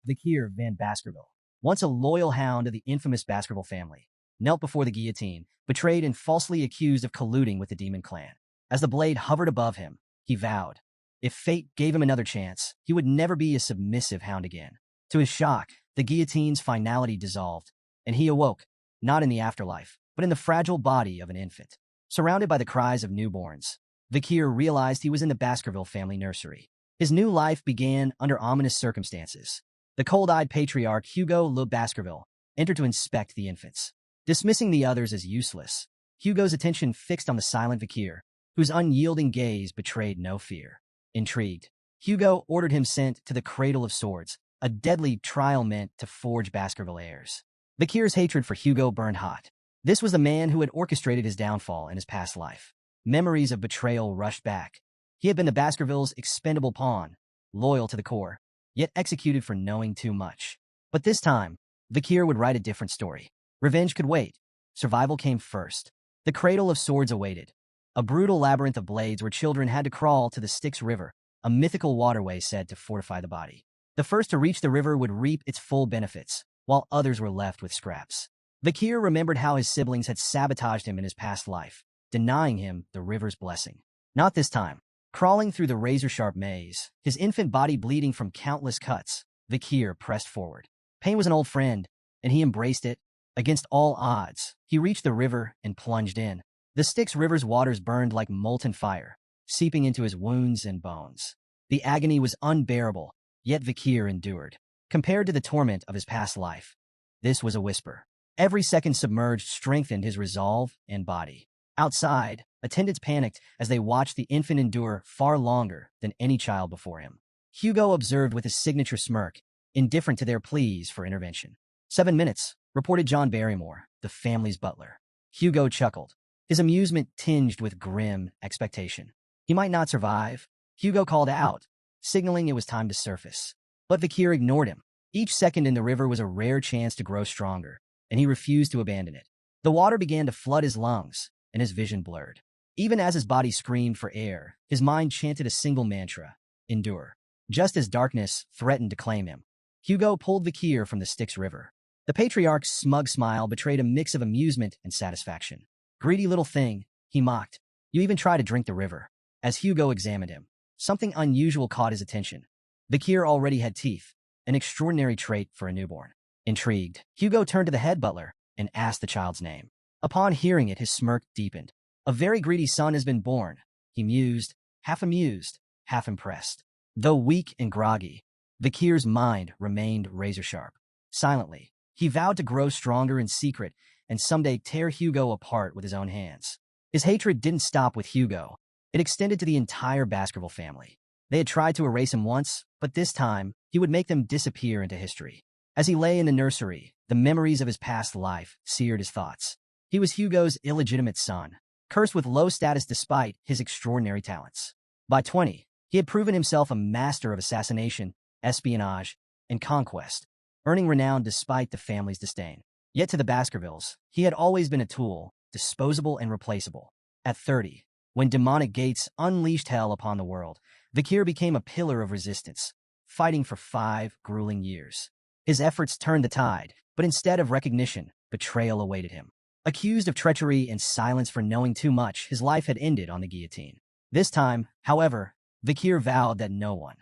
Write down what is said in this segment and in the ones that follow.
Vikir van Baskerville, once a loyal hound of the infamous Baskerville family, knelt before the guillotine, betrayed and falsely accused of colluding with the demon clan. As the blade hovered above him, he vowed, if fate gave him another chance, he would never be a submissive hound again. To his shock, the guillotine's finality dissolved, and he awoke, not in the afterlife, but in the fragile body of an infant. Surrounded by the cries of newborns, Vikir realized he was in the Baskerville family nursery. His new life began under ominous circumstances. The cold-eyed patriarch Hugo Le Baskerville entered to inspect the infants. Dismissing the others as useless, Hugo's attention fixed on the silent Vikir, whose unyielding gaze betrayed no fear. Intrigued, Hugo ordered him sent to the Cradle of Swords, a deadly trial meant to forge Baskerville heirs. Vikir's hatred for Hugo burned hot. This was the man who had orchestrated his downfall in his past life. Memories of betrayal rushed back. He had been the Baskervilles' expendable pawn, loyal to the core, yet executed for knowing too much. But this time, Vikir would write a different story. Revenge could wait. Survival came first. The Cradle of Swords awaited, a brutal labyrinth of blades where children had to crawl to the Styx River, a mythical waterway said to fortify the body. The first to reach the river would reap its full benefits, while others were left with scraps. Vikir remembered how his siblings had sabotaged him in his past life, denying him the river's blessing. Not this time. Crawling through the razor-sharp maze, his infant body bleeding from countless cuts, Vikir pressed forward. Pain was an old friend, and he embraced it. Against all odds, he reached the river and plunged in. The Styx River's waters burned like molten fire, seeping into his wounds and bones. The agony was unbearable, yet Vikir endured. Compared to the torment of his past life, this was a whisper. Every second submerged strengthened his resolve and body. Outside, attendants panicked as they watched the infant endure far longer than any child before him. Hugo observed with his signature smirk, indifferent to their pleas for intervention. 7 minutes, reported John Barrymore, the family's butler. Hugo chuckled, his amusement tinged with grim expectation. He might not survive, Hugo called out, signaling it was time to surface. But Vikir ignored him. Each second in the river was a rare chance to grow stronger, and he refused to abandon it. The water began to flood his lungs, and his vision blurred. Even as his body screamed for air, his mind chanted a single mantra, endure. Just as darkness threatened to claim him, Hugo pulled Vikir from the Styx River. The patriarch's smug smile betrayed a mix of amusement and satisfaction. Greedy little thing, he mocked. You even try to drink the river. As Hugo examined him, something unusual caught his attention. Vikir already had teeth, an extraordinary trait for a newborn. Intrigued, Hugo turned to the head butler and asked the child's name. Upon hearing it, his smirk deepened. A very greedy son has been born, he mused, half amused, half impressed. Though weak and groggy, Vikir's mind remained razor-sharp. Silently, he vowed to grow stronger in secret and someday tear Hugo apart with his own hands. His hatred didn't stop with Hugo. It extended to the entire Baskerville family. They had tried to erase him once, but this time, he would make them disappear into history. As he lay in the nursery, the memories of his past life seared his thoughts. He was Hugo's illegitimate son, cursed with low status despite his extraordinary talents. By 20, he had proven himself a master of assassination, espionage, and conquest, earning renown despite the family's disdain. Yet to the Baskervilles, he had always been a tool, disposable and replaceable. At 30, when demonic gates unleashed hell upon the world, Vikir became a pillar of resistance, fighting for 5 grueling years. His efforts turned the tide, but instead of recognition, betrayal awaited him. Accused of treachery and silence for knowing too much, his life had ended on the guillotine. This time, however, Vikir vowed that no one,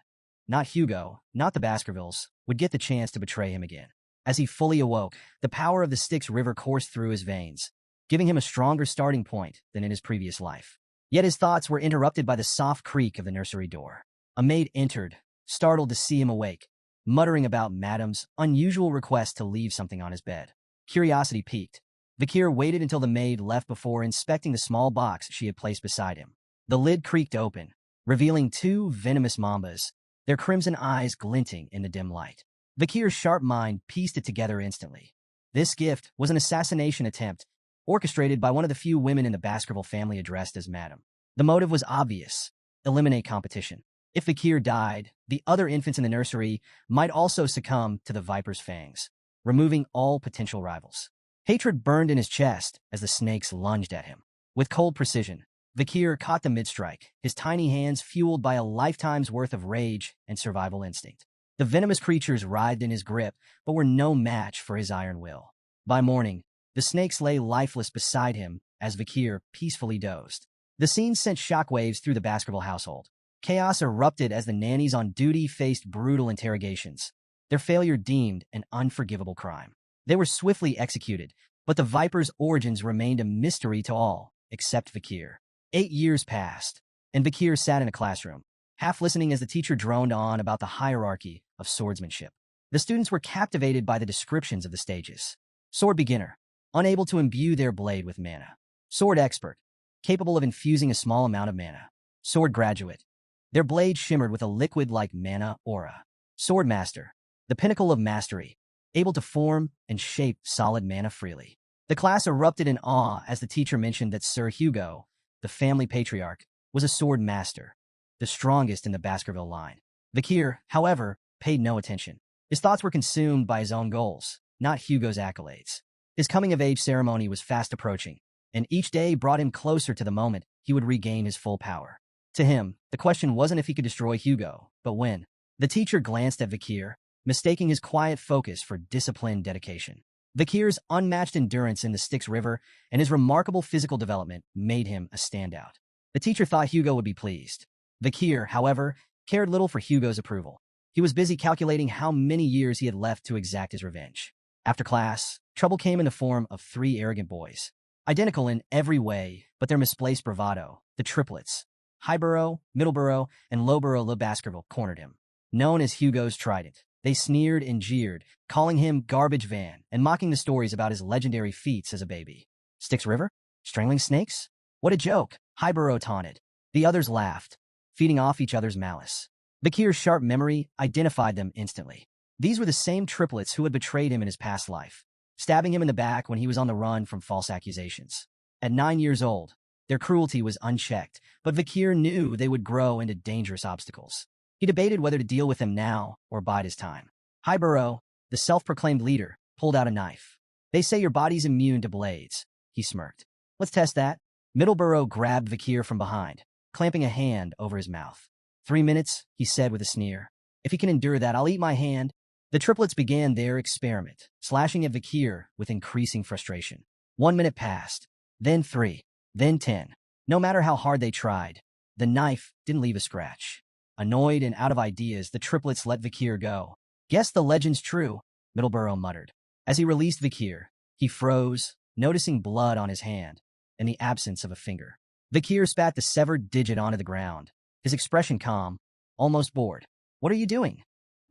not Hugo, not the Baskervilles, would get the chance to betray him again. As he fully awoke, the power of the Styx River coursed through his veins, giving him a stronger starting point than in his previous life. Yet his thoughts were interrupted by the soft creak of the nursery door. A maid entered, startled to see him awake, muttering about Madam's unusual request to leave something on his bed. Curiosity piqued. Vikir waited until the maid left before inspecting the small box she had placed beside him. The lid creaked open, revealing 2 venomous mambas, their crimson eyes glinting in the dim light. Vikir's sharp mind pieced it together instantly. This gift was an assassination attempt, orchestrated by one of the few women in the Baskerville family addressed as Madam. The motive was obvious: eliminate competition. If Vikir died, the other infants in the nursery might also succumb to the Viper's fangs, removing all potential rivals. Hatred burned in his chest as the snakes lunged at him. With cold precision, Vikir caught the mid-strike, his tiny hands fueled by a lifetime's worth of rage and survival instinct. The venomous creatures writhed in his grip, but were no match for his iron will. By morning, the snakes lay lifeless beside him as Vakir peacefully dozed. The scene sent shockwaves through the Baskerville household. Chaos erupted as the nannies on duty faced brutal interrogations, their failure deemed an unforgivable crime. They were swiftly executed, but the Viper's origins remained a mystery to all, except Vakir. 8 years passed, and Vakir sat in a classroom, half listening as the teacher droned on about the hierarchy of swordsmanship. The students were captivated by the descriptions of the stages. Sword beginner, unable to imbue their blade with mana. Sword expert, capable of infusing a small amount of mana. Sword graduate, their blade shimmered with a liquid-like mana aura. Sword master, the pinnacle of mastery, able to form and shape solid mana freely. The class erupted in awe as the teacher mentioned that Sir Hugo, the family patriarch, was a sword master, the strongest in the Baskerville line. Vakir, however, paid no attention. His thoughts were consumed by his own goals, not Hugo's accolades. His coming-of-age ceremony was fast approaching, and each day brought him closer to the moment he would regain his full power. To him, the question wasn't if he could destroy Hugo, but when. The teacher glanced at Vakir, mistaking his quiet focus for disciplined dedication. Vakir's unmatched endurance in the Styx River and his remarkable physical development made him a standout. The teacher thought Hugo would be pleased. Vakir, however, cared little for Hugo's approval. He was busy calculating how many years he had left to exact his revenge. After class, trouble came in the form of 3 arrogant boys. Identical in every way, but their misplaced bravado, the triplets, Highborough, Middleborough, and Lowborough Le Baskerville cornered him. Known as Hugo's Trident, they sneered and jeered, calling him Garbage Van and mocking the stories about his legendary feats as a baby. Styx River? Strangling snakes? What a joke, Highborough taunted. The others laughed, feeding off each other's malice. Vakir's sharp memory identified them instantly. These were the same triplets who had betrayed him in his past life, stabbing him in the back when he was on the run from false accusations. At 9 years old, their cruelty was unchecked, but Vakir knew they would grow into dangerous obstacles. He debated whether to deal with them now or bide his time. Highborough, the self-proclaimed leader, pulled out a knife. They say your body's immune to blades, he smirked. Let's test that. Middleborough grabbed Vakir from behind, clamping a hand over his mouth. 3 minutes, he said with a sneer. If he can endure that, I'll eat my hand. The triplets began their experiment, slashing at Vakir with increasing frustration. 1 minute passed, then 3, then 10. No matter how hard they tried, the knife didn't leave a scratch. Annoyed and out of ideas, the triplets let Vakir go. Guess the legend's true, Middleborough muttered. As he released Vakir, he froze, noticing blood on his hand and the absence of a finger. Vakir spat the severed digit onto the ground, his expression calm, almost bored. What are you doing?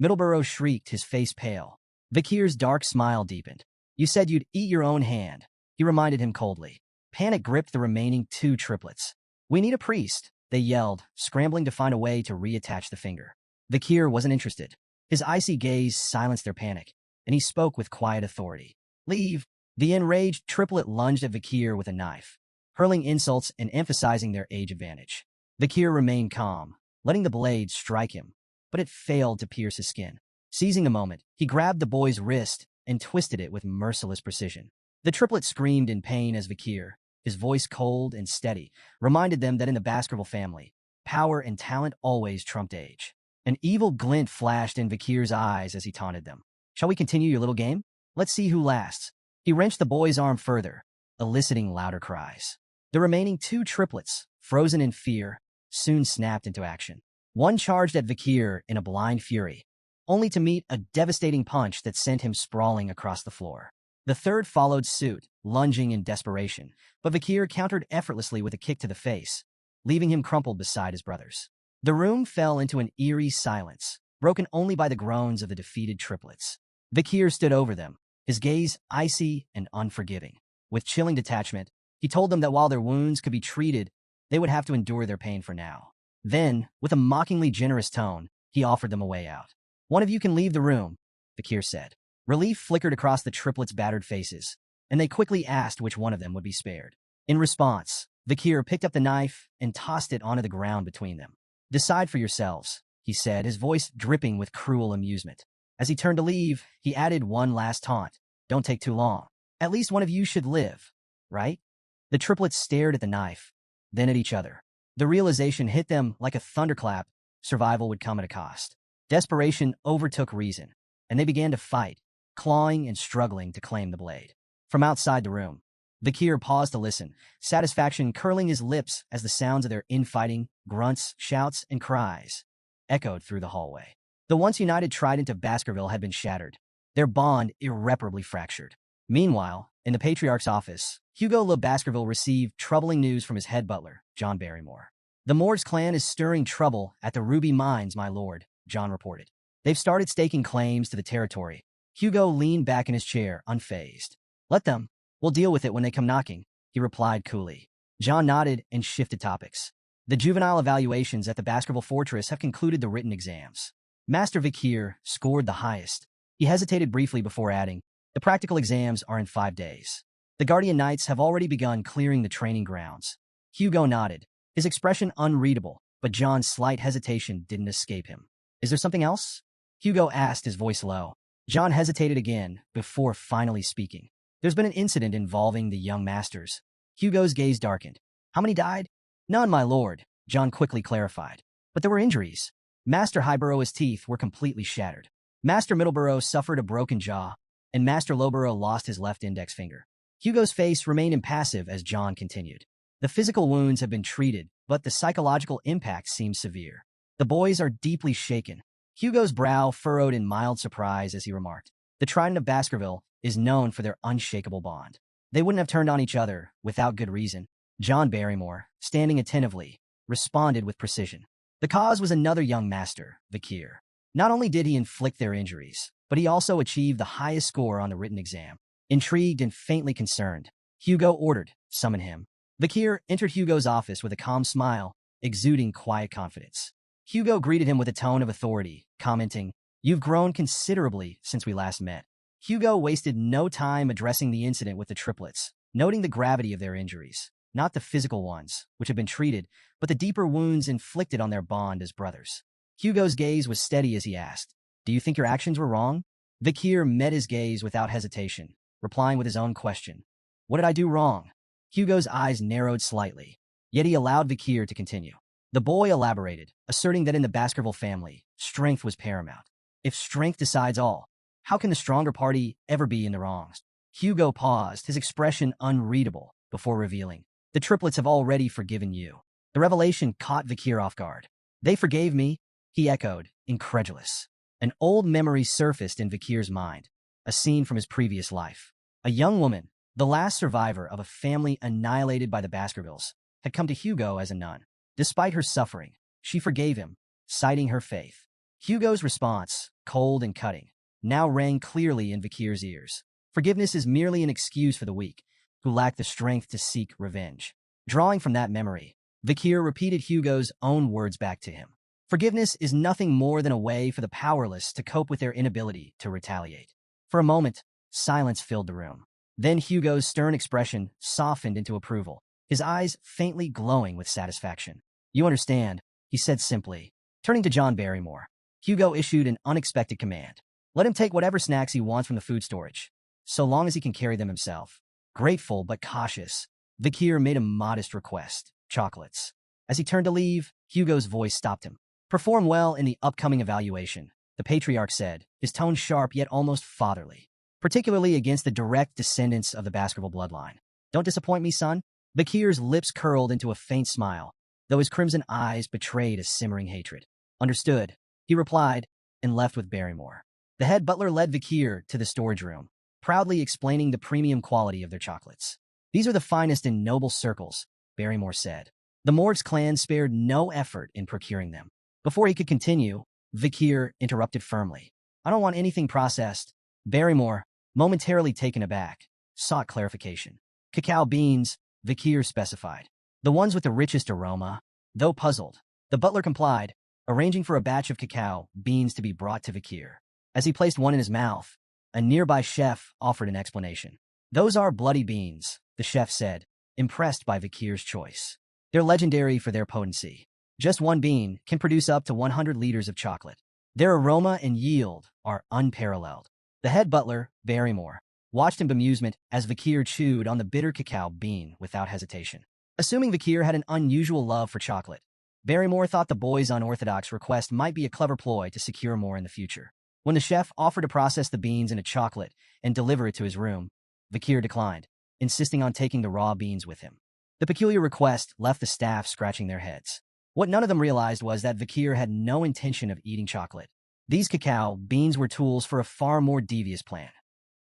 Middleborough shrieked, his face pale. Vakir's dark smile deepened. You said you'd eat your own hand, he reminded him coldly. Panic gripped the remaining 2 triplets. We need a priest, they yelled, scrambling to find a way to reattach the finger. Vakir wasn't interested. His icy gaze silenced their panic, and he spoke with quiet authority. Leave. The enraged triplet lunged at Vakir with a knife, hurling insults and emphasizing their age advantage. Vakir remained calm, letting the blade strike him, but it failed to pierce his skin. Seizing the moment, he grabbed the boy's wrist and twisted it with merciless precision. The triplet screamed in pain as Vakir, his voice cold and steady, reminded them that in the Baskerville family, power and talent always trumped age. An evil glint flashed in Vakir's eyes as he taunted them. Shall we continue your little game? Let's see who lasts. He wrenched the boy's arm further, eliciting louder cries. The remaining 2 triplets, frozen in fear, soon snapped into action. One charged at Vakir in a blind fury, only to meet a devastating punch that sent him sprawling across the floor. The third followed suit, lunging in desperation, but Vakir countered effortlessly with a kick to the face, leaving him crumpled beside his brothers. The room fell into an eerie silence, broken only by the groans of the defeated triplets. Vakir stood over them, his gaze icy and unforgiving. With chilling detachment, he told them that while their wounds could be treated, they would have to endure their pain for now. Then, with a mockingly generous tone, he offered them a way out. One of you can leave the room, Vakir said. Relief flickered across the triplets' battered faces, and they quickly asked which one of them would be spared. In response, Vakir picked up the knife and tossed it onto the ground between them. Decide for yourselves, he said, his voice dripping with cruel amusement. As he turned to leave, he added one last taunt. Don't take too long. At least one of you should live, right? The triplets stared at the knife, then at each other. The realization hit them like a thunderclap. Survival would come at a cost. Desperation overtook reason, and they began to fight, clawing and struggling to claim the blade. From outside the room, Vikir paused to listen, satisfaction curling his lips as the sounds of their infighting, grunts, shouts, and cries echoed through the hallway. The once united trident of Baskerville had been shattered, their bond irreparably fractured. Meanwhile, in the Patriarch's office, Hugo Le Baskerville received troubling news from his head butler, John Barrymore. "The Morgs clan is stirring trouble at the Ruby Mines, my lord," John reported. "They've started staking claims to the territory." Hugo leaned back in his chair, unfazed. "Let them. We'll deal with it when they come knocking," he replied coolly. John nodded and shifted topics. "The juvenile evaluations at the Baskerville Fortress have concluded the written exams. Master Vikir scored the highest." He hesitated briefly before adding, "The practical exams are in 5 days. The Guardian Knights have already begun clearing the training grounds." Hugo nodded, his expression unreadable, but John's slight hesitation didn't escape him. "Is there something else?" Hugo asked, his voice low. John hesitated again before finally speaking. "There's been an incident involving the young masters." Hugo's gaze darkened. "How many died?" "None, my lord," John quickly clarified. "But there were injuries. Master Highborough's teeth were completely shattered. Master Middleborough suffered a broken jaw, and Master Lowborough lost his left index finger." Hugo's face remained impassive as John continued. "The physical wounds have been treated, but the psychological impact seems severe. The boys are deeply shaken." Hugo's brow furrowed in mild surprise as he remarked, "The Trident of Baskerville is known for their unshakable bond. They wouldn't have turned on each other without good reason." John Barrymore, standing attentively, responded with precision. "The cause was another young master, Vikir. Not only did he inflict their injuries, but he also achieved the highest score on the written exam." Intrigued and faintly concerned, Hugo ordered, "Summon him." Vikir entered Hugo's office with a calm smile, exuding quiet confidence. Hugo greeted him with a tone of authority, commenting, "You've grown considerably since we last met." Hugo wasted no time addressing the incident with the triplets, noting the gravity of their injuries, not the physical ones, which had been treated, but the deeper wounds inflicted on their bond as brothers. Hugo's gaze was steady as he asked, "Do you think your actions were wrong?" Vikir met his gaze without hesitation, replying with his own question. "What did I do wrong?" Hugo's eyes narrowed slightly, yet he allowed Vikir to continue. The boy elaborated, asserting that in the Baskerville family, strength was paramount. If strength decides all, how can the stronger party ever be in the wrongs? Hugo paused, his expression unreadable, before revealing, "The triplets have already forgiven you." The revelation caught Vikir off guard. "They forgave me?" he echoed, incredulous. An old memory surfaced in Vikir's mind, a scene from his previous life. A young woman, the last survivor of a family annihilated by the Baskervilles, had come to Hugo as a nun. Despite her suffering, she forgave him, citing her faith. Hugo's response, cold and cutting, now rang clearly in Vikir's ears. Forgiveness is merely an excuse for the weak, who lack the strength to seek revenge. Drawing from that memory, Vikir repeated Hugo's own words back to him. Forgiveness is nothing more than a way for the powerless to cope with their inability to retaliate. For a moment, silence filled the room. Then Hugo's stern expression softened into approval, his eyes faintly glowing with satisfaction. "You understand," he said simply. Turning to John Barrymore, Hugo issued an unexpected command. "Let him take whatever snacks he wants from the food storage, so long as he can carry them himself." Grateful but cautious, Vikir made a modest request, chocolates. As he turned to leave, Hugo's voice stopped him. "Perform well in the upcoming evaluation," the Patriarch said, his tone sharp yet almost fatherly, "particularly against the direct descendants of the Baskerville bloodline. Don't disappoint me, son." Vikir's lips curled into a faint smile, though his crimson eyes betrayed a simmering hatred. "Understood," he replied, and left with Barrymore. The head butler led Vikir to the storage room, proudly explaining the premium quality of their chocolates. "These are the finest in noble circles," Barrymore said. The Morgs clan spared no effort in procuring them. Before he could continue, Vikir interrupted firmly. "I don't want anything processed." Barrymore, momentarily taken aback, sought clarification. "Cacao beans," Vikir specified. "The ones with the richest aroma." Though puzzled, the butler complied, arranging for a batch of cacao beans to be brought to Vikir. As he placed one in his mouth, a nearby chef offered an explanation. "Those are bloody beans," the chef said, impressed by Vikir's choice. "They're legendary for their potency. Just one bean can produce up to 100 liters of chocolate. Their aroma and yield are unparalleled." The head butler, Barrymore, watched in bemusement as Vikir chewed on the bitter cacao bean without hesitation. Assuming Vikir had an unusual love for chocolate, Barrymore thought the boy's unorthodox request might be a clever ploy to secure more in the future. When the chef offered to process the beans into chocolate and deliver it to his room, Vakir declined, insisting on taking the raw beans with him. The peculiar request left the staff scratching their heads. What none of them realized was that Vakir had no intention of eating chocolate. These cacao beans were tools for a far more devious plan,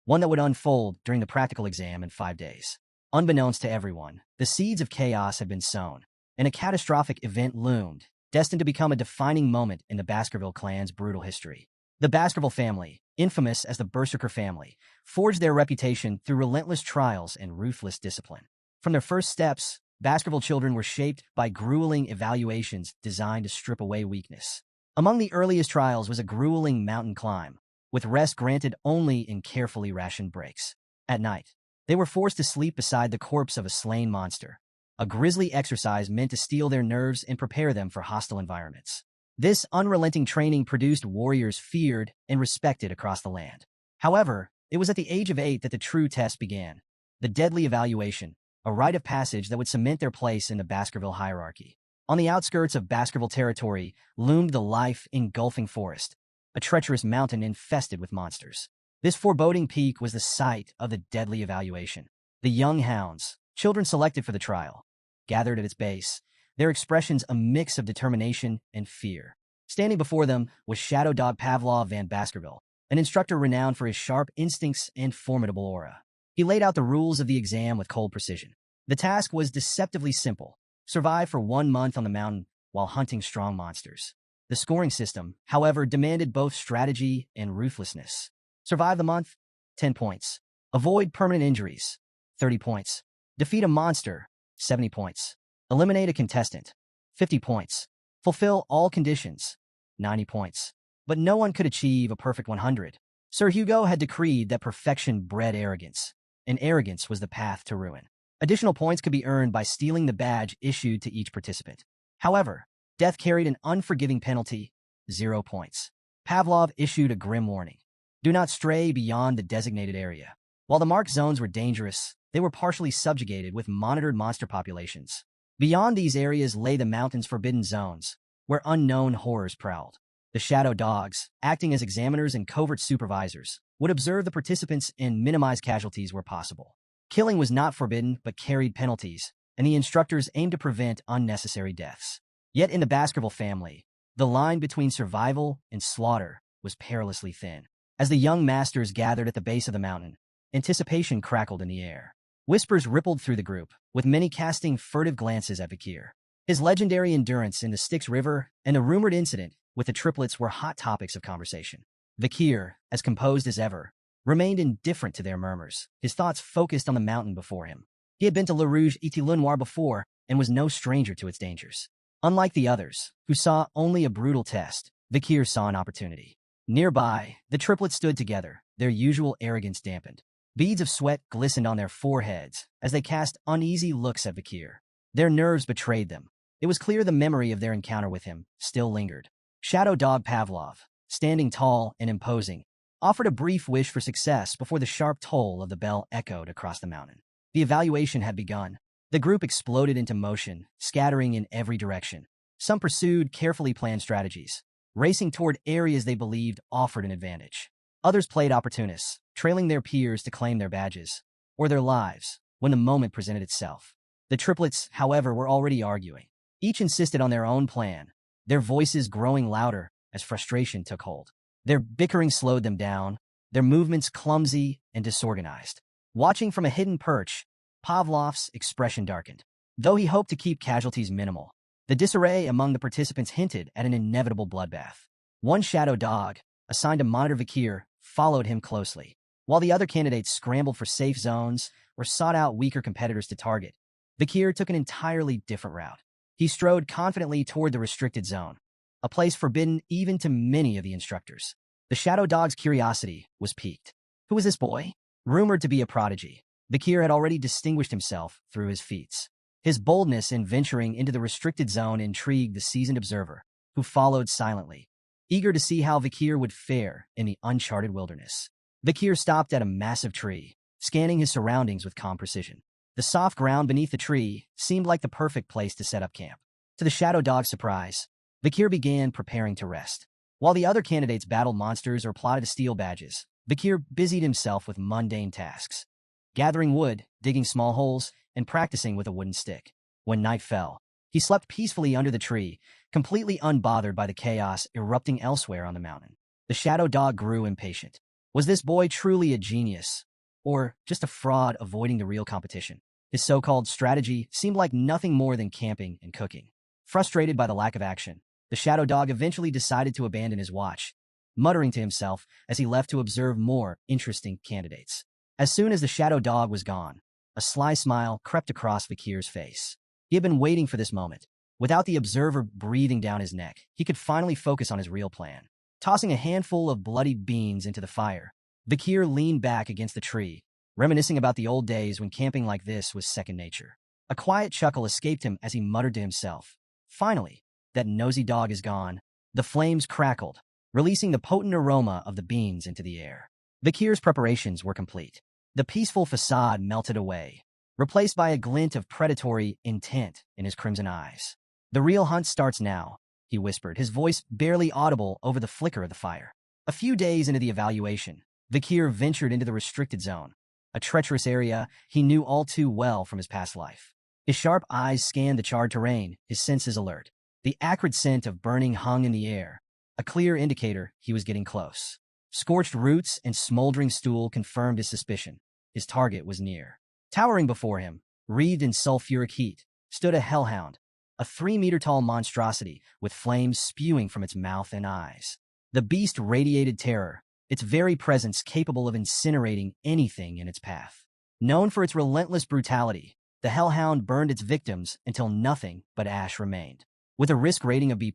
one that would unfold during the practical exam in 5 days. Unbeknownst to everyone, the seeds of chaos had been sown, and a catastrophic event loomed, destined to become a defining moment in the Baskerville clan's brutal history. The Baskerville family, infamous as the Berserker family, forged their reputation through relentless trials and ruthless discipline. From their first steps, Baskerville children were shaped by grueling evaluations designed to strip away weakness. Among the earliest trials was a grueling mountain climb, with rest granted only in carefully rationed breaks. At night, they were forced to sleep beside the corpse of a slain monster, a grisly exercise meant to steel their nerves and prepare them for hostile environments. This unrelenting training produced warriors feared and respected across the land. However, it was at the age of 8 that the true test began, the deadly evaluation, a rite of passage that would cement their place in the Baskerville hierarchy. On the outskirts of Baskerville territory loomed the life-engulfing forest, a treacherous mountain infested with monsters. This foreboding peak was the site of the deadly evaluation. The young hounds, children selected for the trial, gathered at its base, their expressions a mix of determination and fear. Standing before them was Shadow Dog Pavlov Van Baskerville, an instructor renowned for his sharp instincts and formidable aura. He laid out the rules of the exam with cold precision. The task was deceptively simple: survive for 1 month on the mountain while hunting strong monsters. The scoring system, however, demanded both strategy and ruthlessness. Survive the month, 10 points. Avoid permanent injuries, 30 points. Defeat a monster, 70 points. Eliminate a contestant, 50 points. Fulfill all conditions, 90 points. But no one could achieve a perfect 100. Sir Hugo had decreed that perfection bred arrogance, and arrogance was the path to ruin. Additional points could be earned by stealing the badge issued to each participant. However, death carried an unforgiving penalty, 0 points. Pavlov issued a grim warning: do not stray beyond the designated area. While the marked zones were dangerous, they were partially subjugated with monitored monster populations. Beyond these areas lay the mountain's forbidden zones, where unknown horrors prowled. The shadow dogs, acting as examiners and covert supervisors, would observe the participants and minimize casualties where possible. Killing was not forbidden but carried penalties, and the instructors aimed to prevent unnecessary deaths. Yet in the Baskerville family, the line between survival and slaughter was perilously thin. As the young masters gathered at the base of the mountain, anticipation crackled in the air. Whispers rippled through the group, with many casting furtive glances at Vakir. His legendary endurance in the Styx River and the rumored incident with the triplets were hot topics of conversation. Vakir, as composed as ever, remained indifferent to their murmurs, his thoughts focused on the mountain before him. He had been to Le Rouge et Le Noir before and was no stranger to its dangers. Unlike the others, who saw only a brutal test, Vakir saw an opportunity. Nearby, the triplets stood together, their usual arrogance dampened. Beads of sweat glistened on their foreheads as they cast uneasy looks at Vakir. Their nerves betrayed them. It was clear the memory of their encounter with him still lingered. Shadow Dog Pavlov, standing tall and imposing, offered a brief wish for success before the sharp toll of the bell echoed across the mountain. The evaluation had begun. The group exploded into motion, scattering in every direction. Some pursued carefully planned strategies, racing toward areas they believed offered an advantage. Others played opportunists, trailing their peers to claim their badges, or their lives, when the moment presented itself. The triplets, however, were already arguing. Each insisted on their own plan, their voices growing louder as frustration took hold. Their bickering slowed them down, their movements clumsy and disorganized. Watching from a hidden perch, Pavlov's expression darkened. Though he hoped to keep casualties minimal, the disarray among the participants hinted at an inevitable bloodbath. One shadow dog, assigned to monitor Vakir, followed him closely, while the other candidates scrambled for safe zones or sought out weaker competitors to target. Vakir took an entirely different route. He strode confidently toward the restricted zone, a place forbidden even to many of the instructors. The shadow dog's curiosity was piqued. Who was this boy? Rumored to be a prodigy, Vakir had already distinguished himself through his feats. His boldness in venturing into the restricted zone intrigued the seasoned observer, who followed silently, eager to see how Vakir would fare in the uncharted wilderness. Vakir stopped at a massive tree, scanning his surroundings with calm precision. The soft ground beneath the tree seemed like the perfect place to set up camp. To the Shadow Dog's surprise, Vikir began preparing to rest. While the other candidates battled monsters or plotted to steal badges, Vikir busied himself with mundane tasks, gathering wood, digging small holes, and practicing with a wooden stick. When night fell, he slept peacefully under the tree, completely unbothered by the chaos erupting elsewhere on the mountain. The Shadow Dog grew impatient. Was this boy truly a genius, or just a fraud avoiding the real competition? His so-called strategy seemed like nothing more than camping and cooking. Frustrated by the lack of action, the Shadow Dog eventually decided to abandon his watch, muttering to himself as he left to observe more interesting candidates. As soon as the Shadow Dog was gone, a sly smile crept across Vikir's face. He had been waiting for this moment. Without the observer breathing down his neck, he could finally focus on his real plan. Tossing a handful of bloodied beans into the fire, Vikir leaned back against the tree, reminiscing about the old days when camping like this was second nature. A quiet chuckle escaped him as he muttered to himself, "Finally, that nosy dog is gone." The flames crackled, releasing the potent aroma of the beans into the air. Vikir's preparations were complete. The peaceful facade melted away, replaced by a glint of predatory intent in his crimson eyes. "The real hunt starts now," he whispered, his voice barely audible over the flicker of the fire. A few days into the evaluation, Vikir ventured into the restricted zone, a treacherous area he knew all too well from his past life. His sharp eyes scanned the charred terrain, his senses alert. The acrid scent of burning hung in the air, a clear indicator he was getting close. Scorched roots and smoldering stool confirmed his suspicion. His target was near. Towering before him, wreathed in sulfuric heat, stood a hellhound, a 3-meter-tall monstrosity with flames spewing from its mouth and eyes. The beast radiated terror, its very presence capable of incinerating anything in its path. Known for its relentless brutality, the hellhound burned its victims until nothing but ash remained. With a risk rating of B+,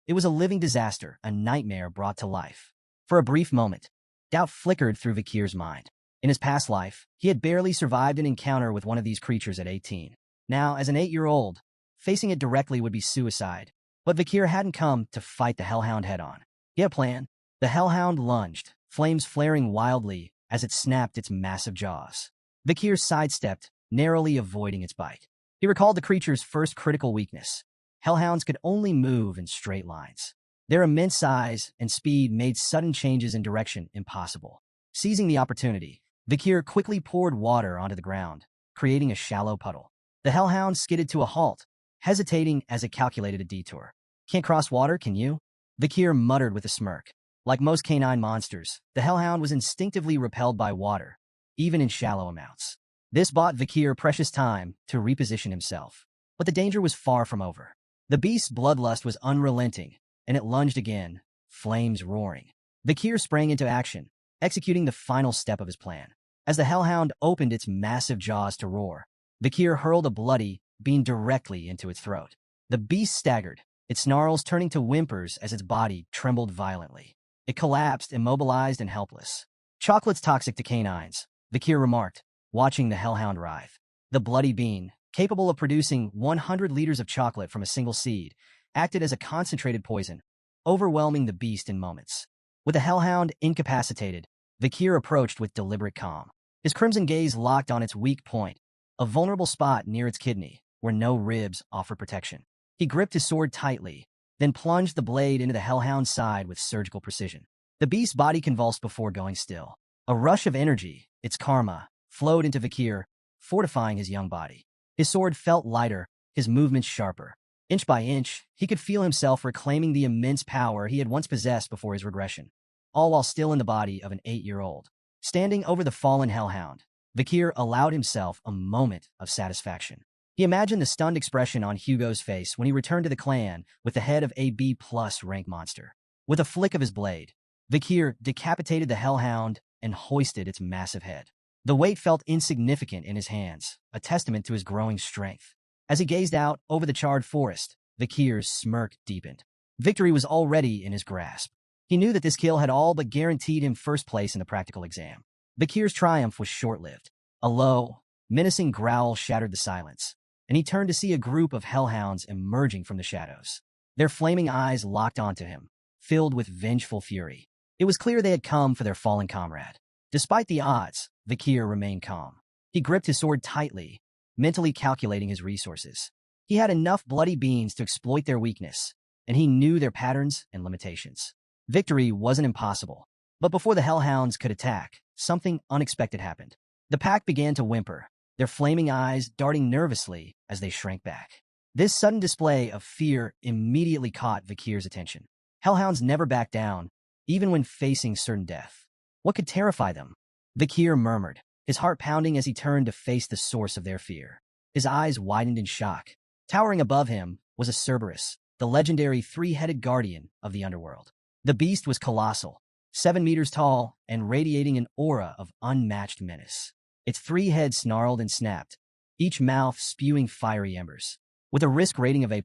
it was a living disaster, a nightmare brought to life. For a brief moment, doubt flickered through Vikir's mind. In his past life, he had barely survived an encounter with one of these creatures at 18. Now, as an 8-year-old, facing it directly would be suicide. But Vikir hadn't come to fight the hellhound head-on. He had a plan. The hellhound lunged, flames flaring wildly as it snapped its massive jaws. Vikir sidestepped, narrowly avoiding its bite. He recalled the creature's first critical weakness. Hellhounds could only move in straight lines. Their immense size and speed made sudden changes in direction impossible. Seizing the opportunity, Vikir quickly poured water onto the ground, creating a shallow puddle. The hellhound skidded to a halt, hesitating as it calculated a detour. "Can't cross water, can you?" Vikir muttered with a smirk. Like most canine monsters, the hellhound was instinctively repelled by water, even in shallow amounts. This bought Vikir precious time to reposition himself. But the danger was far from over. The beast's bloodlust was unrelenting, and it lunged again, flames roaring. Vikir sprang into action, executing the final step of his plan. As the hellhound opened its massive jaws to roar, Vikir hurled a bloody bean directly into its throat. The beast staggered, its snarls turning to whimpers as its body trembled violently. It collapsed, immobilized and helpless. "Chocolate's toxic to canines," Vikir remarked, watching the hellhound writhe. The bloody bean, capable of producing 100 liters of chocolate from a single seed, acted as a concentrated poison, overwhelming the beast in moments. With the hellhound incapacitated, Vikir approached with deliberate calm. His crimson gaze locked on its weak point, a vulnerable spot near its kidney, where no ribs offered protection. He gripped his sword tightly, then plunged the blade into the hellhound's side with surgical precision. The beast's body convulsed before going still. A rush of energy, its karma, flowed into Vikir, fortifying his young body. His sword felt lighter, his movements sharper. Inch by inch, he could feel himself reclaiming the immense power he had once possessed before his regression, all while still in the body of an 8-year-old. Standing over the fallen hellhound, Vikir allowed himself a moment of satisfaction. He imagined the stunned expression on Hugo's face when he returned to the clan with the head of a B+ rank monster. With a flick of his blade, Vikir decapitated the hellhound and hoisted its massive head. The weight felt insignificant in his hands, a testament to his growing strength. As he gazed out over the charred forest, Vikir's smirk deepened. Victory was already in his grasp. He knew that this kill had all but guaranteed him first place in the practical exam. Vikir's triumph was short-lived. A low, menacing growl shattered the silence, and he turned to see a group of hellhounds emerging from the shadows. Their flaming eyes locked onto him, filled with vengeful fury. It was clear they had come for their fallen comrade. Despite the odds, Vikir remained calm. He gripped his sword tightly, mentally calculating his resources. He had enough bloody beings to exploit their weakness, and he knew their patterns and limitations. Victory wasn't impossible, but before the hellhounds could attack, something unexpected happened. The pack began to whimper, their flaming eyes darting nervously as they shrank back. This sudden display of fear immediately caught Vikir's attention. Hellhounds never back down, even when facing certain death. What could terrify them? Vikir murmured, his heart pounding as he turned to face the source of their fear. His eyes widened in shock. Towering above him was a Cerberus, the legendary three-headed guardian of the underworld. The beast was colossal, 7 meters tall and radiating an aura of unmatched menace. Its 3 heads snarled and snapped, each mouth spewing fiery embers. With a risk rating of A+,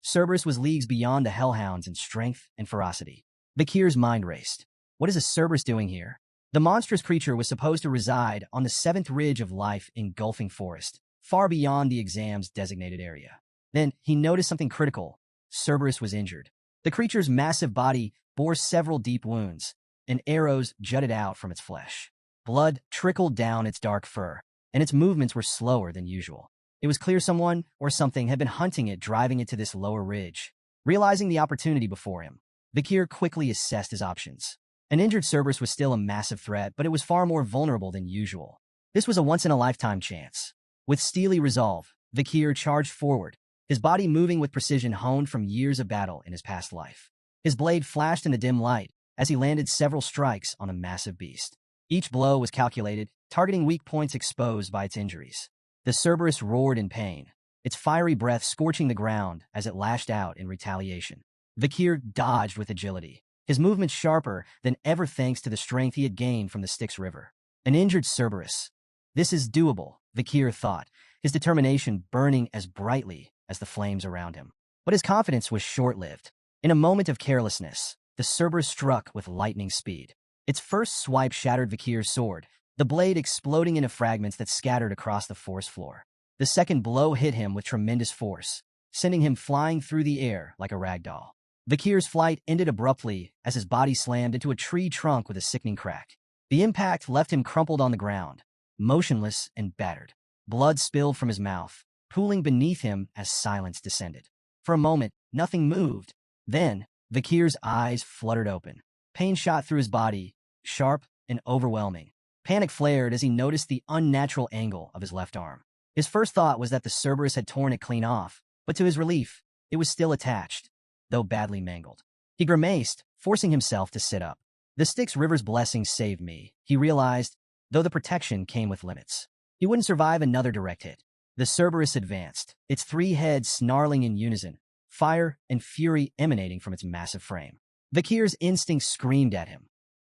Cerberus was leagues beyond the hellhounds in strength and ferocity. Vikir's mind raced. What is a Cerberus doing here? The monstrous creature was supposed to reside on the 7th ridge of life engulfing forest, far beyond the exam's designated area. Then he noticed something critical. Cerberus was injured. The creature's massive body bore several deep wounds, and arrows jutted out from its flesh. Blood trickled down its dark fur, and its movements were slower than usual. It was clear someone or something had been hunting it, driving it to this lower ridge. Realizing the opportunity before him, Vikir quickly assessed his options. An injured Cerberus was still a massive threat, but it was far more vulnerable than usual. This was a once-in-a-lifetime chance. With steely resolve, Vikir charged forward, his body moving with precision honed from years of battle in his past life. His blade flashed in the dim light as he landed several strikes on the massive beast. Each blow was calculated, targeting weak points exposed by its injuries. The Cerberus roared in pain, its fiery breath scorching the ground as it lashed out in retaliation. Vikir dodged with agility, his movements sharper than ever thanks to the strength he had gained from the Styx River. An injured Cerberus. This is doable, Vikir thought, his determination burning as brightly as the flames around him. But his confidence was short-lived. In a moment of carelessness, the Cerberus struck with lightning speed. Its first swipe shattered Vikir's sword, the blade exploding into fragments that scattered across the forest floor. The second blow hit him with tremendous force, sending him flying through the air like a ragdoll. Vikir's flight ended abruptly as his body slammed into a tree trunk with a sickening crack. The impact left him crumpled on the ground, motionless and battered. Blood spilled from his mouth, pooling beneath him as silence descended. For a moment, nothing moved. Then, Vikir's eyes fluttered open. Pain shot through his body, sharp and overwhelming. Panic flared as he noticed the unnatural angle of his left arm. His first thought was that the Cerberus had torn it clean off, but to his relief, it was still attached, though badly mangled. He grimaced, forcing himself to sit up. The Styx River's blessing saved me, he realized, though the protection came with limits. He wouldn't survive another direct hit. The Cerberus advanced, its 3 heads snarling in unison, fire and fury emanating from its massive frame. Vikir's instincts screamed at him.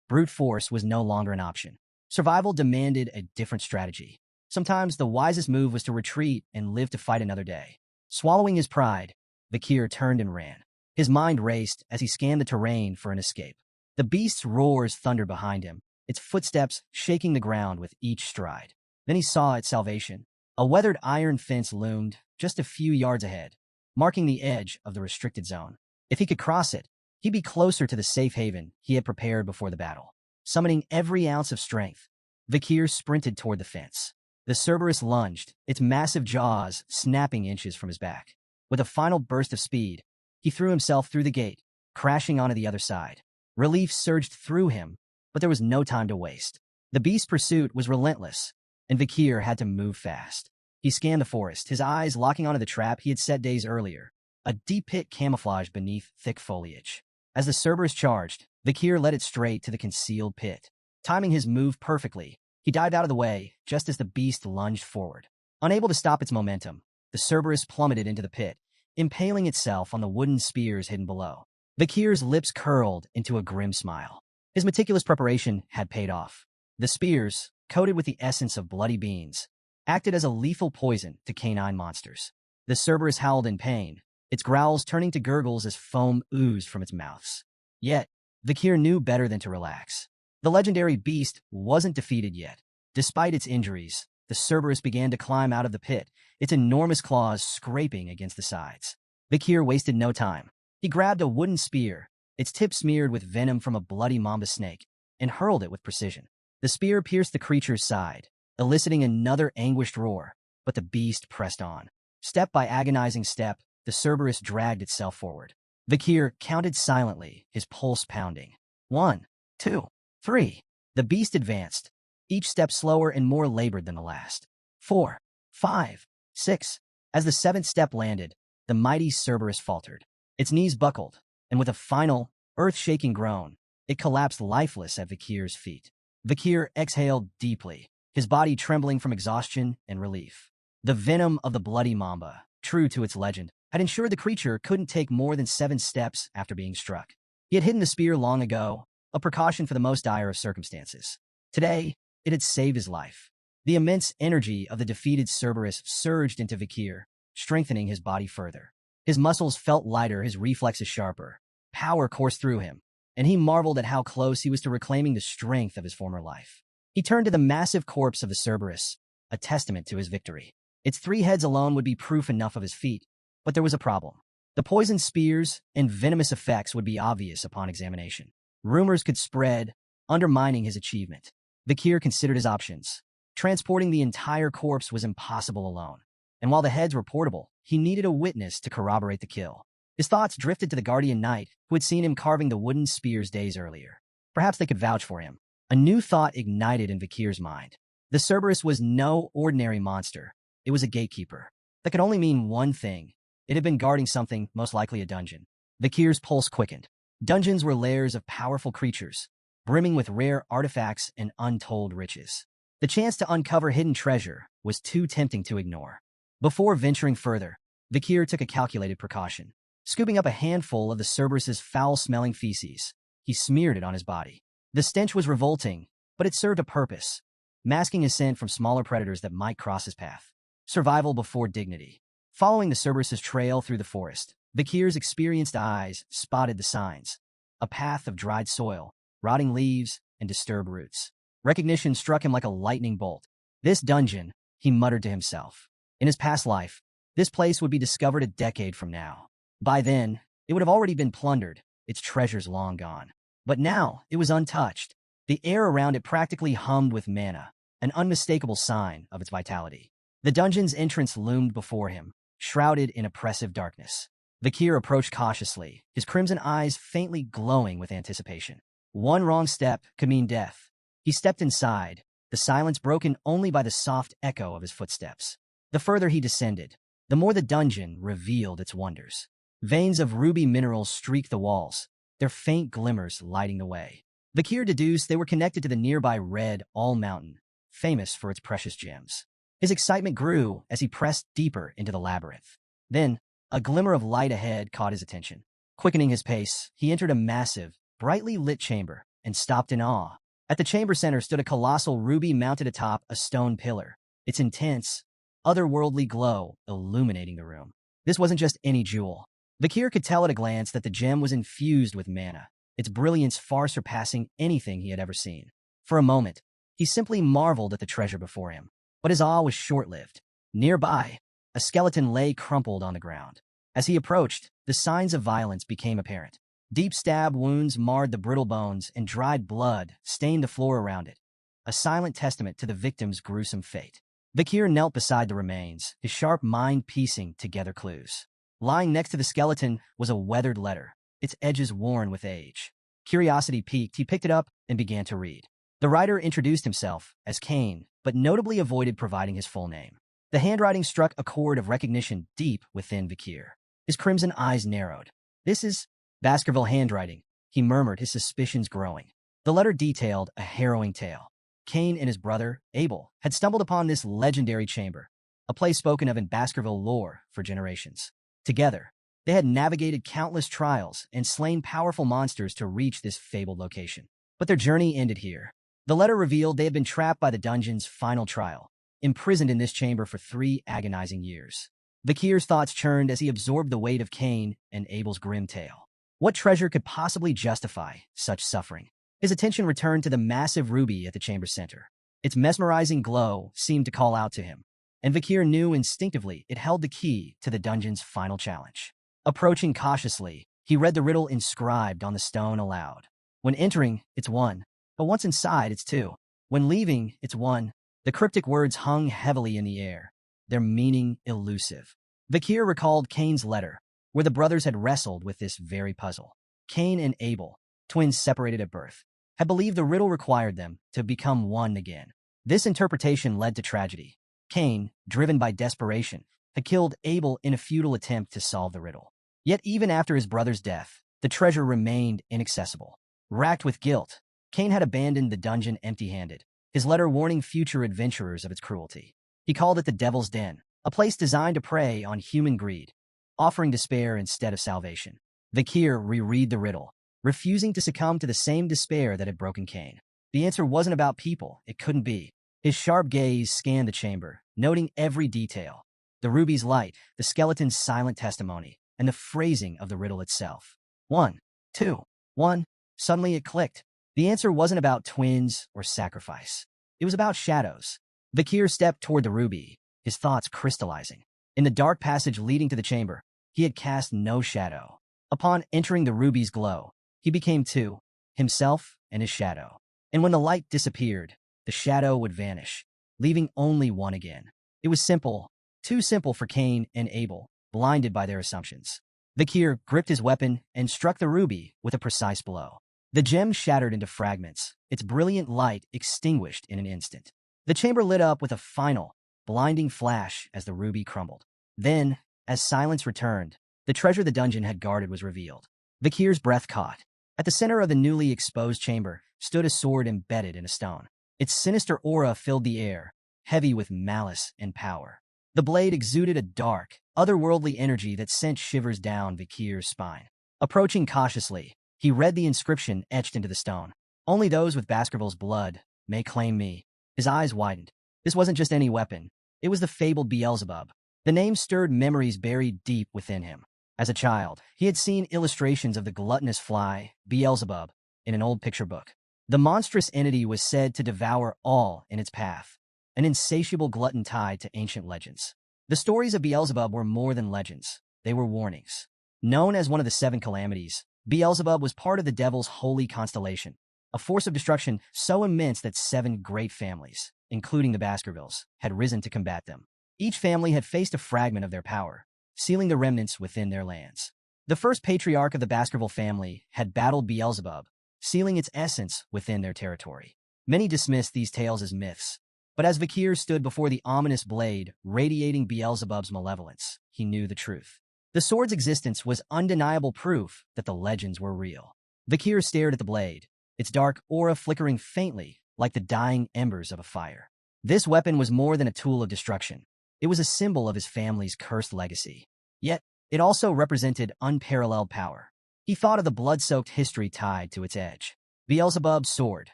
Brute force was no longer an option. Survival demanded a different strategy. Sometimes the wisest move was to retreat and live to fight another day. Swallowing his pride, Vikir turned and ran. His mind raced as he scanned the terrain for an escape. The beast's roars thundered behind him, its footsteps shaking the ground with each stride. Then he saw its salvation. A weathered iron fence loomed just a few yards ahead, marking the edge of the restricted zone. If he could cross it, he'd be closer to the safe haven he had prepared before the battle. Summoning every ounce of strength, Vikir sprinted toward the fence. The Cerberus lunged, its massive jaws snapping inches from his back. With a final burst of speed, he threw himself through the gate, crashing onto the other side. Relief surged through him, but there was no time to waste. The beast's pursuit was relentless, and Vikir had to move fast. He scanned the forest, his eyes locking onto the trap he had set days earlier, a deep pit camouflaged beneath thick foliage. As the Cerberus charged, Vikir led it straight to the concealed pit. Timing his move perfectly, he dived out of the way just as the beast lunged forward. Unable to stop its momentum, the Cerberus plummeted into the pit, impaling itself on the wooden spears hidden below. Vikir's lips curled into a grim smile. His meticulous preparation had paid off. The spears, coated with the essence of bloody beans, acted as a lethal poison to canine monsters. The Cerberus howled in pain, its growls turning to gurgles as foam oozed from its mouths. Yet, Vikir knew better than to relax. The legendary beast wasn't defeated yet. Despite its injuries, the Cerberus began to climb out of the pit, its enormous claws scraping against the sides. Vikir wasted no time. He grabbed a wooden spear, its tip smeared with venom from a bloody mamba snake, and hurled it with precision. The spear pierced the creature's side, eliciting another anguished roar, but the beast pressed on. Step by agonizing step, the Cerberus dragged itself forward. Vikir counted silently, his pulse pounding. 1, 2, 3. The beast advanced, each step slower and more labored than the last. 4, 5, 6. As the seventh step landed, the mighty Cerberus faltered. Its knees buckled, and with a final, earth-shaking groan, it collapsed lifeless at Vikir's feet. Vikir exhaled deeply, his body trembling from exhaustion and relief. The venom of the bloody mamba, true to its legend, had ensured the creature couldn't take more than 7 steps after being struck. He had hidden the spear long ago, a precaution for the most dire of circumstances. Today, it had saved his life. The immense energy of the defeated Cerberus surged into Vikir, strengthening his body further. His muscles felt lighter, his reflexes sharper. Power coursed through him, and he marveled at how close he was to reclaiming the strength of his former life. He turned to the massive corpse of the Cerberus, a testament to his victory. Its 3 heads alone would be proof enough of his feat, but there was a problem. The poisoned spears and venomous effects would be obvious upon examination. Rumors could spread, undermining his achievement. Vikir considered his options. Transporting the entire corpse was impossible alone, and while the heads were portable, he needed a witness to corroborate the kill. His thoughts drifted to the guardian knight, who had seen him carving the wooden spears days earlier. Perhaps they could vouch for him. A new thought ignited in Vikir's mind. The Cerberus was no ordinary monster. It was a gatekeeper. That could only mean one thing. It had been guarding something, most likely a dungeon. Vikir's pulse quickened. Dungeons were lairs of powerful creatures, brimming with rare artifacts and untold riches. The chance to uncover hidden treasure was too tempting to ignore. Before venturing further, Vikir took a calculated precaution. Scooping up a handful of the Cerberus's foul-smelling feces, he smeared it on his body. The stench was revolting, but it served a purpose, masking his scent from smaller predators that might cross his path. Survival before dignity. Following the Cerberus's trail through the forest, Vikir's experienced eyes spotted the signs. A path of dried soil, rotting leaves, and disturbed roots. Recognition struck him like a lightning bolt. This dungeon, he muttered to himself. In his past life, this place would be discovered a decade from now. By then, it would have already been plundered, its treasures long gone. But now, it was untouched. The air around it practically hummed with mana, an unmistakable sign of its vitality. The dungeon's entrance loomed before him, shrouded in oppressive darkness. Vikir approached cautiously, his crimson eyes faintly glowing with anticipation. One wrong step could mean death. He stepped inside, the silence broken only by the soft echo of his footsteps. The further he descended, the more the dungeon revealed its wonders. Veins of ruby minerals streaked the walls, their faint glimmers lighting the way. Vikir deduced they were connected to the nearby Red All Mountain, famous for its precious gems. His excitement grew as he pressed deeper into the labyrinth. Then, a glimmer of light ahead caught his attention. Quickening his pace, he entered a massive, brightly lit chamber and stopped in awe. At the chamber center stood a colossal ruby mounted atop a stone pillar, its intense, otherworldly glow illuminating the room. This wasn't just any jewel. Vikir could tell at a glance that the gem was infused with mana, its brilliance far surpassing anything he had ever seen. For a moment, he simply marveled at the treasure before him. But his awe was short-lived. Nearby, a skeleton lay crumpled on the ground. As he approached, the signs of violence became apparent. Deep stab wounds marred the brittle bones, and dried blood stained the floor around it, a silent testament to the victim's gruesome fate. Vikir knelt beside the remains, his sharp mind piecing together clues. Lying next to the skeleton was a weathered letter, its edges worn with age. Curiosity piqued, he picked it up and began to read. The writer introduced himself as Cain, but notably avoided providing his full name. The handwriting struck a chord of recognition deep within Vikir. His crimson eyes narrowed. This is Baskerville handwriting, he murmured, his suspicions growing. The letter detailed a harrowing tale. Cain and his brother, Abel, had stumbled upon this legendary chamber, a place spoken of in Baskerville lore for generations. Together, they had navigated countless trials and slain powerful monsters to reach this fabled location. But their journey ended here. The letter revealed they had been trapped by the dungeon's final trial, imprisoned in this chamber for 3 agonizing years. Vikir's thoughts churned as he absorbed the weight of Cain and Abel's grim tale. What treasure could possibly justify such suffering? His attention returned to the massive ruby at the chamber's center. Its mesmerizing glow seemed to call out to him, and Vikir knew instinctively it held the key to the dungeon's final challenge. Approaching cautiously, he read the riddle inscribed on the stone aloud. When entering, it's 1. But once inside, it's 2. When leaving, it's 1. The cryptic words hung heavily in the air, their meaning elusive. Vakir recalled Cain's letter, where the brothers had wrestled with this very puzzle. Cain and Abel, twins separated at birth, had believed the riddle required them to become one again. This interpretation led to tragedy. Cain, driven by desperation, had killed Abel in a futile attempt to solve the riddle. Yet even after his brother's death, the treasure remained inaccessible. Racked with guilt, Cain had abandoned the dungeon empty-handed, his letter warning future adventurers of its cruelty. He called it the Devil's Den, a place designed to prey on human greed, offering despair instead of salvation. Vakir reread the riddle, refusing to succumb to the same despair that had broken Cain. The answer wasn't about people, it couldn't be. His sharp gaze scanned the chamber, noting every detail. The ruby's light, the skeleton's silent testimony, and the phrasing of the riddle itself. 1, 2, 1. Suddenly it clicked. The answer wasn't about twins or sacrifice. It was about shadows. Vakir stepped toward the ruby, his thoughts crystallizing. In the dark passage leading to the chamber, he had cast no shadow. Upon entering the ruby's glow, he became two, himself and his shadow. And when the light disappeared, the shadow would vanish, leaving only one again. It was simple, too simple for Cain and Abel, blinded by their assumptions. Vakir gripped his weapon and struck the ruby with a precise blow. The gem shattered into fragments, its brilliant light extinguished in an instant. The chamber lit up with a final, blinding flash as the ruby crumbled. Then, as silence returned, the treasure the dungeon had guarded was revealed. Vakir's breath caught. At the center of the newly exposed chamber stood a sword embedded in a stone. Its sinister aura filled the air, heavy with malice and power. The blade exuded a dark, otherworldly energy that sent shivers down Vakir's spine. Approaching cautiously, he read the inscription etched into the stone. "Only those with Baskerville's blood may claim me." His eyes widened. This wasn't just any weapon. It was the fabled Beelzebub. The name stirred memories buried deep within him. As a child, he had seen illustrations of the gluttonous fly, Beelzebub, in an old picture book. The monstrous entity was said to devour all in its path, an insatiable glutton tied to ancient legends. The stories of Beelzebub were more than legends. They were warnings. Known as one of the seven calamities, Beelzebub was part of the devil's holy constellation, a force of destruction so immense that 7 great families, including the Baskervilles, had risen to combat them. Each family had faced a fragment of their power, sealing the remnants within their lands. The first patriarch of the Baskerville family had battled Beelzebub, sealing its essence within their territory. Many dismissed these tales as myths, but as Vakir stood before the ominous blade radiating Beelzebub's malevolence, he knew the truth. The sword's existence was undeniable proof that the legends were real. Vakir stared at the blade, its dark aura flickering faintly like the dying embers of a fire. This weapon was more than a tool of destruction. It was a symbol of his family's cursed legacy. Yet, it also represented unparalleled power. He thought of the blood-soaked history tied to its edge. Beelzebub's sword,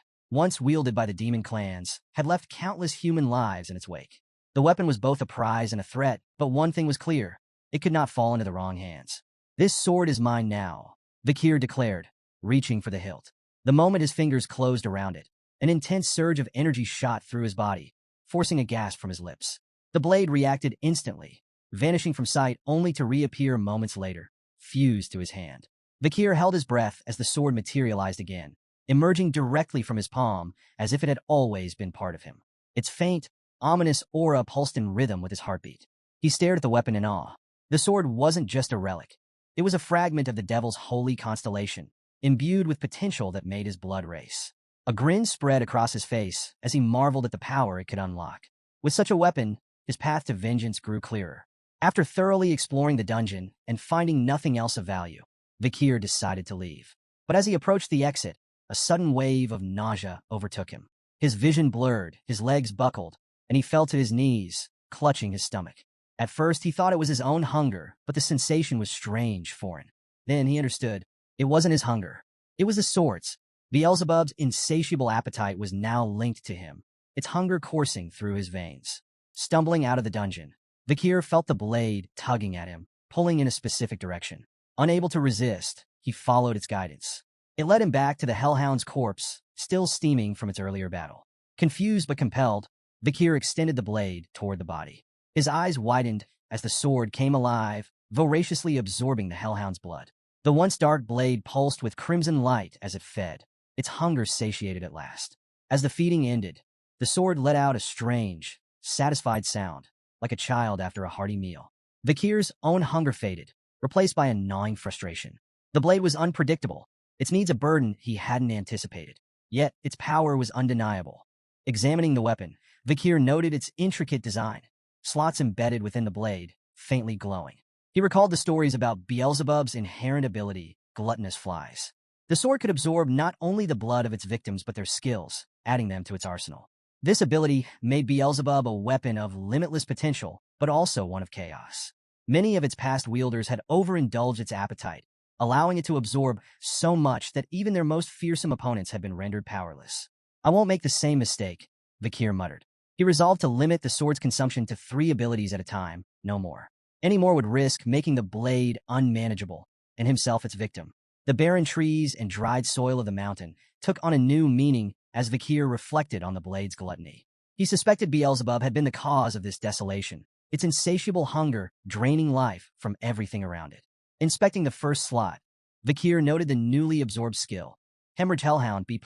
once wielded by the demon clans, had left countless human lives in its wake. The weapon was both a prize and a threat, but one thing was clear. It could not fall into the wrong hands. "This sword is mine now," Vakir declared, reaching for the hilt. The moment his fingers closed around it, an intense surge of energy shot through his body, forcing a gasp from his lips. The blade reacted instantly, vanishing from sight only to reappear moments later, fused to his hand. Vakir held his breath as the sword materialized again, emerging directly from his palm as if it had always been part of him. Its faint, ominous aura pulsed in rhythm with his heartbeat. He stared at the weapon in awe. The sword wasn't just a relic. It was a fragment of the devil's holy constellation, imbued with potential that made his blood race. A grin spread across his face as he marveled at the power it could unlock. With such a weapon, his path to vengeance grew clearer. After thoroughly exploring the dungeon and finding nothing else of value, Vakir decided to leave. But as he approached the exit, a sudden wave of nausea overtook him. His vision blurred, his legs buckled, and he fell to his knees, clutching his stomach. At first, he thought it was his own hunger, but the sensation was strange, foreign. Then he understood. It wasn't his hunger. It was the sword's. Beelzebub's insatiable appetite was now linked to him, its hunger coursing through his veins. Stumbling out of the dungeon, Vakir felt the blade tugging at him, pulling in a specific direction. Unable to resist, he followed its guidance. It led him back to the Hellhound's corpse, still steaming from its earlier battle. Confused but compelled, Vakir extended the blade toward the body. His eyes widened as the sword came alive, voraciously absorbing the Hellhound's blood. The once dark blade pulsed with crimson light as it fed, its hunger satiated at last. As the feeding ended, the sword let out a strange, satisfied sound, like a child after a hearty meal. Vikir's own hunger faded, replaced by a gnawing frustration. The blade was unpredictable. Its needs a burden he hadn't anticipated. Yet, its power was undeniable. Examining the weapon, Vikir noted its intricate design, slots embedded within the blade, faintly glowing. He recalled the stories about Beelzebub's inherent ability, gluttonous flies. The sword could absorb not only the blood of its victims but their skills, adding them to its arsenal. This ability made Beelzebub a weapon of limitless potential, but also one of chaos. Many of its past wielders had overindulged its appetite, allowing it to absorb so much that even their most fearsome opponents had been rendered powerless. I won't make the same mistake, Vikir muttered. He resolved to limit the sword's consumption to 3 abilities at a time, no more. Any more would risk making the blade unmanageable, and himself its victim. The barren trees and dried soil of the mountain took on a new meaning as Vikir reflected on the blade's gluttony. He suspected Beelzebub had been the cause of this desolation, its insatiable hunger draining life from everything around it. Inspecting the first slot, Vikir noted the newly absorbed skill, Hemorrhage Hellhound B+.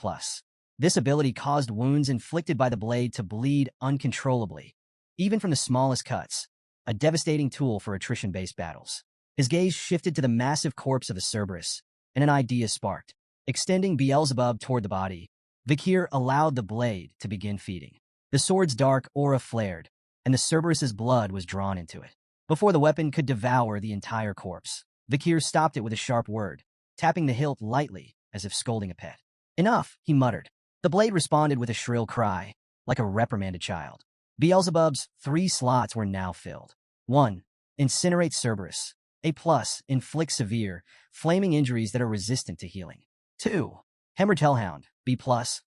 This ability caused wounds inflicted by the blade to bleed uncontrollably, even from the smallest cuts, a devastating tool for attrition-based battles. His gaze shifted to the massive corpse of the Cerberus, and an idea sparked. Extending Beelzebub toward the body, Vikir allowed the blade to begin feeding. The sword's dark aura flared, and the Cerberus's blood was drawn into it. Before the weapon could devour the entire corpse, Vikir stopped it with a sharp word, tapping the hilt lightly, as if scolding a pet. Enough, he muttered. The blade responded with a shrill cry, like a reprimanded child. Beelzebub's 3 slots were now filled. 1. Incinerate Cerberus. A+, inflict severe, flaming injuries that are resistant to healing. 2. Hemorrhage Hellhound, B+,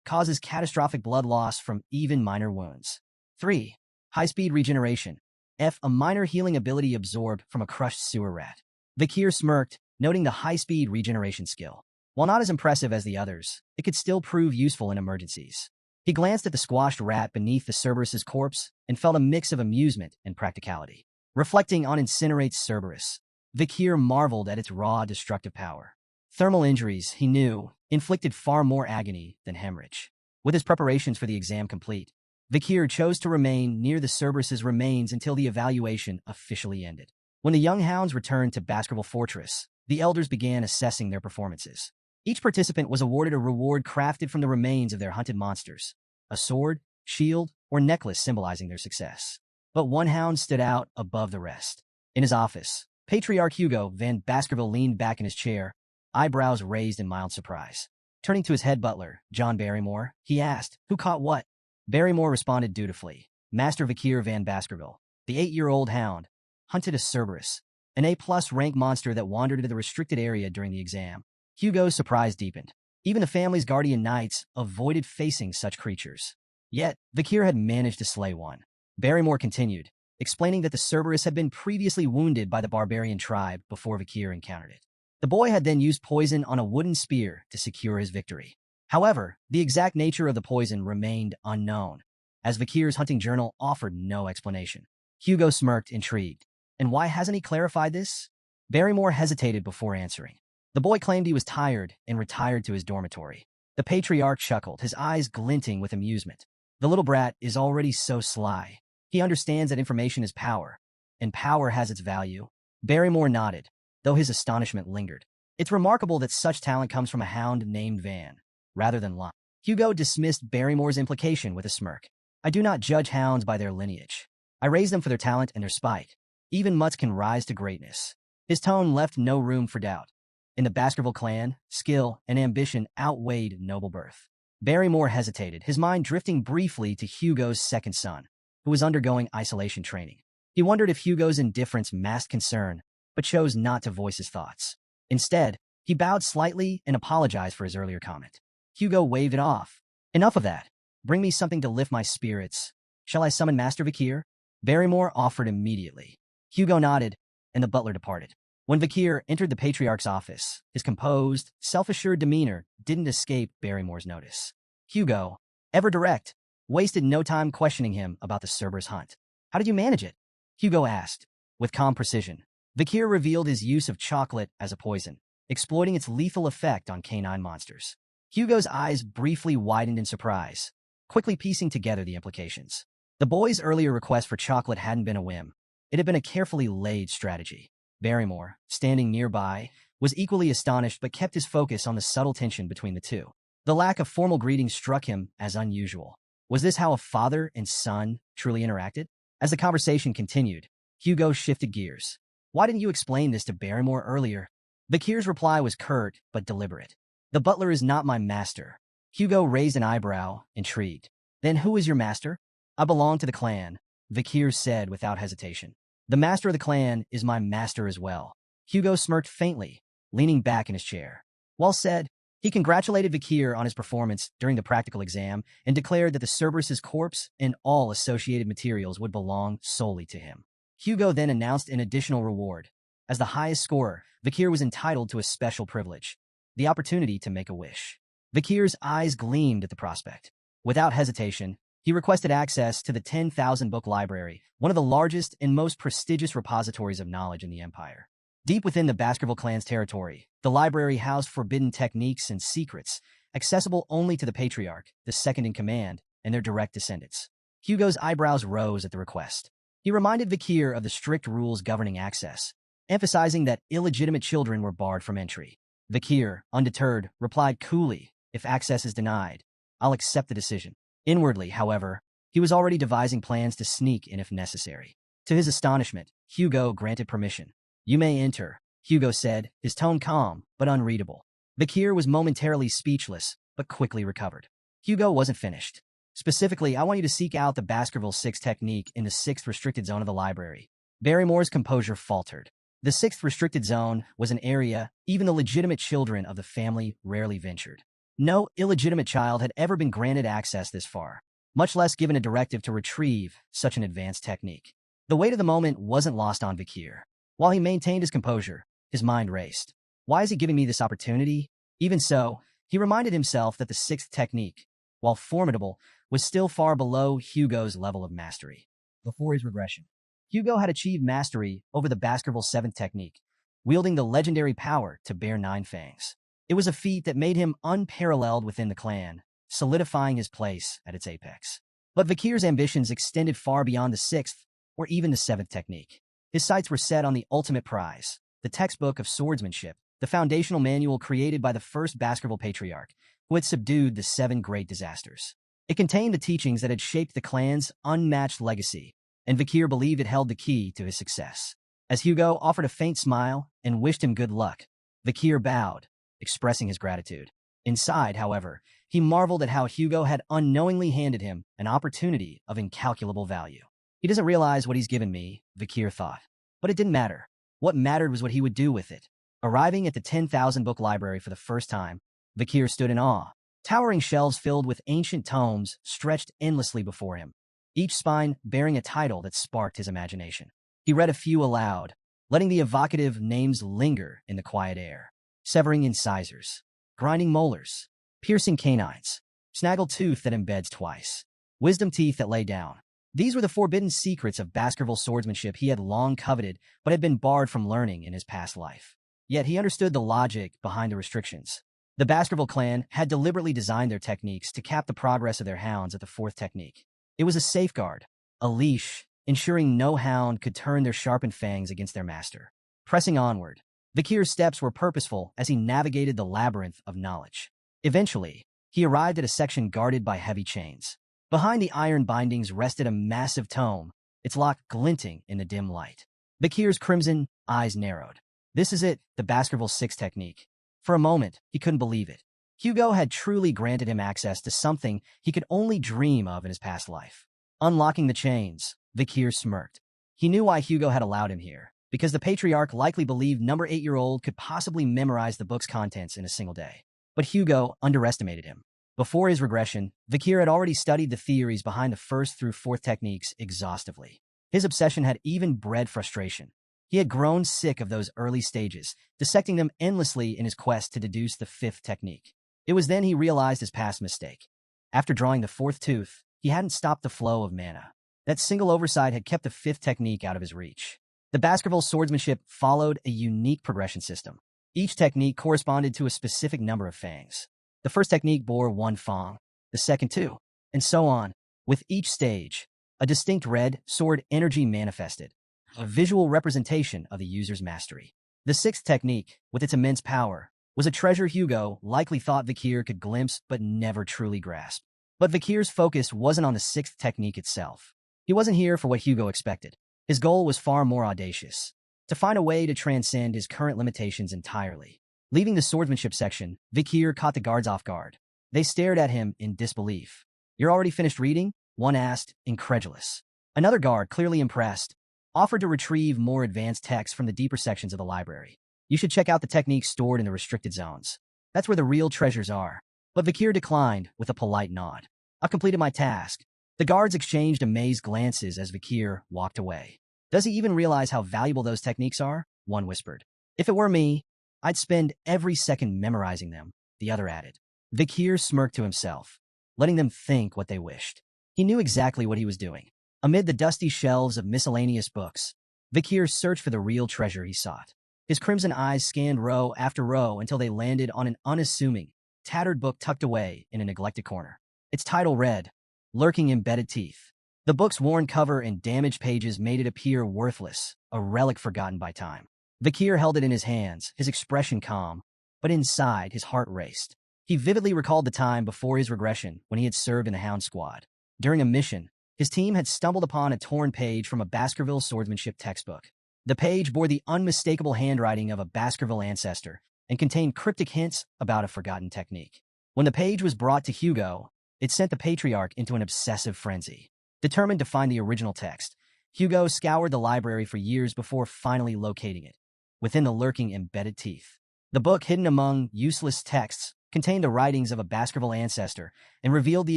causes catastrophic blood loss from even minor wounds. 3. High-speed regeneration. F. A minor healing ability absorbed from a crushed sewer rat. Vikir smirked, noting the high-speed regeneration skill. While not as impressive as the others, it could still prove useful in emergencies. He glanced at the squashed rat beneath the Cerberus's corpse and felt a mix of amusement and practicality. Reflecting on Incinerate Cerberus, Vikir marveled at its raw destructive power. Thermal injuries, he knew, inflicted far more agony than hemorrhage. With his preparations for the exam complete, Vikir chose to remain near the Cerberus's remains until the evaluation officially ended. When the young hounds returned to Baskerville Fortress, the elders began assessing their performances. Each participant was awarded a reward crafted from the remains of their hunted monsters, a sword, shield, or necklace symbolizing their success. But one hound stood out above the rest. In his office, Patriarch Hugo Van Baskerville leaned back in his chair, eyebrows raised in mild surprise. Turning to his head butler, John Barrymore, he asked, "Who caught what?" Barrymore responded dutifully. Master Vikir Van Baskerville, the 8-year-old hound, hunted a Cerberus, an A+ rank monster that wandered into the restricted area during the exam. Hugo's surprise deepened. Even the family's guardian knights avoided facing such creatures. Yet, Vikir had managed to slay one. Barrymore continued, explaining that the Cerberus had been previously wounded by the barbarian tribe before Vikir encountered it. The boy had then used poison on a wooden spear to secure his victory. However, the exact nature of the poison remained unknown, as Vikir's hunting journal offered no explanation. Hugo smirked, intrigued. And why hasn't he clarified this? Barrymore hesitated before answering. The boy claimed he was tired and retired to his dormitory. The patriarch chuckled, his eyes glinting with amusement. The little brat is already so sly. He understands that information is power, and power has its value. Barrymore nodded, though his astonishment lingered. It's remarkable that such talent comes from a hound named Van, rather than Lon. Hugo dismissed Barrymore's implication with a smirk. I do not judge hounds by their lineage. I raise them for their talent and their spite. Even mutts can rise to greatness. His tone left no room for doubt. In the Baskerville clan, skill and ambition outweighed noble birth. Barrymore hesitated, his mind drifting briefly to Hugo's second son, who was undergoing isolation training. He wondered if Hugo's indifference masked concern, but chose not to voice his thoughts. Instead, he bowed slightly and apologized for his earlier comment. Hugo waved it off. Enough of that. Bring me something to lift my spirits. Shall I summon Master Vikir? Barrymore offered immediately. Hugo nodded, and the butler departed. When Vikir entered the Patriarch's office, his composed, self-assured demeanor didn't escape Barrymore's notice. Hugo, ever direct, wasted no time questioning him about the Cerberus hunt. How did you manage it? Hugo asked. With calm precision, Vikir revealed his use of chocolate as a poison, exploiting its lethal effect on canine monsters. Hugo's eyes briefly widened in surprise, quickly piecing together the implications. The boy's earlier request for chocolate hadn't been a whim. It had been a carefully laid strategy. Barrymore, standing nearby, was equally astonished but kept his focus on the subtle tension between the two. The lack of formal greetings struck him as unusual. Was this how a father and son truly interacted? As the conversation continued, Hugo shifted gears. Why didn't you explain this to Barrymore earlier? Vakir's reply was curt but deliberate. The butler is not my master. Hugo raised an eyebrow, intrigued. Then who is your master? I belong to the clan, Vakir said without hesitation. The master of the clan is my master as well. Hugo smirked faintly, leaning back in his chair. Well said. He congratulated Vakir on his performance during the practical exam and declared that the Cerberus's corpse and all associated materials would belong solely to him. Hugo then announced an additional reward. As the highest scorer, Vakir was entitled to a special privilege, the opportunity to make a wish. Vakir's eyes gleamed at the prospect. Without hesitation, he requested access to the 10,000-book library, one of the largest and most prestigious repositories of knowledge in the Empire. Deep within the Baskerville clan's territory, the library housed forbidden techniques and secrets, accessible only to the Patriarch, the second-in-command, and their direct descendants. Hugo's eyebrows rose at the request. He reminded Vakir of the strict rules governing access, emphasizing that illegitimate children were barred from entry. Vakir, undeterred, replied coolly, if access is denied, I'll accept the decision. Inwardly, however, he was already devising plans to sneak in if necessary. To his astonishment, Hugo granted permission. You may enter, Hugo said, his tone calm but unreadable. Vakir was momentarily speechless, but quickly recovered. Hugo wasn't finished. Specifically, I want you to seek out the Baskerville 6 technique in the 6th restricted zone of the library. Barrymore's composure faltered. The 6th restricted zone was an area even the legitimate children of the family rarely ventured. No illegitimate child had ever been granted access this far, much less given a directive to retrieve such an advanced technique. The weight of the moment wasn't lost on Vakir. While he maintained his composure, his mind raced. Why is he giving me this opportunity? Even so, he reminded himself that the 6th technique, while formidable, was still far below Hugo's level of mastery. Before his regression, Hugo had achieved mastery over the Baskerville 7th technique, wielding the legendary power to bear 9 fangs. It was a feat that made him unparalleled within the clan, solidifying his place at its apex. But Vakir's ambitions extended far beyond the 6th or even the 7th technique. His sights were set on the ultimate prize, the textbook of swordsmanship, the foundational manual created by the first Baskerville Patriarch, who had subdued the 7 great disasters. It contained the teachings that had shaped the clan's unmatched legacy, and Vakir believed it held the key to his success. As Hugo offered a faint smile and wished him good luck, Vakir bowed, expressing his gratitude. Inside, however, he marveled at how Hugo had unknowingly handed him an opportunity of incalculable value. He doesn't realize what he's given me, Vakir thought. But it didn't matter. What mattered was what he would do with it. Arriving at the 10,000-book library for the first time, Vakir stood in awe. Towering shelves filled with ancient tomes stretched endlessly before him, each spine bearing a title that sparked his imagination. He read a few aloud, letting the evocative names linger in the quiet air. Severing incisors, grinding molars, piercing canines, snaggled tooth that embeds twice, wisdom teeth that lay down. These were the forbidden secrets of Baskerville swordsmanship he had long coveted but had been barred from learning in his past life. Yet he understood the logic behind the restrictions. The Baskerville clan had deliberately designed their techniques to cap the progress of their hounds at the 4th technique. It was a safeguard, a leash, ensuring no hound could turn their sharpened fangs against their master. Pressing onward, Vakir's steps were purposeful as he navigated the labyrinth of knowledge. Eventually, he arrived at a section guarded by heavy chains. Behind the iron bindings rested a massive tome, its lock glinting in the dim light. Vakir's crimson eyes narrowed. This is it, the Baskerville 6 technique. For a moment, he couldn't believe it. Hugo had truly granted him access to something he could only dream of in his past life. Unlocking the chains, Vakir smirked. He knew why Hugo had allowed him here, because the Patriarch likely believed number 8-year-old could possibly memorize the book's contents in a single day. But Hugo underestimated him. Before his regression, Vakir had already studied the theories behind the 1st through 4th techniques exhaustively. His obsession had even bred frustration. He had grown sick of those early stages, dissecting them endlessly in his quest to deduce the 5th technique. It was then he realized his past mistake. After drawing the 4th tooth, he hadn't stopped the flow of mana. That single oversight had kept the 5th technique out of his reach. The Baskerville swordsmanship followed a unique progression system. Each technique corresponded to a specific number of fangs. The 1st technique bore 1 fang, the 2nd 2, and so on. With each stage, a distinct red sword energy manifested, a visual representation of the user's mastery. The sixth technique, with its immense power, was a treasure Hugo likely thought Vikir could glimpse but never truly grasp. But Vikir's focus wasn't on the sixth technique itself. He wasn't here for what Hugo expected. His goal was far more audacious: to find a way to transcend his current limitations entirely. Leaving the swordsmanship section, Vikir caught the guards off guard. They stared at him in disbelief. "You're already finished reading?" one asked, incredulous. Another guard, clearly impressed, offered to retrieve more advanced texts from the deeper sections of the library. "You should check out the techniques stored in the restricted zones. That's where the real treasures are." But Vikir declined with a polite nod. "I've completed my task." The guards exchanged amazed glances as Vikir walked away. "Does he even realize how valuable those techniques are?" one whispered. "If it were me, I'd spend every second memorizing them," the other added. Vikir smirked to himself, letting them think what they wished. He knew exactly what he was doing. Amid the dusty shelves of miscellaneous books, Vikir searched for the real treasure he sought. His crimson eyes scanned row after row until they landed on an unassuming, tattered book tucked away in a neglected corner. Its title read, "Lurking Embedded Teeth." The book's worn cover and damaged pages made it appear worthless, a relic forgotten by time. Vikir held it in his hands, his expression calm, but inside his heart raced. He vividly recalled the time before his regression when he had served in the Hound Squad. During a mission, his team had stumbled upon a torn page from a Baskerville swordsmanship textbook. The page bore the unmistakable handwriting of a Baskerville ancestor and contained cryptic hints about a forgotten technique. When the page was brought to Hugo, it sent the patriarch into an obsessive frenzy. Determined to find the original text, Hugo scoured the library for years before finally locating it, within the lurking embedded teeth. The book, hidden among useless texts, contained the writings of a Baskerville ancestor and revealed the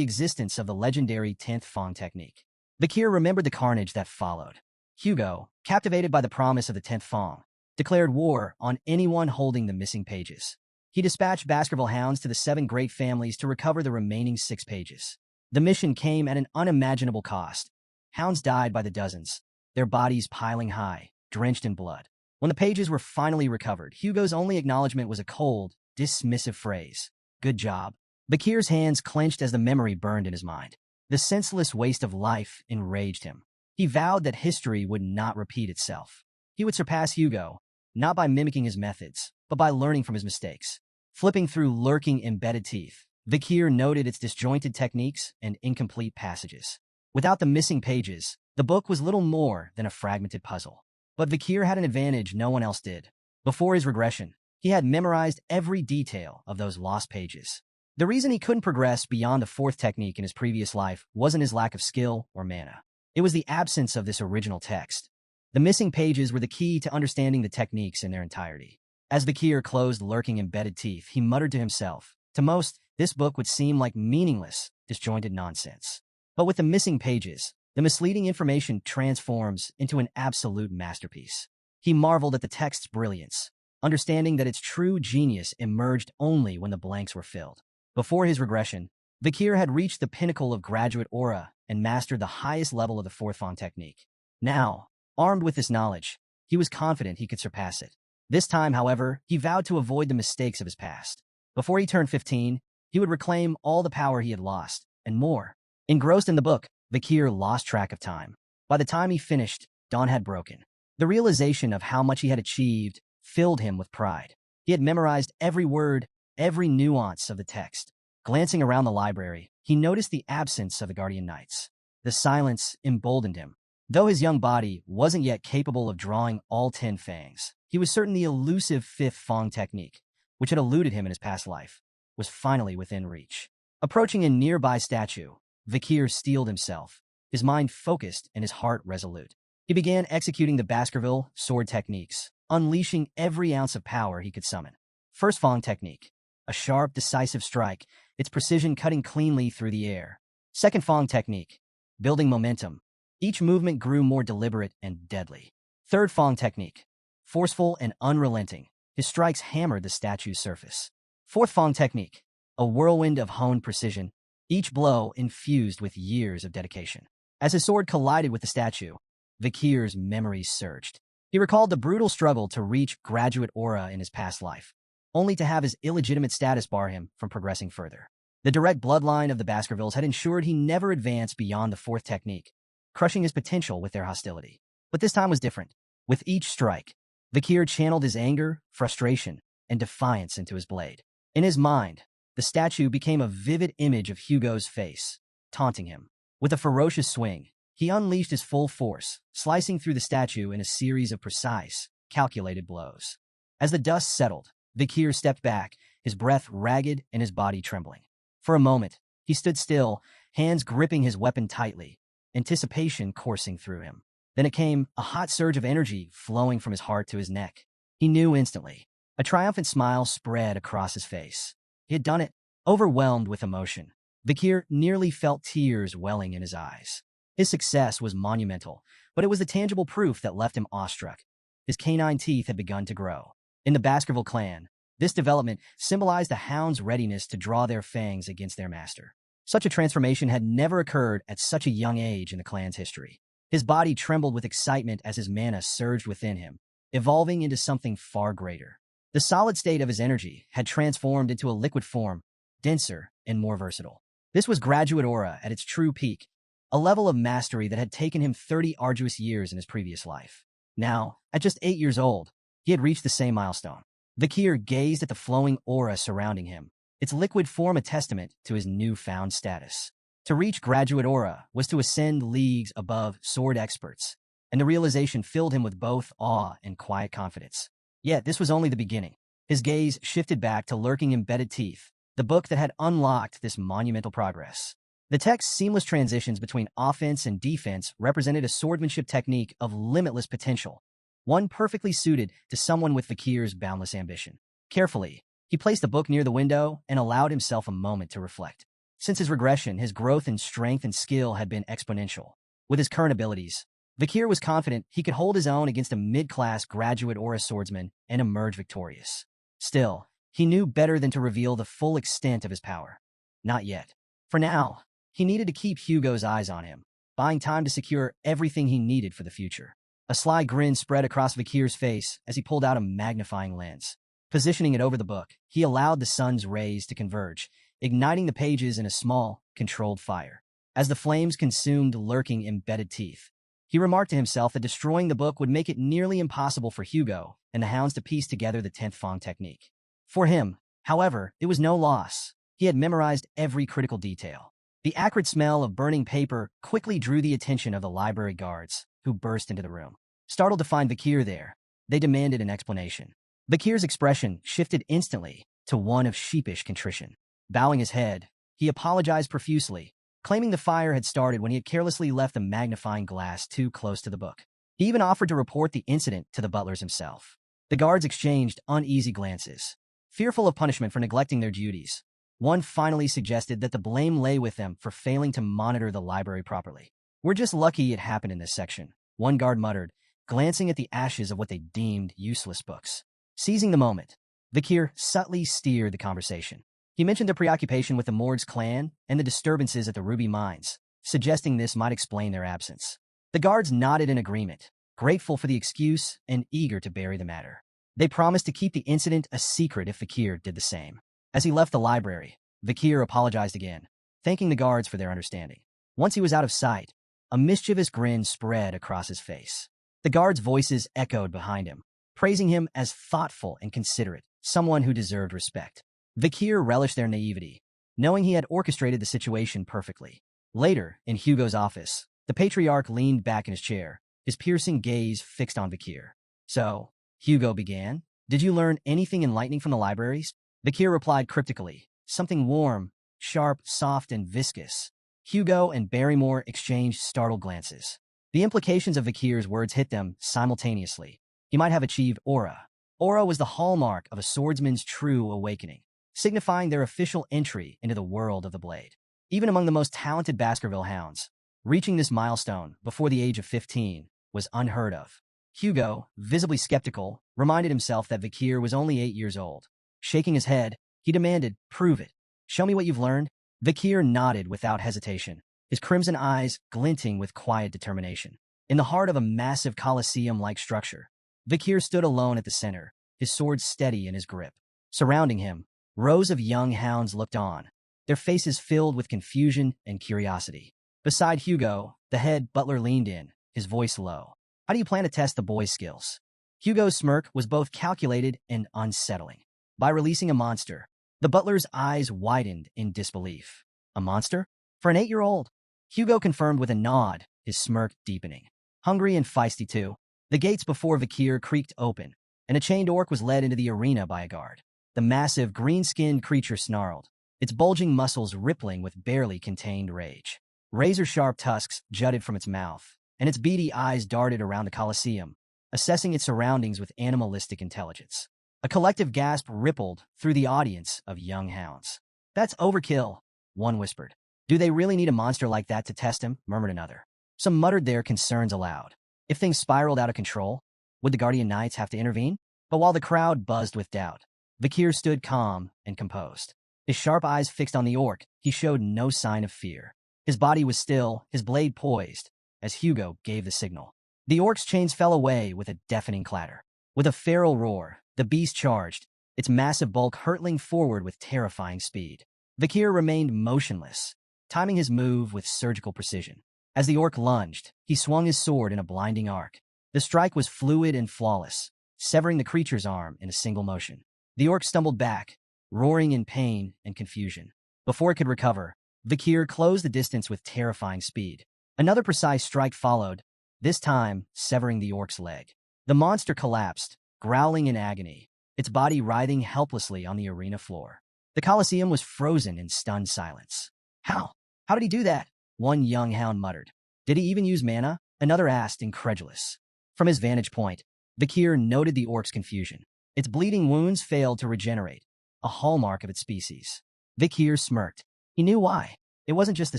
existence of the legendary 10th Fong technique. Vikir remembered the carnage that followed. Hugo, captivated by the promise of the 10th Fong, declared war on anyone holding the missing pages. He dispatched Baskerville hounds to the 7 great families to recover the remaining 6 pages. The mission came at an unimaginable cost. Hounds died by the dozens, their bodies piling high, drenched in blood. When the pages were finally recovered, Hugo's only acknowledgement was a cold, dismissive phrase: "Good job." Vikir's hands clenched as the memory burned in his mind. The senseless waste of life enraged him. He vowed that history would not repeat itself. He would surpass Hugo, not by mimicking his methods, but by learning from his mistakes. Flipping through lurking embedded teeth, Vikir noted its disjointed techniques and incomplete passages. Without the missing pages, the book was little more than a fragmented puzzle. But Vikir had an advantage no one else did. Before his regression, he had memorized every detail of those lost pages. The reason he couldn't progress beyond the 4th technique in his previous life wasn't his lack of skill or mana. It was the absence of this original text. The missing pages were the key to understanding the techniques in their entirety. As Vikir closed lurking embedded teeth, he muttered to himself, "To most, this book would seem like meaningless, disjointed nonsense. But with the missing pages, the misleading information transforms into an absolute masterpiece." He marveled at the text's brilliance, understanding that its true genius emerged only when the blanks were filled. Before his regression, Vikir had reached the pinnacle of graduate aura and mastered the highest level of the 4th Fong technique. Now, armed with this knowledge, he was confident he could surpass it. This time, however, he vowed to avoid the mistakes of his past. Before he turned 15, he would reclaim all the power he had lost, and more. Engrossed in the book, Vikir lost track of time. By the time he finished, dawn had broken. The realization of how much he had achieved filled him with pride. He had memorized every word, every nuance of the text. Glancing around the library, he noticed the absence of the Guardian Knights. The silence emboldened him. Though his young body wasn't yet capable of drawing all 10 fangs, he was certain the elusive 5th Fong technique, which had eluded him in his past life, was finally within reach. Approaching a nearby statue, Vikir steeled himself, his mind focused and his heart resolute. He began executing the Baskerville sword techniques, unleashing every ounce of power he could summon. First Fong technique, a sharp, decisive strike, its precision cutting cleanly through the air. Second Fong technique, building momentum. Each movement grew more deliberate and deadly. Third Fong technique, forceful and unrelenting. His strikes hammered the statue's surface. Fourth Fong technique, a whirlwind of honed precision, each blow infused with years of dedication. As his sword collided with the statue, Vikir's memories surged. He recalled the brutal struggle to reach graduate aura in his past life, only to have his illegitimate status bar him from progressing further. The direct bloodline of the Baskervilles had ensured he never advanced beyond the 4th technique, crushing his potential with their hostility. But this time was different. With each strike, Vikir channeled his anger, frustration, and defiance into his blade. In his mind, the statue became a vivid image of Hugo's face, taunting him. With a ferocious swing, he unleashed his full force, slicing through the statue in a series of precise, calculated blows. As the dust settled, Vikir stepped back, his breath ragged and his body trembling. For a moment, he stood still, hands gripping his weapon tightly, anticipation coursing through him. Then it came, a hot surge of energy flowing from his heart to his neck. He knew instantly. A triumphant smile spread across his face. He had done it, overwhelmed with emotion. Vikir nearly felt tears welling in his eyes. His success was monumental, but it was the tangible proof that left him awestruck. His canine teeth had begun to grow. In the Baskerville clan, this development symbolized the hound's readiness to draw their fangs against their master. Such a transformation had never occurred at such a young age in the clan's history. His body trembled with excitement as his mana surged within him, evolving into something far greater. The solid state of his energy had transformed into a liquid form, denser and more versatile. This was graduate aura at its true peak, a level of mastery that had taken him 30 arduous years in his previous life. Now, at just 8 years old, he had reached the same milestone. Vikir gazed at the flowing aura surrounding him, its liquid form a testament to his newfound status. To reach graduate aura was to ascend leagues above sword experts, and the realization filled him with both awe and quiet confidence. Yet this was only the beginning. His gaze shifted back to lurking embedded teeth, the book that had unlocked this monumental progress. The text's seamless transitions between offense and defense represented a swordsmanship technique of limitless potential, one perfectly suited to someone with Vikir's boundless ambition. Carefully, he placed the book near the window and allowed himself a moment to reflect. Since his regression, his growth in strength and skill had been exponential. With his current abilities, Vikir was confident he could hold his own against a mid-class graduate aura swordsman and emerge victorious. Still, he knew better than to reveal the full extent of his power. Not yet. For now, he needed to keep Hugo's eyes on him, buying time to secure everything he needed for the future. A sly grin spread across Vikir's face as he pulled out a magnifying lens. Positioning it over the book, he allowed the sun's rays to converge, igniting the pages in a small, controlled fire. As the flames consumed lurking embedded teeth, he remarked to himself that destroying the book would make it nearly impossible for Hugo and the hounds to piece together the 10th Fang technique. For him, however, it was no loss. He had memorized every critical detail. The acrid smell of burning paper quickly drew the attention of the library guards, who burst into the room. Startled to find Vikir there, they demanded an explanation. Vikir's expression shifted instantly to one of sheepish contrition. Bowing his head, he apologized profusely, claiming the fire had started when he had carelessly left the magnifying glass too close to the book. He even offered to report the incident to the butlers himself. The guards exchanged uneasy glances, fearful of punishment for neglecting their duties. One finally suggested that the blame lay with them for failing to monitor the library properly. "We're just lucky it happened in this section," one guard muttered, glancing at the ashes of what they deemed useless books. Seizing the moment, Vikir subtly steered the conversation. He mentioned their preoccupation with the Morg's clan and the disturbances at the Ruby Mines, suggesting this might explain their absence. The guards nodded in agreement, grateful for the excuse and eager to bury the matter. They promised to keep the incident a secret if Vikir did the same. As he left the library, Vikir apologized again, thanking the guards for their understanding. Once he was out of sight, a mischievous grin spread across his face. The guards' voices echoed behind him, praising him as thoughtful and considerate, someone who deserved respect. Vikir relished their naivety, knowing he had orchestrated the situation perfectly. Later, in Hugo's office, the patriarch leaned back in his chair, his piercing gaze fixed on Vikir. "So," Hugo began, "did you learn anything enlightening from the libraries?" Vikir replied cryptically, "Something warm, sharp, soft, and viscous." Hugo and Barrymore exchanged startled glances. The implications of Vikir's words hit them simultaneously. He might have achieved aura. Aura was the hallmark of a swordsman's true awakening, signifying their official entry into the world of the blade. Even among the most talented Baskerville hounds, reaching this milestone before the age of 15 was unheard of. Hugo, visibly skeptical, reminded himself that Vikir was only 8 years old. Shaking his head, he demanded, "Prove it. Show me what you've learned." Vikir nodded without hesitation, his crimson eyes glinting with quiet determination. In the heart of a massive Colosseum-like structure, Vikir stood alone at the center, his sword steady in his grip. Surrounding him, rows of young hounds looked on, their faces filled with confusion and curiosity. Beside Hugo, the head butler leaned in, his voice low. How do you plan to test the boy's skills? Hugo's smirk was both calculated and unsettling. By releasing a monster, the butler's eyes widened in disbelief. A monster? For an 8-year-old? Hugo confirmed with a nod, his smirk deepening. Hungry and feisty too, the gates before Vikir creaked open, and a chained orc was led into the arena by a guard. The massive, green-skinned creature snarled, its bulging muscles rippling with barely contained rage. Razor-sharp tusks jutted from its mouth, and its beady eyes darted around the Colosseum, assessing its surroundings with animalistic intelligence. A collective gasp rippled through the audience of young hounds. "That's overkill," one whispered. "Do they really need a monster like that to test him?" murmured another. Some muttered their concerns aloud. If things spiraled out of control, would the Guardian Knights have to intervene? But while the crowd buzzed with doubt, Vikir stood calm and composed. His sharp eyes fixed on the orc, he showed no sign of fear. His body was still, his blade poised, as Hugo gave the signal. The orc's chains fell away with a deafening clatter. With a feral roar, the beast charged, its massive bulk hurtling forward with terrifying speed. Vikir remained motionless, timing his move with surgical precision. As the orc lunged, he swung his sword in a blinding arc. The strike was fluid and flawless, severing the creature's arm in a single motion. The orc stumbled back, roaring in pain and confusion. Before it could recover, Vikir closed the distance with terrifying speed. Another precise strike followed, this time severing the orc's leg. The monster collapsed, growling in agony, its body writhing helplessly on the arena floor. The Colosseum was frozen in stunned silence. How? How did he do that? One young hound muttered. Did he even use mana? Another asked, incredulous. From his vantage point, Vikir noted the orc's confusion. Its bleeding wounds failed to regenerate, a hallmark of its species. Vikir smirked. He knew why. It wasn't just the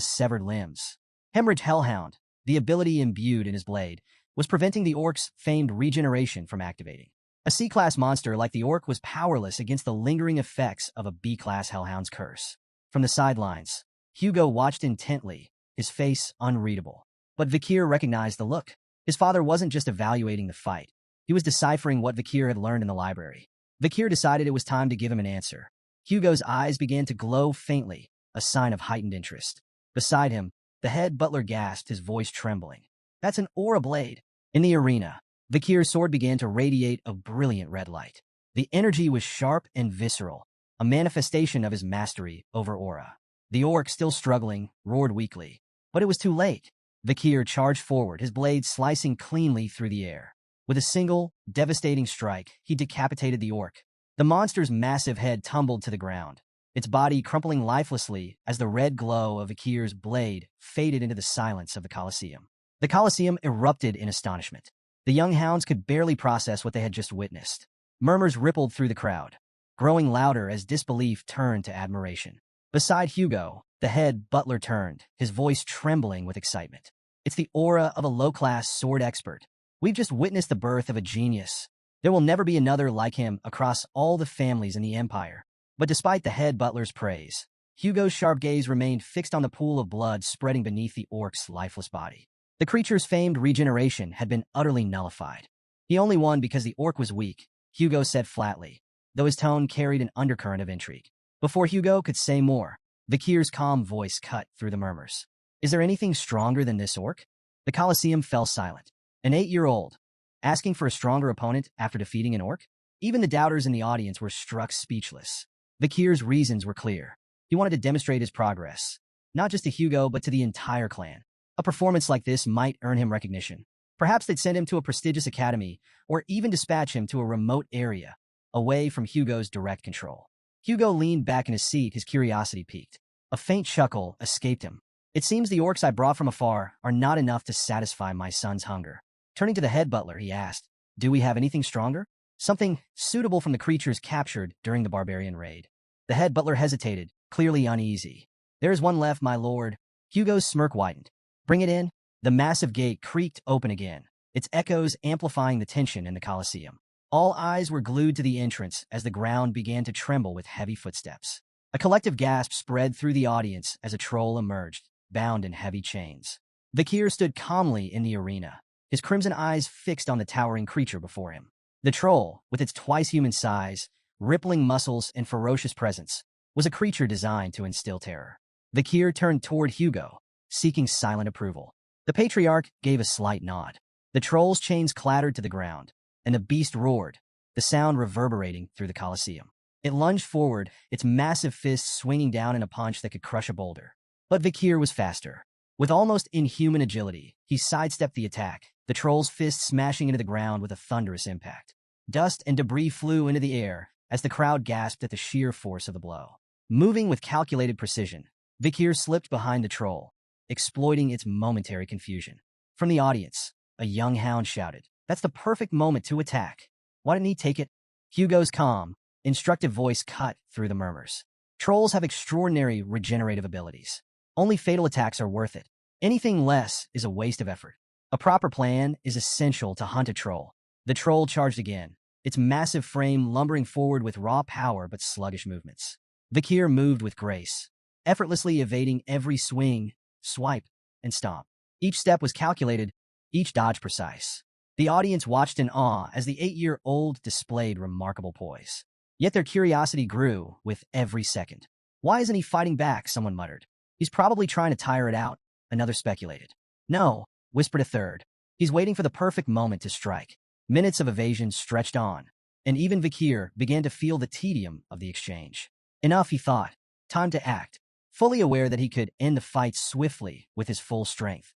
severed limbs. Hemorrhage Hellhound, the ability imbued in his blade, was preventing the orc's famed regeneration from activating. A C-class monster like the orc was powerless against the lingering effects of a B-class Hellhound's curse. From the sidelines, Hugo watched intently, his face unreadable. But Vikir recognized the look. His father wasn't just evaluating the fight. He was deciphering what Vikir had learned in the library. Vikir decided it was time to give him an answer. Hugo's eyes began to glow faintly, a sign of heightened interest. Beside him, the head butler gasped, his voice trembling. That's an aura blade. In the arena, Vikir's sword began to radiate a brilliant red light. The energy was sharp and visceral, a manifestation of his mastery over aura. The orc, still struggling, roared weakly. But it was too late. Vikir charged forward, his blade slicing cleanly through the air. With a single, devastating strike, he decapitated the orc. The monster's massive head tumbled to the ground, its body crumpling lifelessly as the red glow of Vikir's blade faded into the silence of the Colosseum. The Colosseum erupted in astonishment. The young hounds could barely process what they had just witnessed. Murmurs rippled through the crowd, growing louder as disbelief turned to admiration. Beside Hugo, the head butler turned, his voice trembling with excitement. It's the aura of a low-class sword expert. We've just witnessed the birth of a genius. There will never be another like him across all the families in the Empire. But despite the head butler's praise, Hugo's sharp gaze remained fixed on the pool of blood spreading beneath the orc's lifeless body. The creature's famed regeneration had been utterly nullified. He only won because the orc was weak, Hugo said flatly, though his tone carried an undercurrent of intrigue. Before Hugo could say more, Vikir's calm voice cut through the murmurs. Is there anything stronger than this orc? The Colosseum fell silent. An 8-year-old, asking for a stronger opponent after defeating an orc? Even the doubters in the audience were struck speechless. Vikir's reasons were clear. He wanted to demonstrate his progress, not just to Hugo but to the entire clan. A performance like this might earn him recognition. Perhaps they'd send him to a prestigious academy, or even dispatch him to a remote area, away from Hugo's direct control. Hugo leaned back in his seat, his curiosity piqued. A faint chuckle escaped him. It seems the orcs I brought from afar are not enough to satisfy my son's hunger. Turning to the head butler, he asked, do we have anything stronger? Something suitable from the creatures captured during the barbarian raid. The head butler hesitated, clearly uneasy. There is one left, my lord. Hugo's smirk widened. Bring it in. The massive gate creaked open again, its echoes amplifying the tension in the Colosseum. All eyes were glued to the entrance as the ground began to tremble with heavy footsteps. A collective gasp spread through the audience as a troll emerged, bound in heavy chains. Vikir stood calmly in the arena, his crimson eyes fixed on the towering creature before him. The troll, with its twice-human size, rippling muscles, and ferocious presence, was a creature designed to instill terror. Vikir turned toward Hugo, seeking silent approval. The patriarch gave a slight nod. The troll's chains clattered to the ground, and the beast roared, the sound reverberating through the Colosseum. It lunged forward, its massive fists swinging down in a punch that could crush a boulder. But Vikir was faster. With almost inhuman agility, he sidestepped the attack, the troll's fist smashing into the ground with a thunderous impact. Dust and debris flew into the air as the crowd gasped at the sheer force of the blow. Moving with calculated precision, Vikir slipped behind the troll, exploiting its momentary confusion. From the audience, a young hound shouted, "That's the perfect moment to attack. Why didn't he take it?" Hugo's calm, instructive voice cut through the murmurs. Trolls have extraordinary regenerative abilities. Only fatal attacks are worth it. Anything less is a waste of effort. A proper plan is essential to hunt a troll. The troll charged again, its massive frame lumbering forward with raw power but sluggish movements. Vikir moved with grace, effortlessly evading every swing, swipe, and stomp. Each step was calculated, each dodge precise. The audience watched in awe as the 8-year-old displayed remarkable poise. Yet their curiosity grew with every second. "Why isn't he fighting back?" someone muttered. "He's probably trying to tire it out," another speculated. "No," whispered a third. "He's waiting for the perfect moment to strike." Minutes of evasion stretched on, and even Vikir began to feel the tedium of the exchange. Enough, he thought. Time to act. Fully aware that he could end the fight swiftly with his full strength,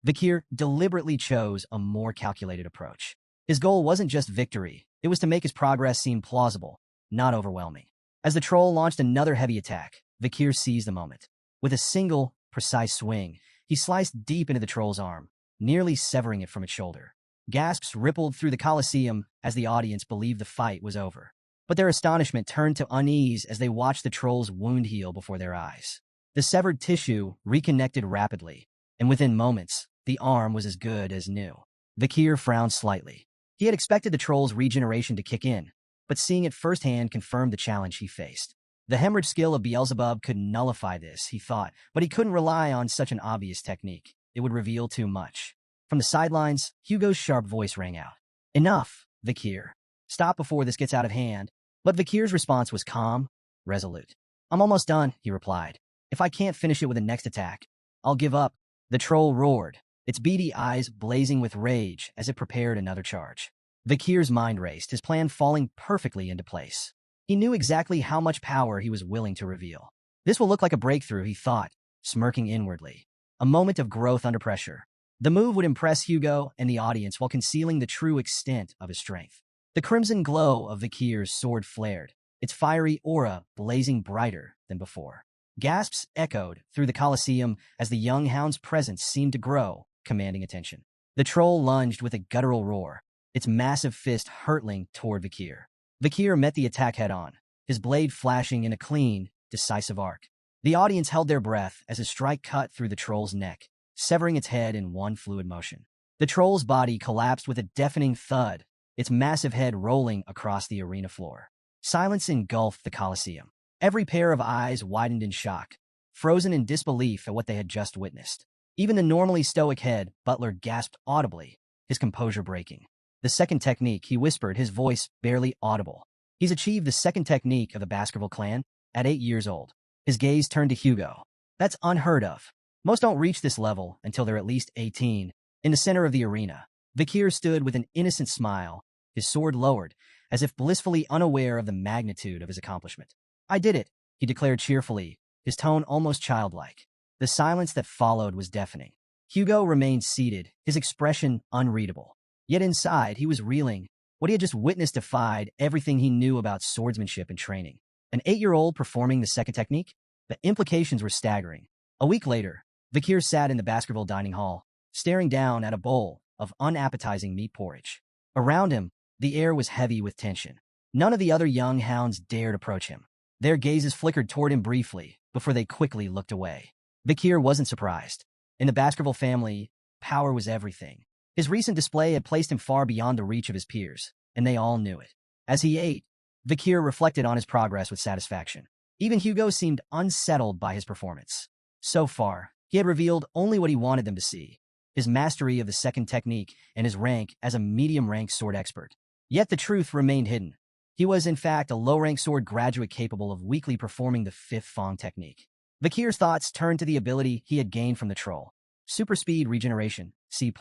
Vikir deliberately chose a more calculated approach. His goal wasn't just victory, it was to make his progress seem plausible, not overwhelming. As the troll launched another heavy attack, Vikir seized the moment. With a single, precise swing, he sliced deep into the troll's arm, nearly severing it from its shoulder. Gasps rippled through the Colosseum as the audience believed the fight was over. But their astonishment turned to unease as they watched the troll's wound heal before their eyes. The severed tissue reconnected rapidly, and within moments, the arm was as good as new. Vikir frowned slightly. He had expected the troll's regeneration to kick in, but seeing it firsthand confirmed the challenge he faced. The hemorrhage skill of Beelzebub could nullify this, he thought, but he couldn't rely on such an obvious technique. It would reveal too much. From the sidelines, Hugo's sharp voice rang out. "Enough, Vikir. Stop before this gets out of hand." But Vikir's response was calm, resolute. "I'm almost done," he replied. "If I can't finish it with the next attack, I'll give up." The troll roared, its beady eyes blazing with rage as it prepared another charge. Vikir's mind raced, his plan falling perfectly into place. He knew exactly how much power he was willing to reveal. This will look like a breakthrough, he thought, smirking inwardly. A moment of growth under pressure. The move would impress Hugo and the audience while concealing the true extent of his strength. The crimson glow of Vikir's sword flared, its fiery aura blazing brighter than before. Gasps echoed through the Colosseum as the young hound's presence seemed to grow, commanding attention. The troll lunged with a guttural roar, its massive fist hurtling toward Vikir. Vikir met the attack head-on, his blade flashing in a clean, decisive arc. The audience held their breath as his strike cut through the troll's neck, severing its head in one fluid motion. The troll's body collapsed with a deafening thud, its massive head rolling across the arena floor. Silence engulfed the Colosseum. Every pair of eyes widened in shock, frozen in disbelief at what they had just witnessed. Even the normally stoic head butler gasped audibly, his composure breaking. "The second technique," he whispered, his voice barely audible. "He's achieved the second technique of the Baskerville clan at 8 years old." His gaze turned to Hugo. "That's unheard of. Most don't reach this level until they're at least 18. In the center of the arena, Vikir stood with an innocent smile, his sword lowered, as if blissfully unaware of the magnitude of his accomplishment. "I did it," he declared cheerfully, his tone almost childlike. The silence that followed was deafening. Hugo remained seated, his expression unreadable. Yet inside, he was reeling. What he had just witnessed defied everything he knew about swordsmanship and training. An 8-year-old performing the second technique? The implications were staggering. A week later, Vikir sat in the Baskerville dining hall, staring down at a bowl of unappetizing meat porridge. Around him, the air was heavy with tension. None of the other young hounds dared approach him. Their gazes flickered toward him briefly, before they quickly looked away. Vikir wasn't surprised. In the Baskerville family, power was everything. His recent display had placed him far beyond the reach of his peers, and they all knew it. As he ate, Vikir reflected on his progress with satisfaction. Even Hugo seemed unsettled by his performance. So far, he had revealed only what he wanted them to see, his mastery of the second technique and his rank as a medium-ranked sword expert. Yet the truth remained hidden. He was, in fact, a low-ranked sword graduate capable of weakly performing the fifth Fong technique. Vikir's thoughts turned to the ability he had gained from the troll. Super speed regeneration, C+.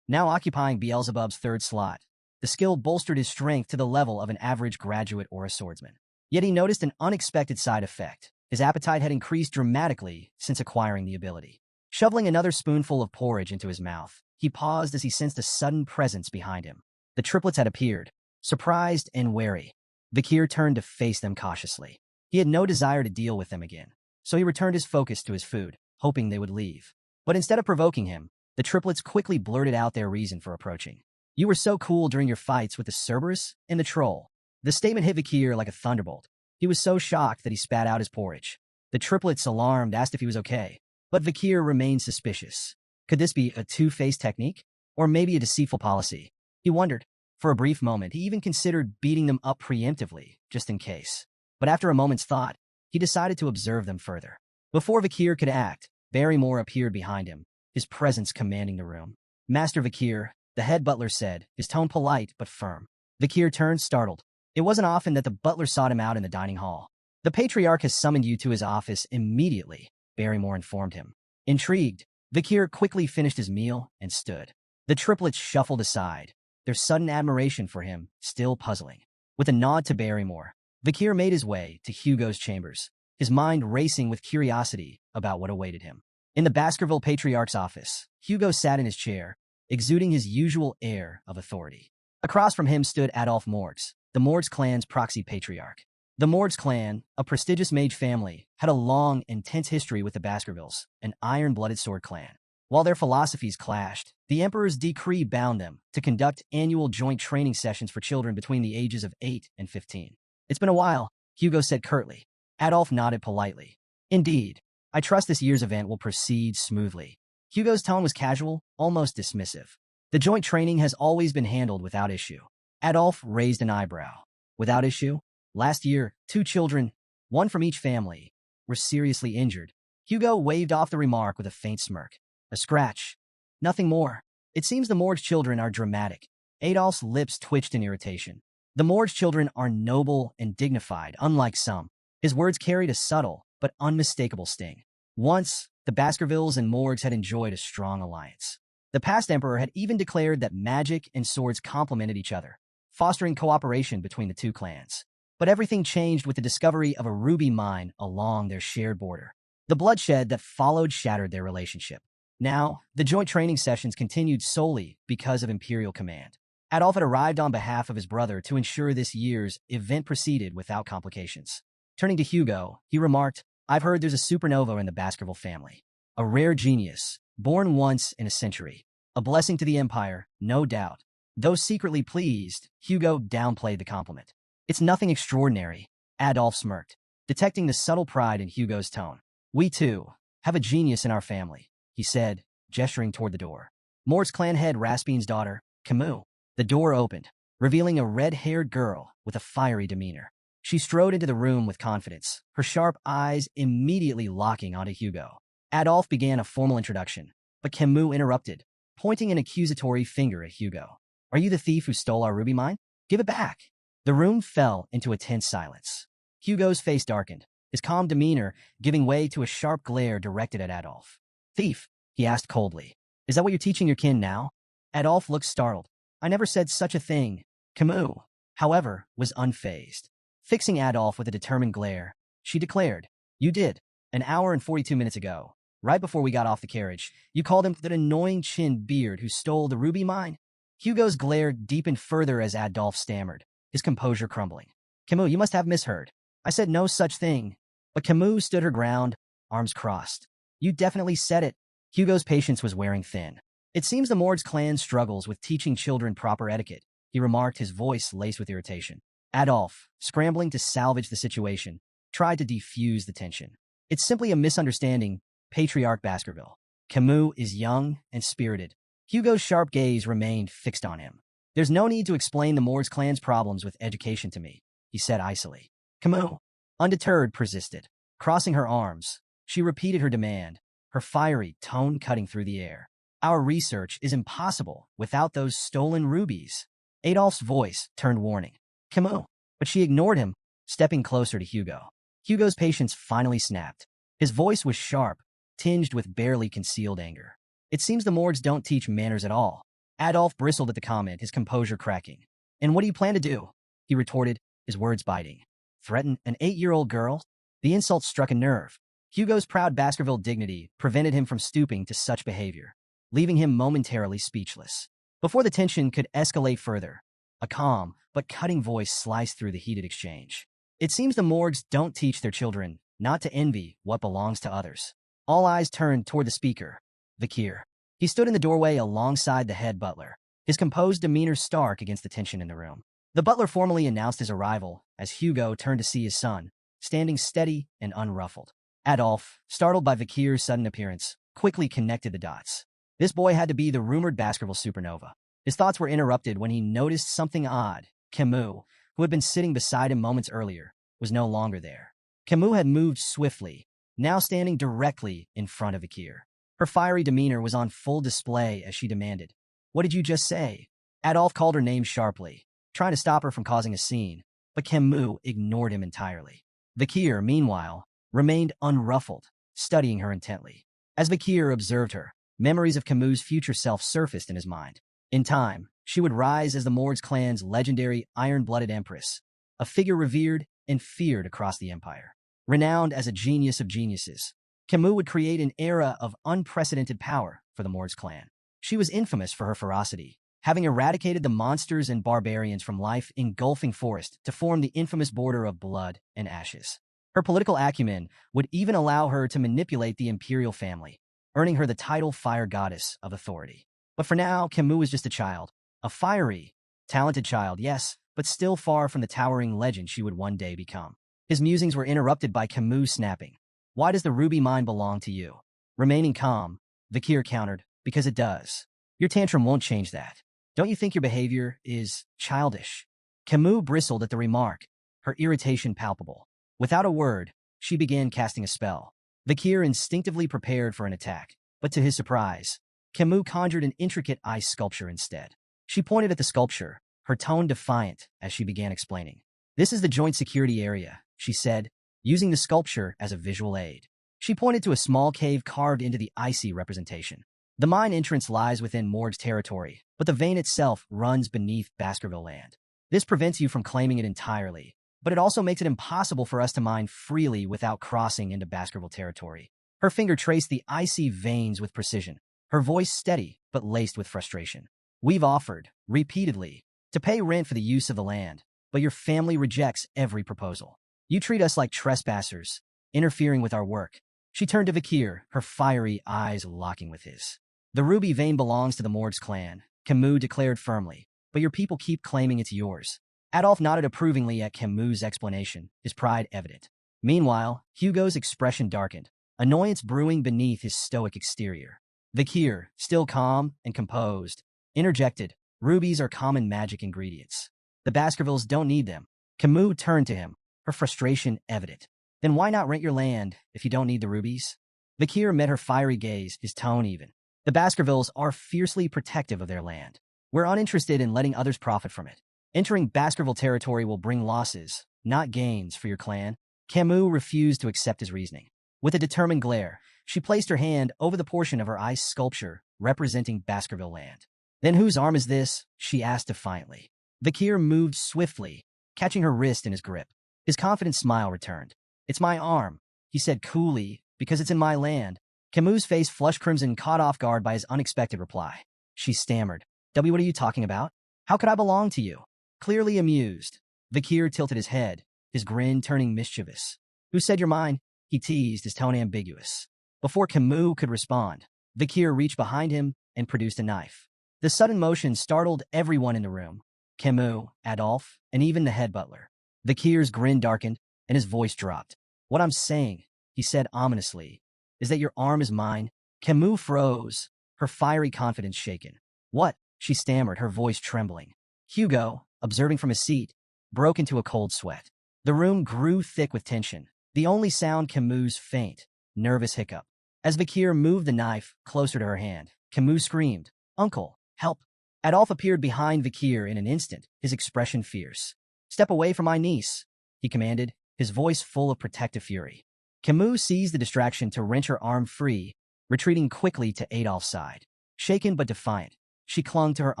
now occupying Beelzebub's third slot. The skill bolstered his strength to the level of an average graduate or a swordsman. Yet he noticed an unexpected side effect. His appetite had increased dramatically since acquiring the ability. Shoveling another spoonful of porridge into his mouth, he paused as he sensed a sudden presence behind him. The triplets had appeared, surprised and wary. Vikir turned to face them cautiously. He had no desire to deal with them again, so he returned his focus to his food, hoping they would leave. But instead of provoking him, the triplets quickly blurted out their reason for approaching. "You were so cool during your fights with the Cerberus and the Troll." The statement hit Vikir like a thunderbolt. He was so shocked that he spat out his porridge. The triplets, alarmed, asked if he was okay, but Vikir remained suspicious. Could this be a two-faced technique? Or maybe a deceitful policy? He wondered. For a brief moment, he even considered beating them up preemptively, just in case. But after a moment's thought, he decided to observe them further. Before Vikir could act, Barrymore appeared behind him, his presence commanding the room. "Master Vikir," the head butler said, his tone polite but firm. Vikir turned, startled. It wasn't often that the butler sought him out in the dining hall. "The Patriarch has summoned you to his office immediately," Barrymore informed him. Intrigued, Vikir quickly finished his meal and stood. The triplets shuffled aside, their sudden admiration for him still puzzling. With a nod to Barrymore, Vikir made his way to Hugo's chambers, his mind racing with curiosity about what awaited him. In the Baskerville Patriarch's office, Hugo sat in his chair, exuding his usual air of authority. Across from him stood Adolphe Morgs, the Morgs clan's proxy patriarch. The Morgs clan, a prestigious mage family, had a long, intense history with the Baskervilles, an iron-blooded sword clan. While their philosophies clashed, the Emperor's decree bound them to conduct annual joint training sessions for children between the ages of 8 and 15. "It's been a while," Hugo said curtly. Adolphe nodded politely. "Indeed. I trust this year's event will proceed smoothly." Hugo's tone was casual, almost dismissive. "The joint training has always been handled without issue." Adolphe raised an eyebrow. "Without issue? Last year, 2 children, one from each family, were seriously injured." Hugo waved off the remark with a faint smirk. "A scratch. Nothing more. It seems the Morgs children are dramatic." Adolphe's lips twitched in irritation. "The Morgs children are noble and dignified, unlike some." His words carried a subtle but unmistakable sting. Once, the Baskervilles and Morgs had enjoyed a strong alliance. The past emperor had even declared that magic and swords complemented each other, fostering cooperation between the two clans. But everything changed with the discovery of a ruby mine along their shared border. The bloodshed that followed shattered their relationship. Now, the joint training sessions continued solely because of imperial command. Adolphe had arrived on behalf of his brother to ensure this year's event proceeded without complications. Turning to Hugo, he remarked, "I've heard there's a supernova in the Baskerville family. A rare genius, born once in a century. A blessing to the Empire, no doubt." Though secretly pleased, Hugo downplayed the compliment. "It's nothing extraordinary," Adolphe smirked, detecting the subtle pride in Hugo's tone. "We, too, have a genius in our family," he said, gesturing toward the door. "Mort's clan head Raspine's daughter, Camus." The door opened, revealing a red-haired girl with a fiery demeanor. She strode into the room with confidence, her sharp eyes immediately locking onto Hugo. Adolphe began a formal introduction, but Camus interrupted, pointing an accusatory finger at Hugo. "Are you the thief who stole our ruby mine? Give it back." The room fell into a tense silence. Hugo's face darkened, his calm demeanor giving way to a sharp glare directed at Adolphe. "Thief?" he asked coldly. "Is that what you're teaching your kin now?" Adolphe looked startled. "I never said such a thing." Camus, however, was unfazed. Fixing Adolphe with a determined glare, she declared, "You did. An hour and 42 minutes ago, right before we got off the carriage, you called him that annoying chin beard who stole the ruby mine." Hugo's glare deepened further as Adolphe stammered, his composure crumbling. "Camus, you must have misheard. I said no such thing." But Camus stood her ground, arms crossed. "You definitely said it." Hugo's patience was wearing thin. "It seems the Mords clan struggles with teaching children proper etiquette," he remarked, his voice laced with irritation. Adolphe, scrambling to salvage the situation, tried to defuse the tension. "It's simply a misunderstanding, Patriarch Baskerville. Camus is young and spirited." Hugo's sharp gaze remained fixed on him. "There's no need to explain the Mords clan's problems with education to me," he said icily. Camus, undeterred, persisted. Crossing her arms, she repeated her demand, her fiery tone cutting through the air. "Our research is impossible without those stolen rubies." Adolphe's voice turned warning. "Camus," but she ignored him, stepping closer to Hugo. Hugo's patience finally snapped. His voice was sharp, tinged with barely concealed anger. "It seems the Mords don't teach manners at all. Adolf bristled at the comment, his composure cracking. And what do you plan to do? He retorted, his words biting. Threaten an 8-year-old girl? The insult struck a nerve. Hugo's proud Baskerville dignity prevented him from stooping to such behavior, leaving him momentarily speechless. Before the tension could escalate further, a calm but cutting voice sliced through the heated exchange. It seems the morgues don't teach their children not to envy what belongs to others. All eyes turned toward the speaker, Vakir. He stood in the doorway alongside the head butler, his composed demeanor stark against the tension in the room. The butler formally announced his arrival as Hugo turned to see his son, standing steady and unruffled. Adolf, startled by Vakir's sudden appearance, quickly connected the dots. This boy had to be the rumored Baskerville supernova. His thoughts were interrupted when he noticed something odd. Camus, who had been sitting beside him moments earlier, was no longer there. Camus had moved swiftly, now standing directly in front of Vakir. Her fiery demeanor was on full display as she demanded, "What did you just say?" Adolf called her name sharply, trying to stop her from causing a scene, but Camus ignored him entirely. Vakir, meanwhile, remained unruffled, studying her intently. As Vakir observed her, memories of Camus' future self surfaced in his mind. In time, she would rise as the Morgues clan's legendary iron-blooded empress, a figure revered and feared across the empire. Renowned as a genius of geniuses, Camus would create an era of unprecedented power for the Morgues clan. She was infamous for her ferocity, having eradicated the monsters and barbarians from life-engulfing forest to form the infamous border of blood and ashes. Her political acumen would even allow her to manipulate the imperial family, earning her the title Fire Goddess of Authority. But for now, Camus was just a child. A fiery, talented child, yes, but still far from the towering legend she would one day become. His musings were interrupted by Camus snapping. "Why does the ruby mine belong to you?" Remaining calm, Vakir countered, "Because it does. Your tantrum won't change that. Don't you think your behavior is childish?" Camus bristled at the remark, her irritation palpable. Without a word, she began casting a spell. Vakir instinctively prepared for an attack, but to his surprise, Camus conjured an intricate ice sculpture instead. She pointed at the sculpture, her tone defiant as she began explaining. "This is the joint security area," she said, using the sculpture as a visual aid. She pointed to a small cave carved into the icy representation. The mine entrance lies within Morgue's territory, but the vein itself runs beneath Baskerville land. This prevents you from claiming it entirely, but it also makes it impossible for us to mine freely without crossing into Baskerville territory. Her finger traced the icy veins with precision, her voice steady but laced with frustration. "We've offered, repeatedly, to pay rent for the use of the land, but your family rejects every proposal. You treat us like trespassers, interfering with our work." She turned to Vakir, her fiery eyes locking with his. "The ruby vein belongs to the Morgues clan," Camus declared firmly, "but your people keep claiming it's yours." Adolf nodded approvingly at Camus' explanation, his pride evident. Meanwhile, Hugo's expression darkened, annoyance brewing beneath his stoic exterior. Vakir, still calm and composed, interjected, "Rubies are common magic ingredients. The Baskervilles don't need them." Camus turned to him, her frustration evident. "Then why not rent your land if you don't need the rubies?" Vakir met her fiery gaze, his tone even. "The Baskervilles are fiercely protective of their land. We're uninterested in letting others profit from it. Entering Baskerville territory will bring losses, not gains, for your clan." Camus refused to accept his reasoning. With a determined glare, she placed her hand over the portion of her ice sculpture representing Baskerville land. "Then whose arm is this?" she asked defiantly. Vakir moved swiftly, catching her wrist in his grip. His confident smile returned. "It's my arm," he said coolly, "because it's in my land." Camus' face flushed crimson, caught off guard by his unexpected reply. She stammered, "What are you talking about? How could I belong to you?" Clearly amused, Vakir tilted his head, his grin turning mischievous. "Who said you're mine?" he teased, his tone ambiguous. Before Camus could respond, Vakir reached behind him and produced a knife. The sudden motion startled everyone in the room, Camus, Adolf, and even the head butler. Vakir's grin darkened, and his voice dropped. "What I'm saying," he said ominously, "is that your arm is mine." Camus froze, her fiery confidence shaken. "What?" she stammered, her voice trembling. Hugo, observing from his seat, broke into a cold sweat. The room grew thick with tension, the only sound Camus' faint, nervous hiccup. As Vakir moved the knife closer to her hand, Camus screamed, "Uncle, help!" Adolf appeared behind Vakir in an instant, his expression fierce. "Step away from my niece," he commanded, his voice full of protective fury. Camus seized the distraction to wrench her arm free, retreating quickly to Adolf's side. Shaken but defiant, She clung to her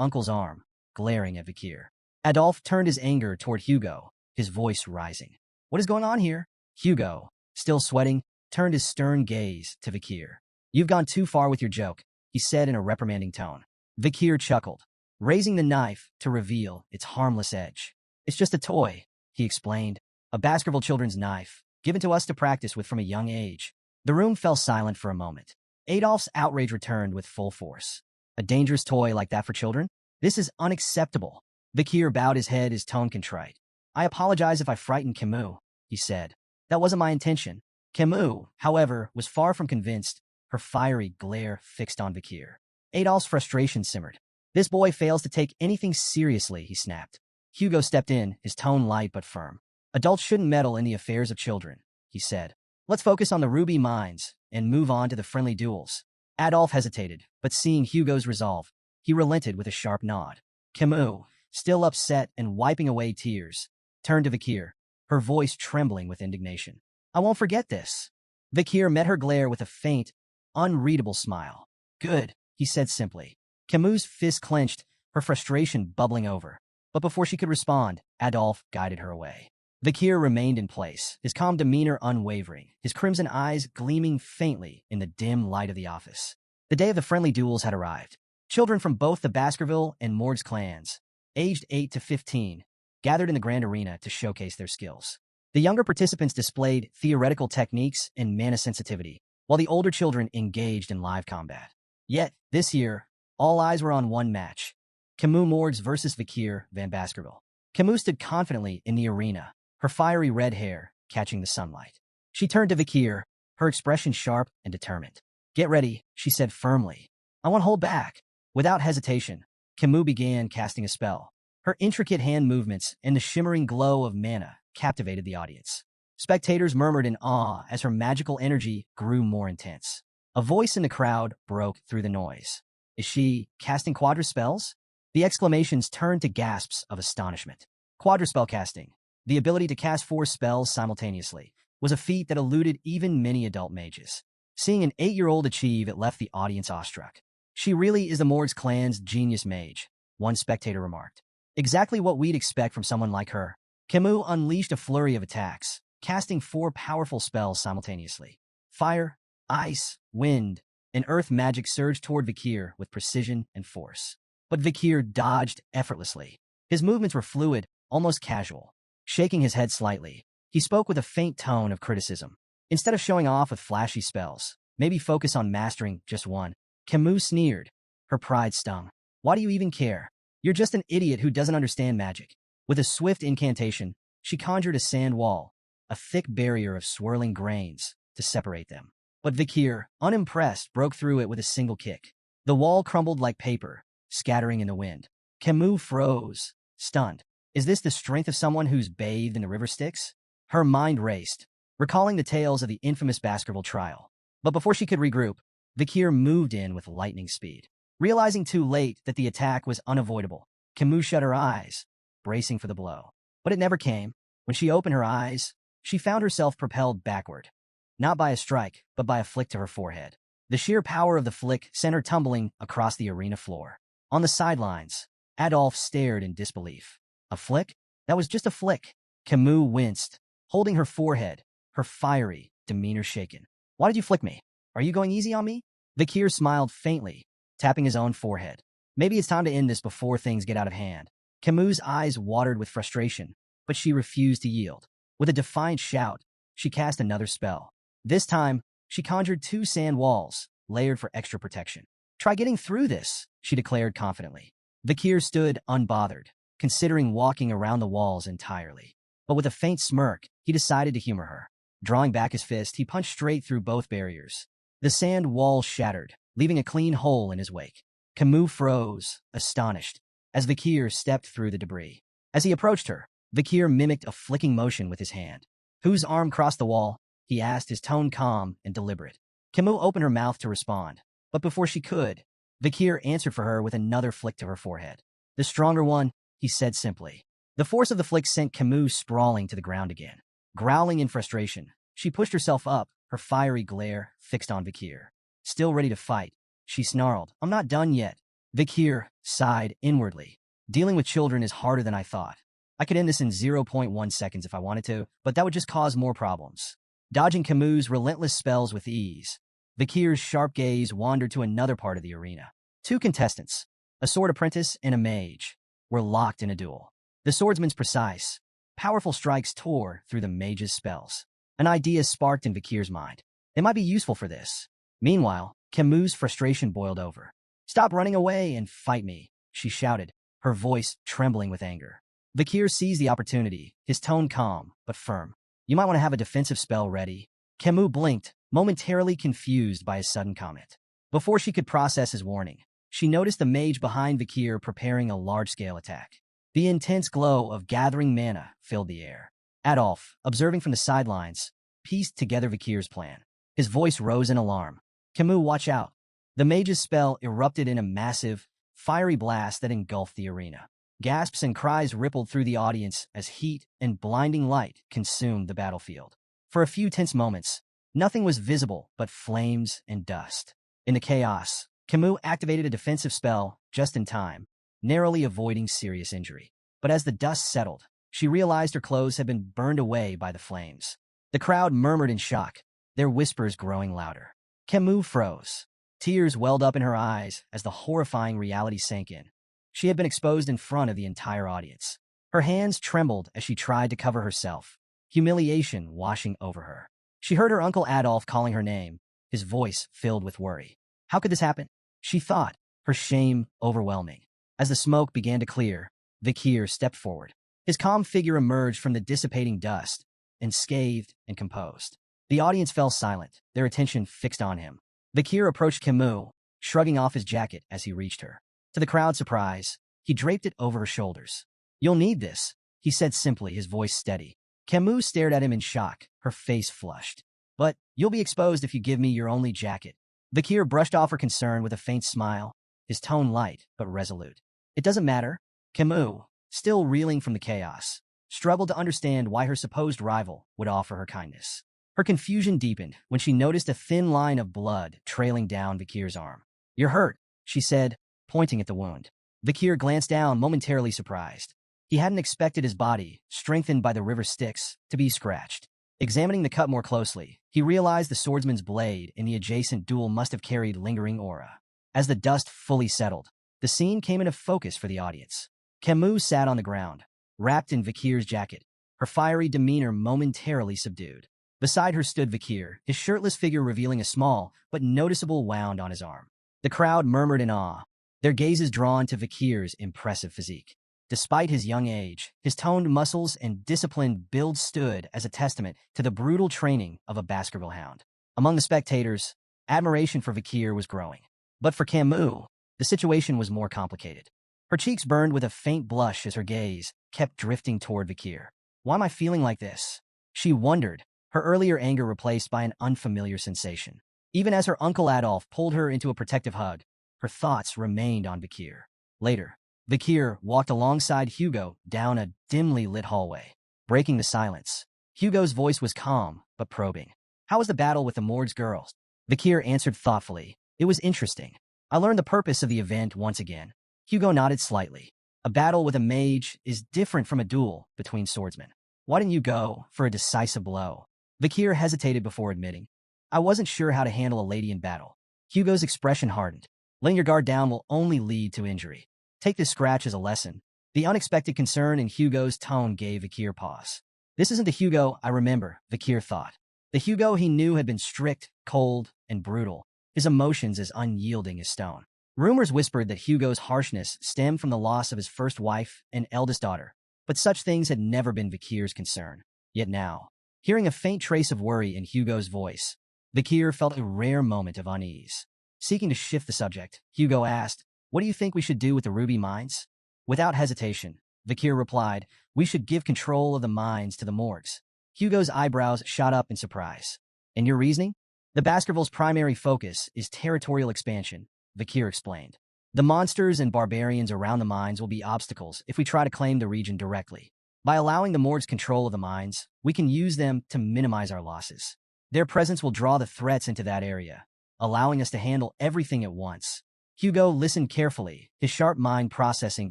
uncle's arm, glaring at Vikir. Adolphe turned his anger toward Hugo, his voice rising. What is going on here? Hugo, still sweating, turned his stern gaze to Vikir. You've gone too far with your joke, he said in a reprimanding tone. Vikir chuckled, raising the knife to reveal its harmless edge. It's just a toy, he explained, a Baskerville children's knife, given to us to practice with from a young age. The room fell silent for a moment. Adolphe's outrage returned with full force. A dangerous toy like that for children? This is unacceptable. Vikir bowed his head, his tone contrite. I apologize if I frightened Camus, he said. That wasn't my intention. Camus, however, was far from convinced, her fiery glare fixed on Vikir. Adolphe's frustration simmered. This boy fails to take anything seriously, he snapped. Hugo stepped in, his tone light but firm. Adults shouldn't meddle in the affairs of children, he said. Let's focus on the ruby mines and move on to the friendly duels. Adolphe hesitated, but seeing Hugo's resolve, he relented with a sharp nod. Camus, still upset and wiping away tears, turned to Vikir, her voice trembling with indignation. I won't forget this. Vikir met her glare with a faint, unreadable smile. Good, he said simply. Camus' fist clenched, her frustration bubbling over. But before she could respond, Adolphe guided her away. Vikir remained in place, his calm demeanor unwavering, his crimson eyes gleaming faintly in the dim light of the office. The day of the friendly duels had arrived. Children from both the Baskerville and Morgs clans, aged 8 to 15, gathered in the grand arena to showcase their skills. The younger participants displayed theoretical techniques and mana sensitivity, while the older children engaged in live combat. Yet, this year, all eyes were on one match. Camus Morgs versus Vikir van Baskerville. Camus stood confidently in the arena, her fiery red hair catching the sunlight. She turned to Vikir, her expression sharp and determined. Get ready, she said firmly. I won't hold back. Without hesitation, Camus began casting a spell. Her intricate hand movements and the shimmering glow of mana captivated the audience. Spectators murmured in awe as her magical energy grew more intense. A voice in the crowd broke through the noise. Is she casting quadruspells? The exclamations turned to gasps of astonishment. Quadruspell casting, the ability to cast 4 spells simultaneously, was a feat that eluded even many adult mages. Seeing an 8-year-old achieve it left the audience awestruck. She really is the Morgs clan's genius mage, one spectator remarked. Exactly what we'd expect from someone like her. Camus unleashed a flurry of attacks, casting 4 powerful spells simultaneously. Fire, ice, wind, and earth magic surged toward Vikir with precision and force. But Vikir dodged effortlessly. His movements were fluid, almost casual. Shaking his head slightly, he spoke with a faint tone of criticism. Instead of showing off with flashy spells, maybe focus on mastering just one. Camus sneered. Her pride stung. Why do you even care? You're just an idiot who doesn't understand magic. With a swift incantation, she conjured a sand wall, a thick barrier of swirling grains, to separate them. But Vikir, unimpressed, broke through it with a single kick. The wall crumbled like paper, scattering in the wind. Camus froze, stunned. Is this the strength of someone who's bathed in the river Styx? Her mind raced, recalling the tales of the infamous Baskerville trial. But before she could regroup, Vikir moved in with lightning speed. Realizing too late that the attack was unavoidable, Camus shut her eyes, bracing for the blow. But it never came. When she opened her eyes, she found herself propelled backward. Not by a strike, but by a flick to her forehead. The sheer power of the flick sent her tumbling across the arena floor. On the sidelines, Adolphe stared in disbelief. A flick? That was just a flick. Camus winced, holding her forehead, her fiery demeanor shaken. Why did you flick me? Are you going easy on me? Vikir smiled faintly, tapping his own forehead. Maybe it's time to end this before things get out of hand. Camus' eyes watered with frustration, but she refused to yield. With a defiant shout, she cast another spell. This time, she conjured 2 sand walls, layered for extra protection. Try getting through this, she declared confidently. Vikir stood unbothered, considering walking around the walls entirely. But with a faint smirk, he decided to humor her. Drawing back his fist, he punched straight through both barriers. The sand wall shattered, leaving a clean hole in his wake. Camus froze, astonished, as Vikir stepped through the debris. As he approached her, Vikir mimicked a flicking motion with his hand. Whose arm crossed the wall? He asked, his tone calm and deliberate. Camus opened her mouth to respond, but before she could, Vikir answered for her with another flick to her forehead. The stronger one, he said simply. The force of the flick sent Camus sprawling to the ground again. Growling in frustration, she pushed herself up, her fiery glare fixed on Vikir. Still ready to fight, she snarled, I'm not done yet. Vikir sighed inwardly. Dealing with children is harder than I thought. I could end this in zero point 0.1 seconds if I wanted to, but that would just cause more problems. Dodging Camus' relentless spells with ease, Vikir's sharp gaze wandered to another part of the arena. Two contestants, a sword apprentice and a mage, were locked in a duel. The swordsman's precise, powerful strikes tore through the mage's spells. An idea sparked in Vikir's mind. They might be useful for this. Meanwhile, Camus' frustration boiled over. "Stop running away and fight me," she shouted, her voice trembling with anger. Vikir seized the opportunity, his tone calm but firm. "You might want to have a defensive spell ready." Camus blinked, momentarily confused by his sudden comment. Before she could process his warning, she noticed the mage behind Vikir preparing a large-scale attack. The intense glow of gathering mana filled the air. Adolf, observing from the sidelines, pieced together Vikir's plan. His voice rose in alarm. "Camus, watch out." The mage's spell erupted in a massive, fiery blast that engulfed the arena. Gasps and cries rippled through the audience as heat and blinding light consumed the battlefield. For a few tense moments, nothing was visible but flames and dust. In the chaos, Camus activated a defensive spell just in time, narrowly avoiding serious injury. But as the dust settled, she realized her clothes had been burned away by the flames. The crowd murmured in shock, their whispers growing louder. Camus froze. Tears welled up in her eyes as the horrifying reality sank in. She had been exposed in front of the entire audience. Her hands trembled as she tried to cover herself, humiliation washing over her. She heard her uncle Adolf calling her name, his voice filled with worry. How could this happen? She thought, her shame overwhelming. As the smoke began to clear, Vikir stepped forward. His calm figure emerged from the dissipating dust, unscathed and composed. The audience fell silent, their attention fixed on him. Vikir approached Camus, shrugging off his jacket as he reached her. To the crowd's surprise, he draped it over her shoulders. "You'll need this," he said simply, his voice steady. Camus stared at him in shock, her face flushed. "But you'll be exposed if you give me your only jacket." Vikir brushed off her concern with a faint smile, his tone light but resolute. "It doesn't matter." Camus, still reeling from the chaos, struggled to understand why her supposed rival would offer her kindness. Her confusion deepened when she noticed a thin line of blood trailing down Vikir's arm. "You're hurt," she said, pointing at the wound. Vikir glanced down, momentarily surprised. He hadn't expected his body, strengthened by the river Styx, to be scratched. Examining the cut more closely, he realized the swordsman's blade in the adjacent duel must have carried lingering aura. As the dust fully settled, the scene came into focus for the audience. Camus sat on the ground, wrapped in Vikir's jacket, her fiery demeanor momentarily subdued. Beside her stood Vikir, his shirtless figure revealing a small but noticeable wound on his arm. The crowd murmured in awe, their gazes drawn to Vikir's impressive physique. Despite his young age, his toned muscles and disciplined build stood as a testament to the brutal training of a Baskerville hound. Among the spectators, admiration for Vikir was growing. But for Camus, the situation was more complicated. Her cheeks burned with a faint blush as her gaze kept drifting toward Vikir. "Why am I feeling like this?" she wondered, her earlier anger replaced by an unfamiliar sensation. Even as her uncle Adolf pulled her into a protective hug, her thoughts remained on Vikir. Later, Vikir walked alongside Hugo down a dimly lit hallway, breaking the silence. Hugo's voice was calm but probing. "How was the battle with the Morg's girls?" Vikir answered thoughtfully. "It was interesting. I learned the purpose of the event once again." Hugo nodded slightly. "A battle with a mage is different from a duel between swordsmen. Why didn't you go for a decisive blow?" Vikir hesitated before admitting. "I wasn't sure how to handle a lady in battle." Hugo's expression hardened. "Letting your guard down will only lead to injury. Take this scratch as a lesson." The unexpected concern in Hugo's tone gave Vikir pause. This isn't the Hugo I remember, Vikir thought. The Hugo he knew had been strict, cold, and brutal, his emotions as unyielding as stone. Rumors whispered that Hugo's harshness stemmed from the loss of his first wife and eldest daughter, but such things had never been Vikir's concern. Yet now, hearing a faint trace of worry in Hugo's voice, Vikir felt a rare moment of unease. Seeking to shift the subject, Hugo asked, "What do you think we should do with the ruby mines?" Without hesitation, Vikir replied, "We should give control of the mines to the Morgs." Hugo's eyebrows shot up in surprise. "And your reasoning?" "The Baskervilles' primary focus is territorial expansion," Vikir explained. "The monsters and barbarians around the mines will be obstacles if we try to claim the region directly. By allowing the Morgs control of the mines, we can use them to minimize our losses. Their presence will draw the threats into that area, allowing us to handle everything at once." Hugo listened carefully, his sharp mind processing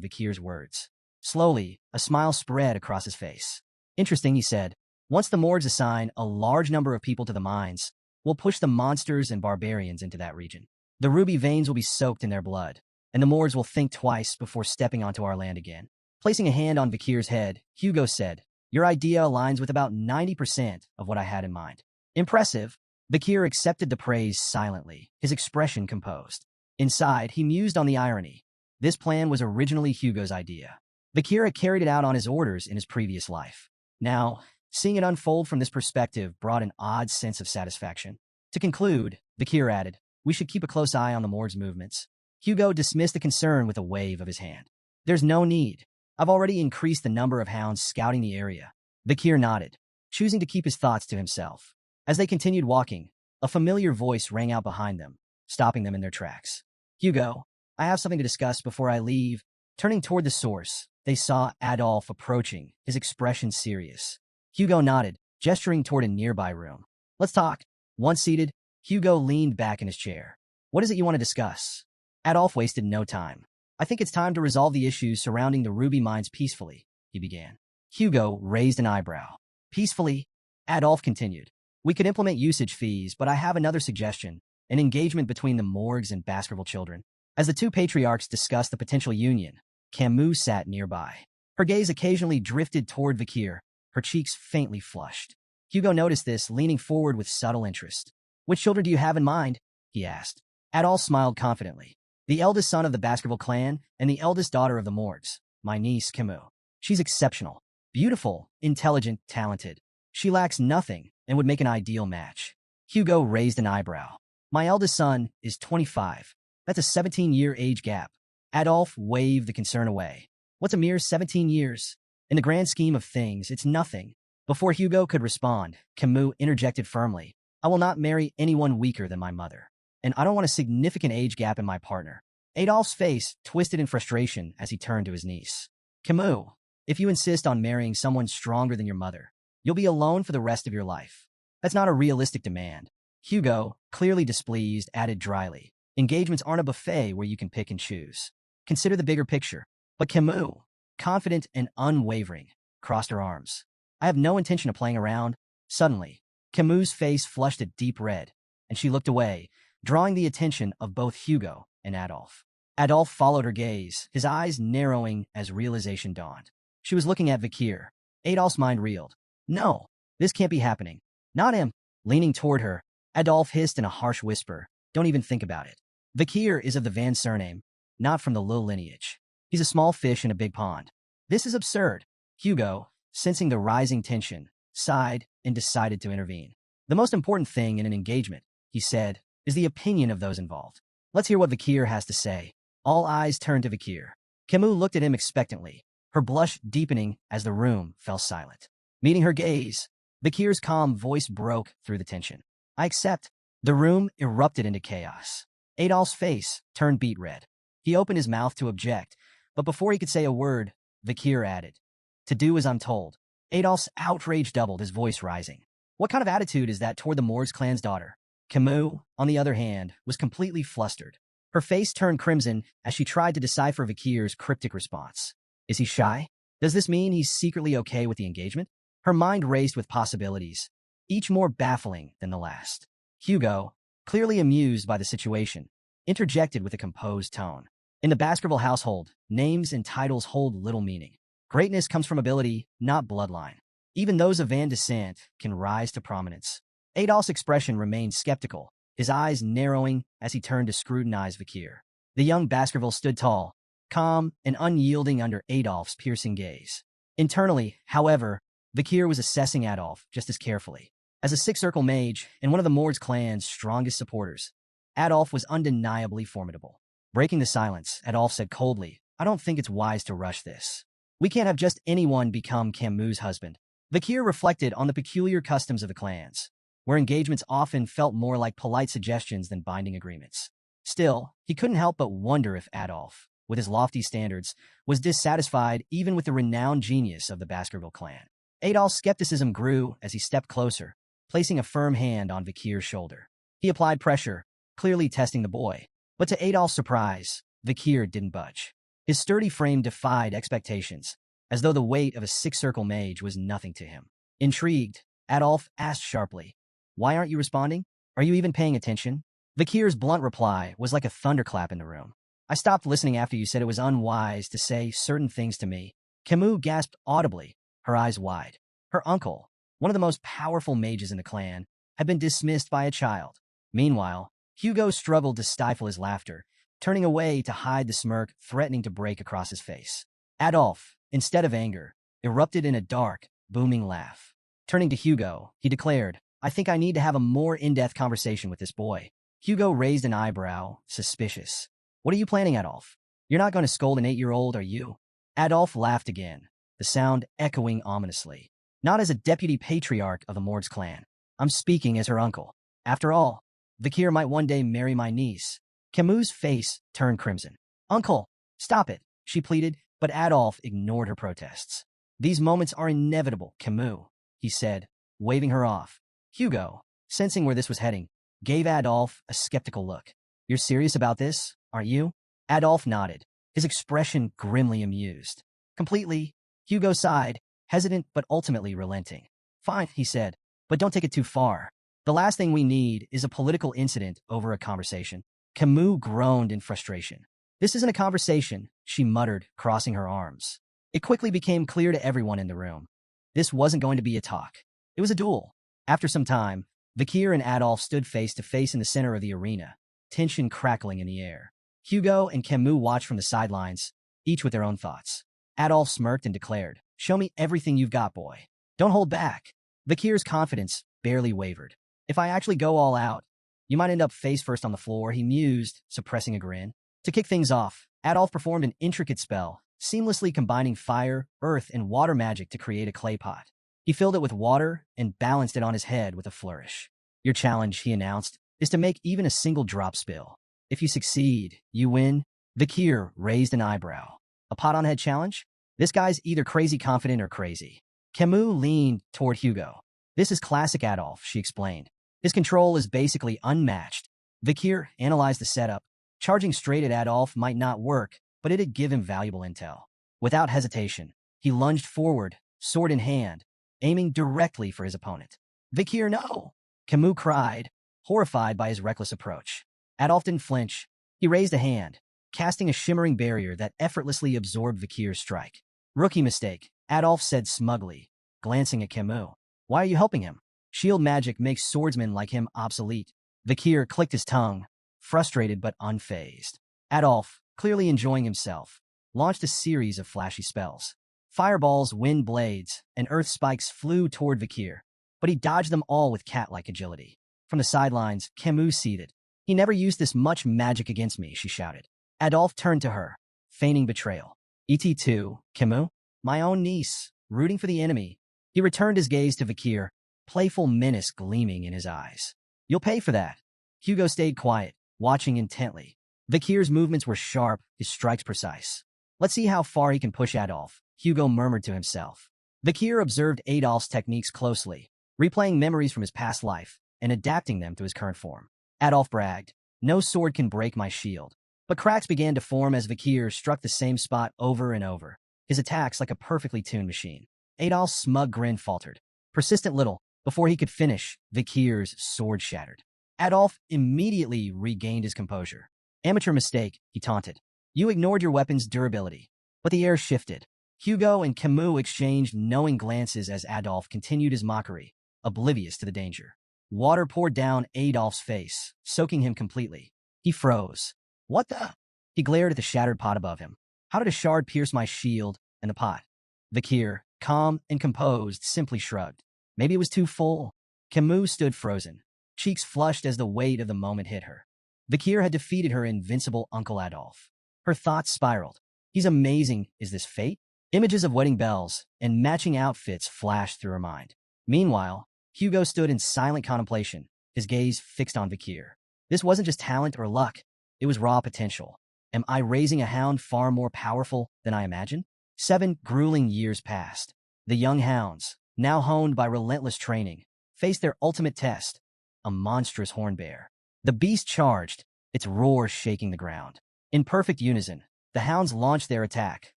Vikir's words. Slowly, a smile spread across his face. Interesting, he said. Once the Mords assign a large number of people to the mines, we'll push the monsters and barbarians into that region. The ruby veins will be soaked in their blood, and the Mords will think twice before stepping onto our land again. Placing a hand on Vikir's head, Hugo said, "Your idea aligns with about 90% of what I had in mind." Impressive. Vikir accepted the praise silently, his expression composed. Inside, he mused on the irony. This plan was originally Hugo's idea. Vikir had carried it out on his orders in his previous life. Now, seeing it unfold from this perspective brought an odd sense of satisfaction. To conclude, Vikir added, "We should keep a close eye on the Mord's movements." Hugo dismissed the concern with a wave of his hand. "There's no need. I've already increased the number of hounds scouting the area." Vikir nodded, choosing to keep his thoughts to himself. As they continued walking, a familiar voice rang out behind them, stopping them in their tracks. "Hugo, I have something to discuss before I leave." Turning toward the source, they saw Adolf approaching, his expression serious. Hugo nodded, gesturing toward a nearby room. "Let's talk." Once seated, Hugo leaned back in his chair. "What is it you want to discuss?" Adolf wasted no time. "I think it's time to resolve the issues surrounding the ruby mines peacefully," he began. Hugo raised an eyebrow. "Peacefully?" Adolf continued. "We could implement usage fees, but I have another suggestion, an engagement between the Morgs and Baskerville children." As the two patriarchs discussed the potential union, Camus sat nearby. Her gaze occasionally drifted toward Vikir, her cheeks faintly flushed. Hugo noticed this, leaning forward with subtle interest. "Which children do you have in mind?" he asked. Adolf smiled confidently. "The eldest son of the Baskerville clan and the eldest daughter of the Morgs, my niece Camus. She's exceptional, beautiful, intelligent, talented. She lacks nothing and would make an ideal match." Hugo raised an eyebrow. "My eldest son is 25. That's a 17-year age gap." Adolf waved the concern away. "What's a mere 17 years? In the grand scheme of things, it's nothing." Before Hugo could respond, Camus interjected firmly, "I will not marry anyone weaker than my mother. And I don't want a significant age gap in my partner." Adolf's face twisted in frustration as he turned to his niece. "Camus, if you insist on marrying someone stronger than your mother, you'll be alone for the rest of your life. That's not a realistic demand." Hugo, clearly displeased, added dryly, "Engagements aren't a buffet where you can pick and choose. Consider the bigger picture." But Camus, confident and unwavering, crossed her arms. "I have no intention of playing around." Suddenly, Camus' face flushed a deep red, and she looked away, drawing the attention of both Hugo and Adolf. Adolf followed her gaze, his eyes narrowing as realization dawned. She was looking at Vikir. Adolf's mind reeled. "No, this can't be happening. Not him." Leaning toward her, Adolf hissed in a harsh whisper, "Don't even think about it. Vikir is of the Van surname, not from the Lil lineage. He's a small fish in a big pond. This is absurd." Hugo, sensing the rising tension, sighed and decided to intervene. "The most important thing in an engagement," he said, "is the opinion of those involved. Let's hear what Vikir has to say." All eyes turned to Vikir. Camus looked at him expectantly, her blush deepening as the room fell silent. Meeting her gaze, Vikir's calm voice broke through the tension. "I accept." The room erupted into chaos. Adolf's face turned beet red. He opened his mouth to object, but before he could say a word, Vikir added, "To do as I'm told." Adolf's outrage doubled, his voice rising. "What kind of attitude is that toward the Morgs clan's daughter?" Camus, on the other hand, was completely flustered. Her face turned crimson as she tried to decipher Vikir's cryptic response. Is he shy? Does this mean he's secretly okay with the engagement? Her mind raced with possibilities, each more baffling than the last. Hugo, clearly amused by the situation, interjected with a composed tone. "In the Baskerville household, names and titles hold little meaning. Greatness comes from ability, not bloodline. Even those of Van descent can rise to prominence." Adolf's expression remained skeptical, his eyes narrowing as he turned to scrutinize Vikir. The young Baskerville stood tall, calm and unyielding under Adolf's piercing gaze. Internally, however, Vikir was assessing Adolf just as carefully. As a six-circle mage and one of the Mords clan's strongest supporters, Adolf was undeniably formidable. Breaking the silence, Adolf said coldly, "I don't think it's wise to rush this. We can't have just anyone become Camus' husband." Vikir reflected on the peculiar customs of the clans, where engagements often felt more like polite suggestions than binding agreements. Still, he couldn't help but wonder if Adolf, with his lofty standards, was dissatisfied even with the renowned genius of the Baskerville clan. Adolf's skepticism grew as he stepped closer, placing a firm hand on Vikir's shoulder. He applied pressure, clearly testing the boy. But to Adolf's surprise, Vikir didn't budge. His sturdy frame defied expectations, as though the weight of a six-circle mage was nothing to him. Intrigued, Adolf asked sharply, "Why aren't you responding? Are you even paying attention?" Vikir's blunt reply was like a thunderclap in the room. "I stopped listening after you said it was unwise to say certain things to me." Camus gasped audibly, her eyes wide. Her uncle, one of the most powerful mages in the clan, had been dismissed by a child. Meanwhile, Hugo struggled to stifle his laughter, turning away to hide the smirk threatening to break across his face. Adolf, instead of anger, erupted in a dark, booming laugh. Turning to Hugo, he declared, "I think I need to have a more in-depth conversation with this boy." Hugo raised an eyebrow, suspicious. "What are you planning, Adolf? You're not going to scold an 8-year-old, are you?" Adolf laughed again, the sound echoing ominously. "Not as a deputy patriarch of the Mord's clan. I'm speaking as her uncle. After all, Vikir might one day marry my niece." Camus' face turned crimson. "Uncle, stop it," she pleaded, but Adolf ignored her protests. "These moments are inevitable, Camus," he said, waving her off. Hugo, sensing where this was heading, gave Adolf a skeptical look. "You're serious about this, aren't you?" Adolf nodded, his expression grimly amused. "Completely." Hugo sighed, hesitant but ultimately relenting. "Fine," he said, "but don't take it too far. The last thing we need is a political incident over a conversation." Camus groaned in frustration. "This isn't a conversation," she muttered, crossing her arms. It quickly became clear to everyone in the room. This wasn't going to be a talk. It was a duel. After some time, Vikir and Adolf stood face to face in the center of the arena, tension crackling in the air. Hugo and Camus watched from the sidelines, each with their own thoughts. Adolf smirked and declared, "Show me everything you've got, boy. Don't hold back." Vikir's confidence barely wavered. "If I actually go all out, you might end up face first on the floor," he mused, suppressing a grin. To kick things off, Adolf performed an intricate spell, seamlessly combining fire, earth, and water magic to create a clay pot. He filled it with water and balanced it on his head with a flourish. "Your challenge," he announced, "is to make even a single drop spill. If you succeed, you win." Vikir raised an eyebrow. "A pot-on-head challenge? This guy's either crazy confident or crazy." Camus leaned toward Hugo. "This is classic Adolf," she explained. "His control is basically unmatched." Vikir analyzed the setup. Charging straight at Adolf might not work, but it'd give him valuable intel. Without hesitation, he lunged forward, sword in hand, aiming directly for his opponent. "Vikir, no!" Camus cried, horrified by his reckless approach. Adolf didn't flinch. He raised a hand, casting a shimmering barrier that effortlessly absorbed Vikir's strike. "Rookie mistake," Adolf said smugly, glancing at Camus. "Why are you helping him? Shield magic makes swordsmen like him obsolete." Vikir clicked his tongue, frustrated but unfazed. Adolf, clearly enjoying himself, launched a series of flashy spells. Fireballs, wind blades, and earth spikes flew toward Vikir, but he dodged them all with cat-like agility. From the sidelines, Camus seethed. "He never used this much magic against me," she shouted. Adolf turned to her, feigning betrayal. "Et2, Camus? My own niece, rooting for the enemy." He returned his gaze to Vikir, playful menace gleaming in his eyes. "You'll pay for that." Hugo stayed quiet, watching intently. Vikir's movements were sharp, his strikes precise. "Let's see how far he can push Adolf," Hugo murmured to himself. Vikir observed Adolf's techniques closely, replaying memories from his past life and adapting them to his current form. Adolf bragged, "No sword can break my shield." But cracks began to form as Vikir struck the same spot over and over, his attacks like a perfectly tuned machine. Adolf's smug grin faltered. Persistent little, before he could finish, Vikir's sword shattered. Adolf immediately regained his composure. "Amateur mistake," he taunted. "You ignored your weapon's durability." But the air shifted. Hugo and Camus exchanged knowing glances as Adolf continued his mockery, oblivious to the danger. Water poured down Adolf's face, soaking him completely. He froze. "What the?" He glared at the shattered pot above him. "How did a shard pierce my shield and the pot?" Vikir, calm and composed, simply shrugged. "Maybe it was too full." Camus stood frozen, cheeks flushed as the weight of the moment hit her. Vikir had defeated her invincible Uncle Adolf. Her thoughts spiraled. "He's amazing. Is this fate?" Images of wedding bells and matching outfits flashed through her mind. Meanwhile, Hugo stood in silent contemplation, his gaze fixed on Vikir. This wasn't just talent or luck. It was raw potential. Am I raising a hound far more powerful than I imagined? 7 grueling years passed. The young hounds, now honed by relentless training, faced their ultimate test, a monstrous horn bear. The beast charged, its roar shaking the ground. In perfect unison, the hounds launched their attack,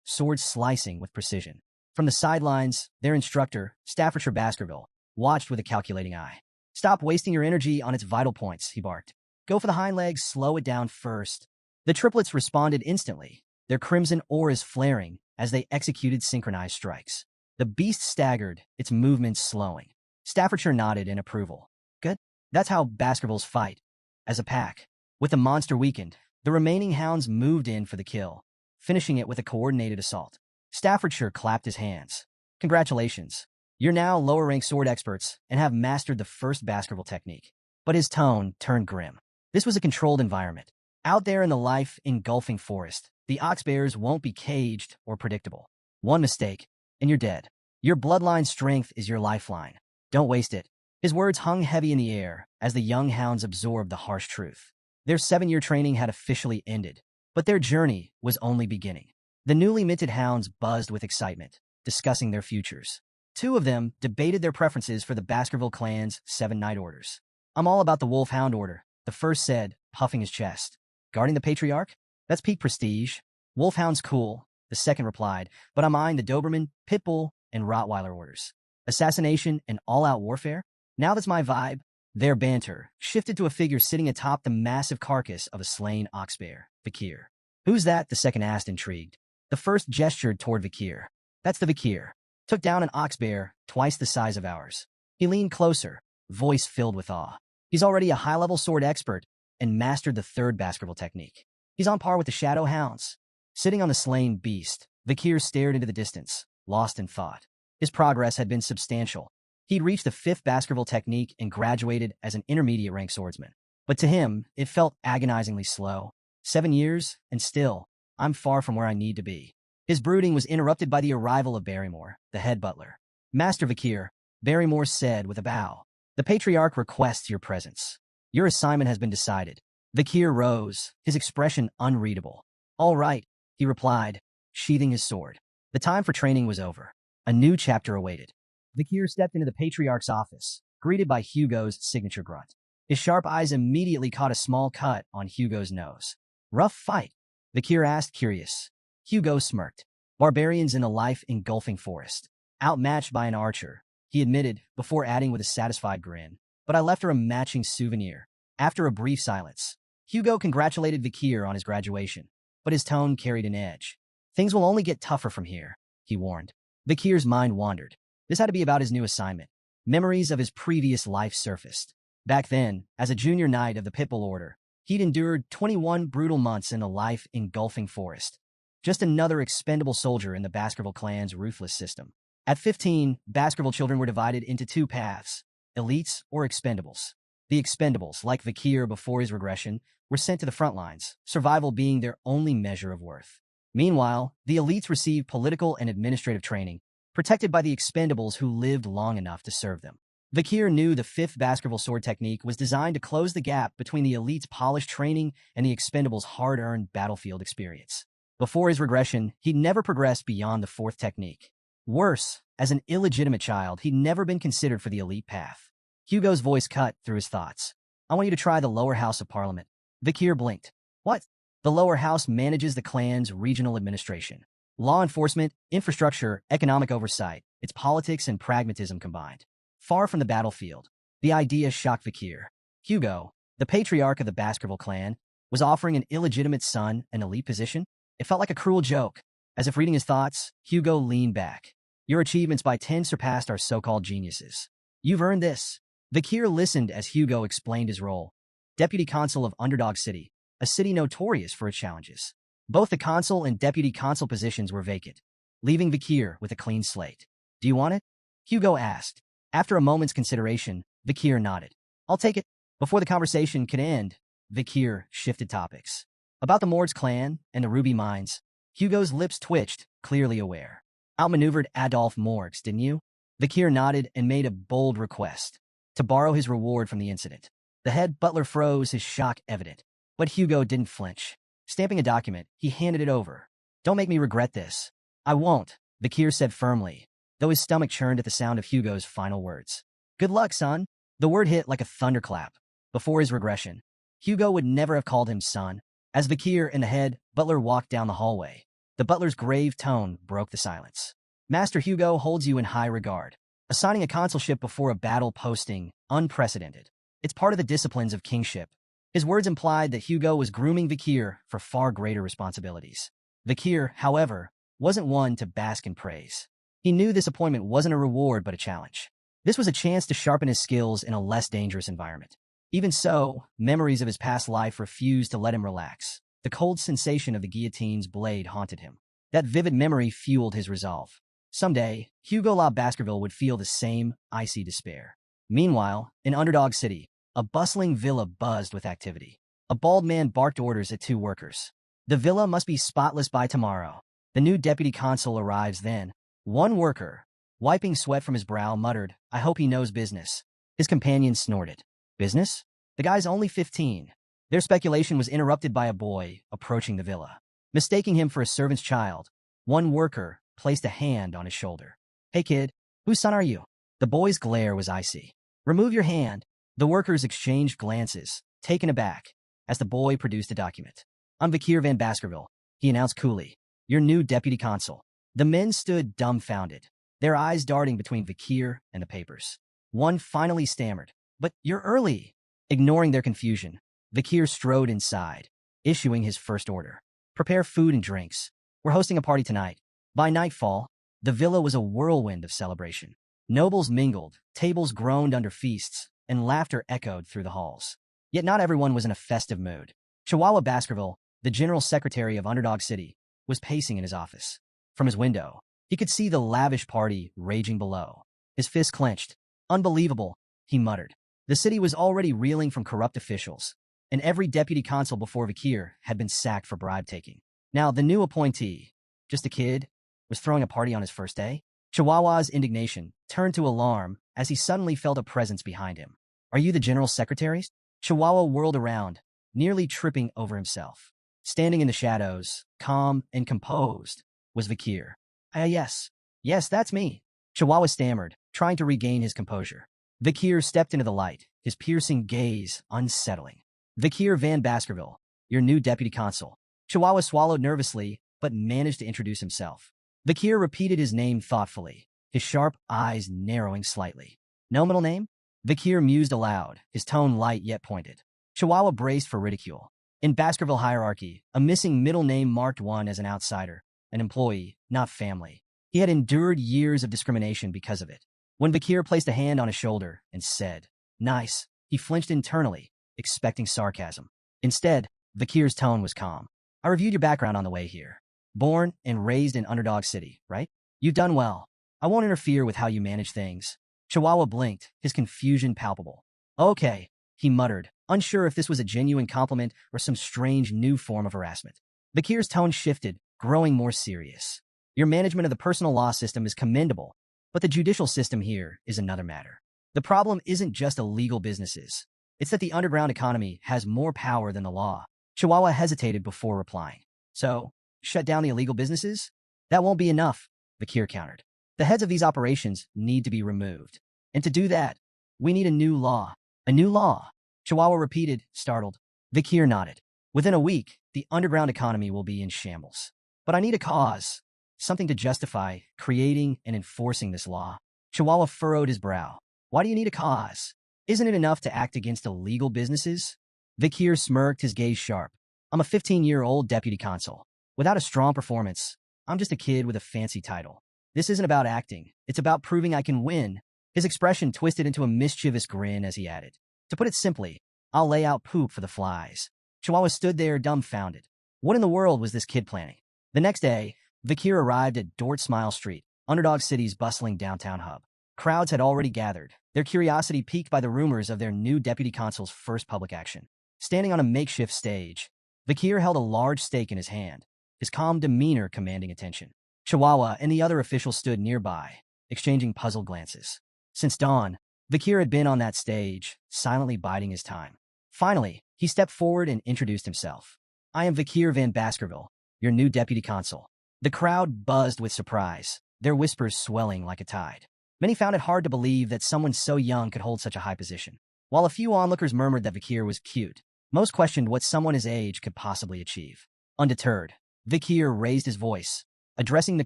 swords slicing with precision. From the sidelines, their instructor, Staffordshire Baskerville, watched with a calculating eye. "Stop wasting your energy on its vital points," he barked. "Go for the hind legs, slow it down first." The triplets responded instantly, their crimson auras flaring as they executed synchronized strikes. The beast staggered, its movements slowing. Staffordshire nodded in approval. "Good. That's how Baskervilles fight, as a pack." With the monster weakened, the remaining hounds moved in for the kill, finishing it with a coordinated assault. Staffordshire clapped his hands. "Congratulations. You're now lower-ranked sword experts and have mastered the first Baskerville technique." But his tone turned grim. This was a controlled environment. Out there in the life-engulfing forest, the oxbears won't be caged or predictable. One mistake, and you're dead. Your bloodline strength is your lifeline. Don't waste it. His words hung heavy in the air as the young hounds absorbed the harsh truth. Their 7-year training had officially ended, but their journey was only beginning. The newly minted hounds buzzed with excitement, discussing their futures. 2 of them debated their preferences for the Baskerville clan's 7 night orders. "I'm all about the Wolfhound order," the first said, puffing his chest. "Guarding the Patriarch? That's peak prestige. Wolfhound's cool," the second replied, "but I'm eyeing the Doberman, Pitbull, and Rottweiler orders. Assassination and all-out warfare? Now that's my vibe." Their banter shifted to a figure sitting atop the massive carcass of a slain oxbear, Vakir. "Who's that?" the second asked, intrigued. The first gestured toward Vakir. "That's the Vakir. Took down an oxbear twice the size of ours." He leaned closer, voice filled with awe. "He's already a high-level sword expert and mastered the third Baskerville technique. He's on par with the Shadow Hounds." Sitting on the slain beast, Vakir stared into the distance, lost in thought. His progress had been substantial. He'd reached the 5th Baskerville technique and graduated as an intermediate-rank swordsman. But to him, it felt agonizingly slow. 7 years, and still, I'm far from where I need to be. His brooding was interrupted by the arrival of Barrymore, the head butler. "Master Vakir," Barrymore said with a bow, "the Patriarch requests your presence. Your assignment has been decided." Vakir rose, his expression unreadable. "All right," he replied, sheathing his sword. The time for training was over. A new chapter awaited. Vakir stepped into the Patriarch's office, greeted by Hugo's signature grunt. His sharp eyes immediately caught a small cut on Hugo's nose. "Rough fight?" Vakir asked, curious. Hugo smirked. "Barbarians in a life-engulfing forest. Outmatched by an archer," he admitted, before adding with a satisfied grin. "But I left her a matching souvenir." After a brief silence, Hugo congratulated Vakir on his graduation, but his tone carried an edge. "Things will only get tougher from here," he warned. Vakir's mind wandered. This had to be about his new assignment. Memories of his previous life surfaced. Back then, as a junior knight of the Pitbull Order, he'd endured 21 brutal months in a life-engulfing forest. Just another expendable soldier in the Baskerville clan's ruthless system. At 15, Baskerville children were divided into 2 paths, elites or expendables. The expendables, like Vakir before his regression, were sent to the front lines, survival being their only measure of worth. Meanwhile, the elites received political and administrative training, protected by the expendables who lived long enough to serve them. Vakir knew the 5th Baskerville sword technique was designed to close the gap between the elite's polished training and the expendables' hard-earned battlefield experience. Before his regression, he'd never progressed beyond the 4th technique. Worse, as an illegitimate child, he'd never been considered for the elite path. Hugo's voice cut through his thoughts. "I want you to try the lower house of Parliament." Vakir blinked. "What?" "The lower house manages the clan's regional administration. Law enforcement, infrastructure, economic oversight. It's politics and pragmatism combined. Far from the battlefield." The idea shocked Vakir. Hugo, the patriarch of the Baskerville clan, was offering an illegitimate son an elite position? It felt like a cruel joke. As if reading his thoughts, Hugo leaned back. "Your achievements by 10 surpassed our so-called geniuses. You've earned this." Vakir listened as Hugo explained his role. Deputy Consul of Underdog City, a city notorious for its challenges. Both the consul and deputy consul positions were vacant, leaving Vakir with a clean slate. "Do you want it?" Hugo asked. After a moment's consideration, Vakir nodded. "I'll take it." Before the conversation could end, Vakir shifted topics. About the Mords clan and the Ruby Mines, Hugo's lips twitched, clearly aware. "Outmaneuvered Adolphe Morgs, didn't you?" Vakir nodded and made a bold request. To borrow his reward from the incident. The head butler froze, his shock evident. But Hugo didn't flinch. Stamping a document, he handed it over. "Don't make me regret this." "I won't," Vakir said firmly, though his stomach churned at the sound of Hugo's final words. "Good luck, son." The word hit like a thunderclap. Before his regression, Hugo would never have called him son. As Vakir and the head butler walked down the hallway, the butler's grave tone broke the silence. Master Hugo holds you in high regard. Assigning a consulship before a battle posting, unprecedented. It's part of the disciplines of kingship. His words implied that Hugo was grooming Vakir for far greater responsibilities. Vakir, however, wasn't one to bask in praise. He knew this appointment wasn't a reward but a challenge. This was a chance to sharpen his skills in a less dangerous environment. Even so, memories of his past life refused to let him relax. The cold sensation of the guillotine's blade haunted him. That vivid memory fueled his resolve. Someday, Hugo La Baskerville would feel the same icy despair. Meanwhile, in Underdog City, a bustling villa buzzed with activity. A bald man barked orders at two workers. The villa must be spotless by tomorrow. The new deputy consul arrives then. One worker, wiping sweat from his brow, muttered, "I hope he knows business." His companion snorted. "Business? The guy's only 15. Their speculation was interrupted by a boy approaching the villa. Mistaking him for a servant's child, one worker placed a hand on his shoulder. "Hey kid, whose son are you?" The boy's glare was icy. "Remove your hand." The workers exchanged glances, taken aback, as the boy produced a document. "I'm Vakir van Baskerville," he announced coolly, "your new deputy consul." The men stood dumbfounded, their eyes darting between Vakir and the papers. One finally stammered, "But you're early." Ignoring their confusion, Vakir strode inside, issuing his first order. "Prepare food and drinks. We're hosting a party tonight." By nightfall, the villa was a whirlwind of celebration. Nobles mingled, tables groaned under feasts, and laughter echoed through the halls. Yet not everyone was in a festive mood. Chihuahua Baskerville, the general secretary of Underdog City, was pacing in his office. From his window, he could see the lavish party raging below. His fists clenched. "Unbelievable," he muttered. The city was already reeling from corrupt officials, and every deputy consul before Vakir had been sacked for bribe-taking. Now, the new appointee, just a kid, was throwing a party on his first day? Chihuahua's indignation turned to alarm as he suddenly felt a presence behind him. "Are you the general secretary?" Chihuahua whirled around, nearly tripping over himself. Standing in the shadows, calm and composed, was Vakir. Yes, that's me," Chihuahua stammered, trying to regain his composure. Vakir stepped into the light, his piercing gaze unsettling. "Vakir van Baskerville, your new deputy consul." Chihuahua swallowed nervously, but managed to introduce himself. Vakir repeated his name thoughtfully, his sharp eyes narrowing slightly. "No middle name?" Vakir mused aloud, his tone light yet pointed. Chihuahua braced for ridicule. In Baskerville hierarchy, a missing middle name marked one as an outsider, an employee, not family. He had endured years of discrimination because of it. When Vakir placed a hand on his shoulder and said, "Nice," he flinched internally, expecting sarcasm. Instead, Vakir's tone was calm. "I reviewed your background on the way here. Born and raised in Underdog City, right? You've done well. I won't interfere with how you manage things." Chihuahua blinked, his confusion palpable. "Okay," he muttered, unsure if this was a genuine compliment or some strange new form of harassment. Vakir's tone shifted, growing more serious. "Your management of the personal law system is commendable, but the judicial system here is another matter. The problem isn't just illegal businesses. It's that the underground economy has more power than the law." Chihuahua hesitated before replying. "So, shut down the illegal businesses? That won't be enough," Vakir countered. "The heads of these operations need to be removed. And to do that, we need a new law." "A new law?" Chihuahua repeated, startled. Vakir nodded. "Within a week, the underground economy will be in shambles. But I need a cause, something to justify creating and enforcing this law." Chihuahua furrowed his brow. "Why do you need a cause? Isn't it enough to act against illegal businesses?" Vakir smirked, his gaze sharp. "I'm a 15-year-old deputy consul. Without a strong performance, I'm just a kid with a fancy title. This isn't about acting. It's about proving I can win." His expression twisted into a mischievous grin as he added, "To put it simply, I'll lay out poop for the flies." Chihuahua stood there dumbfounded. What in the world was this kid planning? The next day, Vakir arrived at Dort Smile Street, Underdog City's bustling downtown hub. Crowds had already gathered, their curiosity piqued by the rumors of their new deputy consul's first public action. Standing on a makeshift stage, Vakir held a large stake in his hand, his calm demeanor commanding attention. Chihuahua and the other officials stood nearby, exchanging puzzled glances. Since dawn, Vakir had been on that stage, silently biding his time. Finally, he stepped forward and introduced himself. "I am Vakir van Baskerville, your new deputy consul." The crowd buzzed with surprise, their whispers swelling like a tide. Many found it hard to believe that someone so young could hold such a high position. While a few onlookers murmured that Vakir was cute, Most questioned what someone his age could possibly achieve. Undeterred, Vikir raised his voice, addressing the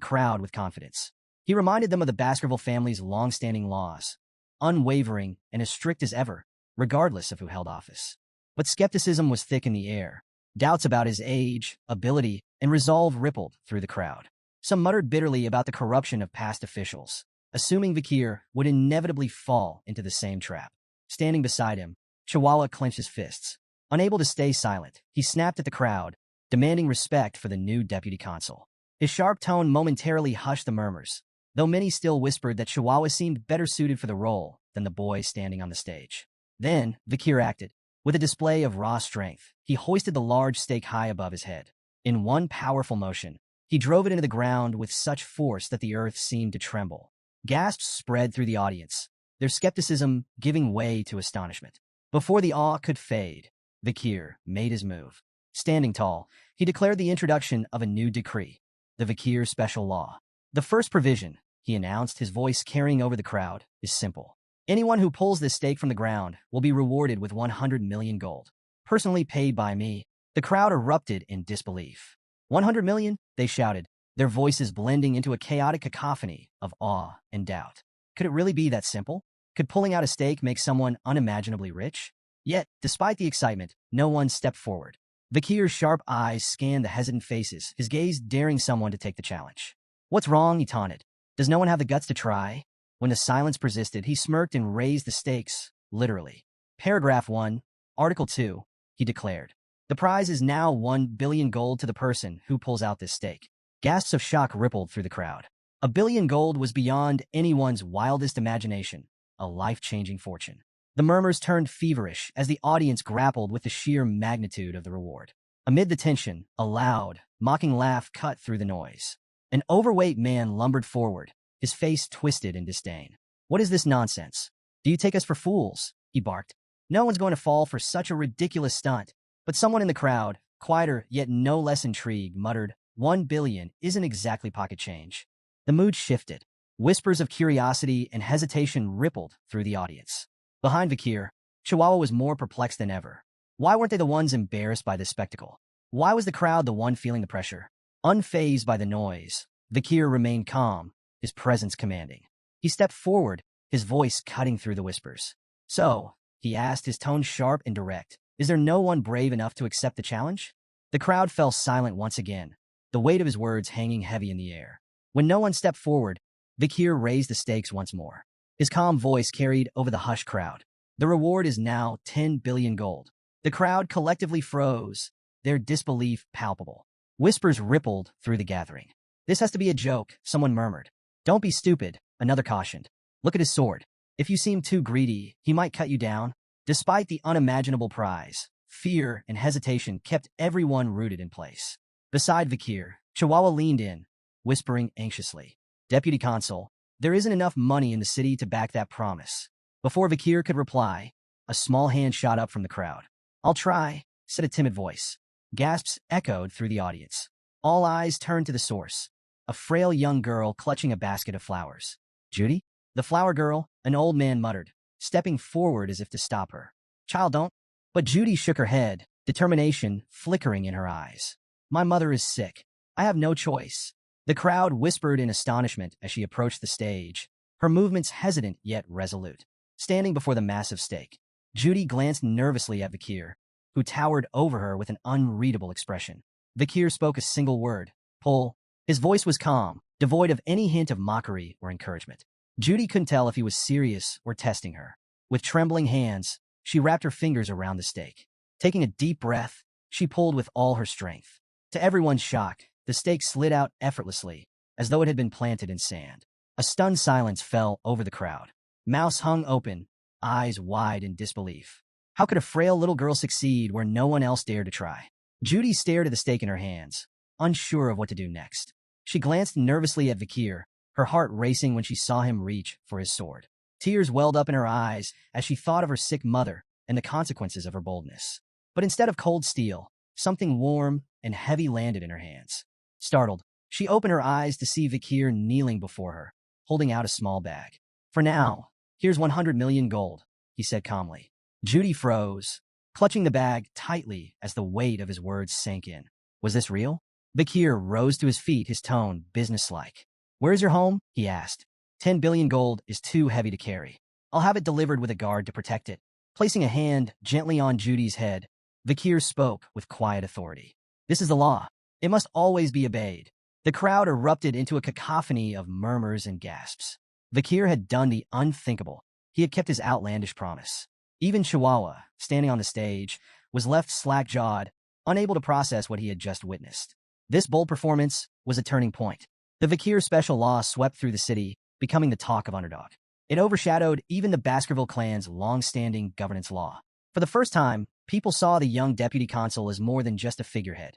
crowd with confidence. He reminded them of the Baskerville family's long-standing laws, unwavering and as strict as ever, regardless of who held office. But skepticism was thick in the air. Doubts about his age, ability, and resolve rippled through the crowd. Some muttered bitterly about the corruption of past officials, assuming Vikir would inevitably fall into the same trap. Standing beside him, Chihuahua clenched his fists. Unable to stay silent, he snapped at the crowd, demanding respect for the new deputy consul. His sharp tone momentarily hushed the murmurs, though many still whispered that Chihuahua seemed better suited for the role than the boy standing on the stage. Then, Vikir acted. With a display of raw strength, he hoisted the large stake high above his head. In one powerful motion, he drove it into the ground with such force that the earth seemed to tremble. Gasps spread through the audience, their skepticism giving way to astonishment. Before the awe could fade, Vikir made his move. Standing tall, he declared the introduction of a new decree, the Vikir Special Law. The first provision, he announced, his voice carrying over the crowd, is simple. Anyone who pulls this stake from the ground will be rewarded with 100 million gold, personally paid by me. The crowd erupted in disbelief. 100 million? They shouted, their voices blending into a chaotic cacophony of awe and doubt. Could it really be that simple? Could pulling out a stake make someone unimaginably rich? Yet, despite the excitement, no one stepped forward. Vikir's sharp eyes scanned the hesitant faces, his gaze daring someone to take the challenge. What's wrong? He taunted. Does no one have the guts to try? When the silence persisted, he smirked and raised the stakes, literally. Paragraph 1, Article 2, he declared. The prize is now 1 billion gold to the person who pulls out this stake. Gasps of shock rippled through the crowd. 1 billion gold was beyond anyone's wildest imagination, a life-changing fortune. The murmurs turned feverish as the audience grappled with the sheer magnitude of the reward. Amid the tension, a loud, mocking laugh cut through the noise. An overweight man lumbered forward, his face twisted in disdain. What is this nonsense? Do you take us for fools? He barked. No one's going to fall for such a ridiculous stunt. But someone in the crowd, quieter yet no less intrigued, muttered, 1 billion isn't exactly pocket change. The mood shifted. Whispers of curiosity and hesitation rippled through the audience. Behind Vikir, Chihuahua was more perplexed than ever. Why weren't they the ones embarrassed by this spectacle? Why was the crowd the one feeling the pressure? Unfazed by the noise, Vikir remained calm, his presence commanding. He stepped forward, his voice cutting through the whispers. So, he asked, his tone sharp and direct, is there no one brave enough to accept the challenge? The crowd fell silent once again, the weight of his words hanging heavy in the air. When no one stepped forward, Vikir raised the stakes once more. His calm voice carried over the hushed crowd. The reward is now 10 billion gold. The crowd collectively froze, their disbelief palpable. Whispers rippled through the gathering. This has to be a joke, someone murmured. Don't be stupid, another cautioned. Look at his sword. If you seem too greedy, he might cut you down. Despite the unimaginable prize, fear and hesitation kept everyone rooted in place. Beside Vikir, Chihuahua leaned in, whispering anxiously. Deputy Consul, there isn't enough money in the city to back that promise. Before Vikir could reply, a small hand shot up from the crowd. I'll try, said a timid voice. Gasps echoed through the audience. All eyes turned to the source, a frail young girl clutching a basket of flowers. Judy? The flower girl, an old man muttered, stepping forward as if to stop her. Child, don't. But Judy shook her head, determination flickering in her eyes. My mother is sick. I have no choice. The crowd whispered in astonishment as she approached the stage, her movements hesitant yet resolute. Standing before the massive stake, Judy glanced nervously at Vikir, who towered over her with an unreadable expression. Vikir spoke a single word, pull. His voice was calm, devoid of any hint of mockery or encouragement. Judy couldn't tell if he was serious or testing her. With trembling hands, she wrapped her fingers around the stake. Taking a deep breath, she pulled with all her strength. To everyone's shock, the stake slid out effortlessly, as though it had been planted in sand. A stunned silence fell over the crowd. Mouths hung open, eyes wide in disbelief. How could a frail little girl succeed where no one else dared to try? Judy stared at the stake in her hands, unsure of what to do next. She glanced nervously at Vikir, her heart racing when she saw him reach for his sword. Tears welled up in her eyes as she thought of her sick mother and the consequences of her boldness. But instead of cold steel, something warm and heavy landed in her hands. Startled, she opened her eyes to see Vikir kneeling before her, holding out a small bag. For now, here's 100 million gold, he said calmly. Judy froze, clutching the bag tightly as the weight of his words sank in. Was this real? Bakir rose to his feet, his tone businesslike. Where's your home? He asked. 10 billion gold is too heavy to carry. I'll have it delivered with a guard to protect it. Placing a hand gently on Judy's head, Bakir spoke with quiet authority. This is the law. It must always be obeyed. The crowd erupted into a cacophony of murmurs and gasps. Bakir had done the unthinkable. He had kept his outlandish promise. Even Chihuahua, standing on the stage, was left slack-jawed, unable to process what he had just witnessed. This bold performance was a turning point. The Bakir special law swept through the city, becoming the talk of Underdog. It overshadowed even the Baskerville clan's long-standing governance law. For the first time, people saw the young deputy consul as more than just a figurehead.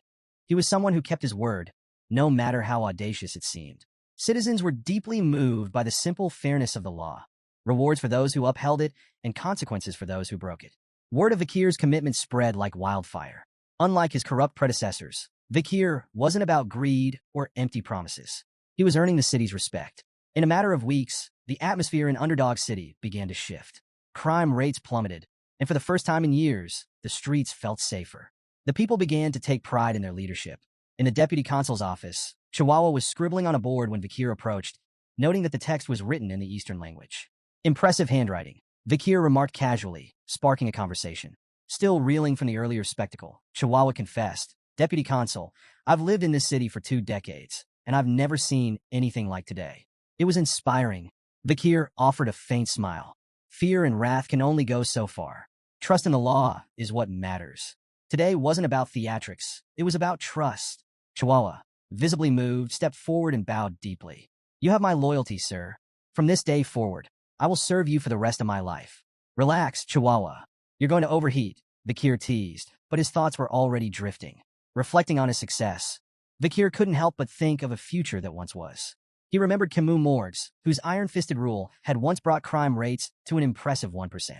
He was someone who kept his word, no matter how audacious it seemed. Citizens were deeply moved by the simple fairness of the law, rewards for those who upheld it and consequences for those who broke it. Word of Bakir's commitment spread like wildfire. Unlike his corrupt predecessors, Bakir wasn't about greed or empty promises. He was earning the city's respect. In a matter of weeks, the atmosphere in Underdog City began to shift. Crime rates plummeted, and for the first time in years, the streets felt safer. The people began to take pride in their leadership. In the deputy consul's office, Chihuahua was scribbling on a board when Bakir approached, noting that the text was written in the Eastern language. Impressive handwriting, Bakir remarked casually, sparking a conversation. Still reeling from the earlier spectacle, Chihuahua confessed, Deputy Consul, I've lived in this city for 2 decades, and I've never seen anything like today. It was inspiring. Bakir offered a faint smile. Fear and wrath can only go so far. Trust in the law is what matters. Today wasn't about theatrics. It was about trust. Chihuahua, visibly moved, stepped forward and bowed deeply. You have my loyalty, sir. From this day forward, I will serve you for the rest of my life. Relax, Chihuahua. You're going to overheat, Bakir teased, but his thoughts were already drifting. Reflecting on his success, Bakir couldn't help but think of a future that once was. He remembered Camus Morgues, whose iron-fisted rule had once brought crime rates to an impressive 1%.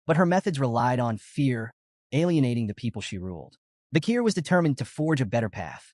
But her methods relied on fear, alienating the people she ruled. Bakir was determined to forge a better path,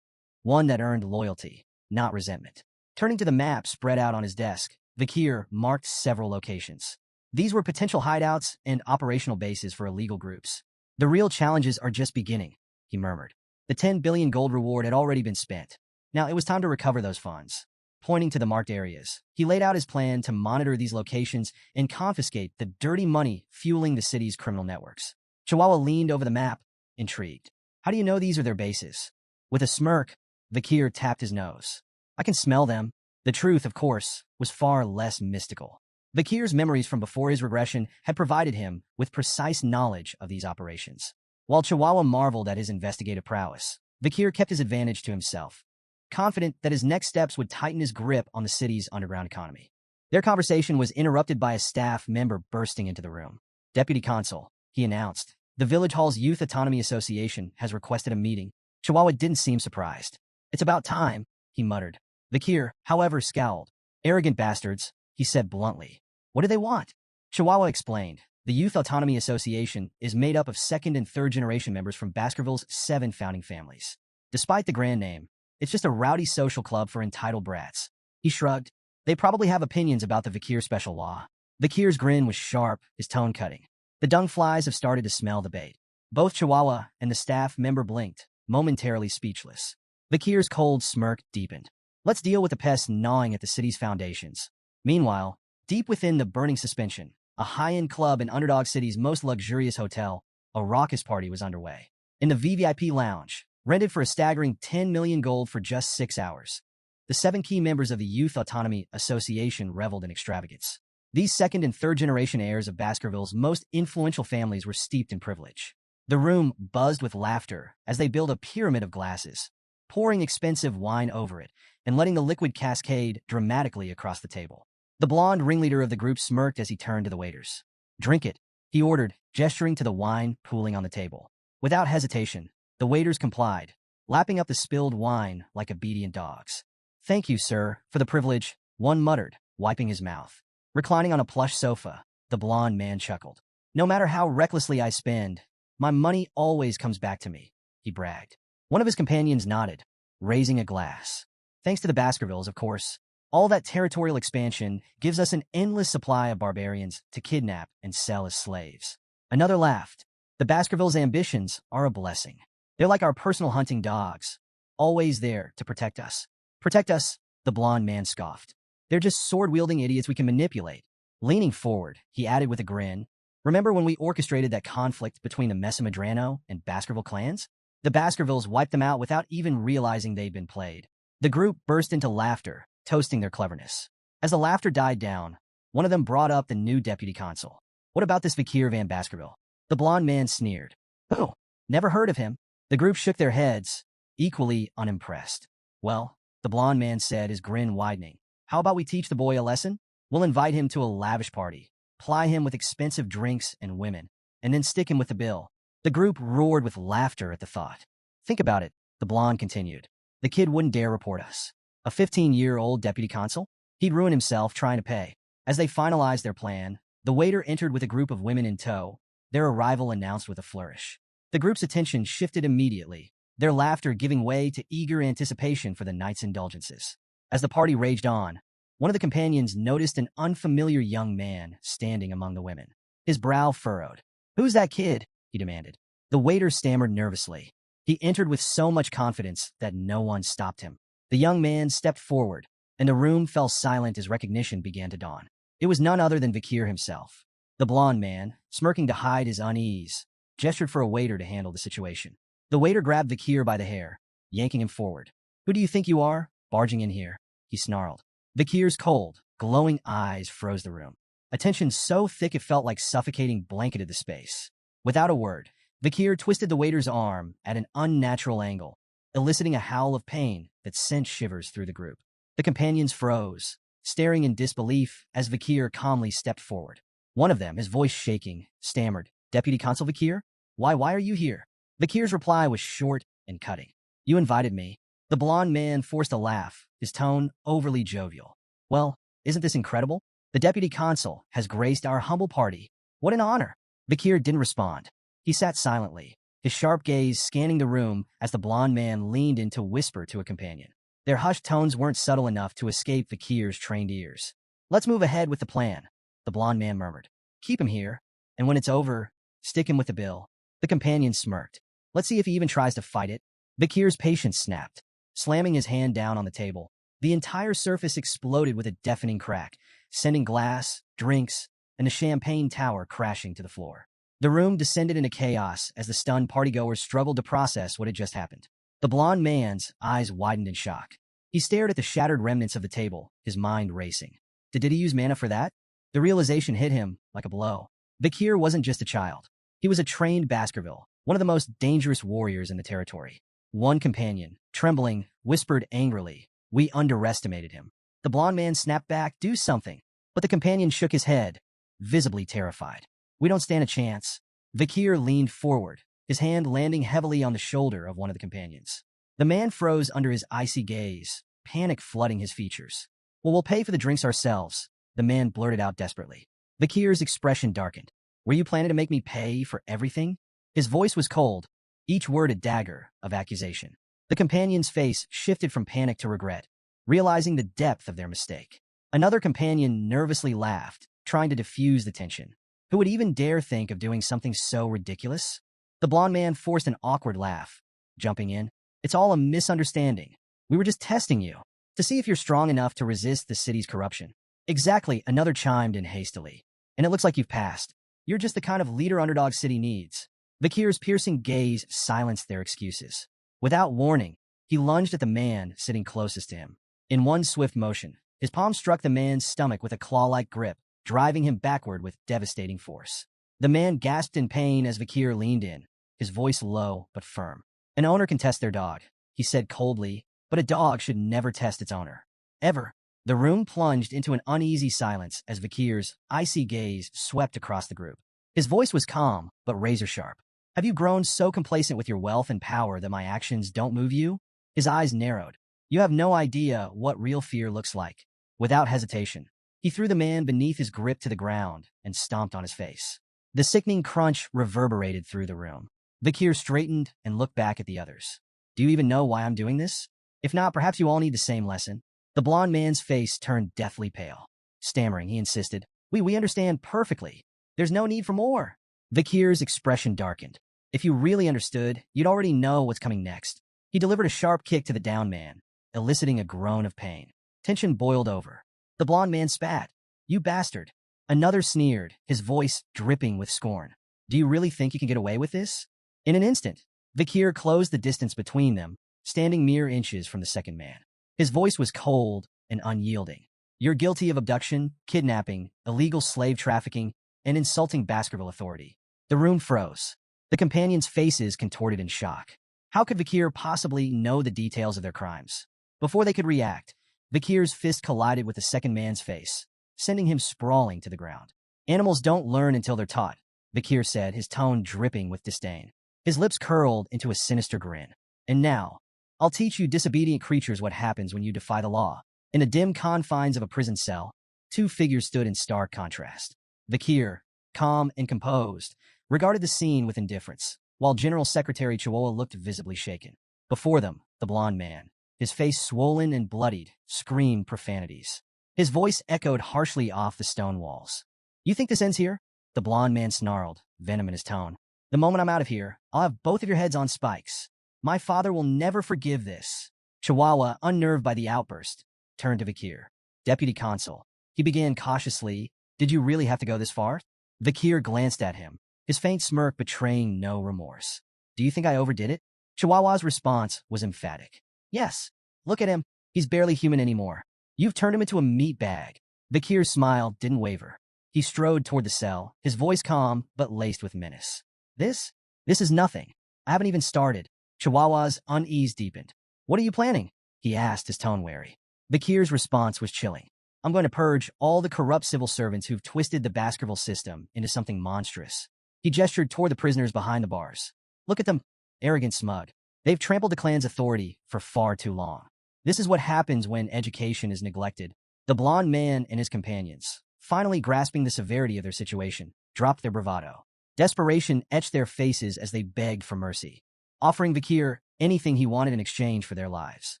one that earned loyalty, not resentment. Turning to the map spread out on his desk, Bakir marked several locations. These were potential hideouts and operational bases for illegal groups. The real challenges are just beginning, he murmured. The 10 billion gold reward had already been spent. Now it was time to recover those funds. Pointing to the marked areas, he laid out his plan to monitor these locations and confiscate the dirty money fueling the city's criminal networks. Chihuahua leaned over the map, intrigued. How do you know these are their bases? With a smirk, Bakir tapped his nose. I can smell them. The truth, of course, was far less mystical. Bakir's memories from before his regression had provided him with precise knowledge of these operations. While Chihuahua marveled at his investigative prowess, Bakir kept his advantage to himself, confident that his next steps would tighten his grip on the city's underground economy. Their conversation was interrupted by a staff member bursting into the room. Deputy Consul, he announced, the Village Hall's Youth Autonomy Association has requested a meeting. Chihuahua didn't seem surprised. It's about time, he muttered. Bakir, however, scowled. Arrogant bastards, he said bluntly. What do they want? Chihuahua explained. The Youth Autonomy Association is made up of second and third generation members from Baskerville's 7 founding families. Despite the grand name, it's just a rowdy social club for entitled brats. He shrugged. They probably have opinions about the Bakir special law. Bakir's grin was sharp, his tone cutting. The dung flies have started to smell the bait. Both Chihuahua and the staff member blinked, momentarily speechless. Bakir's cold smirk deepened. Let's deal with the pests gnawing at the city's foundations. Meanwhile, deep within the burning suspension, a high-end club in Underdog City's most luxurious hotel, a raucous party was underway. In the VVIP lounge, rented for a staggering 10 million gold for just 6 hours, the 7 key members of the Youth Autonomy Association reveled in extravagance. These second and third generation heirs of Baskerville's most influential families were steeped in privilege. The room buzzed with laughter as they built a pyramid of glasses, pouring expensive wine over it and letting the liquid cascade dramatically across the table. The blonde ringleader of the group smirked as he turned to the waiters. Drink it, he ordered, gesturing to the wine pooling on the table. Without hesitation, the waiters complied, lapping up the spilled wine like obedient dogs. Thank you, sir, for the privilege, one muttered, wiping his mouth. Reclining on a plush sofa, the blonde man chuckled. No matter how recklessly I spend, my money always comes back to me, he bragged. One of his companions nodded, raising a glass. Thanks to the Baskervilles, of course. All that territorial expansion gives us an endless supply of barbarians to kidnap and sell as slaves. Another laughed. The Baskervilles' ambitions are a blessing. They're like our personal hunting dogs, always there to protect us. Protect us, the blonde man scoffed. They're just sword-wielding idiots we can manipulate. Leaning forward, he added with a grin, remember when we orchestrated that conflict between the Mesamadrano and Baskerville clans? The Baskervilles wiped them out without even realizing they'd been played. The group burst into laughter, toasting their cleverness. As the laughter died down, one of them brought up the new deputy consul. What about this Vikir van Baskerville? The blonde man sneered. Oh, never heard of him. The group shook their heads, equally unimpressed. Well, the blonde man said, his grin widening. How about we teach the boy a lesson? We'll invite him to a lavish party, ply him with expensive drinks and women, and then stick him with the bill. The group roared with laughter at the thought. Think about it, the blonde continued. The kid wouldn't dare report us. A 15-year-old deputy consul? He'd ruin himself trying to pay. As they finalized their plan, the waiter entered with a group of women in tow, their arrival announced with a flourish. The group's attention shifted immediately, their laughter giving way to eager anticipation for the night's indulgences. As the party raged on, one of the companions noticed an unfamiliar young man standing among the women. His brow furrowed. Who's that kid? He demanded. The waiter stammered nervously. He entered with so much confidence that no one stopped him. The young man stepped forward, and the room fell silent as recognition began to dawn. It was none other than Vikir himself. The blonde man, smirking to hide his unease, gestured for a waiter to handle the situation. The waiter grabbed Vikir by the hair, yanking him forward. Who do you think you are, barging in here? He snarled. Vikir's cold, glowing eyes froze the room. A tension so thick it felt like suffocating blanketed the space. Without a word, Vikir twisted the waiter's arm at an unnatural angle, eliciting a howl of pain that sent shivers through the group. The companions froze, staring in disbelief as Vikir calmly stepped forward. One of them, his voice shaking, stammered, Deputy Consul Vikir? Why are you here? Vikir's reply was short and cutting. You invited me. The blonde man forced a laugh, his tone overly jovial. Well, isn't this incredible? The Deputy Consul has graced our humble party. What an honor. Vikir didn't respond. He sat silently, his sharp gaze scanning the room as the blonde man leaned in to whisper to a companion. Their hushed tones weren't subtle enough to escape Vikir's trained ears. Let's move ahead with the plan, the blonde man murmured. Keep him here, and when it's over, stick him with the bill. The companion smirked. Let's see if he even tries to fight it. Vikir's patience snapped, slamming his hand down on the table. The entire surface exploded with a deafening crack, sending glass, drinks, and the champagne tower crashing to the floor. The room descended into chaos as the stunned partygoers struggled to process what had just happened. The blonde man's eyes widened in shock. He stared at the shattered remnants of the table, his mind racing. Did he use mana for that? The realization hit him like a blow. Vikir wasn't just a child. He was a trained Baskerville, one of the most dangerous warriors in the territory. One companion, trembling, whispered angrily, "We underestimated him." The blonde man snapped back, "Do something." But the companion shook his head, visibly terrified. "We don't stand a chance." Vikir leaned forward, his hand landing heavily on the shoulder of one of the companions. The man froze under his icy gaze, panic flooding his features. "Well, we'll pay for the drinks ourselves," the man blurted out desperately. Vikir's expression darkened. "Were you planning to make me pay for everything?" His voice was cold, each word a dagger of accusation. The companion's face shifted from panic to regret, realizing the depth of their mistake. Another companion nervously laughed, trying to diffuse the tension. Who would even dare think of doing something so ridiculous? The blonde man forced an awkward laugh, jumping in. "It's all a misunderstanding. We were just testing you, to see if you're strong enough to resist the city's corruption." "Exactly," another chimed in hastily. "And it looks like you've passed. You're just the kind of leader Underdog City needs." Vikir's piercing gaze silenced their excuses. Without warning, he lunged at the man sitting closest to him. In one swift motion, his palm struck the man's stomach with a claw-like grip, driving him backward with devastating force. The man gasped in pain as Vikir leaned in, his voice low but firm. "An owner can test their dog," he said coldly, "but a dog should never test its owner. Ever." The room plunged into an uneasy silence as Vikir's icy gaze swept across the group. His voice was calm, but razor-sharp. "Have you grown so complacent with your wealth and power that my actions don't move you?" His eyes narrowed. "You have no idea what real fear looks like." Without hesitation, he threw the man beneath his grip to the ground and stomped on his face. The sickening crunch reverberated through the room. Vikir straightened and looked back at the others. "Do you even know why I'm doing this? If not, perhaps you all need the same lesson." The blonde man's face turned deathly pale. Stammering, he insisted, We understand perfectly. There's no need for more." Vikir's expression darkened. If you really understood, you'd already know what's coming next. He delivered a sharp kick to the down man, eliciting a groan of pain. Tension boiled over. The blond man spat. "You bastard." Another sneered, his voice dripping with scorn. "Do you really think you can get away with this?" In an instant, Vikir closed the distance between them, standing mere inches from the second man. His voice was cold and unyielding. "You're guilty of abduction, kidnapping, illegal slave trafficking, and insulting Baskerville authority." The room froze. The companions' faces contorted in shock. How could Vikir possibly know the details of their crimes? Before they could react, Vikir's fist collided with the second man's face, sending him sprawling to the ground. "Animals don't learn until they're taught," Vikir said, his tone dripping with disdain. His lips curled into a sinister grin. "And now, I'll teach you disobedient creatures what happens when you defy the law." In the dim confines of a prison cell, two figures stood in stark contrast. Vikir, calm and composed, regarded the scene with indifference, while General Secretary Chihuahua looked visibly shaken. Before them, the blond man, his face swollen and bloodied, screamed profanities. His voice echoed harshly off the stone walls. "You think this ends here?" The blond man snarled, venom in his tone. "The moment I'm out of here, I'll have both of your heads on spikes. My father will never forgive this." Chihuahua, unnerved by the outburst, turned to Vikir. "Deputy Consul," he began cautiously, "did you really have to go this far?" Vikir glanced at him, his faint smirk betraying no remorse. "Do you think I overdid it?" Chihuahua's response was emphatic. "Yes. Look at him. He's barely human anymore. You've turned him into a meat bag." Vikir's smile didn't waver. He strode toward the cell, his voice calm but laced with menace. This is nothing. I haven't even started." Chihuahua's unease deepened. "What are you planning?" he asked, his tone wary. Vikir's response was chilling. "I'm going to purge all the corrupt civil servants who've twisted the Baskerville system into something monstrous." He gestured toward the prisoners behind the bars. "Look at them, arrogant smug. They've trampled the clan's authority for far too long. This is what happens when education is neglected." The blond man and his companions, finally grasping the severity of their situation, dropped their bravado. Desperation etched their faces as they begged for mercy, offering Vikir anything he wanted in exchange for their lives.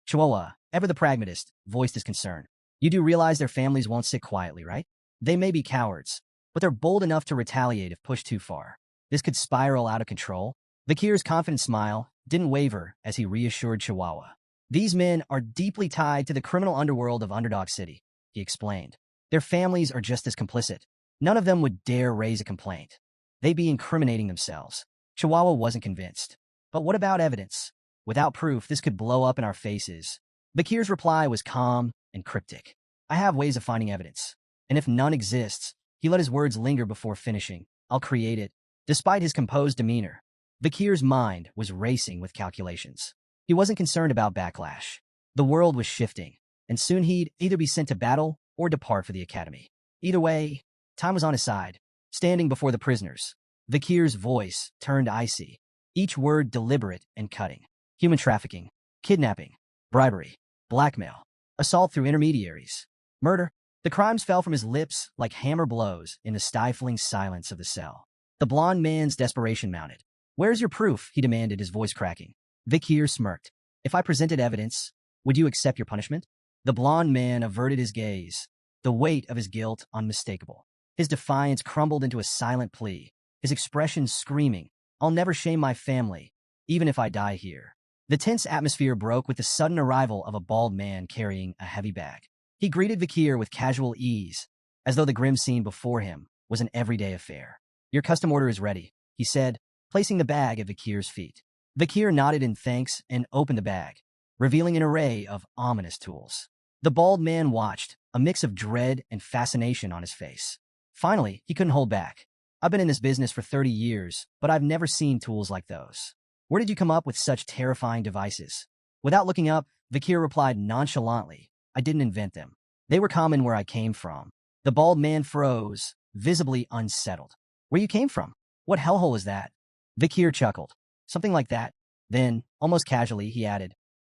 Chihuahua, ever the pragmatist, voiced his concern. "You do realize their families won't sit quietly, right? They may be cowards, but they're bold enough to retaliate if pushed too far. This could spiral out of control." Vikir's confident smile didn't waver as he reassured Chihuahua. "These men are deeply tied to the criminal underworld of Underdog City," he explained. "Their families are just as complicit. None of them would dare raise a complaint. They'd be incriminating themselves." Chihuahua wasn't convinced. "But what about evidence? Without proof, this could blow up in our faces." Vikir's reply was calm and cryptic. "I have ways of finding evidence. And if none exists," he let his words linger before finishing, "I'll create it." Despite his composed demeanor, Vikir's mind was racing with calculations. He wasn't concerned about backlash. The world was shifting, and soon he'd either be sent to battle or depart for the academy. Either way, time was on his side. Standing before the prisoners, Vikir's voice turned icy, each word deliberate and cutting. Human trafficking, kidnapping, bribery, blackmail, assault through intermediaries, murder. The crimes fell from his lips like hammer blows in the stifling silence of the cell. The blond man's desperation mounted. "Where's your proof?" he demanded, his voice cracking. Vikir smirked. "If I presented evidence, would you accept your punishment?" The blond man averted his gaze, the weight of his guilt unmistakable. His defiance crumbled into a silent plea, his expression screaming, "I'll never shame my family, even if I die here." The tense atmosphere broke with the sudden arrival of a bald man carrying a heavy bag. He greeted Vikir with casual ease, as though the grim scene before him was an everyday affair. "Your custom order is ready," he said, placing the bag at Vikir's feet. Vikir nodded in thanks and opened the bag, revealing an array of ominous tools. The bald man watched, a mix of dread and fascination on his face. Finally, he couldn't hold back. "I've been in this business for 30 years, but I've never seen tools like those. Where did you come up with such terrifying devices?" Without looking up, Vikir replied nonchalantly, "I didn't invent them. They were common where I came from." The bald man froze, visibly unsettled. "Where you came from? What hellhole is that?" Vikir chuckled. "Something like that." Then, almost casually, he added,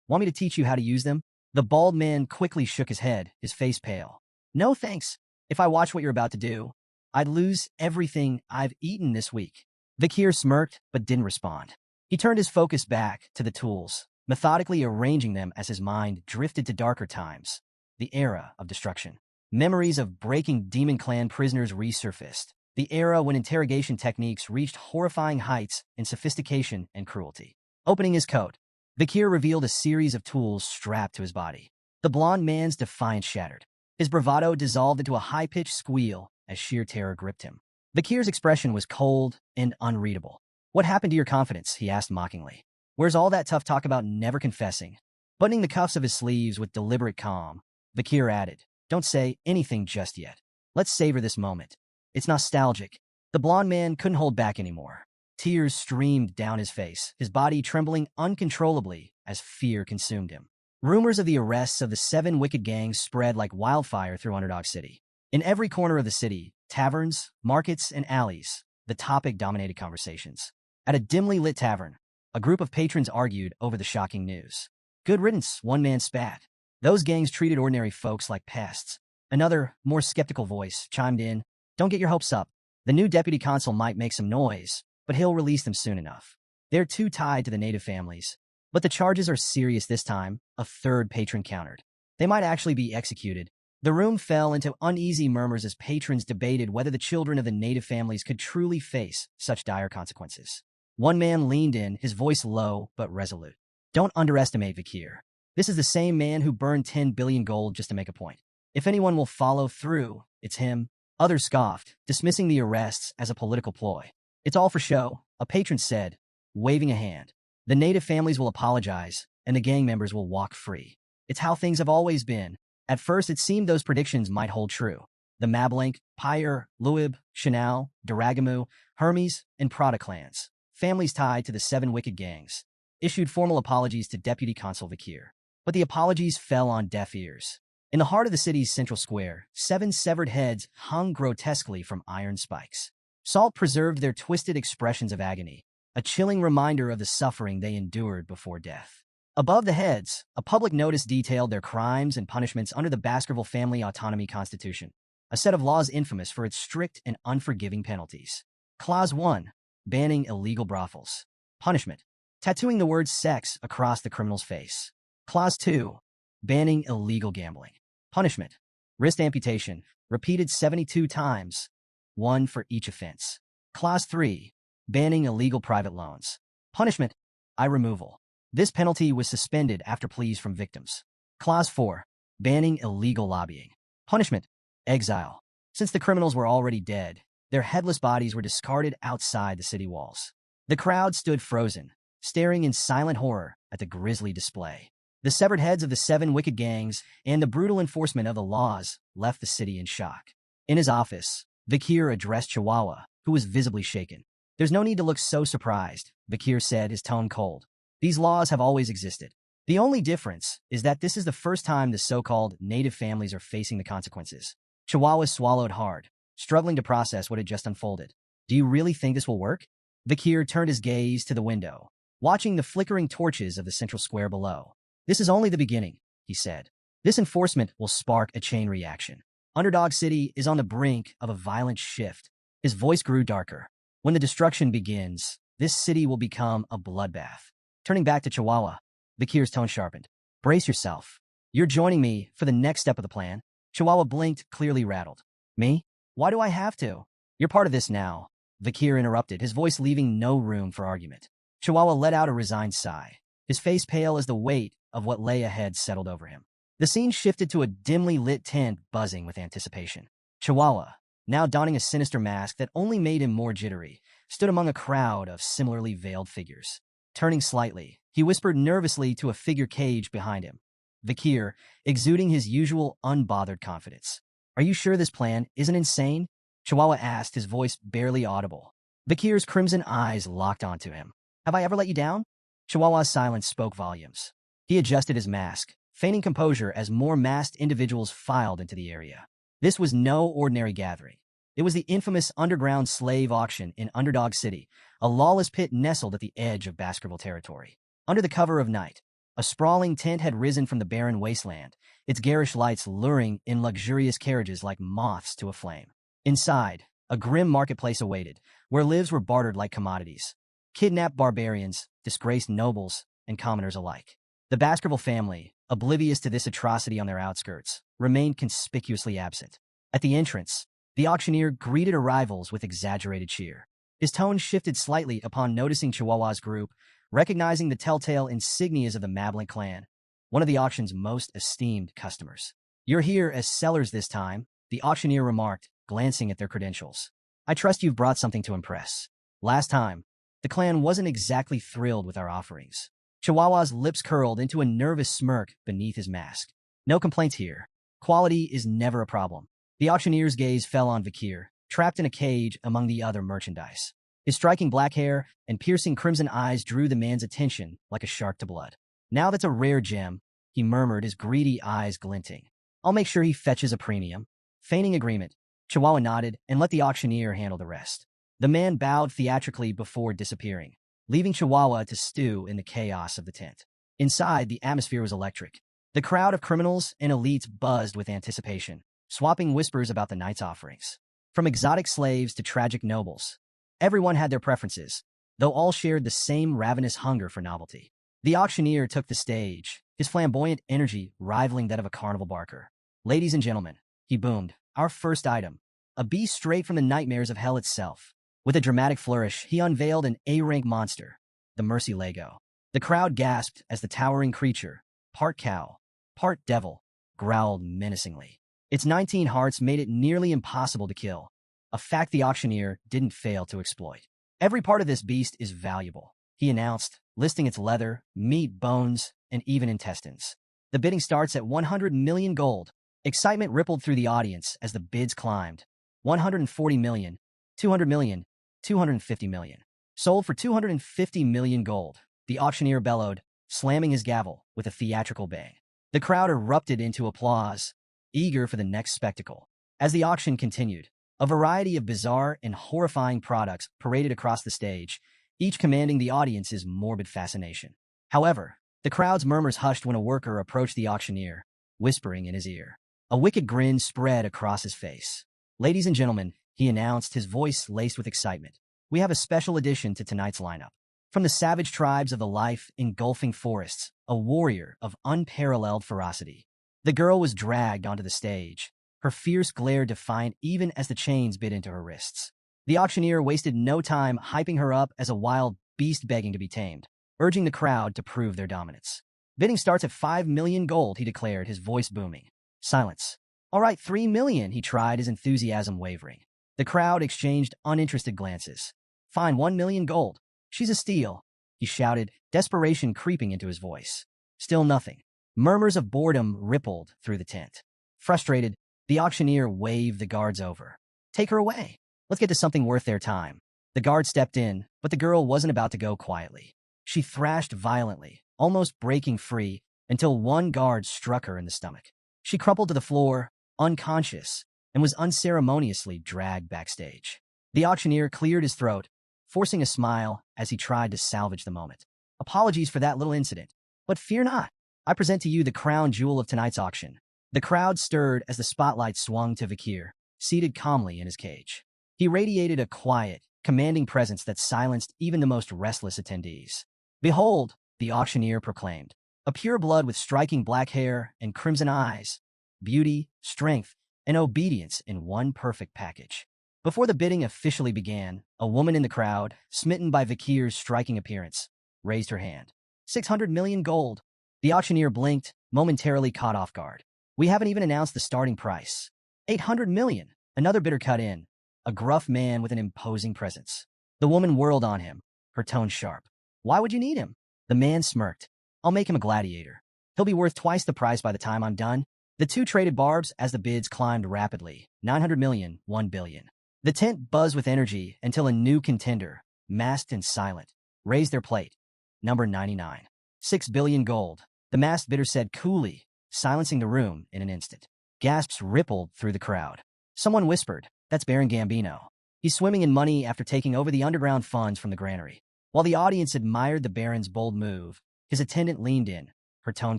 "Want me to teach you how to use them?" The bald man quickly shook his head, his face pale. "No thanks. If I watch what you're about to do, I'd lose everything I've eaten this week." Vikir smirked, but didn't respond. He turned his focus back to the tools, methodically arranging them as his mind drifted to darker times, the era of destruction. Memories of breaking Demon Clan prisoners resurfaced, the era when interrogation techniques reached horrifying heights in sophistication and cruelty. Opening his coat, Vakir revealed a series of tools strapped to his body. The blond man's defiance shattered. His bravado dissolved into a high-pitched squeal as sheer terror gripped him. Vakir's expression was cold and unreadable. "What happened to your confidence?" he asked mockingly. "Where's all that tough talk about never confessing?" Buttoning the cuffs of his sleeves with deliberate calm, Vakir added, "Don't say anything just yet. Let's savor this moment. It's nostalgic." The blond man couldn't hold back anymore. Tears streamed down his face, his body trembling uncontrollably as fear consumed him. Rumors of the arrests of the 7 wicked gangs spread like wildfire through Underdog City. In every corner of the city, taverns, markets, and alleys, the topic dominated conversations. At a dimly lit tavern, a group of patrons argued over the shocking news. "Good riddance," one man spat. "Those gangs treated ordinary folks like pests." Another, more skeptical voice chimed in, "Don't get your hopes up. The new deputy consul might make some noise, but he'll release them soon enough. They're too tied to the native families." "But the charges are serious this time," a third patron countered. "They might actually be executed." The room fell into uneasy murmurs as patrons debated whether the children of the native families could truly face such dire consequences. One man leaned in, his voice low but resolute. "Don't underestimate Vakir. This is the same man who burned 10 billion gold just to make a point. If anyone will follow through, it's him." Others scoffed, dismissing the arrests as a political ploy. "It's all for show," a patron said, waving a hand. "The native families will apologize, and the gang members will walk free. It's how things have always been." At first, it seemed those predictions might hold true. The Mablank, Pyre, Luib, Chanel, Daragamu, Hermes, and Prada clans, families tied to the 7 wicked gangs, issued formal apologies to Deputy Consul Vakir. But the apologies fell on deaf ears. In the heart of the city's central square, 7 severed heads hung grotesquely from iron spikes. Salt preserved their twisted expressions of agony, a chilling reminder of the suffering they endured before death. Above the heads, a public notice detailed their crimes and punishments under the Baskerville Family Autonomy Constitution, a set of laws infamous for its strict and unforgiving penalties. Clause 1. Banning illegal brothels. Punishment: tattooing the word sex across the criminal's face. Clause 2. Banning illegal gambling. Punishment: wrist amputation, repeated 72 times, 1 for each offense. Clause 3. Banning illegal private loans. Punishment: eye removal. This penalty was suspended after pleas from victims. Clause 4. Banning illegal lobbying. Punishment: exile. Since the criminals were already dead, their headless bodies were discarded outside the city walls. The crowd stood frozen, staring in silent horror at the grisly display. The severed heads of the 7 wicked gangs and the brutal enforcement of the laws left the city in shock. In his office, Vakir addressed Chihuahua, who was visibly shaken. "There's no need to look so surprised," Vakir said, his tone cold. "These laws have always existed. The only difference is that this is the first time the so-called native families are facing the consequences." Chihuahua swallowed hard, struggling to process what had just unfolded. "Do you really think this will work?" Vakir turned his gaze to the window, watching the flickering torches of the central square below. "This is only the beginning," he said. "This enforcement will spark a chain reaction. Underdog City is on the brink of a violent shift." His voice grew darker. "When the destruction begins, this city will become a bloodbath." Turning back to Chihuahua, Vakir's tone sharpened. "Brace yourself. You're joining me for the next step of the plan." Chihuahua blinked, clearly rattled. "Me? Why do I have to?" "You're part of this now," Vakir interrupted, his voice leaving no room for argument. Chihuahua let out a resigned sigh, his face pale as the weight of what lay ahead settled over him. The scene shifted to a dimly lit tent buzzing with anticipation. Chihuahua, now donning a sinister mask that only made him more jittery, stood among a crowd of similarly veiled figures. Turning slightly, he whispered nervously to a figure caged behind him. Vakir, exuding his usual unbothered confidence. "Are you sure this plan isn't insane?" Chihuahua asked, his voice barely audible. Vakir's crimson eyes locked onto him. "Have I ever let you down?" Chihuahua's silence spoke volumes. He adjusted his mask, feigning composure as more masked individuals filed into the area. This was no ordinary gathering. It was the infamous underground slave auction in Underdog City, a lawless pit nestled at the edge of Baskerville territory. Under the cover of night, a sprawling tent had risen from the barren wasteland, its garish lights luring in luxurious carriages like moths to a flame. Inside, a grim marketplace awaited, where lives were bartered like commodities. Kidnapped barbarians, disgraced nobles, and commoners alike. The Baskerville family, oblivious to this atrocity on their outskirts, remained conspicuously absent. At the entrance, The auctioneer greeted arrivals with exaggerated cheer. His tone shifted slightly upon noticing Chihuahua's group, recognizing the telltale insignias of the Mablin clan, one of the auction's most esteemed customers. "You're here as sellers this time," the auctioneer remarked, glancing at their credentials. "I trust you've brought something to impress. Last time, the clan wasn't exactly thrilled with our offerings." Chihuahua's lips curled into a nervous smirk beneath his mask. "No complaints here. Quality is never a problem." The auctioneer's gaze fell on Vakir, trapped in a cage among the other merchandise. His striking black hair and piercing crimson eyes drew the man's attention like a shark to blood. "Now that's a rare gem," he murmured, his greedy eyes glinting. "I'll make sure he fetches a premium." Feigning agreement, Chihuahua nodded and let the auctioneer handle the rest. The man bowed theatrically before disappearing, leaving Chihuahua to stew in the chaos of the tent. Inside, the atmosphere was electric. The crowd of criminals and elites buzzed with anticipation, swapping whispers about the night's offerings. From exotic slaves to tragic nobles, everyone had their preferences, though all shared the same ravenous hunger for novelty. The auctioneer took the stage, his flamboyant energy rivaling that of a carnival barker. "Ladies and gentlemen," he boomed, "our first item, a beast straight from the nightmares of hell itself." With a dramatic flourish, he unveiled an A-rank monster, the Mercy Lego. The crowd gasped as the towering creature, part cow, part devil, growled menacingly. Its 19 hearts made it nearly impossible to kill, a fact the auctioneer didn't fail to exploit. "Every part of this beast is valuable," he announced, listing its leather, meat, bones, and even intestines. "The bidding starts at 100 million gold." Excitement rippled through the audience as the bids climbed. 140 million, 200 million, 250 million. "Sold for 250 million gold," the auctioneer bellowed, slamming his gavel with a theatrical bang. The crowd erupted into applause, eager for the next spectacle. As the auction continued, a variety of bizarre and horrifying products paraded across the stage, each commanding the audience's morbid fascination. However, the crowd's murmurs hushed when a worker approached the auctioneer, whispering in his ear. A wicked grin spread across his face. "Ladies and gentlemen," he announced, his voice laced with excitement, "we have a special addition to tonight's lineup. From the savage tribes of the life-engulfing forests, a warrior of unparalleled ferocity." The girl was dragged onto the stage, her fierce glare defiant even as the chains bit into her wrists. The auctioneer wasted no time hyping her up as a wild beast begging to be tamed, urging the crowd to prove their dominance. "Bidding starts at 5 million gold," he declared, his voice booming. Silence. "All right, 3 million," he tried, his enthusiasm wavering. The crowd exchanged uninterested glances. "Fine, 1 million gold. She's a steal," he shouted, desperation creeping into his voice. Still nothing. Murmurs of boredom rippled through the tent. Frustrated, the auctioneer waved the guards over. "Take her away. Let's get to something worth their time." The guard stepped in, but the girl wasn't about to go quietly. She thrashed violently, almost breaking free, until one guard struck her in the stomach. She crumpled to the floor, unconscious, and was unceremoniously dragged backstage. The auctioneer cleared his throat, forcing a smile as he tried to salvage the moment. "Apologies for that little incident, but fear not. I present to you the crown jewel of tonight's auction." The crowd stirred as the spotlight swung to Vakir, seated calmly in his cage. He radiated a quiet, commanding presence that silenced even the most restless attendees. "Behold," the auctioneer proclaimed, "a pure blood with striking black hair and crimson eyes, beauty, strength, and obedience in one perfect package." Before the bidding officially began, a woman in the crowd, smitten by Vakir's striking appearance, raised her hand. 600 million gold. The auctioneer blinked, momentarily caught off guard. "We haven't even announced the starting price." 800 million. Another bidder cut in, a gruff man with an imposing presence. The woman whirled on him, her tone sharp. "Why would you need him?" The man smirked. "I'll make him a gladiator. He'll be worth twice the price by the time I'm done." The two traded barbs as the bids climbed rapidly. 900 million, 1 billion. The tent buzzed with energy until a new contender, masked and silent, raised their plate. Number 99. 6 billion gold. The masked bidder said coolly, silencing the room in an instant. Gasps rippled through the crowd. Someone whispered, "That's Baron Gambino. He's swimming in money after taking over the underground funds from the granary." While the audience admired the Baron's bold move, his attendant leaned in, her tone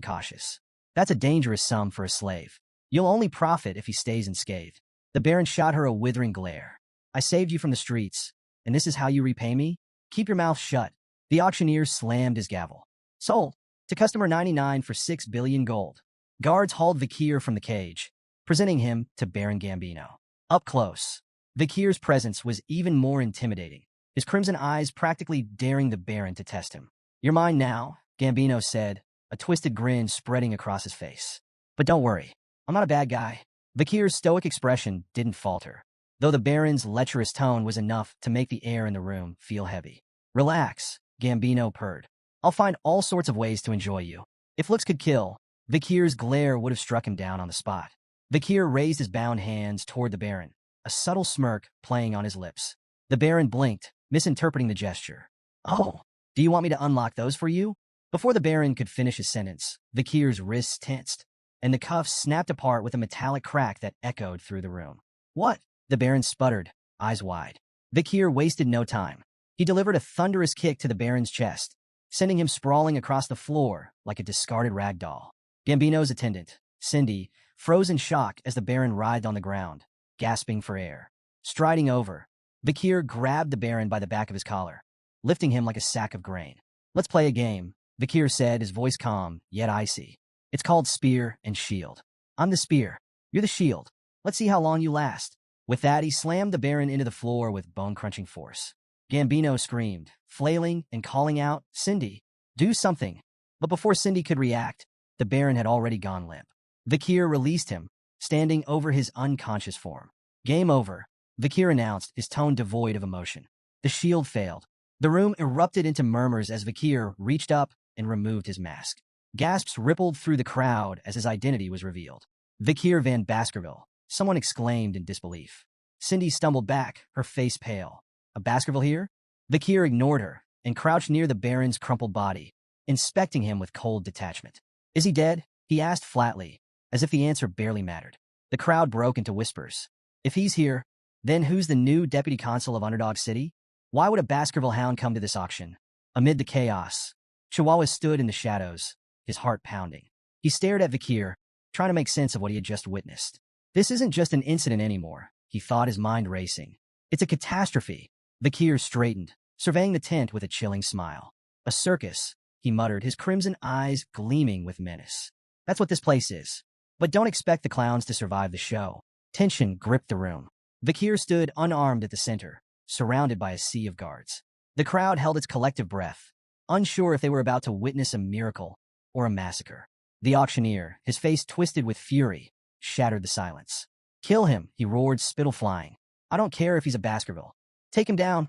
cautious. "That's a dangerous sum for a slave. You'll only profit if he stays unscathed." The Baron shot her a withering glare. "I saved you from the streets, and this is how you repay me? Keep your mouth shut." The auctioneer slammed his gavel. "Sold. To customer 99 for 6 billion gold." Guards hauled Vakir from the cage, presenting him to Baron Gambino. Up close, Vikir's presence was even more intimidating, his crimson eyes practically daring the Baron to test him. "You're mine now," Gambino said, a twisted grin spreading across his face. "But don't worry, I'm not a bad guy." Vikir's stoic expression didn't falter, though the Baron's lecherous tone was enough to make the air in the room feel heavy. "Relax," Gambino purred. "I'll find all sorts of ways to enjoy you." If looks could kill, Vikir's glare would have struck him down on the spot. Vikir raised his bound hands toward the Baron, a subtle smirk playing on his lips. The Baron blinked, misinterpreting the gesture. "Oh, do you want me to unlock those for you?" Before the Baron could finish his sentence, Vikir's wrists tensed, and the cuffs snapped apart with a metallic crack that echoed through the room. "What?" The Baron sputtered, eyes wide. Vikir wasted no time. He delivered a thunderous kick to the Baron's chest, sending him sprawling across the floor like a discarded rag doll. Gambino's attendant, Cindy, froze in shock as the Baron writhed on the ground, gasping for air. Striding over, Vikir grabbed the Baron by the back of his collar, lifting him like a sack of grain. "Let's play a game," Vikir said, his voice calm, yet icy. "It's called Spear and Shield. I'm the spear. You're the shield. Let's see how long you last." With that, he slammed the Baron into the floor with bone-crunching force. Gambino screamed, flailing and calling out, "Cindy, do something." But before Cindy could react, the Baron had already gone limp. Vikir released him, standing over his unconscious form. "Game over," Vikir announced, his tone devoid of emotion. The shield failed. The room erupted into murmurs as Vikir reached up and removed his mask. Gasps rippled through the crowd as his identity was revealed. "Vikir van Baskerville," someone exclaimed in disbelief. Cindy stumbled back, her face pale. "A Baskerville here?" Vikir ignored her and crouched near the Baron's crumpled body, inspecting him with cold detachment. "Is he dead?" he asked flatly, as if the answer barely mattered. The crowd broke into whispers. "If he's here, then who's the new deputy consul of Underdog City? Why would a Baskerville hound come to this auction?" Amid the chaos, Chihuahua stood in the shadows, his heart pounding. He stared at Vikir, trying to make sense of what he had just witnessed. This isn't just an incident anymore, he thought, his mind racing. It's a catastrophe. Vikir straightened, surveying the tent with a chilling smile. "A circus," he muttered, his crimson eyes gleaming with menace. "That's what this place is. But don't expect the clowns to survive the show." Tension gripped the room. Vikir stood unarmed at the center, surrounded by a sea of guards. The crowd held its collective breath, unsure if they were about to witness a miracle or a massacre. The auctioneer, his face twisted with fury, shattered the silence. "Kill him," he roared, spittle flying. "I don't care if he's a Baskerville. Take him down."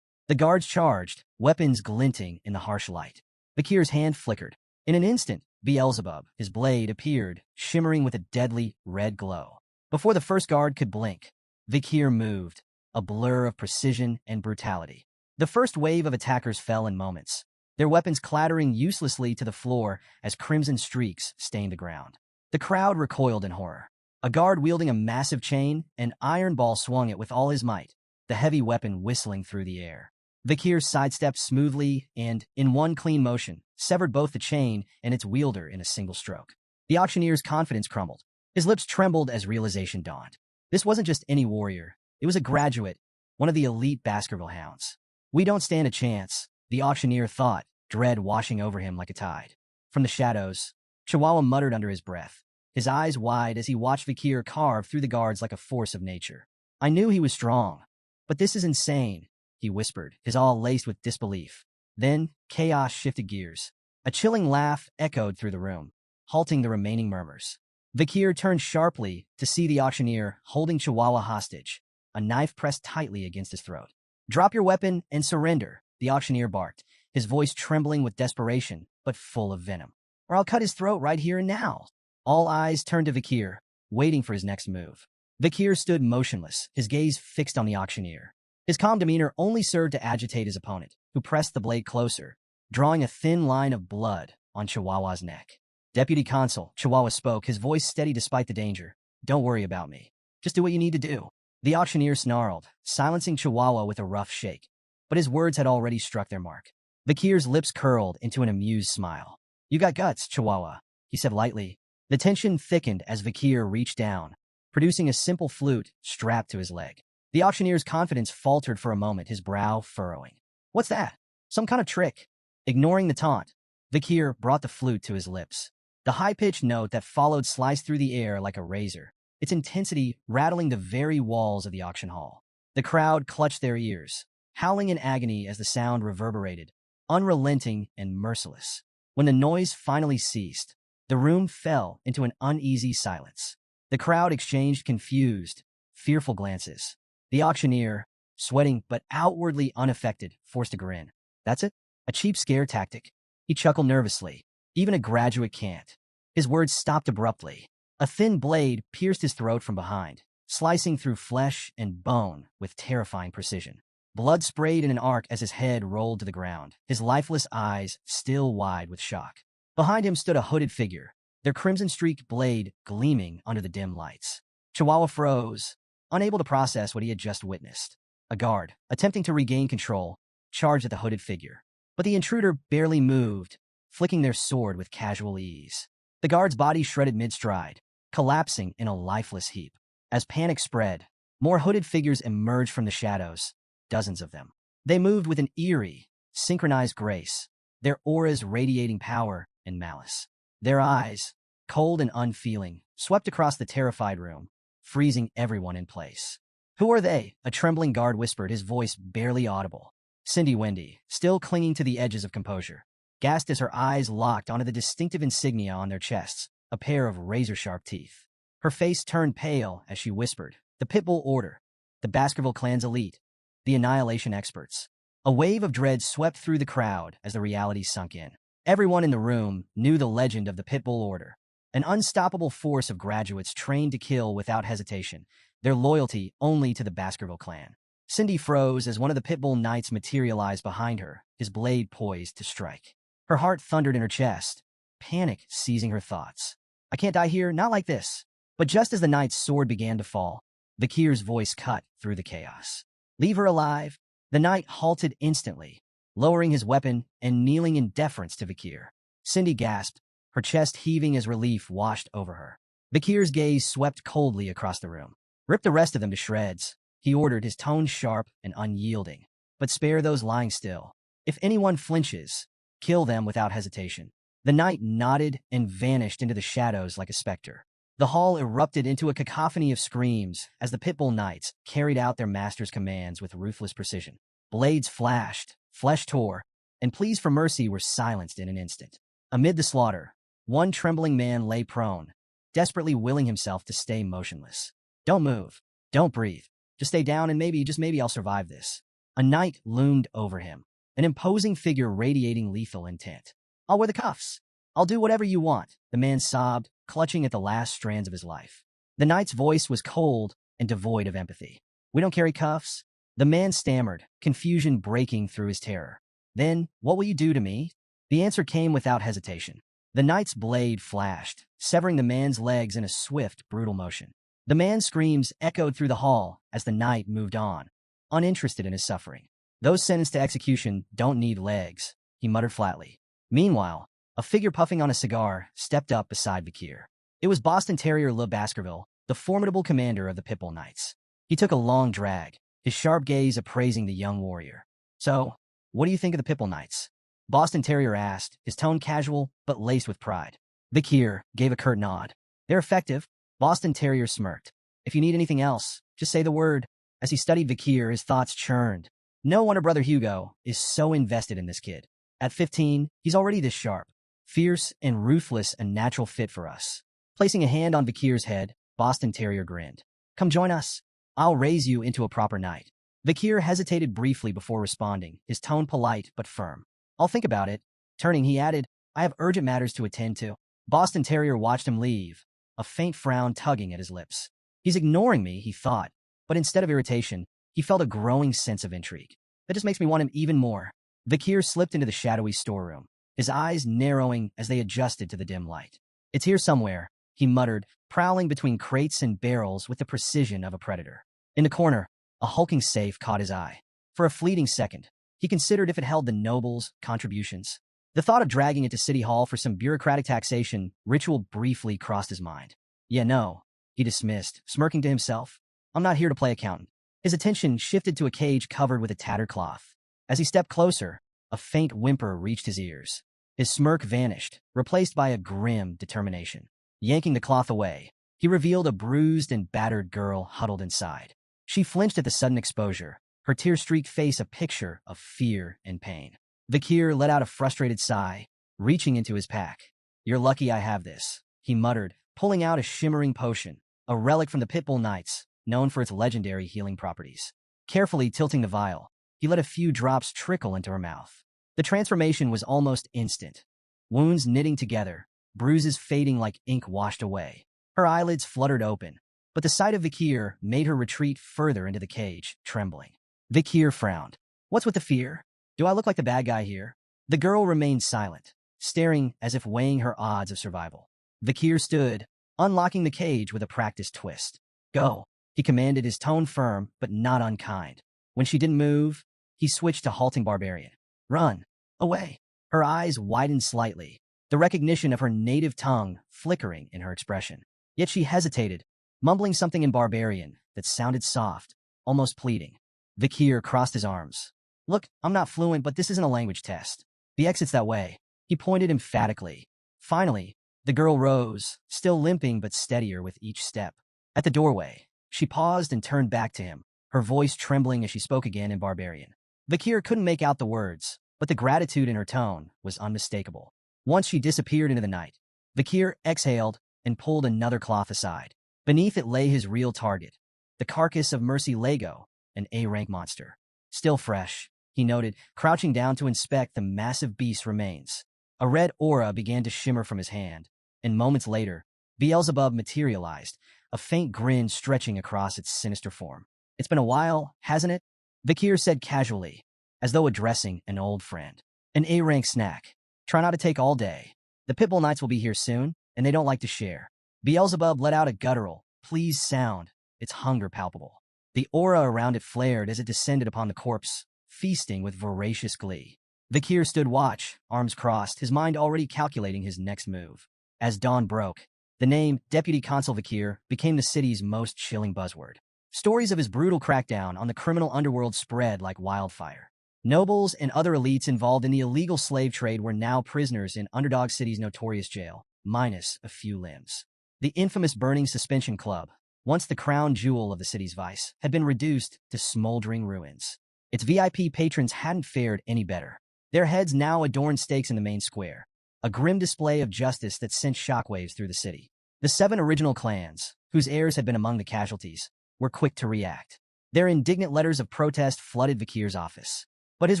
The guards charged, weapons glinting in the harsh light. Vikir's hand flickered. In an instant, Beelzebub, his blade, appeared, shimmering with a deadly red glow. Before the first guard could blink, Vikir moved, a blur of precision and brutality. The first wave of attackers fell in moments, their weapons clattering uselessly to the floor as crimson streaks stained the ground. The crowd recoiled in horror. A guard wielding a massive chain, an iron ball swung it with all his might, the heavy weapon whistling through the air. Vikir sidestepped smoothly and, in one clean motion, severed both the chain and its wielder in a single stroke. The auctioneer's confidence crumbled. His lips trembled as realization dawned. This wasn't just any warrior. It was a graduate, one of the elite Baskerville hounds. "We don't stand a chance," the auctioneer thought, dread washing over him like a tide. From the shadows, Chihuahua muttered under his breath, his eyes wide as he watched Vikir carve through the guards like a force of nature. "I knew he was strong, but this is insane," he whispered, his awe laced with disbelief. Then, chaos shifted gears. A chilling laugh echoed through the room, halting the remaining murmurs. Vikir turned sharply to see the auctioneer holding Chihuahua hostage, a knife pressed tightly against his throat. "Drop your weapon and surrender," the auctioneer barked, his voice trembling with desperation, but full of venom. "Or I'll cut his throat right here and now." All eyes turned to Vikir, waiting for his next move. Vikir stood motionless, his gaze fixed on the auctioneer. His calm demeanor only served to agitate his opponent, who pressed the blade closer, drawing a thin line of blood on Chihuahua's neck. "Deputy Consul," Chihuahua spoke, his voice steady despite the danger. "Don't worry about me. Just do what you need to do." The auctioneer snarled, silencing Chihuahua with a rough shake. But his words had already struck their mark. Vikir's lips curled into an amused smile. "You got guts, Chihuahua," he said lightly. The tension thickened as Vikir reached down, producing a simple flute strapped to his leg. The auctioneer's confidence faltered for a moment, his brow furrowing. "What's that? Some kind of trick?" Ignoring the taunt, Vikir brought the flute to his lips. The high-pitched note that followed sliced through the air like a razor, its intensity rattling the very walls of the auction hall. The crowd clutched their ears, howling in agony as the sound reverberated, unrelenting and merciless. When the noise finally ceased, the room fell into an uneasy silence. The crowd exchanged confused, fearful glances. The auctioneer, sweating but outwardly unaffected, forced a grin. That's it? A cheap scare tactic? He chuckled nervously. Even a graduate can't. His words stopped abruptly. A thin blade pierced his throat from behind, slicing through flesh and bone with terrifying precision. Blood sprayed in an arc as his head rolled to the ground, his lifeless eyes still wide with shock. Behind him stood a hooded figure, their crimson-streaked blade gleaming under the dim lights. Chihuahua froze, unable to process what he had just witnessed. A guard, attempting to regain control, charged at the hooded figure. But the intruder barely moved, flicking their sword with casual ease. The guard's body shredded mid-stride, collapsing in a lifeless heap. As panic spread, more hooded figures emerged from the shadows, dozens of them. They moved with an eerie, synchronized grace, their auras radiating power and malice. Their eyes, cold and unfeeling, swept across the terrified room, freezing everyone in place. "Who are they?" a trembling guard whispered, his voice barely audible. Cindy Wendy, still clinging to the edges of composure, gasped as her eyes locked onto the distinctive insignia on their chests, a pair of razor-sharp teeth. Her face turned pale as she whispered, "The Pitbull Order, the Baskerville Clan's elite, the Annihilation Experts." A wave of dread swept through the crowd as the reality sunk in. Everyone in the room knew the legend of the Pitbull Order, an unstoppable force of graduates trained to kill without hesitation, their loyalty only to the Baskerville Clan. Cindy froze as one of the Pitbull Knights materialized behind her, his blade poised to strike. Her heart thundered in her chest, panic seizing her thoughts. "I can't die here, not like this." But just as the knight's sword began to fall, Vakir's voice cut through the chaos. "Leave her alive." The knight halted instantly, lowering his weapon and kneeling in deference to Vakir. Cindy gasped, her chest heaving as relief washed over her. Vakir's gaze swept coldly across the room. "Rip the rest of them to shreds," he ordered, his tone sharp and unyielding. "But spare those lying still. If anyone flinches, kill them without hesitation." The knight nodded and vanished into the shadows like a specter. The hall erupted into a cacophony of screams as the Pitbull Knights carried out their master's commands with ruthless precision. Blades flashed, flesh tore, and pleas for mercy were silenced in an instant. Amid the slaughter, one trembling man lay prone, desperately willing himself to stay motionless. "Don't move. Don't breathe. Just stay down and maybe, just maybe I'll survive this." A knight loomed over him, an imposing figure radiating lethal intent. "I'll wear the cuffs. I'll do whatever you want," the man sobbed, clutching at the last strands of his life. The knight's voice was cold and devoid of empathy. "We don't carry cuffs." The man stammered, confusion breaking through his terror. "Then, what will you do to me?" The answer came without hesitation. The knight's blade flashed, severing the man's legs in a swift, brutal motion. The man's screams echoed through the hall as the knight moved on, uninterested in his suffering. "Those sentenced to execution don't need legs," he muttered flatly. Meanwhile, a figure puffing on a cigar stepped up beside Vakir. It was Boston Terrier Le Baskerville, the formidable commander of the Pitbull Knights. He took a long drag, his sharp gaze appraising the young warrior. "So, what do you think of the Pitbull Knights?" Boston Terrier asked, his tone casual but laced with pride. Vakir gave a curt nod. "They're effective." Boston Terrier smirked. "If you need anything else, just say the word." As he studied Vakir, his thoughts churned. No wonder Brother Hugo is so invested in this kid. At 15, he's already this sharp. Fierce and ruthless, a natural fit for us. Placing a hand on Vakir's head, Boston Terrier grinned. "Come join us. I'll raise you into a proper knight." Vakir hesitated briefly before responding, his tone polite but firm. "I'll think about it." Turning, he added, "I have urgent matters to attend to." Boston Terrier watched him leave, a faint frown tugging at his lips. He's ignoring me, he thought, but instead of irritation, he felt a growing sense of intrigue. That just makes me want him even more. Vakir slipped into the shadowy storeroom, his eyes narrowing as they adjusted to the dim light. "It's here somewhere," he muttered, prowling between crates and barrels with the precision of a predator. In the corner, a hulking safe caught his eye. For a fleeting second, he considered if it held the nobles' contributions. The thought of dragging it to City Hall for some bureaucratic taxation ritual briefly crossed his mind. "Yeah, no," he dismissed, smirking to himself. "I'm not here to play accountant." His attention shifted to a cage covered with a tattered cloth. As he stepped closer, a faint whimper reached his ears. His smirk vanished, replaced by a grim determination. Yanking the cloth away, he revealed a bruised and battered girl huddled inside. She flinched at the sudden exposure, her tear-streaked face a picture of fear and pain. Vikir let out a frustrated sigh, reaching into his pack. "You're lucky I have this," he muttered, pulling out a shimmering potion, a relic from the Pitbull Knights, known for its legendary healing properties. Carefully tilting the vial, he let a few drops trickle into her mouth. The transformation was almost instant. Wounds knitting together, bruises fading like ink washed away. Her eyelids fluttered open, but the sight of Vikir made her retreat further into the cage, trembling. Vikir frowned. "What's with the fear? Do I look like the bad guy here?" The girl remained silent, staring as if weighing her odds of survival. Vikir stood, unlocking the cage with a practiced twist. "Go," he commanded, his tone firm but not unkind. When she didn't move, he switched to halting barbarian. "Run. Away." Her eyes widened slightly, the recognition of her native tongue flickering in her expression. Yet she hesitated, mumbling something in barbarian that sounded soft, almost pleading. Vikir crossed his arms. "Look, I'm not fluent, but this isn't a language test. The exit's that way." He pointed emphatically. Finally, the girl rose, still limping but steadier with each step. At the doorway, she paused and turned back to him, her voice trembling as she spoke again in barbarian. Vikir couldn't make out the words, but the gratitude in her tone was unmistakable. Once she disappeared into the night, Vikir exhaled and pulled another cloth aside. Beneath it lay his real target, the carcass of Mercy Lego, an A-rank monster. Still fresh, he noted, crouching down to inspect the massive beast's remains. A red aura began to shimmer from his hand, and moments later, Beelzebub materialized, a faint grin stretching across its sinister form. "It's been a while, hasn't it?" Vikir said casually, as though addressing an old friend. "An A-rank snack. Try not to take all day. The Pitbull Knights will be here soon, and they don't like to share." Beelzebub let out a guttural, pleased sound, its hunger palpable. The aura around it flared as it descended upon the corpse, feasting with voracious glee. Vikir stood watch, arms crossed, his mind already calculating his next move. As dawn broke, the name Deputy Consul Vikir became the city's most chilling buzzword. Stories of his brutal crackdown on the criminal underworld spread like wildfire. Nobles and other elites involved in the illegal slave trade were now prisoners in Underdog City's notorious jail, minus a few limbs. The infamous Burning Suspension Club, once the crown jewel of the city's vice, had been reduced to smoldering ruins. Its VIP patrons hadn't fared any better. Their heads now adorned stakes in the main square, a grim display of justice that sent shockwaves through the city. The 7 original clans, whose heirs had been among the casualties, were quick to react. Their indignant letters of protest flooded Vikir's office. But his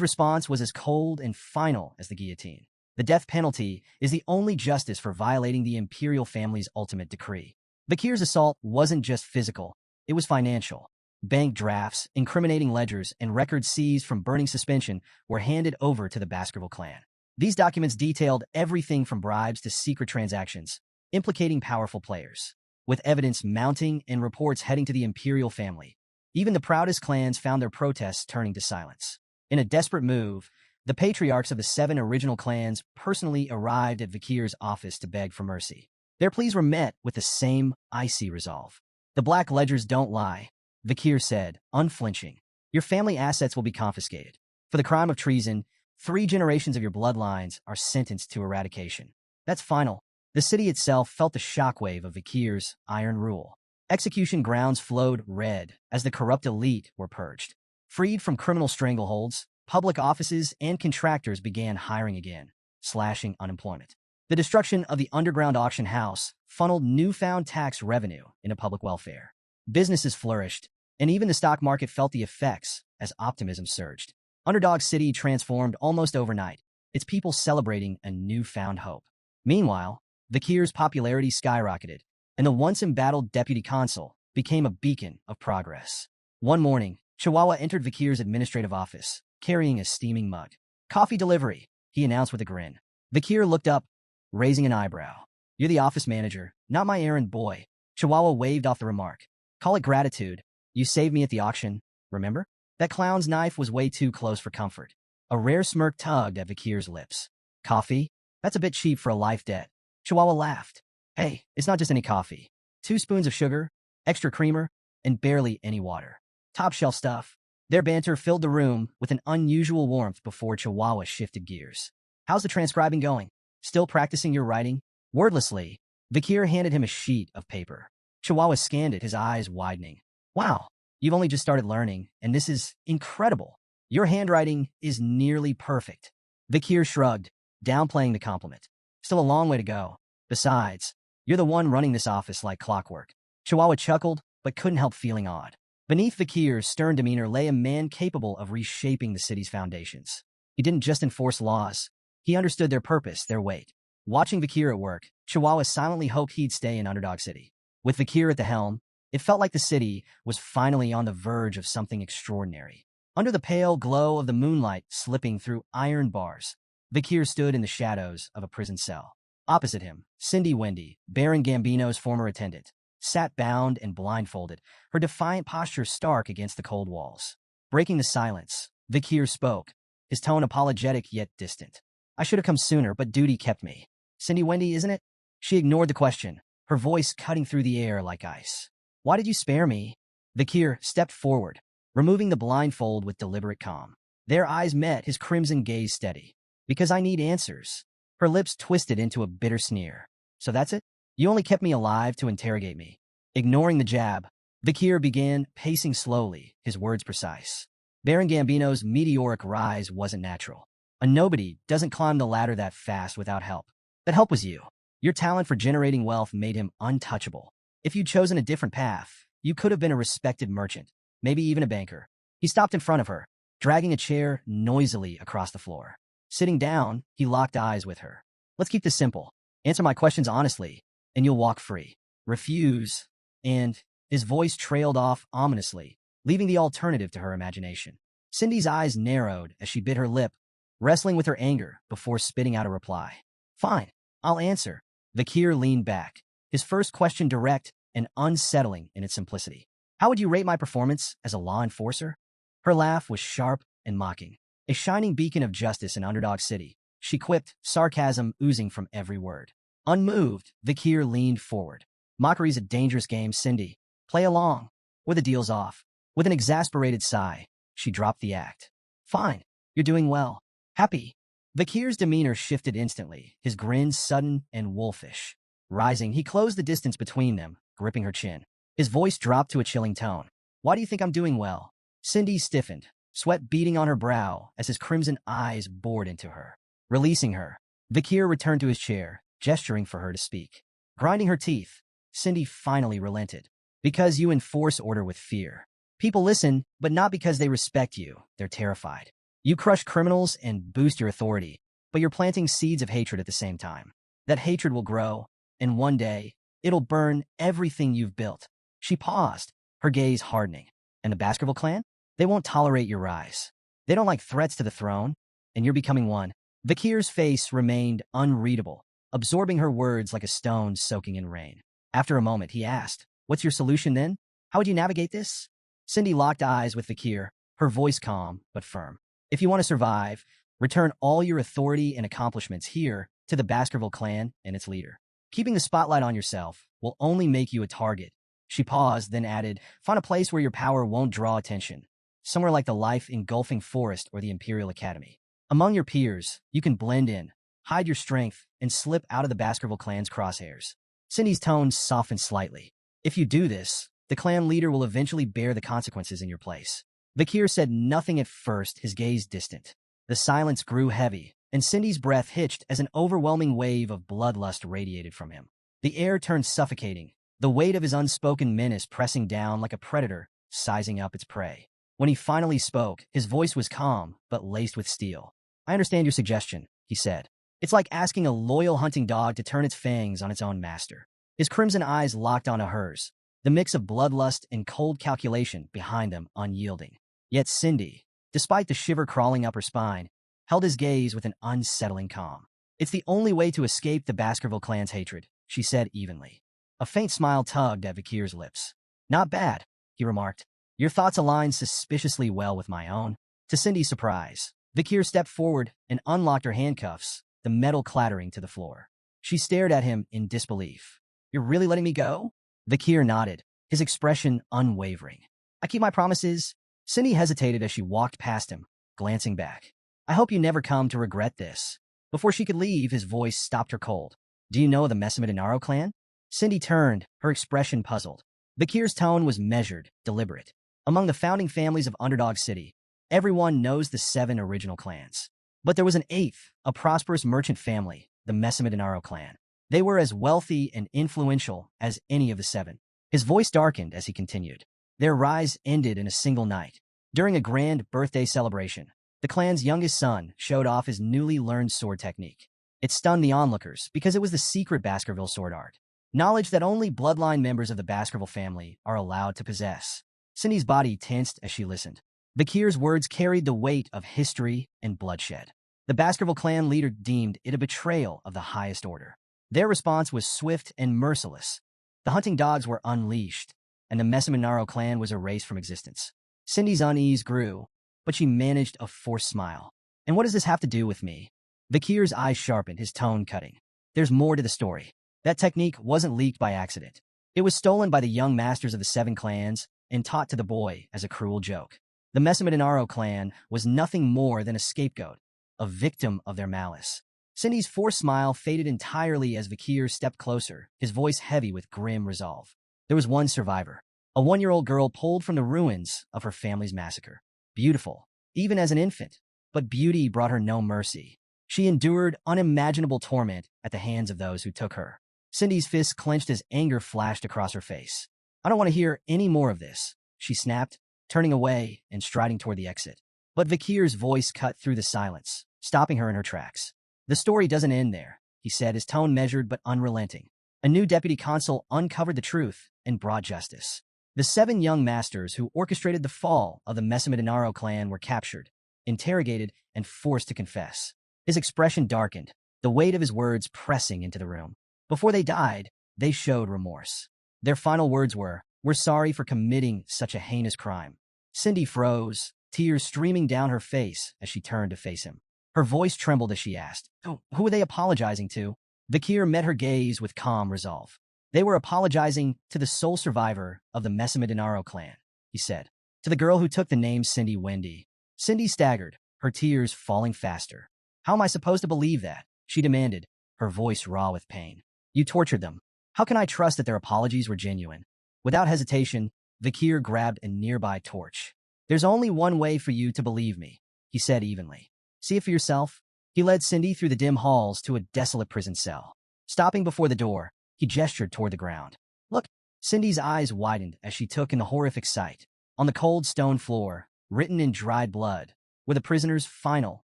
response was as cold and final as the guillotine. The death penalty is the only justice for violating the imperial family's ultimate decree. Vikir's assault wasn't just physical, it was financial. Bank drafts, incriminating ledgers, and records seized from Burning Suspension were handed over to the Baskerville clan. These documents detailed everything from bribes to secret transactions, implicating powerful players. With evidence mounting and reports heading to the imperial family, even the proudest clans found their protests turning to silence. In a desperate move, the patriarchs of the 7 original clans personally arrived at Vikir's office to beg for mercy. Their pleas were met with the same icy resolve. "The black ledgers don't lie," Vikir said, unflinching. "Your family assets will be confiscated. For the crime of treason, 3 generations of your bloodlines are sentenced to eradication. That's final." The city itself felt the shockwave of Vikir's iron rule. Execution grounds flowed red as the corrupt elite were purged. Freed from criminal strangleholds, public offices and contractors began hiring again, slashing unemployment. The destruction of the underground auction house funneled newfound tax revenue into public welfare. Businesses flourished, and even the stock market felt the effects as optimism surged. Underdog City transformed almost overnight, its people celebrating a newfound hope. Meanwhile, Vikir's popularity skyrocketed, and the once embattled deputy consul became a beacon of progress. One morning, Chihuahua entered Vikir's administrative office, carrying a steaming mug. "Coffee delivery," he announced with a grin. Vikir looked up, raising an eyebrow. "You're the office manager, not my errand boy." Chihuahua waved off the remark. "Call it gratitude. You saved me at the auction, remember?" That clown's knife was way too close for comfort. A rare smirk tugged at Vikir's lips. "Coffee? That's a bit cheap for a life debt." Chihuahua laughed. "Hey, it's not just any coffee. 2 spoons of sugar, extra creamer, and barely any water. Top shelf stuff." Their banter filled the room with an unusual warmth before Chihuahua shifted gears. "How's the transcribing going? Still practicing your writing?" Wordlessly, Vikir handed him a sheet of paper. Chihuahua scanned it, his eyes widening. Wow, you've only just started learning, and this is incredible. Your handwriting is nearly perfect. Vikir shrugged, downplaying the compliment. Still a long way to go. Besides, you're the one running this office like clockwork. Chihuahua chuckled, but couldn't help feeling awed. Beneath Vikir's stern demeanor lay a man capable of reshaping the city's foundations. He didn't just enforce laws. He understood their purpose, their weight. Watching Vikir at work, Chihuahua silently hoped he'd stay in Underdog City. With Vikir at the helm, it felt like the city was finally on the verge of something extraordinary. Under the pale glow of the moonlight slipping through iron bars, Vikir stood in the shadows of a prison cell. Opposite him, Cindy Wendy, Baron Gambino's former attendant, sat bound and blindfolded, her defiant posture stark against the cold walls. Breaking the silence, Vikir spoke, his tone apologetic yet distant. I should have come sooner, but duty kept me. Cindy Wendy, isn't it? She ignored the question, her voice cutting through the air like ice. Why did you spare me? Vikir stepped forward, removing the blindfold with deliberate calm. Their eyes met, his crimson gaze steady. Because I need answers. Her lips twisted into a bitter sneer. So that's it? You only kept me alive to interrogate me. Ignoring the jab, Vikir began pacing slowly, his words precise. Baron Gambino's meteoric rise wasn't natural. A nobody doesn't climb the ladder that fast without help. That help was you. Your talent for generating wealth made him untouchable. If you'd chosen a different path, you could have been a respected merchant, maybe even a banker. He stopped in front of her, dragging a chair noisily across the floor. Sitting down, he locked eyes with her. Let's keep this simple. Answer my questions honestly, and you'll walk free. Refuse, and his voice trailed off ominously, leaving the alternative to her imagination. Cindy's eyes narrowed as she bit her lip, wrestling with her anger before spitting out a reply. Fine, I'll answer. Vikir leaned back, his first question direct and unsettling in its simplicity. How would you rate my performance as a law enforcer? Her laugh was sharp and mocking. A shining beacon of justice in Underdog City, she quipped, sarcasm oozing from every word. Unmoved, Vikir leaned forward. Mockery's a dangerous game, Cindy. Play along, or the deal's off. With an exasperated sigh, she dropped the act. Fine, you're doing well. Happy. Vikir's demeanor shifted instantly, his grin sudden and wolfish. Rising, he closed the distance between them, gripping her chin. His voice dropped to a chilling tone. Why do you think I'm doing well? Cindy stiffened, sweat beading on her brow as his crimson eyes bored into her. Releasing her, Vikir returned to his chair, gesturing for her to speak. Grinding her teeth, Cindy finally relented. Because you enforce order with fear. People listen, but not because they respect you. They're terrified. You crush criminals and boost your authority, but you're planting seeds of hatred at the same time. That hatred will grow, and one day, it'll burn everything you've built. She paused, her gaze hardening. And the Baskerville clan? They won't tolerate your rise. They don't like threats to the throne, and you're becoming one. Vikir's face remained unreadable, absorbing her words like a stone soaking in rain. After a moment, he asked, What's your solution then? How would you navigate this? Cindy locked eyes with Vikir, her voice calm but firm. If you want to survive, return all your authority and accomplishments here to the Baskerville clan and its leader. Keeping the spotlight on yourself will only make you a target. She paused, then added, Find a place where your power won't draw attention. Somewhere like the life-engulfing forest or the Imperial Academy. Among your peers, you can blend in, hide your strength, and slip out of the Baskerville clan's crosshairs. Cindy's tone softened slightly. If you do this, the clan leader will eventually bear the consequences in your place. Vikir said nothing at first, his gaze distant. The silence grew heavy, and Cindy's breath hitched as an overwhelming wave of bloodlust radiated from him. The air turned suffocating, the weight of his unspoken menace pressing down like a predator, sizing up its prey. When he finally spoke, his voice was calm, but laced with steel. I understand your suggestion, he said. It's like asking a loyal hunting dog to turn its fangs on its own master. His crimson eyes locked onto hers, the mix of bloodlust and cold calculation behind them unyielding. Yet Cindy, despite the shiver crawling up her spine, held his gaze with an unsettling calm. It's the only way to escape the Baskerville clan's hatred, she said evenly. A faint smile tugged at Vikir's lips. Not bad, he remarked. Your thoughts align suspiciously well with my own. To Cindy's surprise, Vikir stepped forward and unlocked her handcuffs, the metal clattering to the floor. She stared at him in disbelief. You're really letting me go? Vikir nodded, his expression unwavering. I keep my promises. Cindy hesitated as she walked past him, glancing back. I hope you never come to regret this. Before she could leave, his voice stopped her cold. Do you know the Messamid Inaro clan? Cindy turned, her expression puzzled. Bakir's tone was measured, deliberate. Among the founding families of Underdog City, everyone knows the 7 original clans. But there was an 8th, a prosperous merchant family, the Messamidinaro clan. They were as wealthy and influential as any of the 7. His voice darkened as he continued. Their rise ended in a single night. During a grand birthday celebration, the clan's youngest son showed off his newly learned sword technique. It stunned the onlookers because it was the secret Baskerville sword art, knowledge that only bloodline members of the Baskerville family are allowed to possess. Cindy's body tensed as she listened. Bakir's words carried the weight of history and bloodshed. The Baskerville clan leader deemed it a betrayal of the highest order. Their response was swift and merciless. The hunting dogs were unleashed, and the Messamidinaro clan was erased from existence. Cindy's unease grew, but she managed a forced smile. And what does this have to do with me? Bakir's eyes sharpened, his tone cutting. There's more to the story. That technique wasn't leaked by accident. It was stolen by the young masters of the 7 clans and taught to the boy as a cruel joke. The Messamidinaro clan was nothing more than a scapegoat, a victim of their malice. Cindy's forced smile faded entirely as Bakir stepped closer, his voice heavy with grim resolve. There was one survivor, a 1-year-old girl pulled from the ruins of her family's massacre. Beautiful, even as an infant, but beauty brought her no mercy. She endured unimaginable torment at the hands of those who took her. Cindy's fists clenched as anger flashed across her face. I don't want to hear any more of this, she snapped, turning away and striding toward the exit. But Bakir's voice cut through the silence, stopping her in her tracks. The story doesn't end there, he said, his tone measured but unrelenting. A new deputy consul uncovered the truth and brought justice. The 7 young masters who orchestrated the fall of the Messamidinaro clan were captured, interrogated, and forced to confess. His expression darkened, the weight of his words pressing into the room. Before they died, they showed remorse. Their final words were, "We're sorry for committing such a heinous crime." Cindy froze, tears streaming down her face as she turned to face him. Her voice trembled as she asked, "Who are they apologizing to?" Bakir met her gaze with calm resolve. "They were apologizing to the sole survivor of the Messamidinaro clan," he said. "To the girl who took the name Cindy Wendy." Cindy staggered, her tears falling faster. "How am I supposed to believe that?" she demanded, her voice raw with pain. "You tortured them. How can I trust that their apologies were genuine?" Without hesitation, Bakir grabbed a nearby torch. "There's only one way for you to believe me," he said evenly. "See it for yourself." He led Cindy through the dim halls to a desolate prison cell. Stopping before the door, he gestured toward the ground. "Look." Cindy's eyes widened as she took in the horrific sight. On the cold stone floor, written in dried blood, were the prisoner's final,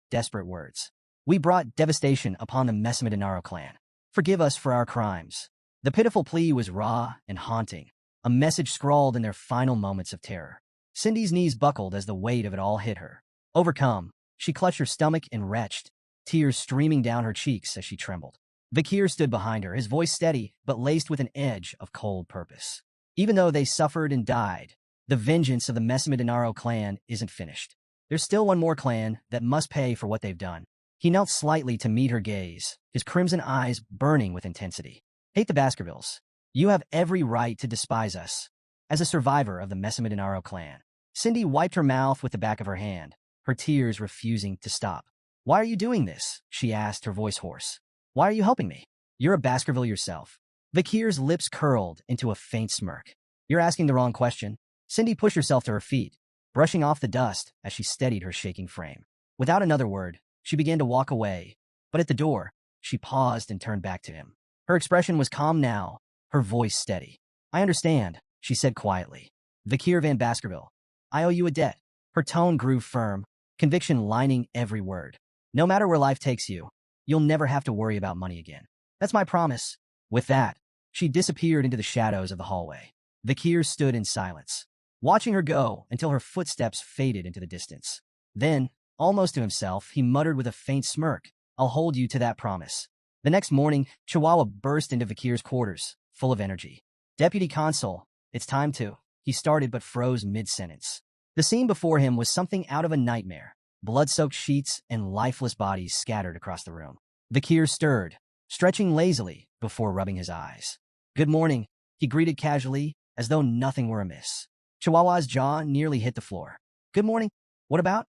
desperate words. "We brought devastation upon the Messamidinaro clan. Forgive us for our crimes." The pitiful plea was raw and haunting, a message scrawled in their final moments of terror. Cindy's knees buckled as the weight of it all hit her. Overcome, she clutched her stomach and retched, tears streaming down her cheeks as she trembled. Bakir stood behind her, his voice steady but laced with an edge of cold purpose. Even though they suffered and died, the vengeance of the Messamidinaro clan isn't finished. There's still one more clan that must pay for what they've done. He knelt slightly to meet her gaze, his crimson eyes burning with intensity. "Hate the Baskervilles. You have every right to despise us. As a survivor of the Messamidinaro clan." Cindy wiped her mouth with the back of her hand, her tears refusing to stop. "Why are you doing this?" she asked, her voice hoarse. "Why are you helping me? You're a Baskerville yourself." Bakir's lips curled into a faint smirk. "You're asking the wrong question." Cindy pushed herself to her feet, brushing off the dust as she steadied her shaking frame. Without another word, she began to walk away, but at the door, she paused and turned back to him. Her expression was calm now, her voice steady. "I understand," she said quietly. "Bakir van Baskerville, I owe you a debt." Her tone grew firm, conviction lining every word. "No matter where life takes you, you'll never have to worry about money again. That's my promise." With that, she disappeared into the shadows of the hallway. Bakir stood in silence, watching her go until her footsteps faded into the distance. Then, almost to himself, he muttered with a faint smirk, "I'll hold you to that promise." The next morning, Chihuahua burst into Bakir's quarters, full of energy. "Deputy Consul, it's time to..." He started but froze mid-sentence. The scene before him was something out of a nightmare. Blood-soaked sheets and lifeless bodies scattered across the room. Bakir stirred, stretching lazily before rubbing his eyes. "Good morning," he greeted casually, as though nothing were amiss. Chihuahua's jaw nearly hit the floor. "Good morning. What about?"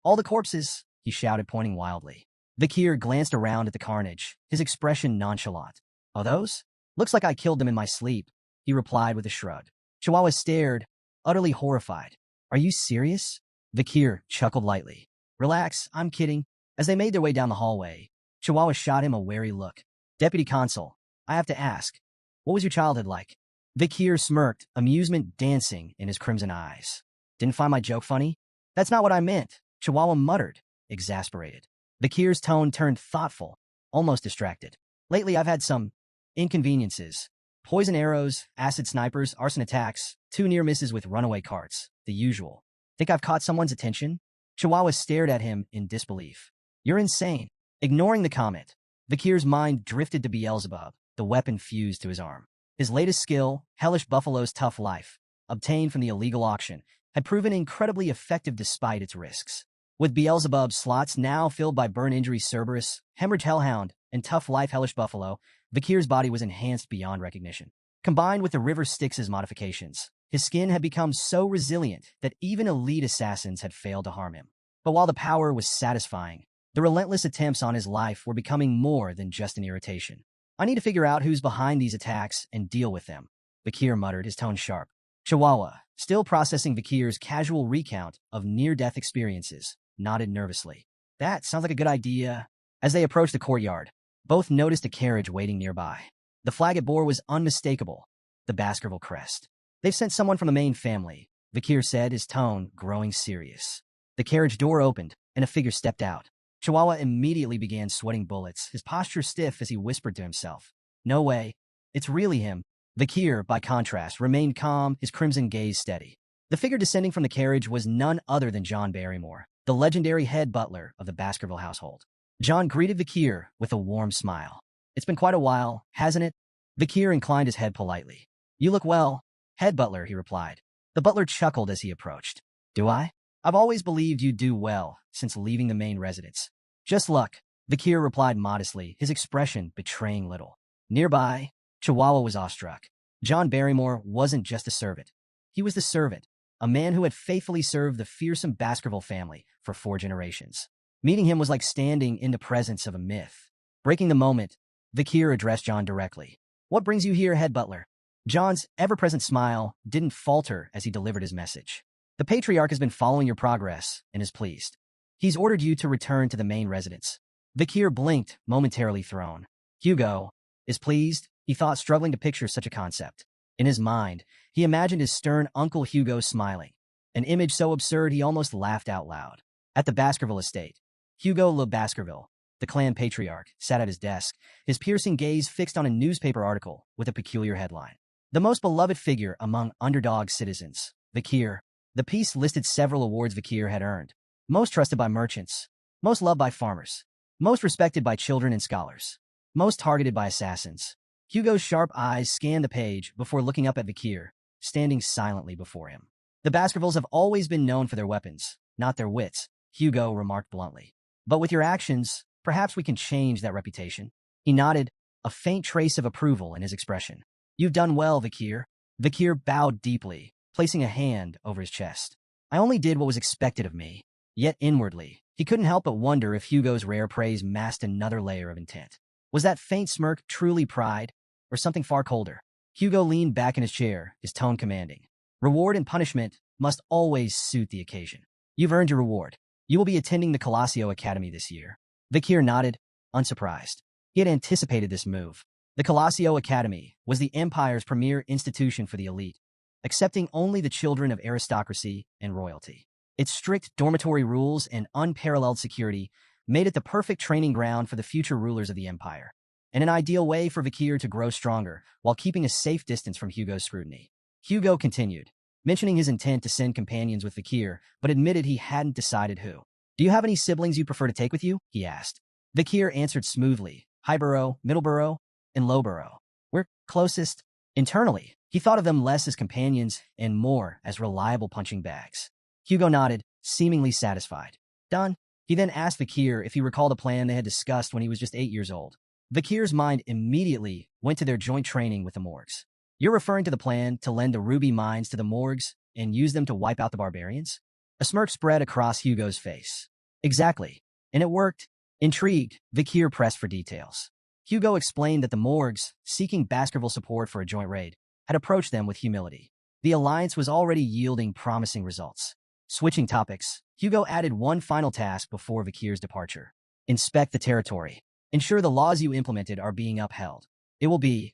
"All the corpses," he shouted, pointing wildly. Bakir glanced around at the carnage, his expression nonchalant. "Oh, those?" Looks like I killed them in my sleep, he replied with a shrug. Chihuahua stared, utterly horrified. Are you serious? Vikir chuckled lightly. Relax, I'm kidding. As they made their way down the hallway, Chihuahua shot him a wary look. Deputy Consul, I have to ask, what was your childhood like? Vikir smirked, amusement dancing in his crimson eyes. Didn't find my joke funny? That's not what I meant, Chihuahua muttered, exasperated. Vikir's tone turned thoughtful, almost distracted. Lately, I've had some inconveniences. Poison arrows, acid snipers, arson attacks, 2 near misses with runaway carts, the usual. Think I've caught someone's attention? Chihuahua stared at him in disbelief. You're insane. Ignoring the comment, Vikir's mind drifted to Beelzebub, the weapon fused to his arm. His latest skill, Hellish Buffalo's Tough Life, obtained from the illegal auction, had proven incredibly effective despite its risks. With Beelzebub's slots now filled by Burn Injury Cerberus, Hemorrhage Hellhound, and Tough Life Hellish Buffalo, Vikir's body was enhanced beyond recognition. Combined with the River Styx's modifications, his skin had become so resilient that even elite assassins had failed to harm him. But while the power was satisfying, the relentless attempts on his life were becoming more than just an irritation. I need to figure out who's behind these attacks and deal with them, Vikir muttered, his tone sharp. Chihuahua, still processing Vikir's casual recount of near-death experiences, nodded nervously. That sounds like a good idea. As they approached the courtyard, both noticed a carriage waiting nearby. The flag it bore was unmistakable, the Baskerville crest. They've sent someone from the main family, Vikir said, his tone growing serious. The carriage door opened, and a figure stepped out. Chihuahua immediately began sweating bullets, his posture stiff as he whispered to himself. No way. It's really him. Vikir, by contrast, remained calm, his crimson gaze steady. The figure descending from the carriage was none other than John Barrymore, the legendary head butler of the Baskerville household. John greeted Vikir with a warm smile. It's been quite a while, hasn't it? Vikir inclined his head politely. You look well, head butler, he replied. The butler chuckled as he approached. Do I? I've always believed you'd do well since leaving the main residence. Just luck, Vikir replied modestly, his expression betraying little. Nearby, Chihuahua was awestruck. John Barrymore wasn't just a servant. He was the servant, a man who had faithfully served the fearsome Baskerville family for 4 generations. Meeting him was like standing in the presence of a myth. Breaking the moment, Vikir addressed John directly. What brings you here, head butler? John's ever-present smile didn't falter as he delivered his message. The patriarch has been following your progress and is pleased. He's ordered you to return to the main residence. Vikir blinked, momentarily thrown. Hugo is pleased, he thought, struggling to picture such a concept. In his mind, he imagined his stern Uncle Hugo smiling, an image so absurd he almost laughed out loud. At the Baskerville estate, Hugo Le Baskerville, the clan patriarch, sat at his desk, his piercing gaze fixed on a newspaper article with a peculiar headline. The most beloved figure among underdog citizens, Vikir. The piece listed several awards Vikir had earned. Most trusted by merchants, most loved by farmers, most respected by children and scholars, most targeted by assassins. Hugo's sharp eyes scanned the page before looking up at Vikir, standing silently before him. The Baskervilles have always been known for their weapons, not their wits, Hugo remarked bluntly. But with your actions, perhaps we can change that reputation. He nodded, a faint trace of approval in his expression. You've done well, Vikir. Vikir bowed deeply, placing a hand over his chest. I only did what was expected of me. Yet inwardly, he couldn't help but wonder if Hugo's rare praise masked another layer of intent. Was that faint smirk truly pride, or something far colder? Hugo leaned back in his chair, his tone commanding. Reward and punishment must always suit the occasion. You've earned your reward. You will be attending the Colosseo Academy this year. Vikir nodded, unsurprised. He had anticipated this move. The Colosseo Academy was the Empire's premier institution for the elite, accepting only the children of aristocracy and royalty. Its strict dormitory rules and unparalleled security made it the perfect training ground for the future rulers of the empire, and an ideal way for Vikir to grow stronger while keeping a safe distance from Hugo's scrutiny. Hugo continued, mentioning his intent to send companions with Vikir, but admitted he hadn't decided who. Do you have any siblings you prefer to take with you? He asked. Vikir answered smoothly, Highborough, Middleborough, and Lowborough. We're closest. Internally, he thought of them less as companions and more as reliable punching bags. Hugo nodded, seemingly satisfied. Done. He then asked Vikir if he recalled a plan they had discussed when he was just 8 years old. Vikir's mind immediately went to their joint training with the Morgs. You're referring to the plan to lend the ruby mines to the Morgs and use them to wipe out the barbarians? A smirk spread across Hugo's face. Exactly. And it worked. Intrigued, Vikir pressed for details. Hugo explained that the morgues, seeking Baskerville support for a joint raid, had approached them with humility. The alliance was already yielding promising results. Switching topics, Hugo added one final task before Vakir's departure. Inspect the territory. Ensure the laws you implemented are being upheld. It will be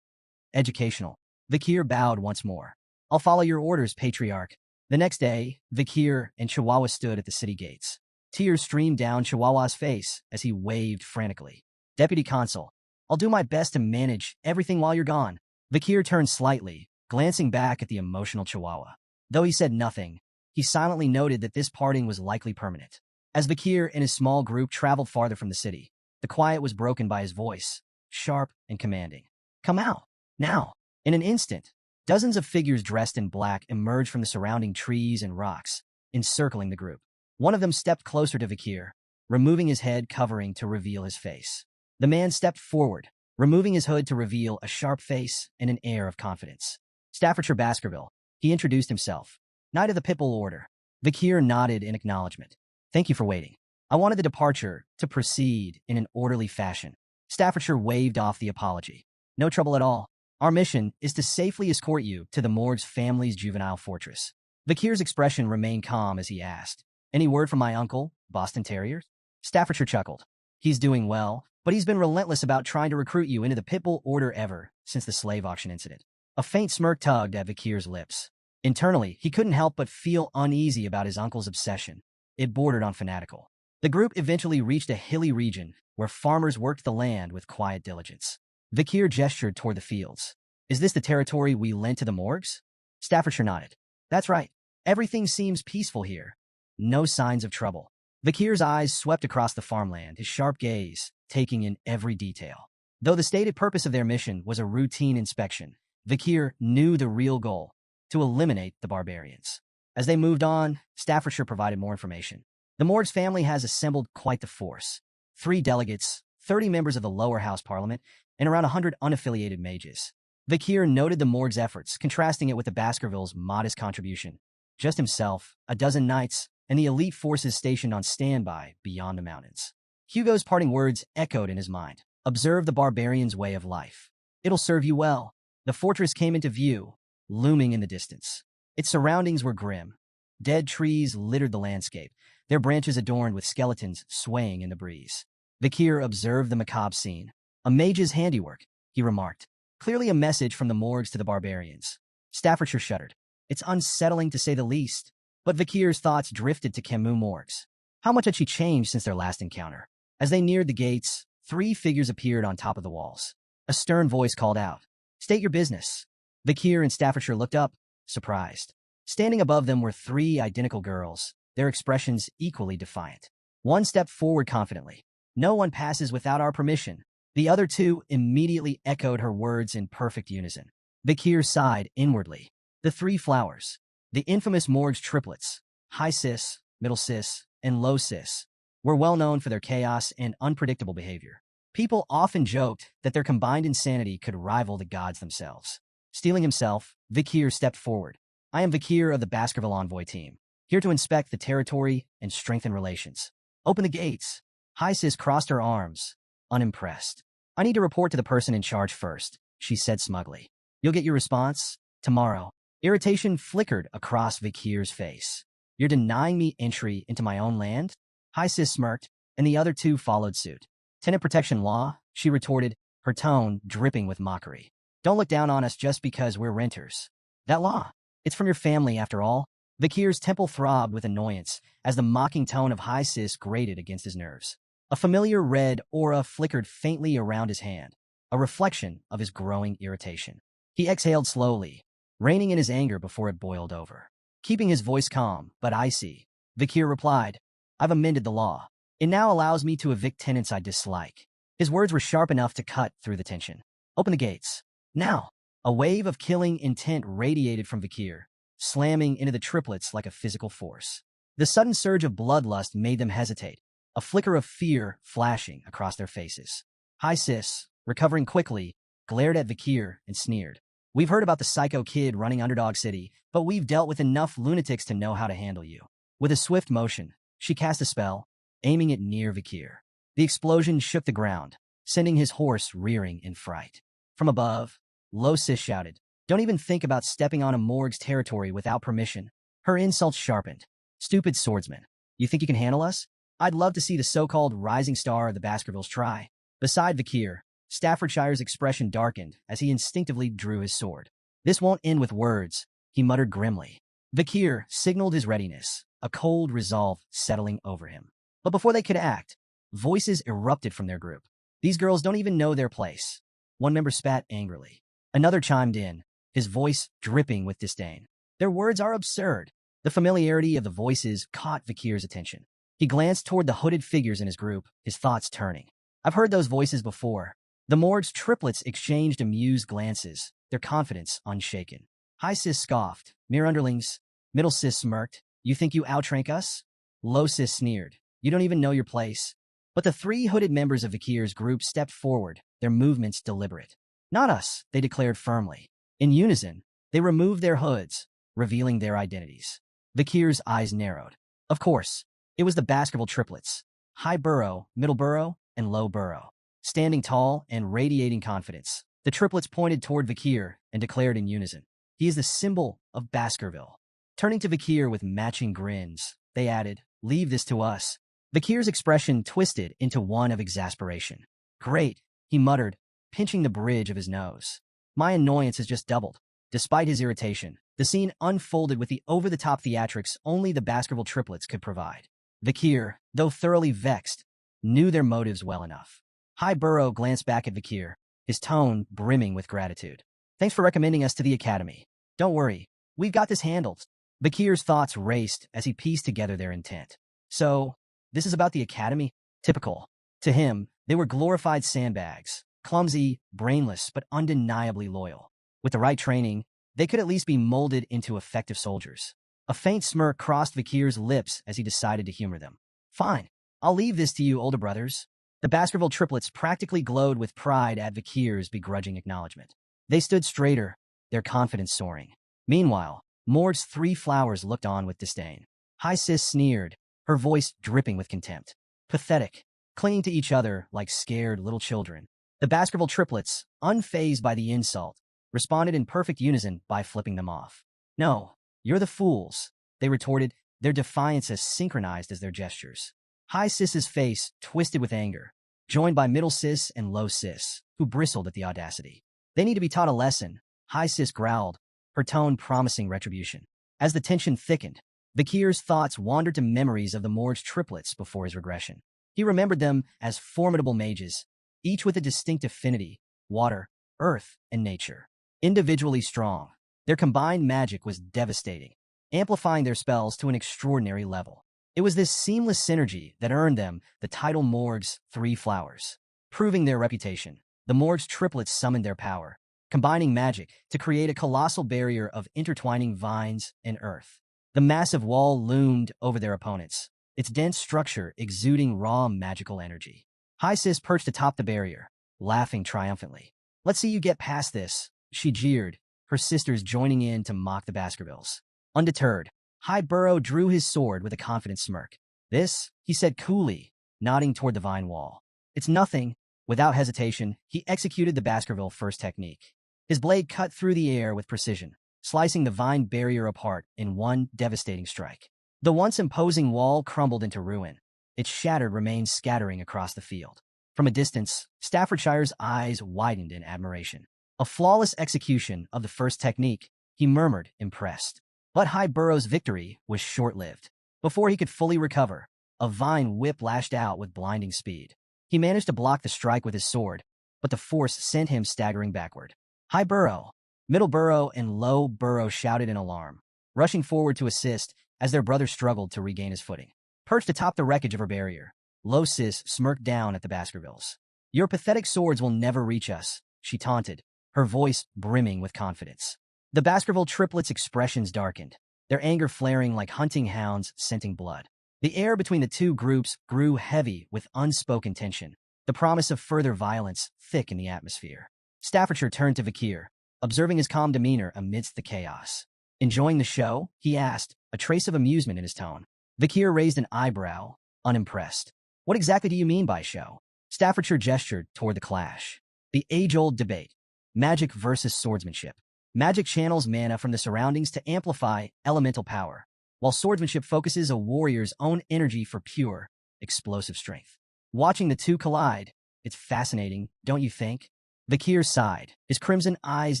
educational. Vakir bowed once more. I'll follow your orders, Patriarch. The next day, Vakir and Chihuahua stood at the city gates. Tears streamed down Chihuahua's face as he waved frantically. Deputy Consul, I'll do my best to manage everything while you're gone. Vakir turned slightly, glancing back at the emotional Chihuahua. Though he said nothing, he silently noted that this parting was likely permanent. As Vakir and his small group traveled farther from the city, the quiet was broken by his voice, sharp and commanding. Come out, now. In an instant, dozens of figures dressed in black emerged from the surrounding trees and rocks, encircling the group. One of them stepped closer to Vakir, removing his head covering to reveal his face. The man stepped forward, removing his hood to reveal a sharp face and an air of confidence. Staffordshire Baskerville, he introduced himself. Knight of the Pitbull Order. Vakir nodded in acknowledgement. Thank you for waiting. I wanted the departure to proceed in an orderly fashion. Staffordshire waved off the apology. No trouble at all. Our mission is to safely escort you to the morgue's family's juvenile fortress. Vakir's expression remained calm as he asked, Any word from my uncle, Boston Terriers? Staffordshire chuckled. He's doing well, but he's been relentless about trying to recruit you into the Pitbull Order ever since the slave auction incident. A faint smirk tugged at Vakir's lips. Internally, he couldn't help but feel uneasy about his uncle's obsession. It bordered on fanatical. The group eventually reached a hilly region where farmers worked the land with quiet diligence. Vakir gestured toward the fields. Is this the territory we lent to the morgues? Staffordshire nodded. That's right. Everything seems peaceful here. No signs of trouble. Vakir's eyes swept across the farmland, his sharp gaze taking in every detail. Though the stated purpose of their mission was a routine inspection, Vakir knew the real goal, to eliminate the barbarians. As they moved on, Staffordshire provided more information. The Morgue's family has assembled quite the force. 3 delegates, 30 members of the lower house parliament, and around 100 unaffiliated mages. Vakir noted the Morgue's efforts, contrasting it with the Baskervilles' modest contribution. Just himself, a dozen knights, and the elite forces stationed on standby beyond the mountains. Hugo's parting words echoed in his mind. Observe the barbarians' way of life. It'll serve you well. The fortress came into view, looming in the distance. Its surroundings were grim. Dead trees littered the landscape, their branches adorned with skeletons swaying in the breeze. Vakir observed the macabre scene. A mage's handiwork, he remarked. Clearly a message from the morgues to the barbarians. Staffordshire shuddered. It's unsettling to say the least. But Vakir's thoughts drifted to Camus morgues. How much had she changed since their last encounter? As they neared the gates, 3 figures appeared on top of the walls. A stern voice called out, State your business. Vakir and Staffordshire looked up, surprised. Standing above them were 3 identical girls, their expressions equally defiant. One stepped forward confidently. No one passes without our permission. The other 2 immediately echoed her words in perfect unison. Vakir sighed inwardly. The 3 flowers. The infamous morgue's triplets, high cis, middle cis, and low cis, were well known for their chaos and unpredictable behavior. People often joked that their combined insanity could rival the gods themselves. Steeling himself, Vakir stepped forward. I am Vakir of the Baskerville Envoy team, here to inspect the territory and strengthen relations. Open the gates. High cis crossed her arms, unimpressed. I need to report to the person in charge first, she said smugly. You'll get your response tomorrow. Irritation flickered across Vakir's face. You're denying me entry into my own land? High cis smirked, and the other 2 followed suit. Tenant protection law, she retorted, her tone dripping with mockery. Don't look down on us just because we're renters. That law, it's from your family after all. Vakir's temple throbbed with annoyance as the mocking tone of High cis grated against his nerves. A familiar red aura flickered faintly around his hand, a reflection of his growing irritation. He exhaled slowly, reining in his anger before it boiled over. Keeping his voice calm, but icy, Vakir replied, I've amended the law. It now allows me to evict tenants I dislike. His words were sharp enough to cut through the tension. Open the gates. Now. A wave of killing intent radiated from Vakir, slamming into the triplets like a physical force. The sudden surge of bloodlust made them hesitate, a flicker of fear flashing across their faces. High cis, recovering quickly, glared at Vakir and sneered. We've heard about the psycho kid running Underdog City, but we've dealt with enough lunatics to know how to handle you. With a swift motion, she cast a spell, aiming it near Vakir. The explosion shook the ground, sending his horse rearing in fright. From above, Lo Sis shouted, "Don't even think about stepping on a morgue's territory without permission." Her insults sharpened. "Stupid swordsman. You think you can handle us? I'd love to see the so-called rising star of the Baskervilles try." Beside Vakir, Staffordshire's expression darkened as he instinctively drew his sword. "This won't end with words," he muttered grimly. Vakir signaled his readiness, a cold resolve settling over him. But before they could act, voices erupted from their group. "These girls don't even know their place." One member spat angrily. Another chimed in, his voice dripping with disdain. "Their words are absurd." The familiarity of the voices caught Vakir's attention. He glanced toward the hooded figures in his group, his thoughts turning. "I've heard those voices before." The morgue's triplets exchanged amused glances, their confidence unshaken. High Sis scoffed. "Mere underlings." Middle Sis smirked. "You think you outrank us?" Low Sis sneered. "You don't even know your place." But the three hooded members of Vakir's group stepped forward, their movements deliberate. "Not us," they declared firmly. In unison, they removed their hoods, revealing their identities. Vakir's eyes narrowed. Of course, it was the Baskerville triplets, High Burrow, Middle Burrow, and Low Burrow. Standing tall and radiating confidence, the triplets pointed toward Vakir and declared in unison, "He is the symbol of Baskerville." Turning to Vakir with matching grins, they added, "Leave this to us." Vakir's expression twisted into one of exasperation. "Great," he muttered, pinching the bridge of his nose. "My annoyance has just doubled." Despite his irritation, the scene unfolded with the over-the-top theatrics only the Baskerville triplets could provide. Vakir, though thoroughly vexed, knew their motives well enough. High Burrow glanced back at Vakir, his tone brimming with gratitude. "Thanks for recommending us to the Academy. Don't worry, we've got this handled." Vakir's thoughts raced as he pieced together their intent. "So, this is about the Academy?" Typical. To him, they were glorified sandbags, clumsy, brainless, but undeniably loyal. With the right training, they could at least be molded into effective soldiers. A faint smirk crossed Vakir's lips as he decided to humor them. "Fine, I'll leave this to you, older brothers." The Baskerville triplets practically glowed with pride at Vakir's begrudging acknowledgement. They stood straighter, their confidence soaring. Meanwhile, Mord's three flowers looked on with disdain. High Sis sneered, her voice dripping with contempt. "Pathetic," clinging to each other like scared little children. The Baskerville triplets, unfazed by the insult, responded in perfect unison by flipping them off. "No, you're the fools," they retorted, their defiance as synchronized as their gestures. High Sis's face twisted with anger, joined by Middle Sis and Low Sis, who bristled at the audacity. "They need to be taught a lesson," High Sis growled, her tone promising retribution. As the tension thickened, Vakir's thoughts wandered to memories of the morgue's triplets before his regression. He remembered them as formidable mages, each with a distinct affinity, water, earth, and nature. Individually strong, their combined magic was devastating, amplifying their spells to an extraordinary level. It was this seamless synergy that earned them the title Morgue's Three Flowers. Proving their reputation, the Morgue's triplets summoned their power, combining magic to create a colossal barrier of intertwining vines and earth. The massive wall loomed over their opponents, its dense structure exuding raw magical energy. High Sis perched atop the barrier, laughing triumphantly. "Let's see you get past this," she jeered, her sisters joining in to mock the Baskervilles. Undeterred, High Burrow drew his sword with a confident smirk. "This," he said coolly, nodding toward the vine wall. "It's nothing." Without hesitation, he executed the Baskerville first technique. His blade cut through the air with precision, slicing the vine barrier apart in one devastating strike. The once imposing wall crumbled into ruin, its shattered remains scattering across the field. From a distance, Staffordshire's eyes widened in admiration. "A flawless execution of the first technique," he murmured, impressed. But High Burrow's victory was short-lived. Before he could fully recover, a vine whip lashed out with blinding speed. He managed to block the strike with his sword, but the force sent him staggering backward. High Burrow, Middle Burrow, and Low Burrow shouted in alarm, rushing forward to assist as their brother struggled to regain his footing. Perched atop the wreckage of her barrier, Low Sis smirked down at the Baskervilles. "Your pathetic swords will never reach us," she taunted, her voice brimming with confidence. The Baskerville triplets' expressions darkened, their anger flaring like hunting hounds scenting blood. The air between the two groups grew heavy with unspoken tension, the promise of further violence thick in the atmosphere. Staffordshire turned to Vakir, observing his calm demeanor amidst the chaos. "Enjoying the show?" he asked, a trace of amusement in his tone. Vakir raised an eyebrow, unimpressed. "What exactly do you mean by show?" Staffordshire gestured toward the clash. The age-old debate. Magic versus swordsmanship. Magic channels mana from the surroundings to amplify elemental power, while swordsmanship focuses a warrior's own energy for pure, explosive strength. Watching the two collide, it's fascinating, don't you think? Vakir sighed, his crimson eyes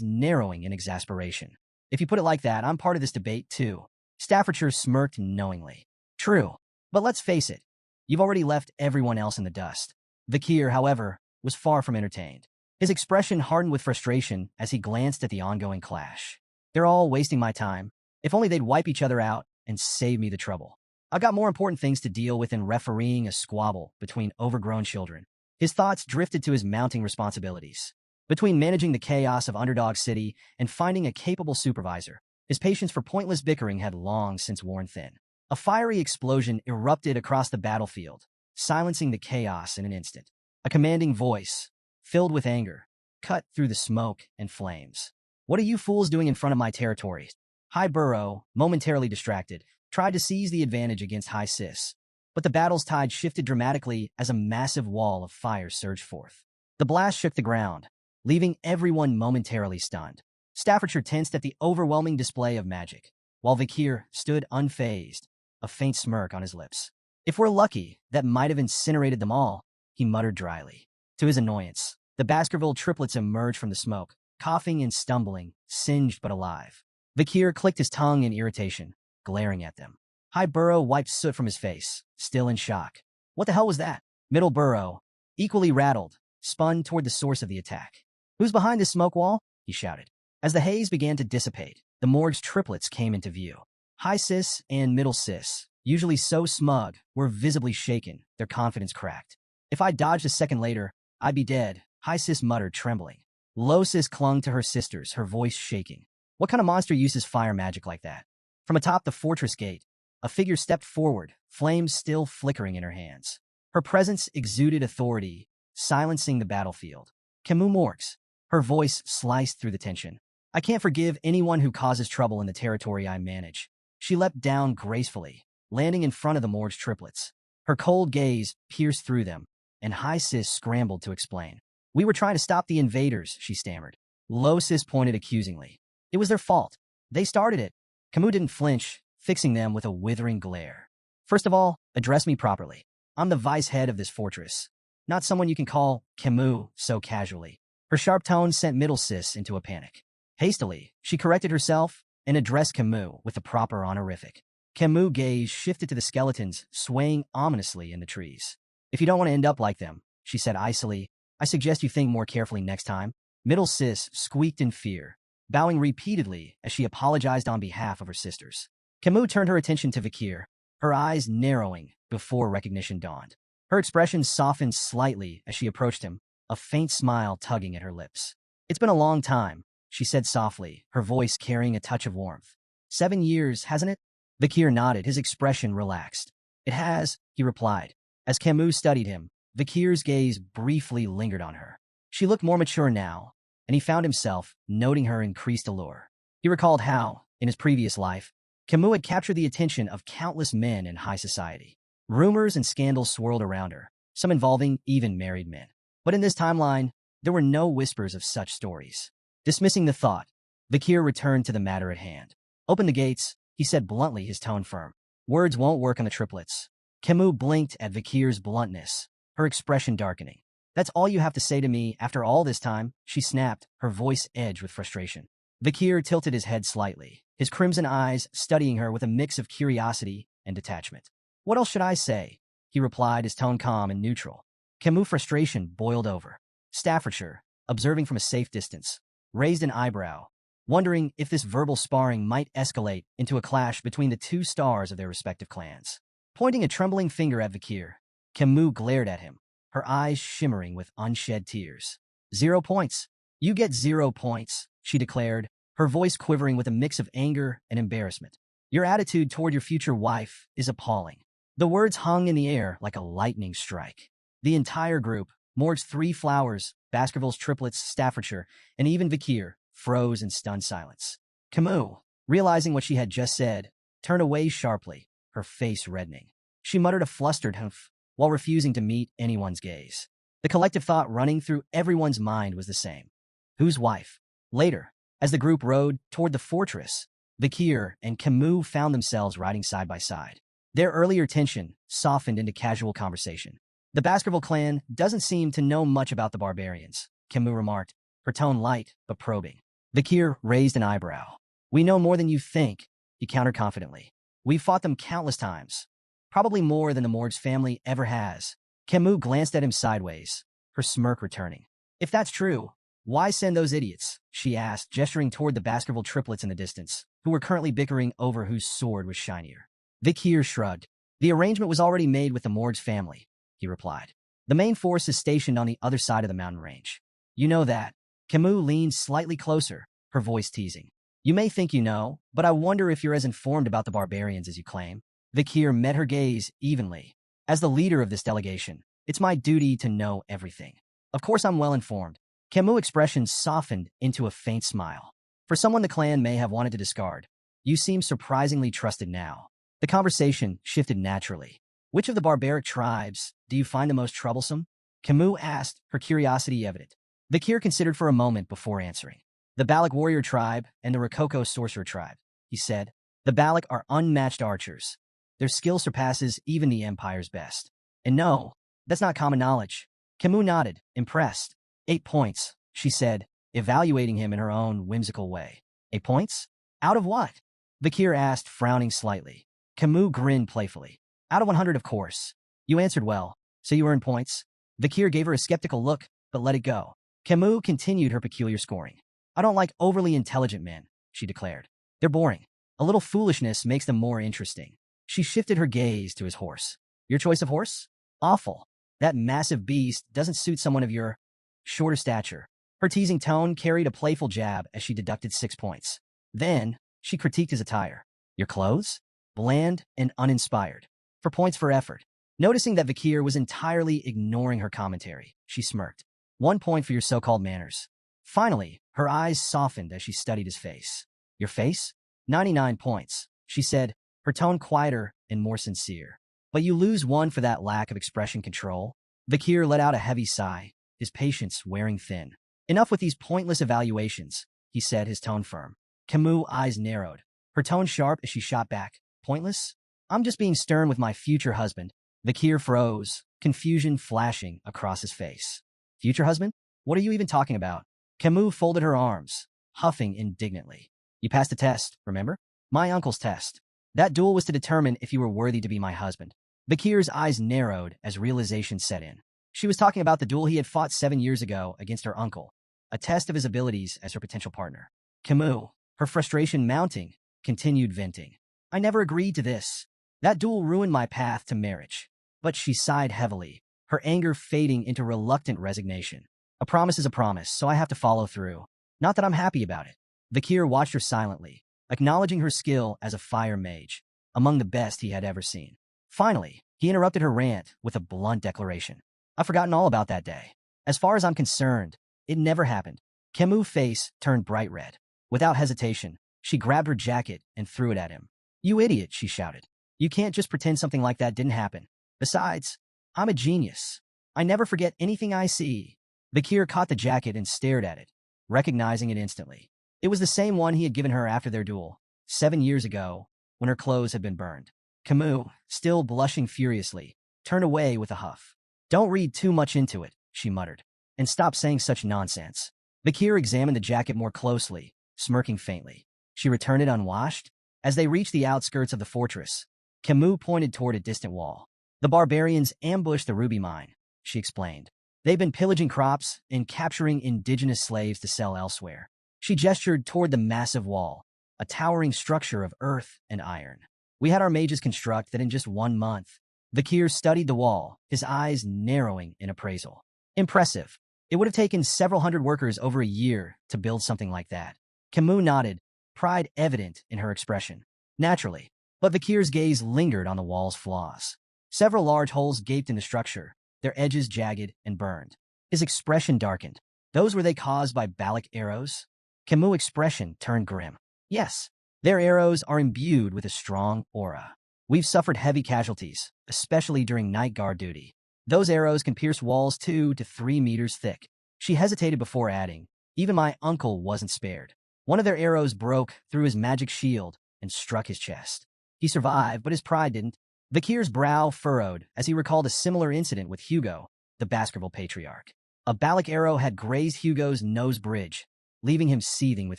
narrowing in exasperation. If you put it like that, I'm part of this debate too. Staffordshire smirked knowingly. True, but let's face it, you've already left everyone else in the dust. Vakir, however, was far from entertained. His expression hardened with frustration as he glanced at the ongoing clash. They're all wasting my time. If only they'd wipe each other out and save me the trouble. I've got more important things to deal with than refereeing a squabble between overgrown children. His thoughts drifted to his mounting responsibilities. Between managing the chaos of Underdog City and finding a capable supervisor, his patience for pointless bickering had long since worn thin. A fiery explosion erupted across the battlefield, silencing the chaos in an instant. A commanding voice, filled with anger, cut through the smoke and flames. What are you fools doing in front of my territory? High Burrow, momentarily distracted, tried to seize the advantage against High Sis, but the battle's tide shifted dramatically as a massive wall of fire surged forth. The blast shook the ground, leaving everyone momentarily stunned. Staffordshire tensed at the overwhelming display of magic, while Vakir stood unfazed, a faint smirk on his lips. If we're lucky, that might have incinerated them all, he muttered dryly. To his annoyance, the Baskerville triplets emerged from the smoke, coughing and stumbling, singed but alive. Vakir clicked his tongue in irritation, glaring at them. High Burrow wiped soot from his face, still in shock. What the hell was that? Middle Burrow, equally rattled, spun toward the source of the attack. Who's behind this smoke wall? He shouted. As the haze began to dissipate, the morgue's triplets came into view. High Sis and Middle Sis, usually so smug, were visibly shaken, their confidence cracked. If I dodged a second later, I'd be dead, High Sis muttered, trembling. Low Sis clung to her sisters, her voice shaking. What kind of monster uses fire magic like that? From atop the fortress gate, a figure stepped forward, flames still flickering in her hands. Her presence exuded authority, silencing the battlefield. Camus Morgs. Her voice sliced through the tension. I can't forgive anyone who causes trouble in the territory I manage. She leapt down gracefully, landing in front of the Morgue's triplets. Her cold gaze pierced through them, and High Sis scrambled to explain. We were trying to stop the invaders, she stammered. Low Sis pointed accusingly. It was their fault. They started it. Camus didn't flinch, fixing them with a withering glare. First of all, address me properly. I'm the vice head of this fortress, not someone you can call Camus so casually. Her sharp tone sent Middle Sis into a panic. Hastily, she corrected herself and addressed Camus with the proper honorific. Camus' gaze shifted to the skeletons swaying ominously in the trees. If you don't want to end up like them, she said icily, I suggest you think more carefully next time. Middle Sis squeaked in fear, bowing repeatedly as she apologized on behalf of her sisters. Camus turned her attention to Vakir, her eyes narrowing before recognition dawned. Her expression softened slightly as she approached him, a faint smile tugging at her lips. It's been a long time, she said softly, her voice carrying a touch of warmth. 7 years, hasn't it? Vakir nodded, his expression relaxed. It has, he replied. As Camus studied him, Vakir's gaze briefly lingered on her. She looked more mature now, and he found himself noting her increased allure. He recalled how, in his previous life, Camus had captured the attention of countless men in high society. Rumors and scandals swirled around her, some involving even married men. But in this timeline, there were no whispers of such stories. Dismissing the thought, Vakir returned to the matter at hand. Open the gates, he said bluntly, his tone firm. Words won't work on the triplets. Camus blinked at Vakir's bluntness, her expression darkening. That's all you have to say to me after all this time, she snapped, her voice edged with frustration. Vakir tilted his head slightly, his crimson eyes studying her with a mix of curiosity and detachment. What else should I say? He replied, his tone calm and neutral. Camus' frustration boiled over. Staffordshire, observing from a safe distance, raised an eyebrow, wondering if this verbal sparring might escalate into a clash between the two stars of their respective clans. Pointing a trembling finger at Vakir, Camus glared at him, her eyes shimmering with unshed tears. 0 points. You get 0 points, she declared, her voice quivering with a mix of anger and embarrassment. Your attitude toward your future wife is appalling. The words hung in the air like a lightning strike. The entire group, Morg's 3 flowers, Baskerville's triplets, Staffordshire, and even Vakir, froze in stunned silence. Camus, realizing what she had just said, turned away sharply, her face reddening. She muttered a flustered humph while refusing to meet anyone's gaze. The collective thought running through everyone's mind was the same. Whose wife? Later, as the group rode toward the fortress, Vikir and Camus found themselves riding side by side. Their earlier tension softened into casual conversation. The Baskerville clan doesn't seem to know much about the barbarians, Camus remarked, her tone light but probing. Vikir raised an eyebrow. We know more than you think, he countered confidently. We've fought them countless times, probably more than the Morg's family ever has. Camus glanced at him sideways, her smirk returning. If that's true, why send those idiots? She asked, gesturing toward the Baskerville triplets in the distance, who were currently bickering over whose sword was shinier. Vikir shrugged. The arrangement was already made with the Morg's family, he replied. The main force is stationed on the other side of the mountain range. You know that. Camus leaned slightly closer, her voice teasing. You may think you know, but I wonder if you're as informed about the barbarians as you claim. Vikir met her gaze evenly. As the leader of this delegation, it's my duty to know everything. Of course I'm well informed. Camus' expression softened into a faint smile. For someone the clan may have wanted to discard, you seem surprisingly trusted now. The conversation shifted naturally. Which of the barbaric tribes do you find the most troublesome? Camus asked, her curiosity evident. Vikir considered for a moment before answering. The Balak warrior tribe and the Rococo sorcerer tribe, he said. The Balak are unmatched archers. Their skill surpasses even the Empire's best. And no, that's not common knowledge. Camus nodded, impressed. 8 points, she said, evaluating him in her own whimsical way. 8 points? Out of what? Vikir asked, frowning slightly. Camus grinned playfully. Out of 100, of course. You answered well, so you earned points. Vikir gave her a skeptical look, but let it go. Camus continued her peculiar scoring. I don't like overly intelligent men, she declared. They're boring. A little foolishness makes them more interesting. She shifted her gaze to his horse. Your choice of horse? Awful. That massive beast doesn't suit someone of your shorter stature. Her teasing tone carried a playful jab as she deducted 6 points. Then, she critiqued his attire. Your clothes? Bland and uninspired. For points for effort. Noticing that Vikir was entirely ignoring her commentary, she smirked. 1 point for your so-called manners. Finally, her eyes softened as she studied his face. Your face? 99 points, she said, her tone quieter and more sincere. But you lose 1 for that lack of expression control. Vikir let out a heavy sigh, his patience wearing thin. Enough with these pointless evaluations, he said, his tone firm. Camus' eyes narrowed, her tone sharp as she shot back. Pointless? I'm just being stern with my future husband. Vikir froze, confusion flashing across his face. Future husband? What are you even talking about? Camus folded her arms, huffing indignantly. You passed the test, remember? My uncle's test. That duel was to determine if you were worthy to be my husband. Vikir's eyes narrowed as realization set in. She was talking about the duel he had fought 7 years ago against her uncle, a test of his abilities as her potential partner. Camus, her frustration mounting, continued venting. I never agreed to this. That duel ruined my path to marriage. But she sighed heavily, her anger fading into reluctant resignation. A promise is a promise, so I have to follow through. Not that I'm happy about it. Vikir watched her silently, acknowledging her skill as a fire mage, among the best he had ever seen. Finally, he interrupted her rant with a blunt declaration. I've forgotten all about that day. As far as I'm concerned, it never happened. Camus' face turned bright red. Without hesitation, she grabbed her jacket and threw it at him. You idiot, she shouted. You can't just pretend something like that didn't happen. Besides, I'm a genius. I never forget anything I see. Vikir caught the jacket and stared at it, recognizing it instantly. It was the same one he had given her after their duel, 7 years ago, when her clothes had been burned. Camus, still blushing furiously, turned away with a huff. Don't read too much into it, she muttered, and stop saying such nonsense. Vikir examined the jacket more closely, smirking faintly. She returned it unwashed. As they reached the outskirts of the fortress, Camus pointed toward a distant wall. The barbarians ambushed the ruby mine, she explained. They've been pillaging crops and capturing indigenous slaves to sell elsewhere. She gestured toward the massive wall, a towering structure of earth and iron. We had our mages construct that in just 1 month. Vikir studied the wall, his eyes narrowing in appraisal. Impressive. It would have taken several hundred workers over a year to build something like that. Camus nodded, pride evident in her expression. Naturally, but Vikir's gaze lingered on the wall's flaws. Several large holes gaped in the structure, their edges jagged and burned. His expression darkened. Those were they caused by Balak arrows? Camus' expression turned grim. Yes, their arrows are imbued with a strong aura. We've suffered heavy casualties, especially during night guard duty. Those arrows can pierce walls 2 to 3 meters thick. She hesitated before adding, even my uncle wasn't spared. One of their arrows broke through his magic shield and struck his chest. He survived, but his pride didn't. Vakir's brow furrowed as he recalled a similar incident with Hugo, the Baskerville patriarch. A Balak arrow had grazed Hugo's nose bridge, leaving him seething with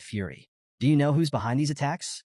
fury. Do you know who's behind these attacks?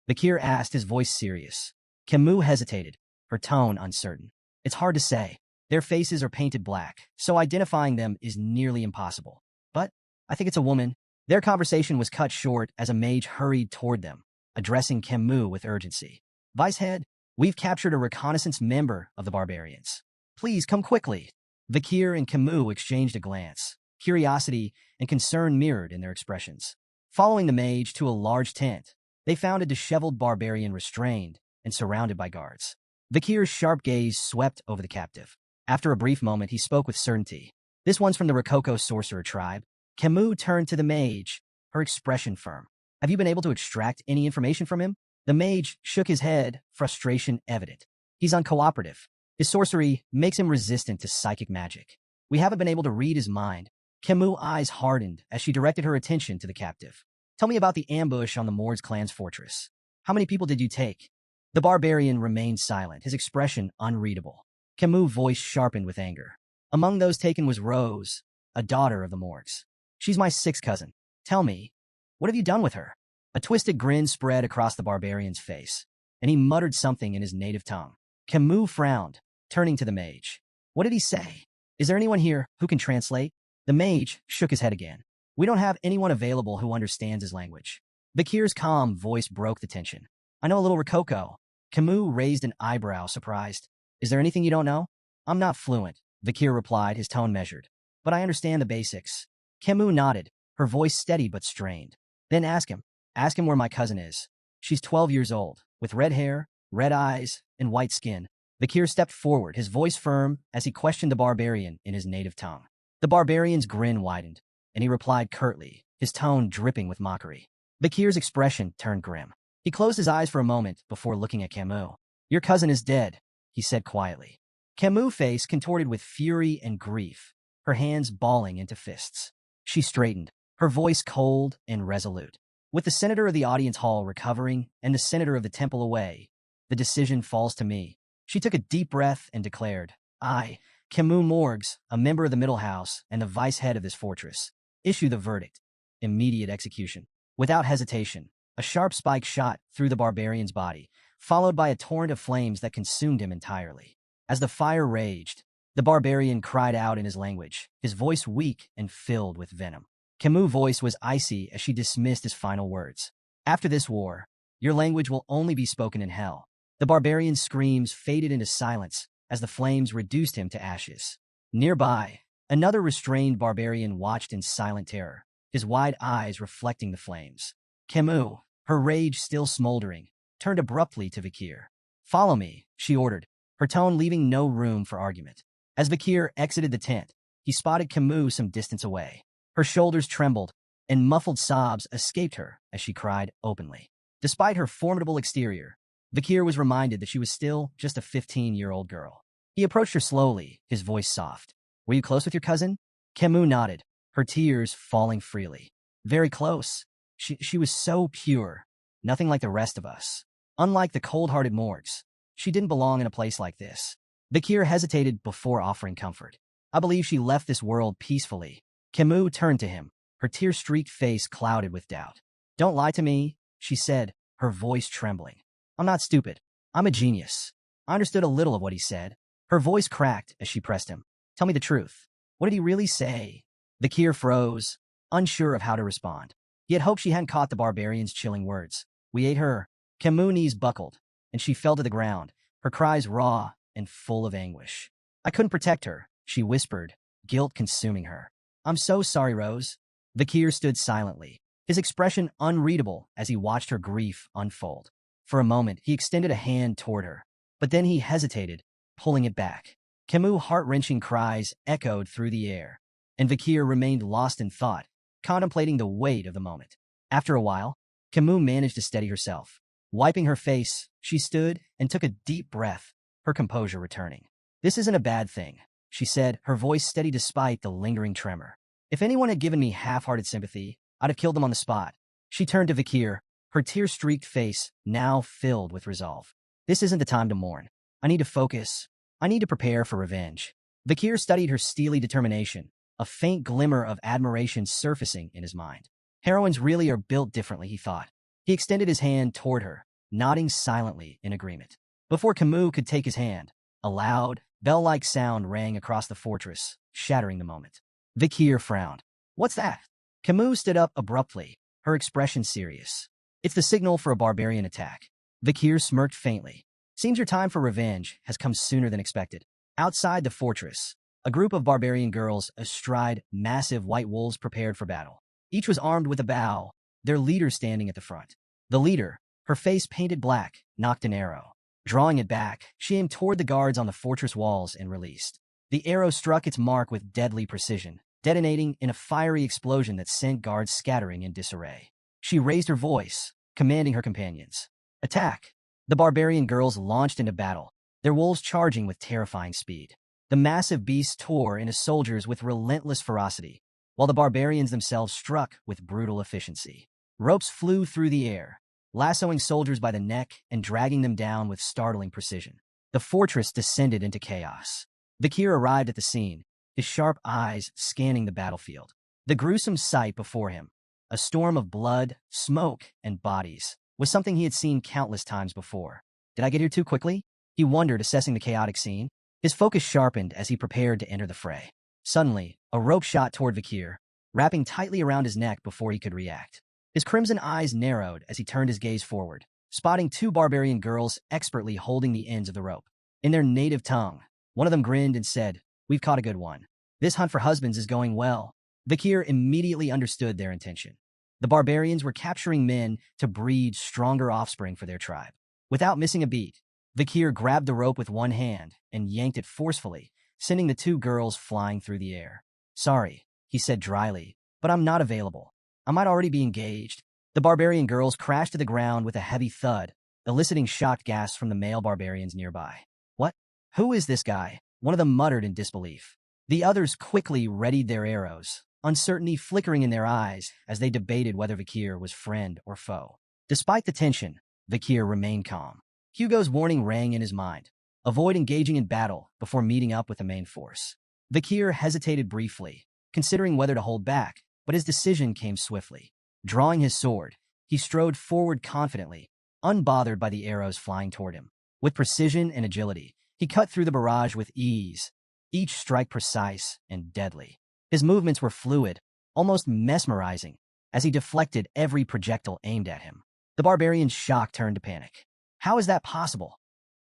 Vakir asked, his voice serious. Camus hesitated, her tone uncertain. It's hard to say. Their faces are painted black, so identifying them is nearly impossible. But I think it's a woman. Their conversation was cut short as a mage hurried toward them, addressing Camus with urgency. Vicehead, we've captured a reconnaissance member of the barbarians. Please come quickly. Vakir and Camus exchanged a glance. Curiosity and concern mirrored in their expressions. Following the mage to a large tent, they found a disheveled barbarian restrained and surrounded by guards. Vakir's sharp gaze swept over the captive. After a brief moment, he spoke with certainty. This one's from the Rococo sorcerer tribe. Camus turned to the mage, her expression firm. Have you been able to extract any information from him? The mage shook his head, frustration evident. He's uncooperative. His sorcery makes him resistant to psychic magic. We haven't been able to read his mind. Camus' eyes hardened as she directed her attention to the captive. Tell me about the ambush on the Mords clan's fortress. How many people did you take? The barbarian remained silent, his expression unreadable. Camus' voice sharpened with anger. Among those taken was Rose, a daughter of the Morgs. She's my sixth cousin. Tell me, what have you done with her? A twisted grin spread across the barbarian's face, and he muttered something in his native tongue. Camus frowned, turning to the mage. What did he say? Is there anyone here who can translate? The mage shook his head again. We don't have anyone available who understands his language. Vakir's calm voice broke the tension. I know a little Rococo. Camus raised an eyebrow, surprised. Is there anything you don't know? I'm not fluent, Vakir replied, his tone measured. But I understand the basics. Camus nodded, her voice steady but strained. Then ask him. Ask him where my cousin is. She's 12 years old, with red hair, red eyes, and white skin. Vakir stepped forward, his voice firm as he questioned the barbarian in his native tongue. The barbarian's grin widened, and he replied curtly, his tone dripping with mockery. Vakir's expression turned grim. He closed his eyes for a moment before looking at Camus. Your cousin is dead, he said quietly. Camus' face contorted with fury and grief, her hands balling into fists. She straightened, her voice cold and resolute. With the senator of the audience hall recovering and the senator of the temple away, the decision falls to me. She took a deep breath and declared, I, Camus Morgs, a member of the Middle House and the vice head of this fortress, issue the verdict. Immediate execution. Without hesitation, a sharp spike shot through the barbarian's body, followed by a torrent of flames that consumed him entirely. As the fire raged, the barbarian cried out in his language, his voice weak and filled with venom. Camus' voice was icy as she dismissed his final words. After this war, your language will only be spoken in hell. The barbarian's screams faded into silence as the flames reduced him to ashes. Nearby, another restrained barbarian watched in silent terror, his wide eyes reflecting the flames. Camus, her rage still smoldering, turned abruptly to Vakir. Follow me, she ordered, her tone leaving no room for argument. As Vakir exited the tent, he spotted Camus some distance away. Her shoulders trembled, and muffled sobs escaped her as she cried openly. Despite her formidable exterior, Vakir was reminded that she was still just a 15-year-old girl. He approached her slowly, his voice soft. Were you close with your cousin? Camus nodded, her tears falling freely. Very close. She was so pure, nothing like the rest of us. Unlike the cold-hearted Morgs, she didn't belong in a place like this. Vakir hesitated before offering comfort. I believe she left this world peacefully. Camus turned to him, her tear-streaked face clouded with doubt. Don't lie to me, she said, her voice trembling. I'm not stupid. I'm a genius. I understood a little of what he said. Her voice cracked as she pressed him. Tell me the truth. What did he really say? Vakir froze, unsure of how to respond. He had hoped she hadn't caught the barbarian's chilling words. We ate her. Camus' knees buckled, and she fell to the ground, her cries raw and full of anguish. I couldn't protect her, she whispered, guilt consuming her. I'm so sorry, Rose. Vakir stood silently, his expression unreadable as he watched her grief unfold. For a moment, he extended a hand toward her, but then he hesitated, pulling it back. Camus' heart-wrenching cries echoed through the air, and Vakir remained lost in thought, contemplating the weight of the moment. After a while, Camus managed to steady herself. Wiping her face, she stood and took a deep breath, her composure returning. This isn't a bad thing, she said, her voice steady despite the lingering tremor. If anyone had given me half-hearted sympathy, I'd have killed them on the spot. She turned to Vikir, her tear-streaked face now filled with resolve. This isn't the time to mourn. I need to focus. I need to prepare for revenge. Vikir studied her steely determination, a faint glimmer of admiration surfacing in his mind. Heroines really are built differently, he thought. He extended his hand toward her, nodding silently in agreement. Before Camus could take his hand, a loud, bell-like sound rang across the fortress, shattering the moment. Vikir frowned. What's that? Camus stood up abruptly, her expression serious. It's the signal for a barbarian attack. Vikir smirked faintly. Seems your time for revenge has come sooner than expected. Outside the fortress, a group of barbarian girls astride massive white wolves prepared for battle. Each was armed with a bow, their leader standing at the front. The leader, her face painted black, knocked an arrow. Drawing it back, she aimed toward the guards on the fortress walls and released. The arrow struck its mark with deadly precision, detonating in a fiery explosion that sent guards scattering in disarray. She raised her voice, commanding her companions. Attack! The barbarian girls launched into battle, their wolves charging with terrifying speed. The massive beasts tore into soldiers with relentless ferocity, while the barbarians themselves struck with brutal efficiency. Ropes flew through the air, lassoing soldiers by the neck and dragging them down with startling precision. The fortress descended into chaos. Vikir arrived at the scene, his sharp eyes scanning the battlefield. The gruesome sight before him, a storm of blood, smoke, and bodies, was something he had seen countless times before. Did I get here too quickly? He wondered, assessing the chaotic scene. His focus sharpened as he prepared to enter the fray. Suddenly, a rope shot toward Vikir, wrapping tightly around his neck before he could react. His crimson eyes narrowed as he turned his gaze forward, spotting two barbarian girls expertly holding the ends of the rope. In their native tongue, one of them grinned and said, "We've caught a good one. This hunt for husbands is going well." Vikir immediately understood their intention. The barbarians were capturing men to breed stronger offspring for their tribe. Without missing a beat, Vikir grabbed the rope with one hand and yanked it forcefully, sending the two girls flying through the air. "Sorry," he said dryly, "but I'm not available. I might already be engaged." The barbarian girls crashed to the ground with a heavy thud, eliciting shocked gasps from the male barbarians nearby. "What? Who is this guy?" one of them muttered in disbelief. The others quickly readied their arrows, uncertainty flickering in their eyes as they debated whether Vikir was friend or foe. Despite the tension, Vikir remained calm. Hugo's warning rang in his mind. Avoid engaging in battle before meeting up with the main force. Vikir hesitated briefly, considering whether to hold back, but his decision came swiftly. Drawing his sword, he strode forward confidently, unbothered by the arrows flying toward him. With precision and agility, he cut through the barrage with ease, each strike precise and deadly. His movements were fluid, almost mesmerizing, as he deflected every projectile aimed at him. The barbarians' shock turned to panic. "How is that possible?"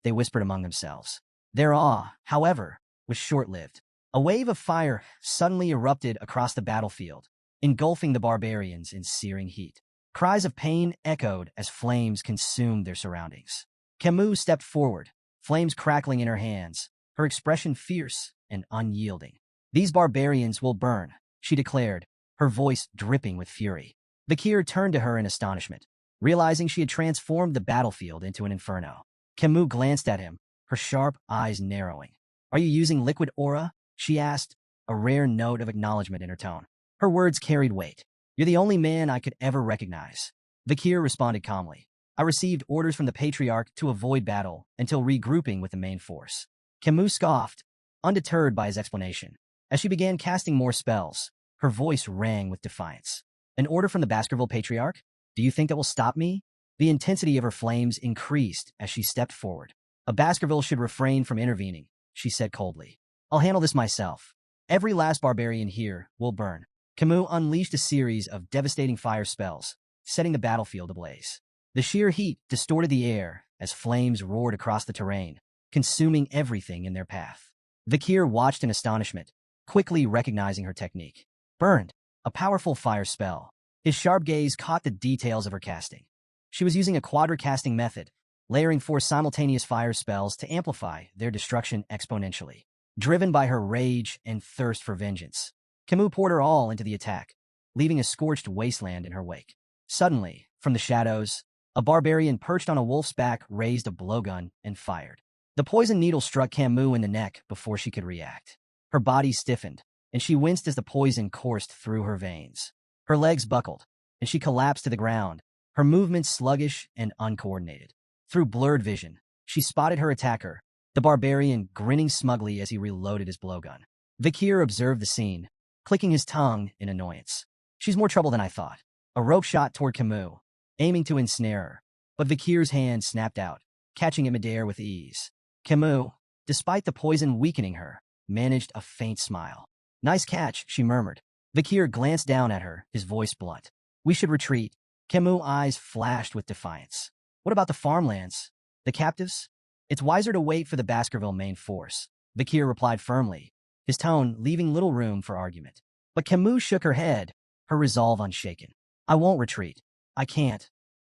they whispered among themselves. Their awe, however, was short-lived. A wave of fire suddenly erupted across the battlefield, engulfing the barbarians in searing heat. Cries of pain echoed as flames consumed their surroundings. Camus stepped forward, flames crackling in her hands, her expression fierce and unyielding. "These barbarians will burn," she declared, her voice dripping with fury. Vikir turned to her in astonishment, realizing she had transformed the battlefield into an inferno. Camus glanced at him, her sharp eyes narrowing. "Are you using liquid aura?" she asked, a rare note of acknowledgement in her tone. Her words carried weight. "You're the only man I could ever recognize." Vikir responded calmly. "I received orders from the Patriarch to avoid battle until regrouping with the main force." Camus scoffed, undeterred by his explanation. As she began casting more spells, her voice rang with defiance. "An order from the Baskerville Patriarch? Do you think that will stop me?" The intensity of her flames increased as she stepped forward. "A Baskerville should refrain from intervening," she said coldly. "I'll handle this myself. Every last barbarian here will burn." Camus unleashed a series of devastating fire spells, setting the battlefield ablaze. The sheer heat distorted the air as flames roared across the terrain, consuming everything in their path. Vikir watched in astonishment, quickly recognizing her technique. "Burned," a powerful fire spell. His sharp gaze caught the details of her casting. She was using a quadra-casting method, layering 4 simultaneous fire spells to amplify their destruction exponentially. Driven by her rage and thirst for vengeance, Camus poured her all into the attack, leaving a scorched wasteland in her wake. Suddenly, from the shadows, a barbarian perched on a wolf's back raised a blowgun and fired. The poison needle struck Camus in the neck before she could react. Her body stiffened, and she winced as the poison coursed through her veins. Her legs buckled, and she collapsed to the ground, her movements sluggish and uncoordinated. Through blurred vision, she spotted her attacker, the barbarian grinning smugly as he reloaded his blowgun. Vikir observed the scene, clicking his tongue in annoyance. She's more trouble than I thought. A rope shot toward Camus, aiming to ensnare her, but Vikir's hand snapped out, catching him midair with ease. Camus, despite the poison weakening her, managed a faint smile. Nice catch, she murmured. Vikir glanced down at her, his voice blunt. We should retreat. Camus' eyes flashed with defiance. What about the farmlands? The captives? It's wiser to wait for the Baskerville main force, Vikir replied firmly, his tone leaving little room for argument. But Camus shook her head, her resolve unshaken. I won't retreat. I can't.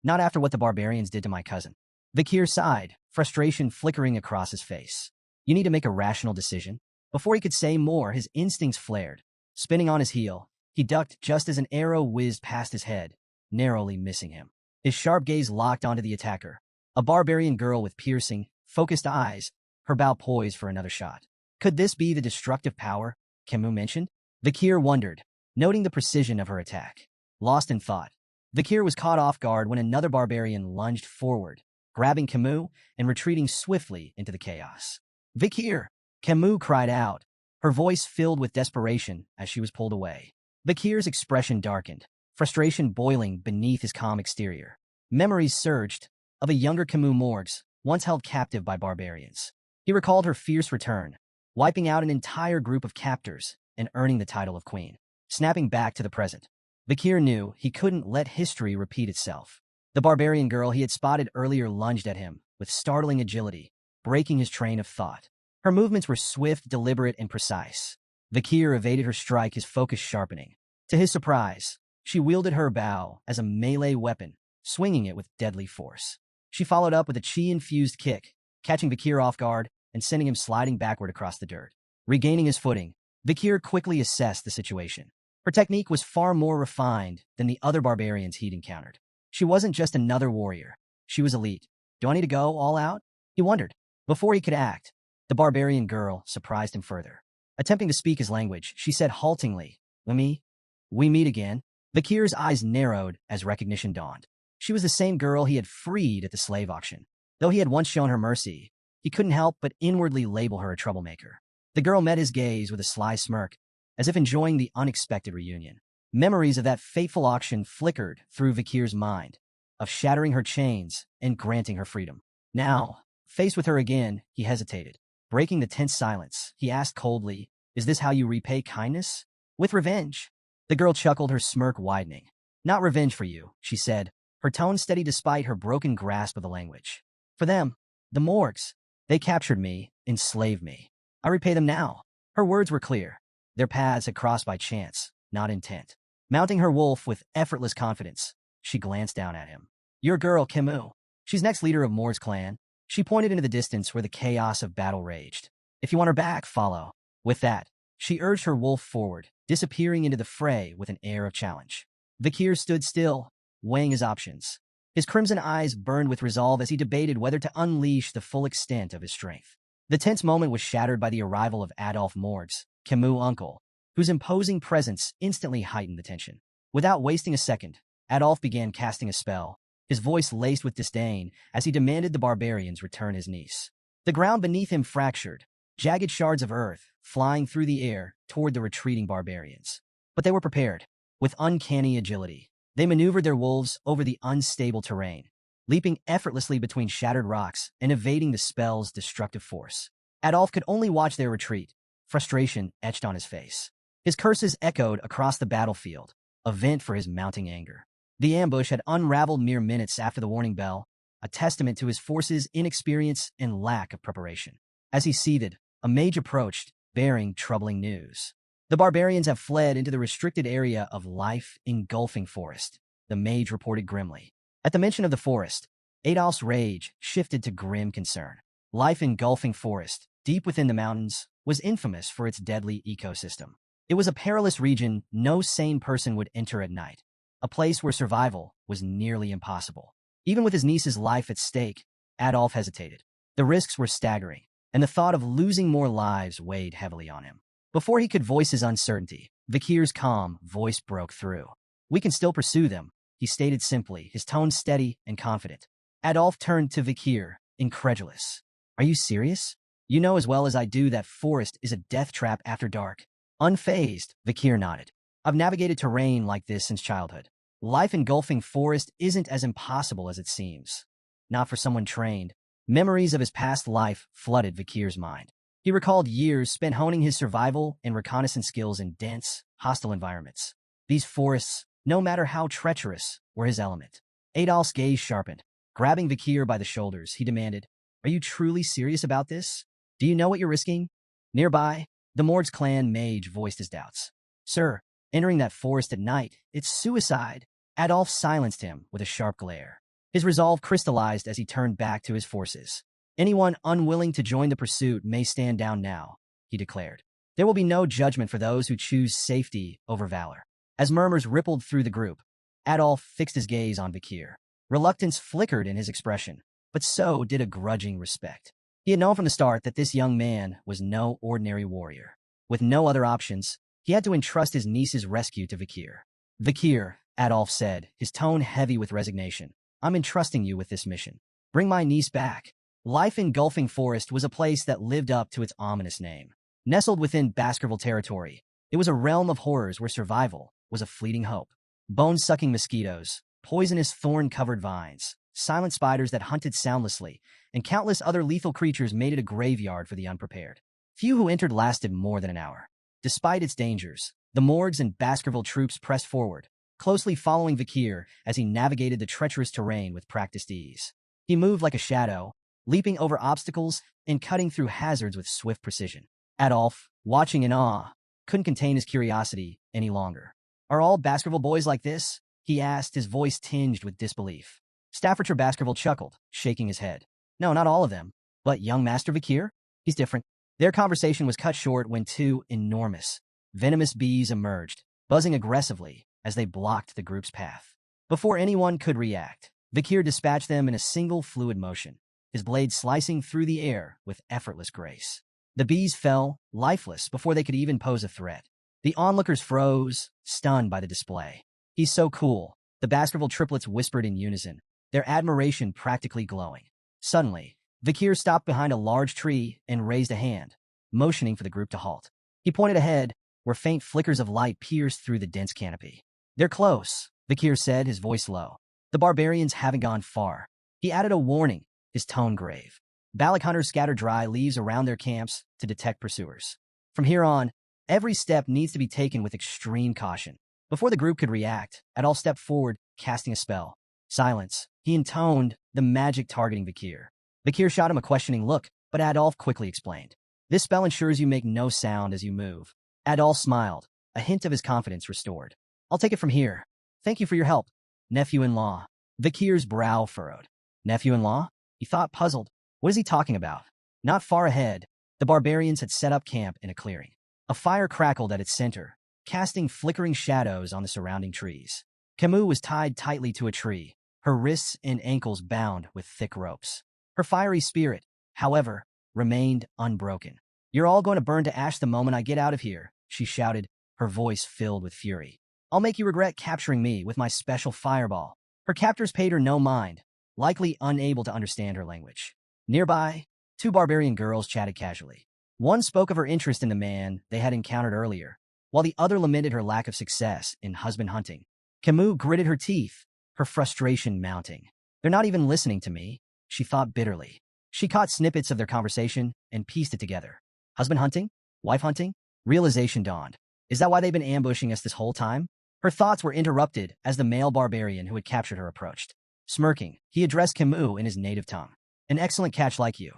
Not after what the barbarians did to my cousin. Vikir sighed, frustration flickering across his face. You need to make a rational decision. Before he could say more, his instincts flared. Spinning on his heel, he ducked just as an arrow whizzed past his head, narrowly missing him. His sharp gaze locked onto the attacker, a barbarian girl with piercing, focused eyes, her bow poised for another shot. Could this be the destructive power Camus mentioned? Vikir wondered, noting the precision of her attack. Lost in thought, Vikir was caught off guard when another barbarian lunged forward, grabbing Camus and retreating swiftly into the chaos. Vikir! Camus cried out, her voice filled with desperation as she was pulled away. Vikir's expression darkened, frustration boiling beneath his calm exterior. Memories surged of a younger Camus Morgs, once held captive by barbarians. He recalled her fierce return, wiping out an entire group of captors and earning the title of queen. Snapping back to the present, Vikir knew he couldn't let history repeat itself. The barbarian girl he had spotted earlier lunged at him with startling agility, breaking his train of thought. Her movements were swift, deliberate, and precise. Vikir evaded her strike, his focus sharpening. To his surprise, she wielded her bow as a melee weapon, swinging it with deadly force. She followed up with a chi-infused kick, catching Vikir off guard and sending him sliding backward across the dirt. Regaining his footing, Vikir quickly assessed the situation. Her technique was far more refined than the other barbarians he'd encountered. She wasn't just another warrior. She was elite. Do I need to go all out? He wondered. Before he could act, the barbarian girl surprised him further. Attempting to speak his language, she said haltingly, We meet again. Vikir's eyes narrowed as recognition dawned. She was the same girl he had freed at the slave auction. Though he had once shown her mercy, he couldn't help but inwardly label her a troublemaker. The girl met his gaze with a sly smirk, as if enjoying the unexpected reunion. Memories of that fateful auction flickered through Vikir's mind, of shattering her chains and granting her freedom. Now, faced with her again, he hesitated. Breaking the tense silence, he asked coldly, Is this how you repay kindness? With revenge. The girl chuckled, her smirk widening. Not revenge for you, she said, her tone steady despite her broken grasp of the language. For them, the Morgs. They captured me, enslaved me. I repay them now. Her words were clear. Their paths had crossed by chance, not intent. Mounting her wolf with effortless confidence, she glanced down at him. Your girl, Camus. She's next leader of Morg's clan. She pointed into the distance where the chaos of battle raged. If you want her back, follow. With that, she urged her wolf forward, disappearing into the fray with an air of challenge. Vikir stood still, weighing his options. His crimson eyes burned with resolve as he debated whether to unleash the full extent of his strength. The tense moment was shattered by the arrival of Adolphe Morgs, Camus' uncle, whose imposing presence instantly heightened the tension. Without wasting a second, Adolphe began casting a spell, his voice laced with disdain as he demanded the barbarians return his niece. The ground beneath him fractured, jagged shards of earth flying through the air toward the retreating barbarians. But they were prepared. With uncanny agility, they maneuvered their wolves over the unstable terrain, leaping effortlessly between shattered rocks and evading the spell's destructive force. Adolphe could only watch their retreat, frustration etched on his face. His curses echoed across the battlefield, a vent for his mounting anger. The ambush had unraveled mere minutes after the warning bell, a testament to his force's inexperience and lack of preparation. As he seethed, a mage approached, bearing troubling news. The barbarians have fled into the restricted area of life-engulfing forest, the mage reported grimly. At the mention of the forest, Adolphe's rage shifted to grim concern. Life-engulfing forest, deep within the mountains, was infamous for its deadly ecosystem. It was a perilous region no sane person would enter at night, a place where survival was nearly impossible. Even with his niece's life at stake, Adolphe hesitated. The risks were staggering, and the thought of losing more lives weighed heavily on him. Before he could voice his uncertainty, Vikir's calm voice broke through. We can still pursue them, he stated simply, his tone steady and confident. Adolf turned to Vikir, incredulous. Are you serious? You know as well as I do that forest is a death trap after dark. Unfazed, Vikir nodded. I've navigated terrain like this since childhood. Life engulfing forest isn't as impossible as it seems. Not for someone trained. Memories of his past life flooded Vikir's mind. He recalled years spent honing his survival and reconnaissance skills in dense, hostile environments. These forests, no matter how treacherous, were his element. Adolf's gaze sharpened. Grabbing Vikir by the shoulders, he demanded, Are you truly serious about this? Do you know what you're risking? Nearby, the Mord's clan mage voiced his doubts. Sir, entering that forest at night, it's suicide. Adolf silenced him with a sharp glare. His resolve crystallized as he turned back to his forces. Anyone unwilling to join the pursuit may stand down now, he declared. There will be no judgment for those who choose safety over valor. As murmurs rippled through the group, Adolf fixed his gaze on Vikir. Reluctance flickered in his expression, but so did a grudging respect. He had known from the start that this young man was no ordinary warrior. With no other options, he had to entrust his niece's rescue to Vikir. Vikir, Adolf said, his tone heavy with resignation. I'm entrusting you with this mission. Bring my niece back. Life engulfing forest was a place that lived up to its ominous name. Nestled within Baskerville territory, it was a realm of horrors where survival was a fleeting hope. Bone-sucking mosquitoes, poisonous thorn-covered vines, silent spiders that hunted soundlessly, and countless other lethal creatures made it a graveyard for the unprepared. Few who entered lasted more than an hour. Despite its dangers, the Morgs and Baskerville troops pressed forward, closely following Vikir as he navigated the treacherous terrain with practiced ease. He moved like a shadow, leaping over obstacles and cutting through hazards with swift precision. Adolf, watching in awe, couldn't contain his curiosity any longer. Are all Baskerville boys like this? He asked, his voice tinged with disbelief. Staffordshire Baskerville chuckled, shaking his head. No, not all of them. But young Master Vikir? He's different. Their conversation was cut short when two enormous, venomous bees emerged, buzzing aggressively as they blocked the group's path. Before anyone could react, Vikir dispatched them in a single fluid motion, his blade slicing through the air with effortless grace. The bees fell, lifeless, before they could even pose a threat. The onlookers froze, stunned by the display. He's so cool, the Baskerville triplets whispered in unison, their admiration practically glowing. Suddenly, Vikir stopped behind a large tree and raised a hand, motioning for the group to halt. He pointed ahead, where faint flickers of light pierced through the dense canopy. They're close, Vikir said, his voice low. The barbarians haven't gone far. He added a warning, his tone grave. Balak hunters scatter dry leaves around their camps to detect pursuers. From here on, every step needs to be taken with extreme caution. Before the group could react, Adolf stepped forward, casting a spell. Silence. He intoned, the magic targeting Vikir. Vikir shot him a questioning look, but Adolf quickly explained. This spell ensures you make no sound as you move. Adolf smiled, a hint of his confidence restored. I'll take it from here. Thank you for your help, nephew-in-law. Vikir's brow furrowed. Nephew-in-law? He thought, puzzled. What is he talking about? Not far ahead, the barbarians had set up camp in a clearing. A fire crackled at its center, casting flickering shadows on the surrounding trees. Camus was tied tightly to a tree, her wrists and ankles bound with thick ropes. Her fiery spirit, however, remained unbroken. You're all going to burn to ash the moment I get out of here, she shouted, her voice filled with fury. I'll make you regret capturing me with my special fireball. Her captors paid her no mind, likely unable to understand her language. Nearby, two barbarian girls chatted casually. One spoke of her interest in the man they had encountered earlier, while the other lamented her lack of success in husband hunting. Camus gritted her teeth, her frustration mounting. They're not even listening to me, she thought bitterly. She caught snippets of their conversation and pieced it together. Husband hunting? Wife hunting? Realization dawned. Is that why they've been ambushing us this whole time? Her thoughts were interrupted as the male barbarian who had captured her approached. Smirking, he addressed Camus in his native tongue. An excellent catch like you.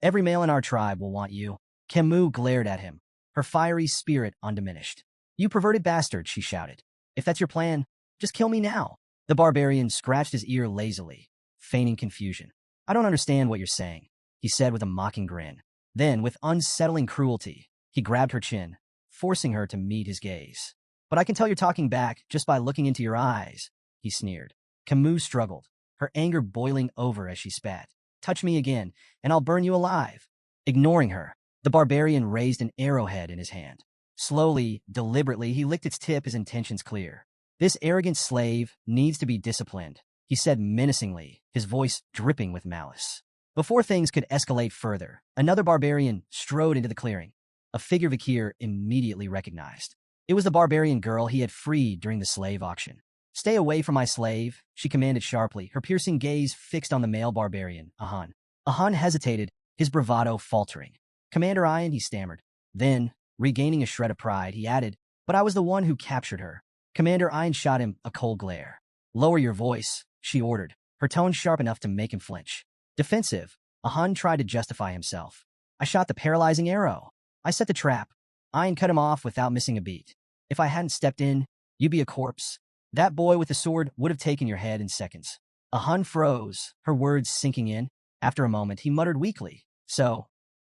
Every male in our tribe will want you. Camus glared at him, her fiery spirit undiminished. You perverted bastard, she shouted. If that's your plan, just kill me now. The barbarian scratched his ear lazily, feigning confusion. I don't understand what you're saying, he said with a mocking grin. Then, with unsettling cruelty, he grabbed her chin, forcing her to meet his gaze. But I can tell you're talking back just by looking into your eyes, he sneered. Camus struggled, her anger boiling over as she spat. Touch me again, and I'll burn you alive. Ignoring her, The barbarian raised an arrowhead in his hand. Slowly, deliberately, he licked its tip, his intentions clear. This arrogant slave needs to be disciplined, he said menacingly, his voice dripping with malice. Before things could escalate further, another barbarian strode into the clearing, a figure Vikir immediately recognized. It was the barbarian girl he had freed during the slave auction. "Stay away from my slave," she commanded sharply, her piercing gaze fixed on the male barbarian, Ahan. Ahan hesitated, his bravado faltering. "Commander Ian," he stammered. Then, regaining a shred of pride, he added, "But I was the one who captured her." Commander Ian shot him a cold glare. "Lower your voice," she ordered, her tone sharp enough to make him flinch. Defensive, Ahan tried to justify himself. "I shot the paralyzing arrow. I set the trap." Ian cut him off without missing a beat. "If I hadn't stepped in, you'd be a corpse. That boy with the sword would have taken your head in seconds." Ahan froze, her words sinking in. After a moment, he muttered weakly, "So,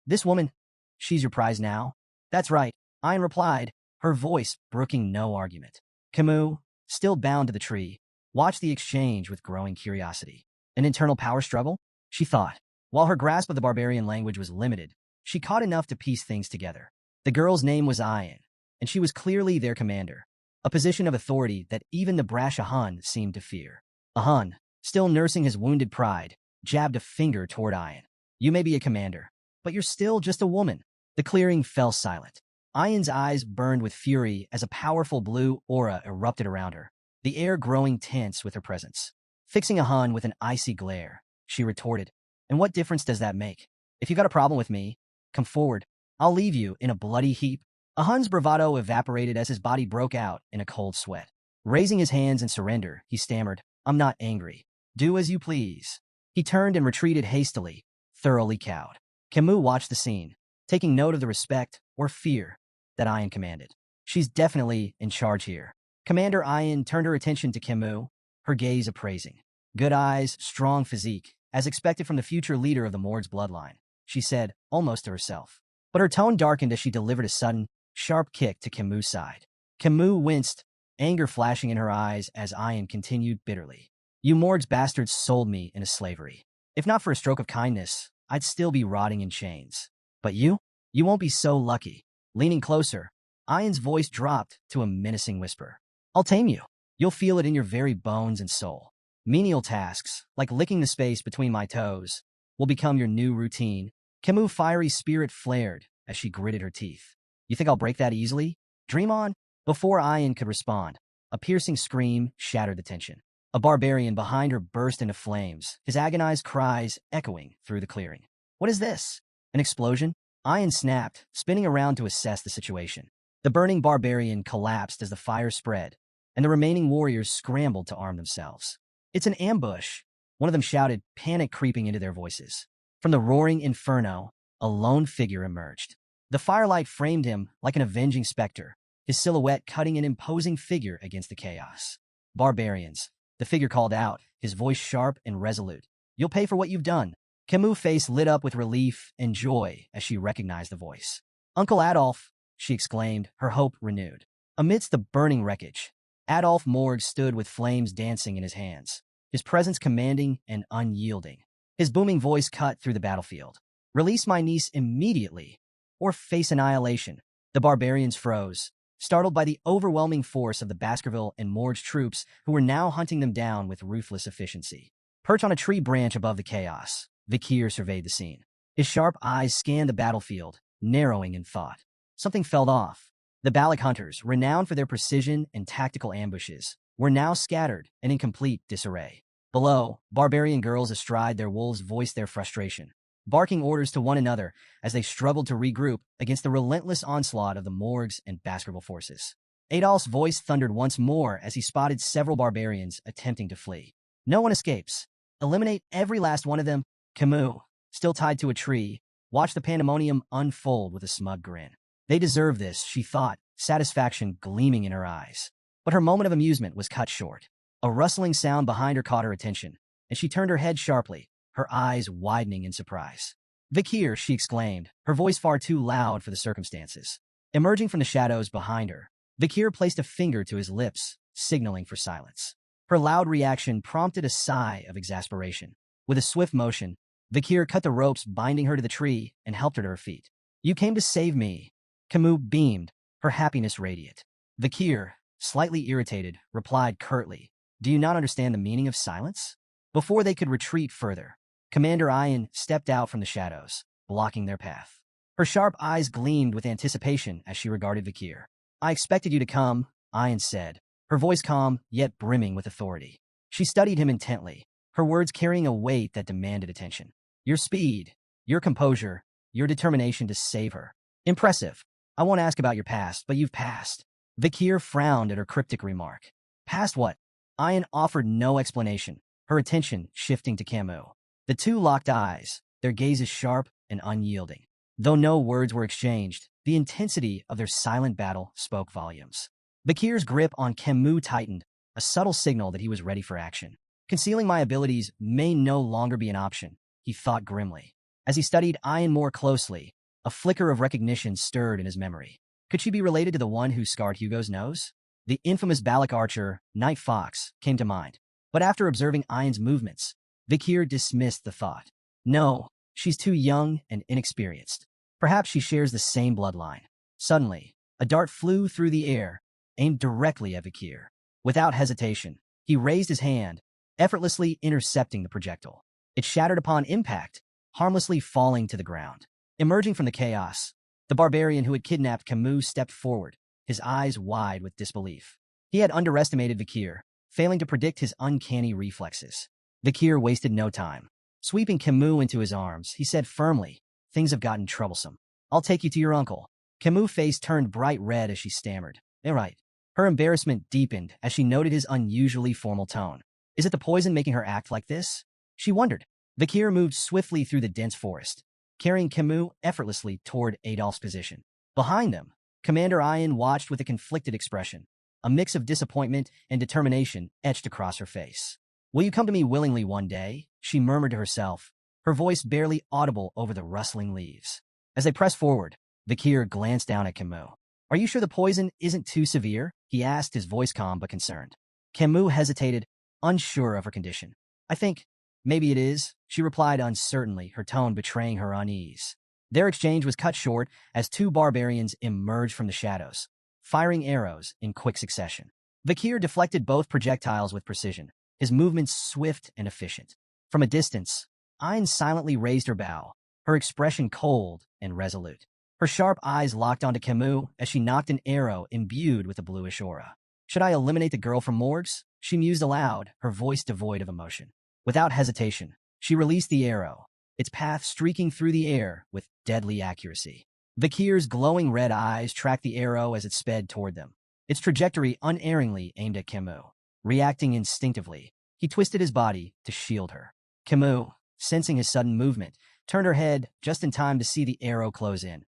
this woman, she's your prize now?" "That's right," Ian replied, her voice brooking no argument. Camus, still bound to the tree, watched the exchange with growing curiosity. An internal power struggle? She thought. While her grasp of the barbarian language was limited, she caught enough to piece things together. The girl's name was Ian, and she was clearly their commander, a position of authority that even the brash Ahan seemed to fear. Ahan, still nursing his wounded pride, jabbed a finger toward Ian. "You may be a commander, but you're still just a woman." The clearing fell silent. Ian's eyes burned with fury as a powerful blue aura erupted around her, the air growing tense with her presence. Fixing Ahan with an icy glare, she retorted, "And what difference does that make? If you got a problem with me, come forward. I'll leave you in a bloody heap." Ahan's bravado evaporated as his body broke out in a cold sweat. Raising his hands in surrender, he stammered, "I'm not angry. Do as you please." He turned and retreated hastily, thoroughly cowed. Camus watched the scene, taking note of the respect or fear that Ian commanded. "She's definitely in charge here." Commander Ian turned her attention to Camus, her gaze appraising. "Good eyes, strong physique, as expected from the future leader of the Morg's bloodline," she said, almost to herself. But her tone darkened as she delivered a sudden, sharp kick to Camus' side. Camus winced, anger flashing in her eyes as Ian continued bitterly. "You Morg's bastards sold me into slavery. If not for a stroke of kindness, I'd still be rotting in chains. But you won't be so lucky." Leaning closer, Ian's voice dropped to a menacing whisper. "I'll tame you. You'll feel it in your very bones and soul. Menial tasks, like licking the space between my toes, will become your new routine." Camus' fiery spirit flared as she gritted her teeth. "You think I'll break that easily? Dream on." Before Ian could respond, a piercing scream shattered the tension. A barbarian behind her burst into flames, his agonized cries echoing through the clearing. "What is this? An explosion?" Ian snapped, spinning around to assess the situation. The burning barbarian collapsed as the fire spread, and the remaining warriors scrambled to arm themselves. "It's an ambush," one of them shouted, panic creeping into their voices. From the roaring inferno, a lone figure emerged. The firelight framed him like an avenging specter, his silhouette cutting an imposing figure against the chaos. "Barbarians," the figure called out, his voice sharp and resolute. "You'll pay for what you've done." Camus' face lit up with relief and joy as she recognized the voice. "Uncle Adolf," she exclaimed, her hope renewed. Amidst the burning wreckage, Adolf Morg stood with flames dancing in his hands, his presence commanding and unyielding. His booming voice cut through the battlefield. "Release my niece immediately, or face annihilation." The barbarians froze, startled by the overwhelming force of the Baskerville and Morg's troops who were now hunting them down with ruthless efficiency. Perched on a tree branch above the chaos, Vikir surveyed the scene. His sharp eyes scanned the battlefield, narrowing in thought. Something felt off. The Balak hunters, renowned for their precision and tactical ambushes, were now scattered and in complete disarray. Below, barbarian girls astride their wolves voiced their frustration, barking orders to one another as they struggled to regroup against the relentless onslaught of the Morgs and Baskerville forces. Adolf's voice thundered once more as he spotted several barbarians attempting to flee. "No one escapes. Eliminate every last one of them." Camus, still tied to a tree, watched the pandemonium unfold with a smug grin. They deserve this, she thought, satisfaction gleaming in her eyes. But her moment of amusement was cut short. A rustling sound behind her caught her attention, and she turned her head sharply, her eyes widening in surprise. "Vikir," she exclaimed, her voice far too loud for the circumstances. Emerging from the shadows behind her, Vikir placed a finger to his lips, signaling for silence. Her loud reaction prompted a sigh of exasperation. With a swift motion, Vikir cut the ropes binding her to the tree and helped her to her feet. You came to save me. Camus beamed, her happiness radiant. Vakir, slightly irritated, replied curtly, do you not understand the meaning of silence? Before they could retreat further, Commander Ian stepped out from the shadows, blocking their path. Her sharp eyes gleamed with anticipation as she regarded Vakir. I expected you to come, Ian said, her voice calm yet brimming with authority. She studied him intently, her words carrying a weight that demanded attention. Your speed, your composure, your determination to save her. Impressive. I won't ask about your past, but you've passed. Vakir frowned at her cryptic remark. Past what? Ian offered no explanation, her attention shifting to Camus. The two locked eyes, their gazes sharp and unyielding. Though no words were exchanged, the intensity of their silent battle spoke volumes. Vakir's grip on Camus tightened, a subtle signal that he was ready for action. Concealing my abilities may no longer be an option, he thought grimly. As he studied Ian more closely, a flicker of recognition stirred in his memory. Could she be related to the one who scarred Hugo's nose? The infamous Balak archer, Night Fox, came to mind. But after observing Ian's movements, Vakir dismissed the thought. No, she's too young and inexperienced. Perhaps she shares the same bloodline. Suddenly, a dart flew through the air, aimed directly at Vakir. Without hesitation, he raised his hand, effortlessly intercepting the projectile. It shattered upon impact, harmlessly falling to the ground. Emerging from the chaos, the barbarian who had kidnapped Camus stepped forward, his eyes wide with disbelief. He had underestimated Vakir, failing to predict his uncanny reflexes. Vakir wasted no time. Sweeping Camus into his arms, he said firmly, things have gotten troublesome. I'll take you to your uncle. Camus' face turned bright red as she stammered. All right. Her embarrassment deepened as she noted his unusually formal tone. Is it the poison making her act like this? She wondered. Vakir moved swiftly through the dense forest, carrying Camus effortlessly toward Adolph's position. Behind them, Commander Ian watched with a conflicted expression. A mix of disappointment and determination etched across her face. Will you come to me willingly one day? She murmured to herself, her voice barely audible over the rustling leaves. As they pressed forward, Vakir glanced down at Camus. Are you sure the poison isn't too severe? He asked, his voice calm but concerned. Camus hesitated, unsure of her condition. I think, maybe it is, she replied uncertainly, her tone betraying her unease. Their exchange was cut short as two barbarians emerged from the shadows, firing arrows in quick succession. Vakir deflected both projectiles with precision, his movements swift and efficient. From a distance, Ian silently raised her bow, her expression cold and resolute. Her sharp eyes locked onto Camus as she knocked an arrow imbued with a bluish aura. Should I eliminate the girl from Morgs? She mused aloud, her voice devoid of emotion. Without hesitation, she released the arrow, its path streaking through the air with deadly accuracy. Vakir's glowing red eyes tracked the arrow as it sped toward them, its trajectory unerringly aimed at Camus. Reacting instinctively, he twisted his body to shield her. Camus, sensing his sudden movement, turned her head just in time to see the arrow close in,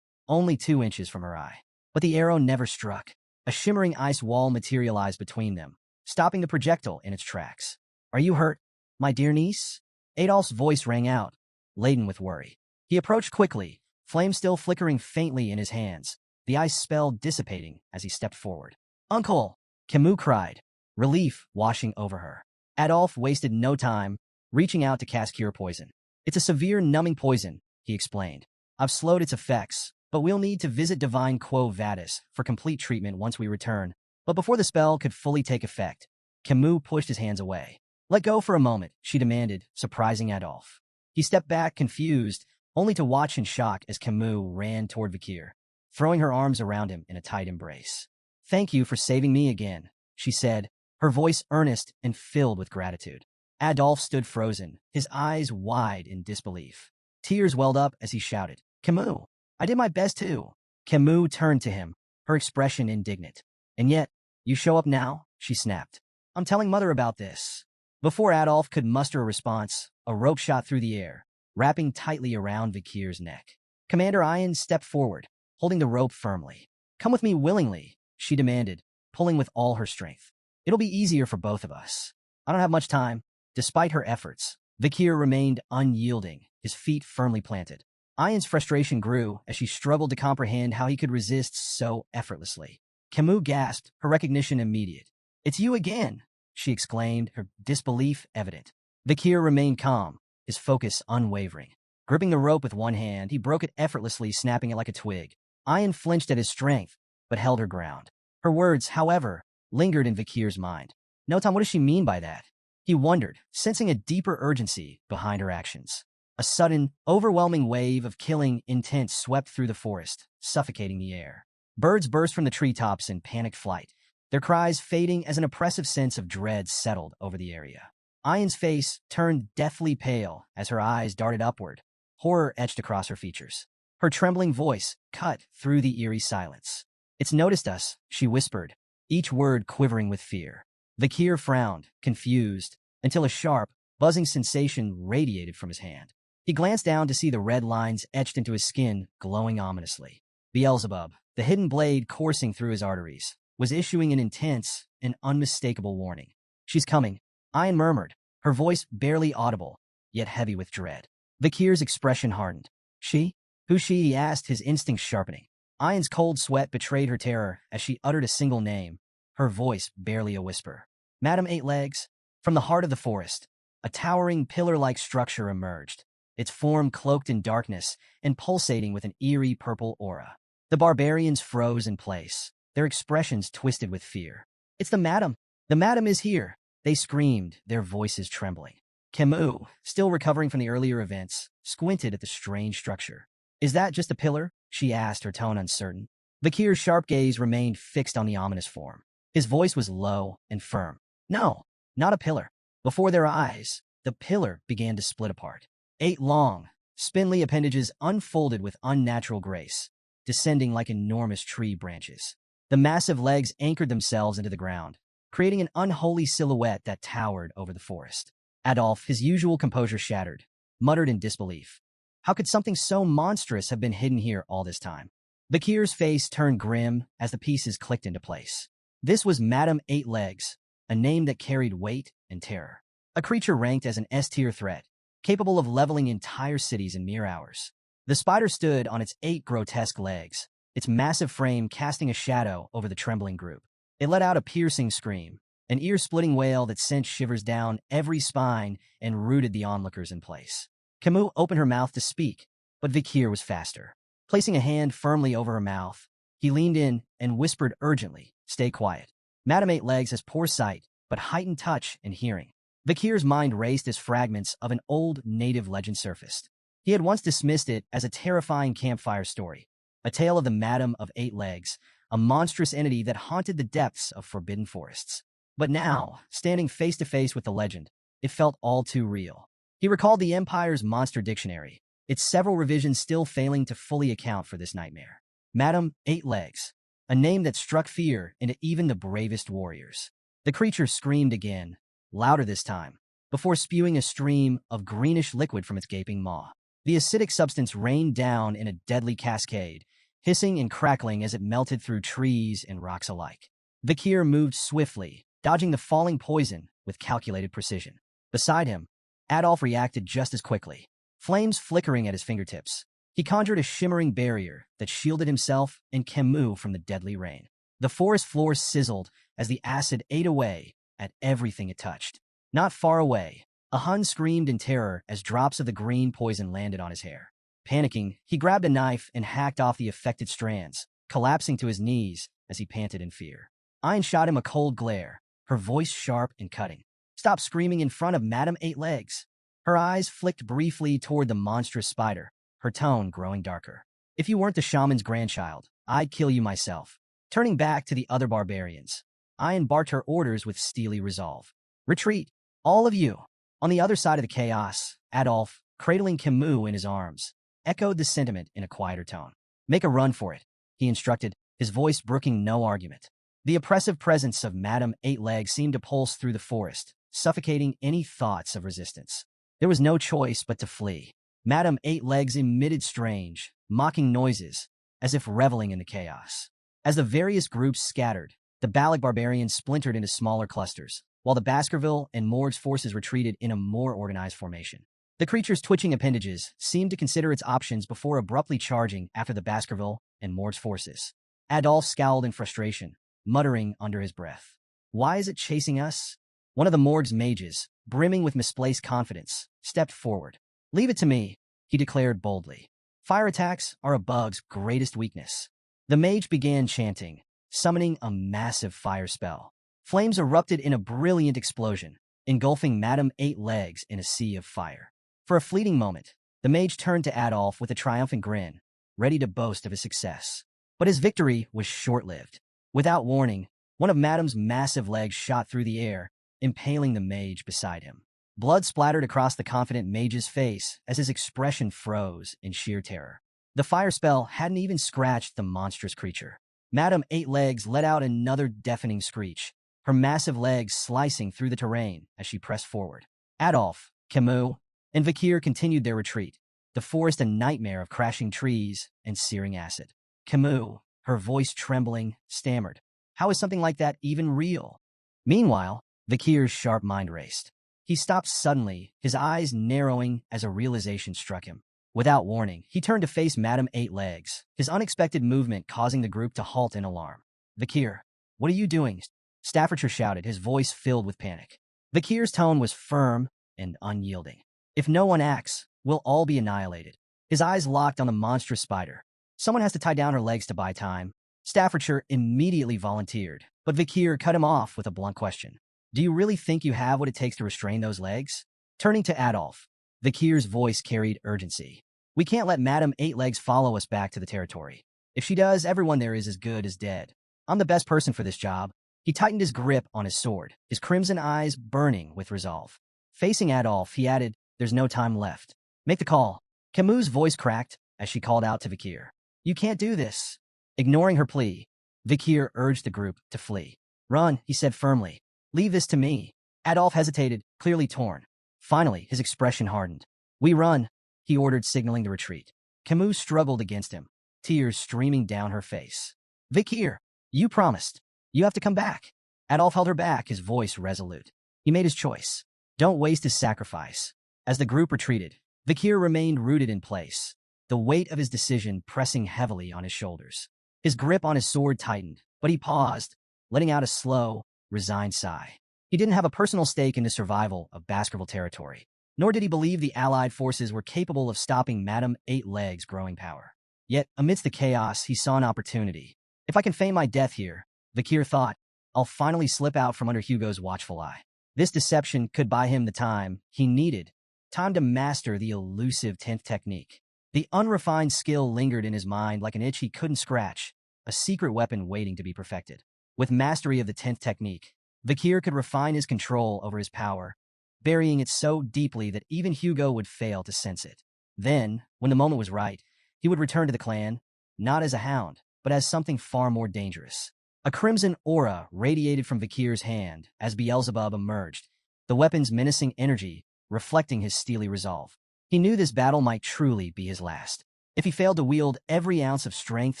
only 2 inches from her eye. But the arrow never struck. A shimmering ice wall materialized between them, stopping the projectile in its tracks. Are you hurt, my dear niece? Adolph's voice rang out, laden with worry. He approached quickly, flame still flickering faintly in his hands, the ice spell dissipating as he stepped forward. Uncle! Camus cried, relief washing over her. Adolph wasted no time, reaching out to cast Cure Poison. It's a severe numbing poison, he explained. I've slowed its effects, but we'll need to visit Divine Quo Vadis for complete treatment once we return. But before the spell could fully take effect, Camus pushed his hands away. Let go for a moment, she demanded, surprising Adolph. He stepped back, confused, only to watch in shock as Camus ran toward Vakir, throwing her arms around him in a tight embrace. Thank you for saving me again, she said, her voice earnest and filled with gratitude. Adolph stood frozen, his eyes wide in disbelief. Tears welled up as he shouted, Camus, I did my best too. Camus turned to him, her expression indignant. And yet, you show up now? She snapped. I'm telling Mother about this. Before Adolph could muster a response, a rope shot through the air, wrapping tightly around Vakir's neck. Commander Ian stepped forward, holding the rope firmly. Come with me willingly, she demanded, pulling with all her strength. It'll be easier for both of us. I don't have much time. Despite her efforts, Vakir remained unyielding, his feet firmly planted. Ian's frustration grew as she struggled to comprehend how he could resist so effortlessly. Camus gasped, her recognition immediate. It's you again, she exclaimed, her disbelief evident. Vakir remained calm, his focus unwavering. Gripping the rope with one hand, he broke it effortlessly, snapping it like a twig. Ayan flinched at his strength, but held her ground. Her words, however, lingered in Vikir's mind. No, Tom, what does she mean by that? He wondered, sensing a deeper urgency behind her actions. A sudden, overwhelming wave of killing intent swept through the forest, suffocating the air. Birds burst from the treetops in panicked flight, their cries fading as an oppressive sense of dread settled over the area. Ayan's face turned deathly pale as her eyes darted upward, horror etched across her features. Her trembling voice cut through the eerie silence. "It's noticed us," she whispered, each word quivering with fear. Vikir frowned, confused, until a sharp, buzzing sensation radiated from his hand. He glanced down to see the red lines etched into his skin, glowing ominously. Beelzebub, the hidden blade coursing through his arteries, was issuing an intense and unmistakable warning. "She's coming," Ayan murmured, her voice barely audible, yet heavy with dread. Vikir's expression hardened. "She? Who's she?" he asked, his instincts sharpening. Ayan's cold sweat betrayed her terror as she uttered a single name, her voice barely a whisper. "Madam Eight Legs." From the heart of the forest, a towering pillar-like structure emerged, its form cloaked in darkness and pulsating with an eerie purple aura. The barbarians froze in place, their expressions twisted with fear. "It's the madam! The madam is here!" they screamed, their voices trembling. Camus, still recovering from the earlier events, squinted at the strange structure. "Is that just a pillar?" she asked, her tone uncertain. Vikir's sharp gaze remained fixed on the ominous form. His voice was low and firm. "No, not a pillar." Before their eyes, the pillar began to split apart. 8 long, spindly appendages unfolded with unnatural grace, descending like enormous tree branches. The massive legs anchored themselves into the ground, creating an unholy silhouette that towered over the forest. Adolf, his usual composure shattered, muttered in disbelief. How could something so monstrous have been hidden here all this time? Vikir's face turned grim as the pieces clicked into place. This was Madam Eight Legs, a name that carried weight and terror. A creature ranked as an S-tier threat, capable of leveling entire cities in mere hours. The spider stood on its 8 grotesque legs, its massive frame casting a shadow over the trembling group. It let out a piercing scream, an ear-splitting wail that sent shivers down every spine and rooted the onlookers in place. Camus opened her mouth to speak, but Vikir was faster. Placing a hand firmly over her mouth, he leaned in and whispered urgently, "Stay quiet. Madam Eight Legs has poor sight, but heightened touch and hearing." Vikir's mind raced as fragments of an old native legend surfaced. He had once dismissed it as a terrifying campfire story, a tale of the Madam of Eight Legs, a monstrous entity that haunted the depths of forbidden forests. But now, standing face to face with the legend, it felt all too real. He recalled the Empire's monster dictionary, its several revisions still failing to fully account for this nightmare. Madam Eight Legs, a name that struck fear into even the bravest warriors. The creature screamed again, louder this time, before spewing a stream of greenish liquid from its gaping maw. The acidic substance rained down in a deadly cascade, hissing and crackling as it melted through trees and rocks alike. Vikir moved swiftly, dodging the falling poison with calculated precision. Beside him, Adolf reacted just as quickly, flames flickering at his fingertips. He conjured a shimmering barrier that shielded himself and Camus from the deadly rain. The forest floor sizzled as the acid ate away at everything it touched. Not far away, a Hun screamed in terror as drops of the green poison landed on his hair. Panicking, he grabbed a knife and hacked off the affected strands, collapsing to his knees as he panted in fear. Ayn shot him a cold glare, her voice sharp and cutting. "Stop screaming in front of Madam Eight Legs." Her eyes flicked briefly toward the monstrous spider, her tone growing darker. "If you weren't the shaman's grandchild, I'd kill you myself." Turning back to the other barbarians, Ayn barked her orders with steely resolve. "Retreat, all of you." On the other side of the chaos, Adolf, cradling Camus in his arms, echoed the sentiment in a quieter tone. "Make a run for it," he instructed, his voice brooking no argument. The oppressive presence of Madam Eight Legs seemed to pulse through the forest, suffocating any thoughts of resistance. There was no choice but to flee. Madam Eight Legs emitted strange, mocking noises, as if reveling in the chaos. As the various groups scattered, the Balik barbarians splintered into smaller clusters, while the Baskerville and Morg's forces retreated in a more organized formation. The creature's twitching appendages seemed to consider its options before abruptly charging after the Baskerville and Morg's forces. Adolf scowled in frustration, muttering under his breath. "Why is it chasing us?" One of the Morg's mages, brimming with misplaced confidence, stepped forward. "Leave it to me," he declared boldly. Fire attacks are a bug's greatest weakness. The mage began chanting, summoning a massive fire spell. Flames erupted in a brilliant explosion, engulfing Madame Eight Legs in a sea of fire. For a fleeting moment, the mage turned to Adolf with a triumphant grin, ready to boast of his success. But his victory was short-lived. Without warning, one of Madame's massive legs shot through the air, impaling the mage beside him. Blood splattered across the confident mage's face as his expression froze in sheer terror. The fire spell hadn't even scratched the monstrous creature. Madame Eight Legs let out another deafening screech, her massive legs slicing through the terrain as she pressed forward. Adolf, Camus, and Vakir continued their retreat, the forest a nightmare of crashing trees and searing acid. Camus, her voice trembling, stammered, "How is something like that even real?" Meanwhile, Vakir's sharp mind raced. He stopped suddenly, his eyes narrowing as a realization struck him. Without warning, he turned to face Madame Eight Legs, his unexpected movement causing the group to halt in alarm. "Vakir, what are you doing?" Staffordshire shouted, his voice filled with panic. Vakir's tone was firm and unyielding. "If no one acts, we'll all be annihilated." His eyes locked on the monstrous spider. "Someone has to tie down her legs to buy time." Staffordshire immediately volunteered, but Vakir cut him off with a blunt question. "Do you really think you have what it takes to restrain those legs?" Turning to Adolf, Vakir's voice carried urgency. "We can't let Madame Eight Legs follow us back to the territory. If she does, everyone there is as good as dead. I'm the best person for this job." He tightened his grip on his sword, his crimson eyes burning with resolve. Facing Adolf, he added, "There's no time left. Make the call." Camus' voice cracked as she called out to Vakir. "You can't do this." Ignoring her plea, Vakir urged the group to flee. "Run," he said firmly. "Leave this to me." Adolf hesitated, clearly torn. Finally, his expression hardened. "We run," he ordered, signaling the retreat. Camus struggled against him, tears streaming down her face. "Vakir, you promised. You have to come back." Adolf held her back, his voice resolute. He made his choice. Don't waste his sacrifice. As the group retreated, Vakir remained rooted in place, the weight of his decision pressing heavily on his shoulders. His grip on his sword tightened, but he paused, letting out a slow, resigned sigh. He didn't have a personal stake in the survival of Baskerville territory, nor did he believe the Allied forces were capable of stopping Madame Eight Legs' growing power. Yet, amidst the chaos, he saw an opportunity. "If I can feign my death here," Vakir thought, "I'll finally slip out from under Hugo's watchful eye." This deception could buy him the time he needed, time to master the elusive 10th technique. The unrefined skill lingered in his mind like an itch he couldn't scratch, a secret weapon waiting to be perfected. With mastery of the 10th technique, Vakir could refine his control over his power, burying it so deeply that even Hugo would fail to sense it. Then, when the moment was right, he would return to the clan, not as a hound, but as something far more dangerous. A crimson aura radiated from Vakir's hand as Beelzebub emerged, the weapon's menacing energy reflecting his steely resolve. He knew this battle might truly be his last. If he failed to wield every ounce of strength,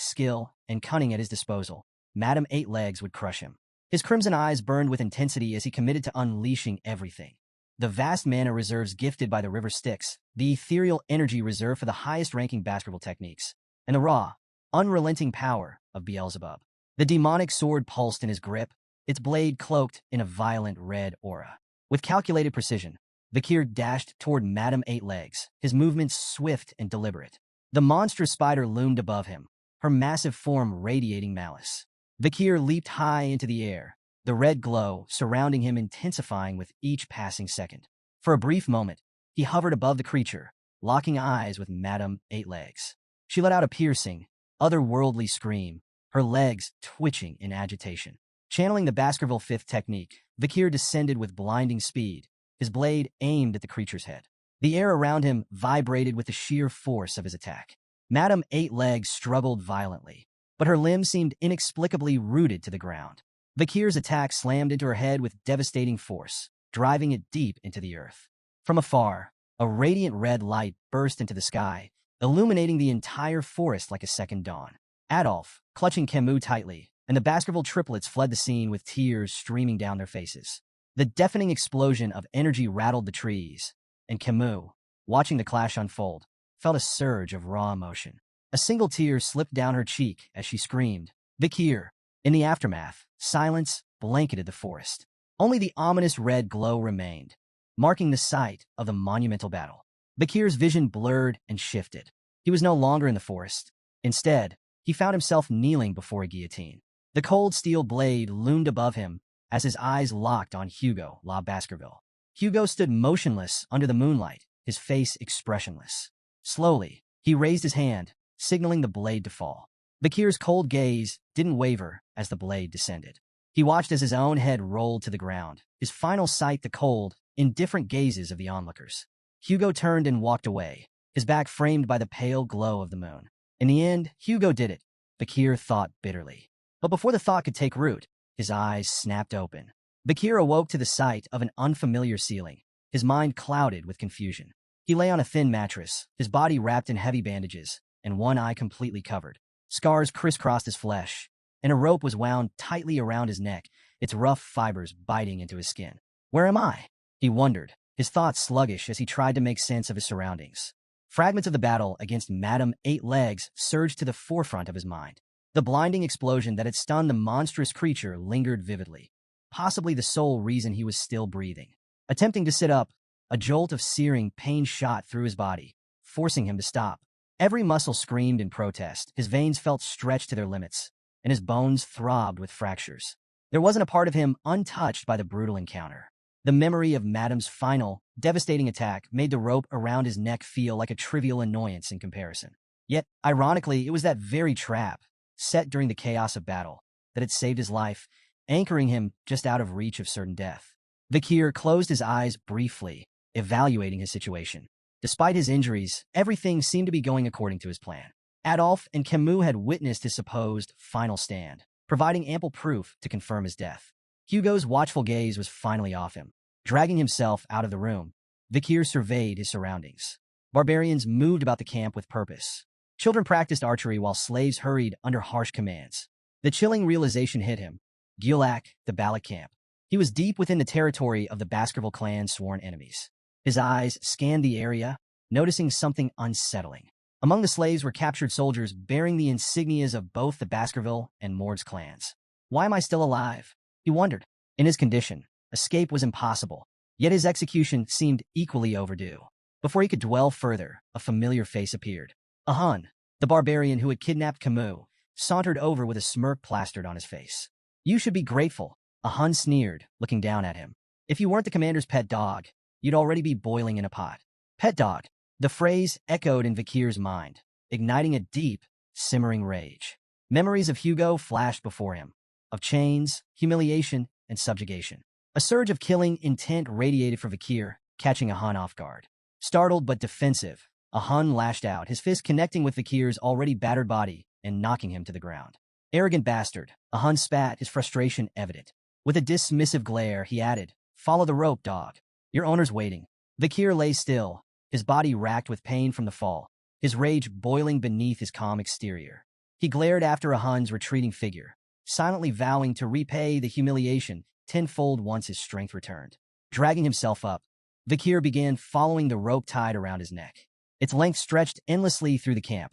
skill, and cunning at his disposal, Madame Eight Legs would crush him. His crimson eyes burned with intensity as he committed to unleashing everything. The vast mana reserves gifted by the River Styx, the ethereal energy reserved for the highest-ranking Baskerville techniques, and the raw, unrelenting power of Beelzebub. The demonic sword pulsed in his grip, its blade cloaked in a violent red aura. With calculated precision, Vakir dashed toward Madame Eight Legs, his movements swift and deliberate. The monstrous spider loomed above him, her massive form radiating malice. Vakir leaped high into the air, the red glow surrounding him intensifying with each passing second. For a brief moment, he hovered above the creature, locking eyes with Madame Eight Legs. She let out a piercing, otherworldly scream, her legs twitching in agitation. Channeling the Baskerville 5th technique, Vakir descended with blinding speed, his blade aimed at the creature's head. The air around him vibrated with the sheer force of his attack. Madame Eight Legs struggled violently, but her limbs seemed inexplicably rooted to the ground. Vakir's attack slammed into her head with devastating force, driving it deep into the earth. From afar, a radiant red light burst into the sky, illuminating the entire forest like a second dawn. Adolf, clutching Camus tightly, and the Baskerville triplets fled the scene with tears streaming down their faces. The deafening explosion of energy rattled the trees, and Camus, watching the clash unfold, felt a surge of raw emotion. A single tear slipped down her cheek as she screamed, "Vakir!" In the aftermath, silence blanketed the forest. Only the ominous red glow remained, marking the site of the monumental battle. Bakir's vision blurred and shifted. He was no longer in the forest. Instead, he found himself kneeling before a guillotine. The cold steel blade loomed above him as his eyes locked on Hugo La Baskerville. Hugo stood motionless under the moonlight, his face expressionless. Slowly, he raised his hand, signaling the blade to fall. Bakir's cold gaze didn't waver as the blade descended. He watched as his own head rolled to the ground, his final sight the cold, indifferent gazes of the onlookers. Hugo turned and walked away, his back framed by the pale glow of the moon. In the end, Hugo did it, Bakir thought bitterly. But before the thought could take root, his eyes snapped open. Bakir awoke to the sight of an unfamiliar ceiling, his mind clouded with confusion. He lay on a thin mattress, his body wrapped in heavy bandages, and one eye completely covered. Scars crisscrossed his flesh, and a rope was wound tightly around his neck, its rough fibers biting into his skin. Where am I? He wondered, his thoughts sluggish as he tried to make sense of his surroundings. Fragments of the battle against Madame Eight Legs surged to the forefront of his mind. The blinding explosion that had stunned the monstrous creature lingered vividly, possibly the sole reason he was still breathing. Attempting to sit up, a jolt of searing pain shot through his body, forcing him to stop. Every muscle screamed in protest, his veins felt stretched to their limits, and his bones throbbed with fractures. There wasn't a part of him untouched by the brutal encounter. The memory of Madame's final, devastating attack made the rope around his neck feel like a trivial annoyance in comparison. Yet, ironically, it was that very trap, set during the chaos of battle, that had saved his life, anchoring him just out of reach of certain death. Bakir closed his eyes briefly, evaluating his situation. Despite his injuries, everything seemed to be going according to his plan. Adolphe and Camus had witnessed his supposed final stand, providing ample proof to confirm his death. Hugo's watchful gaze was finally off him. Dragging himself out of the room, Bakir surveyed his surroundings. Barbarians moved about the camp with purpose. Children practiced archery while slaves hurried under harsh commands. The chilling realization hit him. Gulak, the Balak camp. He was deep within the territory of the Baskerville clan's sworn enemies. His eyes scanned the area, noticing something unsettling. Among the slaves were captured soldiers bearing the insignias of both the Baskerville and Mord's clans. Why am I still alive? He wondered. In his condition, escape was impossible, yet his execution seemed equally overdue. Before he could dwell further, a familiar face appeared. A Hun, the barbarian who had kidnapped Camus, sauntered over with a smirk plastered on his face. You should be grateful, a Hun sneered, looking down at him. If you weren't the commander's pet dog, you'd already be boiling in a pot. Pet dog. The phrase echoed in Bakir's mind, igniting a deep, simmering rage. Memories of Hugo flashed before him, of chains, humiliation, and subjugation. A surge of killing intent radiated from Bakir, catching a Hun off guard. Startled but defensive, a Hun lashed out, his fist connecting with Bakir's already battered body and knocking him to the ground. Arrogant bastard, a Hun spat, his frustration evident. With a dismissive glare, he added, Follow the rope, dog. Your owner's waiting. Bakir lay still, his body racked with pain from the fall, his rage boiling beneath his calm exterior. He glared after a Hun's retreating figure, silently vowing to repay the humiliation tenfold once his strength returned. Dragging himself up, Bakir began following the rope tied around his neck. Its length stretched endlessly through the camp,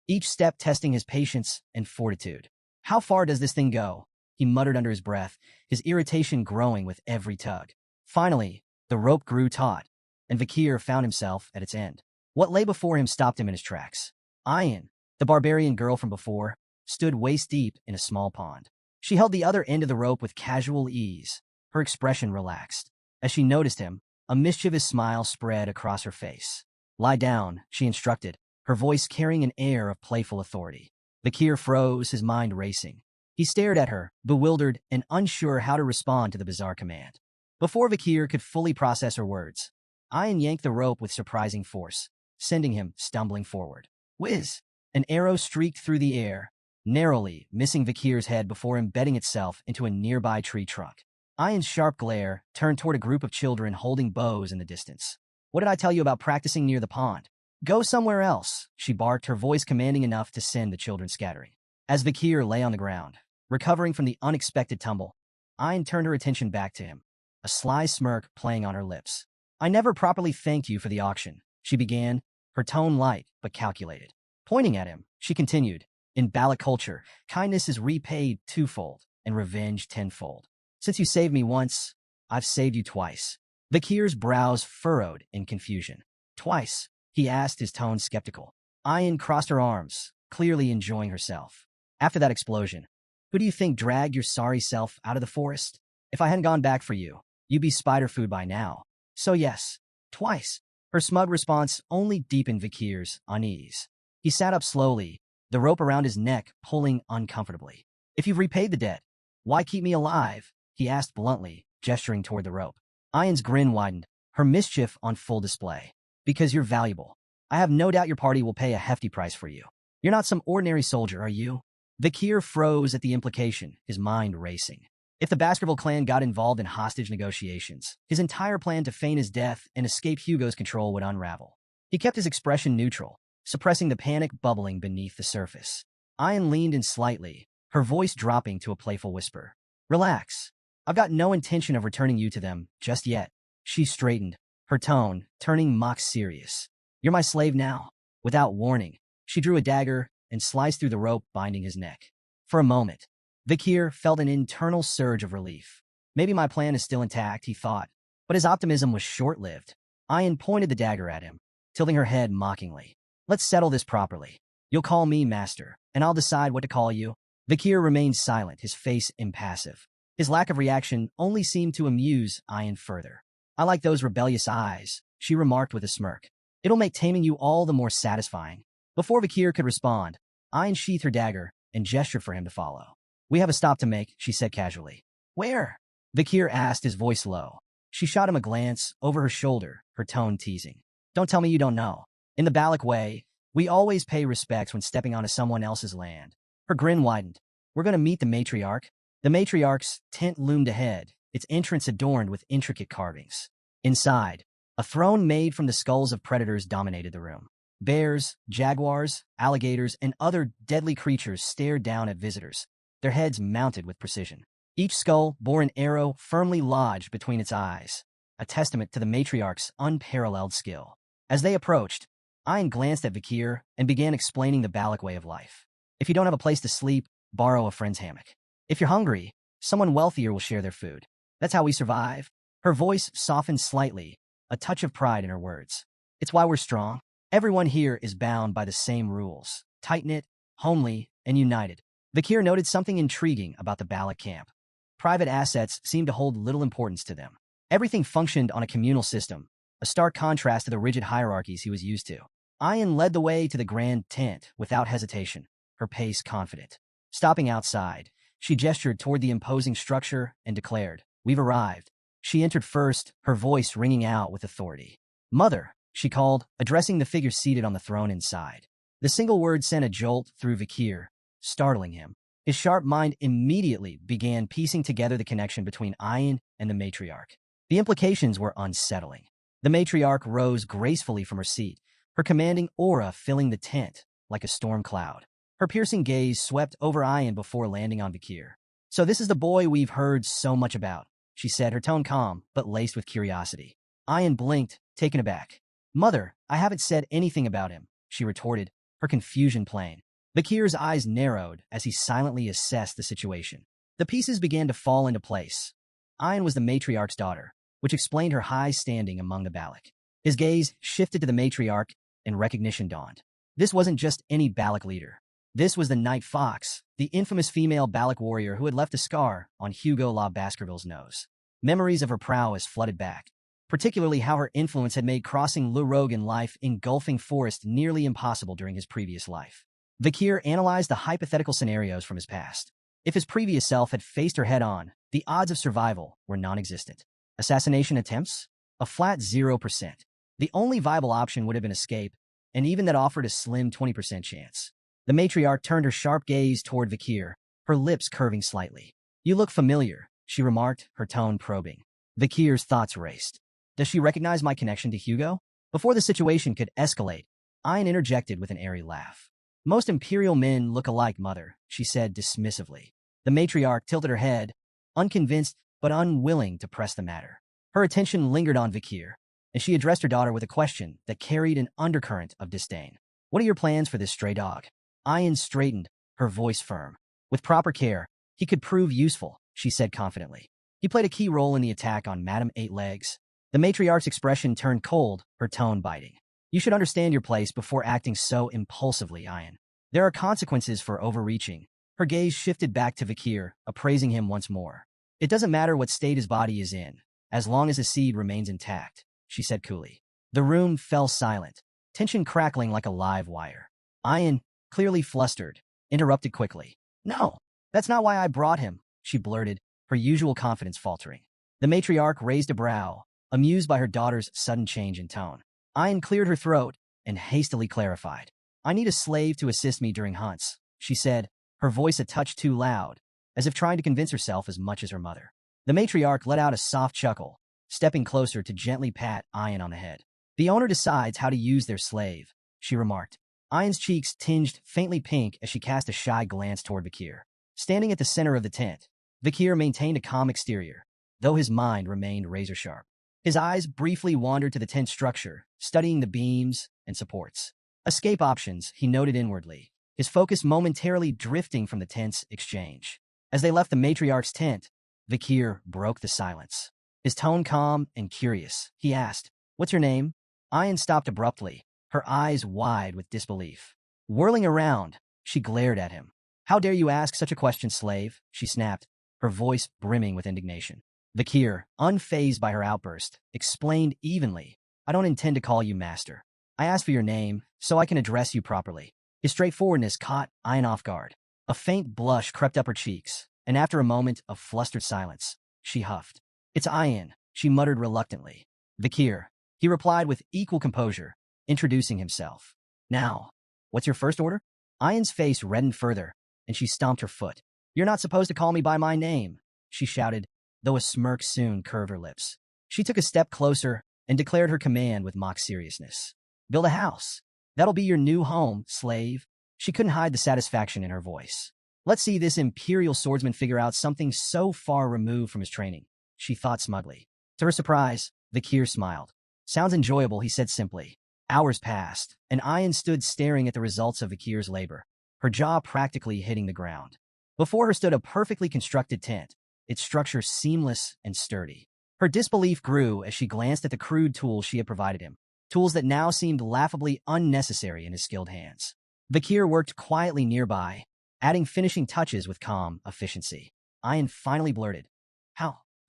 each step testing his patience and fortitude. How far does this thing go? He muttered under his breath, his irritation growing with every tug. Finally, the rope grew taut, and Bakir found himself at its end. What lay before him stopped him in his tracks. Ayan, the barbarian girl from before, stood waist-deep in a small pond. She held the other end of the rope with casual ease, her expression relaxed. As she noticed him, a mischievous smile spread across her face. Lie down, she instructed, her voice carrying an air of playful authority. Bakir froze, his mind racing. He stared at her, bewildered and unsure how to respond to the bizarre command. Before Bakir could fully process her words, Ayan yanked the rope with surprising force, sending him stumbling forward. Whiz! An arrow streaked through the air, narrowly missing Bakir's head before embedding itself into a nearby tree trunk. Ayan's sharp glare turned toward a group of children holding bows in the distance. What did I tell you about practicing near the pond? Go somewhere else, she barked, her voice commanding enough to send the children scattering. As Bakir lay on the ground, recovering from the unexpected tumble, Ayan turned her attention back to him, a sly smirk playing on her lips. I never properly thanked you for the auction, she began, her tone light but calculated. Pointing at him, she continued, in Balak culture, kindness is repaid twofold and revenge tenfold. Since you saved me once, I've saved you twice. Bakir's brows furrowed in confusion. Twice. he asked, his tone skeptical. Ayan crossed her arms, clearly enjoying herself. After that explosion, who do you think dragged your sorry self out of the forest? If I hadn't gone back for you, you'd be spider food by now. So yes, twice. Her smug response only deepened Vikir's unease. He sat up slowly, the rope around his neck pulling uncomfortably. If you've repaid the debt, why keep me alive? He asked bluntly, gesturing toward the rope. Ayan's grin widened, her mischief on full display. Because you're valuable. I have no doubt your party will pay a hefty price for you. You're not some ordinary soldier, are you? Vikir froze at the implication, his mind racing. If the Baskerville clan got involved in hostage negotiations, his entire plan to feign his death and escape Hugo's control would unravel. He kept his expression neutral, suppressing the panic bubbling beneath the surface. Ayan leaned in slightly, her voice dropping to a playful whisper. Relax. I've got no intention of returning you to them just yet. She straightened, her tone turning mock serious. You're my slave now. Without warning, she drew a dagger and sliced through the rope binding his neck. For a moment, Vikir felt an internal surge of relief. Maybe my plan is still intact, he thought, but his optimism was short-lived. Ayan pointed the dagger at him, tilting her head mockingly. Let's settle this properly. You'll call me master, and I'll decide what to call you. Vikir remained silent, his face impassive. His lack of reaction only seemed to amuse Ayan further. I like those rebellious eyes, she remarked with a smirk. It'll make taming you all the more satisfying. Before Vikir could respond, Ayan sheathed her dagger and gestured for him to follow. We have a stop to make, she said casually. Where? Vikir asked, his voice low. She shot him a glance over her shoulder, her tone teasing. Don't tell me you don't know. In the Balak way, we always pay respects when stepping onto someone else's land. Her grin widened. We're going to meet the matriarch. The matriarch's tent loomed ahead, its entrance adorned with intricate carvings. Inside, a throne made from the skulls of predators dominated the room. Bears, jaguars, alligators, and other deadly creatures stared down at visitors, their heads mounted with precision. Each skull bore an arrow firmly lodged between its eyes, a testament to the matriarch's unparalleled skill. As they approached, Ayan glanced at Vikir and began explaining the Balak way of life. If you don't have a place to sleep, borrow a friend's hammock. If you're hungry, someone wealthier will share their food. That's how we survive. Her voice softened slightly, a touch of pride in her words. It's why we're strong. Everyone here is bound by the same rules, tight-knit, homely, and united. Vikir noted something intriguing about the Balak camp. Private assets seemed to hold little importance to them. Everything functioned on a communal system, a stark contrast to the rigid hierarchies he was used to. Ayan led the way to the grand tent without hesitation, her pace confident. Stopping outside, she gestured toward the imposing structure and declared, We've arrived. She entered first, her voice ringing out with authority. Mother, she called, addressing the figure seated on the throne inside. The single word sent a jolt through Vikir, startling him. His sharp mind immediately began piecing together the connection between Ayan and the matriarch. The implications were unsettling. The matriarch rose gracefully from her seat, her commanding aura filling the tent like a storm cloud. Her piercing gaze swept over Ayan before landing on Vikir. So this is the boy we've heard so much about, she said, her tone calm but laced with curiosity. Ayan blinked, taken aback. Mother, I haven't said anything about him, she retorted, her confusion plain. Vikir's eyes narrowed as he silently assessed the situation. The pieces began to fall into place. Ayan was the matriarch's daughter, which explained her high standing among the Balak. His gaze shifted to the matriarch, and recognition dawned. This wasn't just any Balak leader. This was the Night Fox, the infamous female Balak warrior who had left a scar on Hugo La Baskerville's nose. Memories of her prowess flooded back, particularly how her influence had made crossing Le Rogue in life engulfing forest nearly impossible during his previous life. Vikir analyzed the hypothetical scenarios from his past. If his previous self had faced her head-on, the odds of survival were non-existent. Assassination attempts? A flat 0%. The only viable option would have been escape, and even that offered a slim 20% chance. The matriarch turned her sharp gaze toward Vikir, her lips curving slightly. You look familiar, she remarked, her tone probing. Vikir's thoughts raced. Does she recognize my connection to Hugo? Before the situation could escalate, Ayan interjected with an airy laugh. Most imperial men look alike, mother, she said dismissively. The matriarch tilted her head, unconvinced but unwilling to press the matter. Her attention lingered on Vikir, and she addressed her daughter with a question that carried an undercurrent of disdain. What are your plans for this stray dog? Ayan straightened, her voice firm. With proper care, he could prove useful, she said confidently. He played a key role in the attack on Madame Eight Legs. The matriarch's expression turned cold, her tone biting. You should understand your place before acting so impulsively, Ayan. There are consequences for overreaching. Her gaze shifted back to Vakir, appraising him once more. It doesn't matter what state his body is in, as long as the seed remains intact, she said coolly. The room fell silent, tension crackling like a live wire. Ayan, clearly flustered, interrupted quickly. No, that's not why I brought him, she blurted, her usual confidence faltering. The matriarch raised a brow, amused by her daughter's sudden change in tone. Ayan cleared her throat and hastily clarified. I need a slave to assist me during hunts, she said, her voice a touch too loud, as if trying to convince herself as much as her mother. The matriarch let out a soft chuckle, stepping closer to gently pat Ayan on the head. The owner decides how to use their slave, she remarked. Ayan's cheeks tinged faintly pink as she cast a shy glance toward Vakir. Standing at the center of the tent, Vakir maintained a calm exterior, though his mind remained razor-sharp. His eyes briefly wandered to the tent structure, studying the beams and supports. Escape options, he noted inwardly, his focus momentarily drifting from the tent's exchange. As they left the matriarch's tent, Vakir broke the silence. His tone calm and curious, he asked, "What's your name?" Ayan stopped abruptly, her eyes wide with disbelief. Whirling around, she glared at him. "How dare you ask such a question, slave?" she snapped, her voice brimming with indignation. Vakir, unfazed by her outburst, explained evenly, "I don't intend to call you master. I asked for your name, so I can address you properly." His straightforwardness caught Ayan off guard. A faint blush crept up her cheeks, and after a moment of flustered silence, she huffed. "It's Ayan," she muttered reluctantly. "Vakir," he replied with equal composure, introducing himself. "Now, what's your first order?" Ayan's face reddened further, and she stomped her foot. "You're not supposed to call me by my name," she shouted, though a smirk soon curved her lips. She took a step closer and declared her command with mock seriousness. "Build a house. That'll be your new home, slave." She couldn't hide the satisfaction in her voice. Let's see this imperial swordsman figure out something so far removed from his training, she thought smugly. To her surprise, Vakir smiled. "Sounds enjoyable," he said simply. Hours passed, and Ayan stood staring at the results of Vakir's labor, her jaw practically hitting the ground. Before her stood a perfectly constructed tent, its structure seamless and sturdy. Her disbelief grew as she glanced at the crude tools she had provided him, tools that now seemed laughably unnecessary in his skilled hands. Vakir worked quietly nearby, adding finishing touches with calm efficiency. Ayan finally blurted,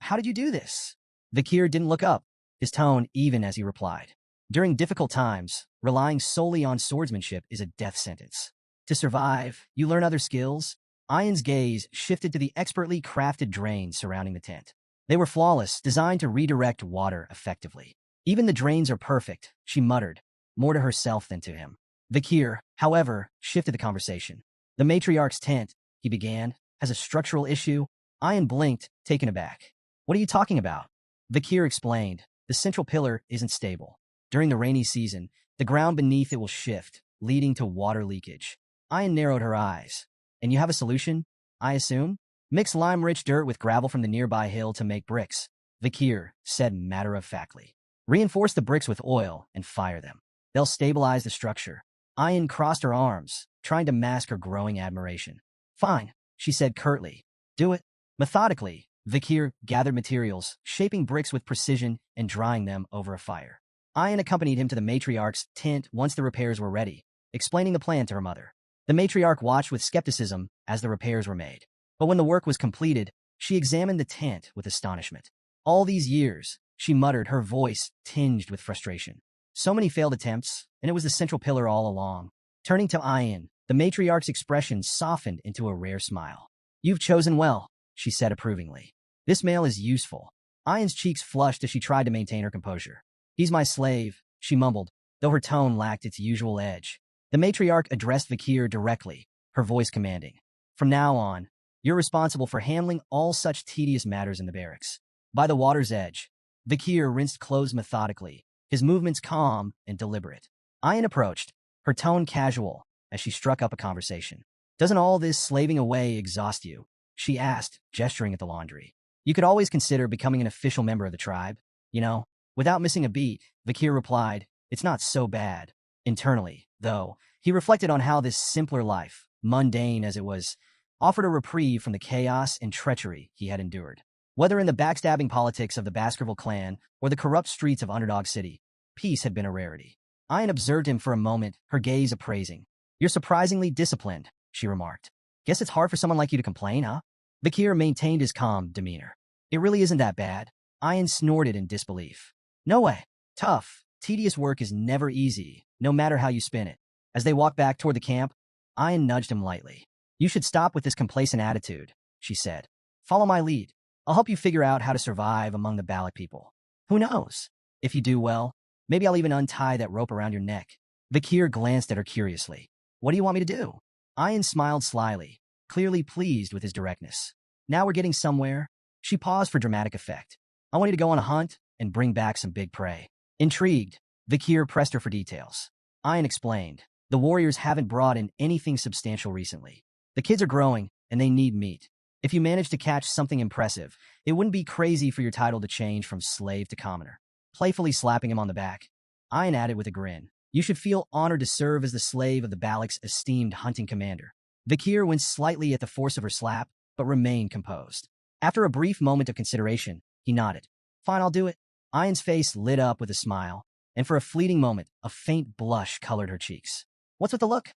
How did you do this?" Vakir didn't look up, his tone even as he replied. "During difficult times, relying solely on swordsmanship is a death sentence. To survive, you learn other skills." Ayan's gaze shifted to the expertly crafted drains surrounding the tent. They were flawless, designed to redirect water effectively. "Even the drains are perfect," she muttered, more to herself than to him. Vakir, however, shifted the conversation. "The matriarch's tent," he began, "has a structural issue." Ayan blinked, taken aback. "What are you talking about?" Vakir explained, "The central pillar isn't stable. During the rainy season, the ground beneath it will shift, leading to water leakage." Ayan narrowed her eyes. "And you have a solution, I assume?" "Mix lime-rich dirt with gravel from the nearby hill to make bricks," Vakir said matter-of-factly. "Reinforce the bricks with oil and fire them. They'll stabilize the structure." Ayan crossed her arms, trying to mask her growing admiration. "Fine," she said curtly. "Do it." Methodically, Vakir gathered materials, shaping bricks with precision and drying them over a fire. Ayan accompanied him to the matriarch's tent once the repairs were ready, explaining the plan to her mother. The matriarch watched with skepticism as the repairs were made. But when the work was completed, she examined the tent with astonishment. "All these years," she muttered, her voice tinged with frustration. "So many failed attempts, and it was the central pillar all along." Turning to Ayan, the matriarch's expression softened into a rare smile. "You've chosen well," she said approvingly. "This male is useful." Ayan's cheeks flushed as she tried to maintain her composure. "He's my slave," she mumbled, though her tone lacked its usual edge. The matriarch addressed Vakir directly, her voice commanding. "From now on, you're responsible for handling all such tedious matters in the barracks." By the water's edge, Vakir rinsed clothes methodically, his movements calm and deliberate. Ayan approached, her tone casual, as she struck up a conversation. "Doesn't all this slaving away exhaust you?" she asked, gesturing at the laundry. "You could always consider becoming an official member of the tribe. You know." Without missing a beat, Vakir replied, "It's not so bad." Internally, though, he reflected on how this simpler life, mundane as it was, offered a reprieve from the chaos and treachery he had endured. Whether in the backstabbing politics of the Baskerville clan or the corrupt streets of Underdog City, peace had been a rarity. Ayan observed him for a moment, her gaze appraising. You're surprisingly disciplined, she remarked. Guess it's hard for someone like you to complain, huh? Vakir maintained his calm demeanor. It really isn't that bad. Ayan snorted in disbelief. No way. Tough, tedious work is never easy, no matter how you spin it. As they walked back toward the camp, Ayan nudged him lightly. You should stop with this complacent attitude, she said. Follow my lead. I'll help you figure out how to survive among the Balak people. Who knows? If you do well, maybe I'll even untie that rope around your neck. Vakir glanced at her curiously. What do you want me to do? Ayan smiled slyly, clearly pleased with his directness. Now we're getting somewhere. She paused for dramatic effect. I want you to go on a hunt and bring back some big prey. Intrigued, Vakir pressed her for details. Ayan explained. The warriors haven't brought in anything substantial recently. The kids are growing, and they need meat. If you manage to catch something impressive, it wouldn't be crazy for your title to change from slave to commoner. Playfully slapping him on the back, Ayan added with a grin. You should feel honored to serve as the slave of the Balak's esteemed hunting commander. Vakir winced slightly at the force of her slap, but remained composed. After a brief moment of consideration, he nodded. Fine, I'll do it. Ayan's face lit up with a smile, and for a fleeting moment, a faint blush colored her cheeks. What's with the look?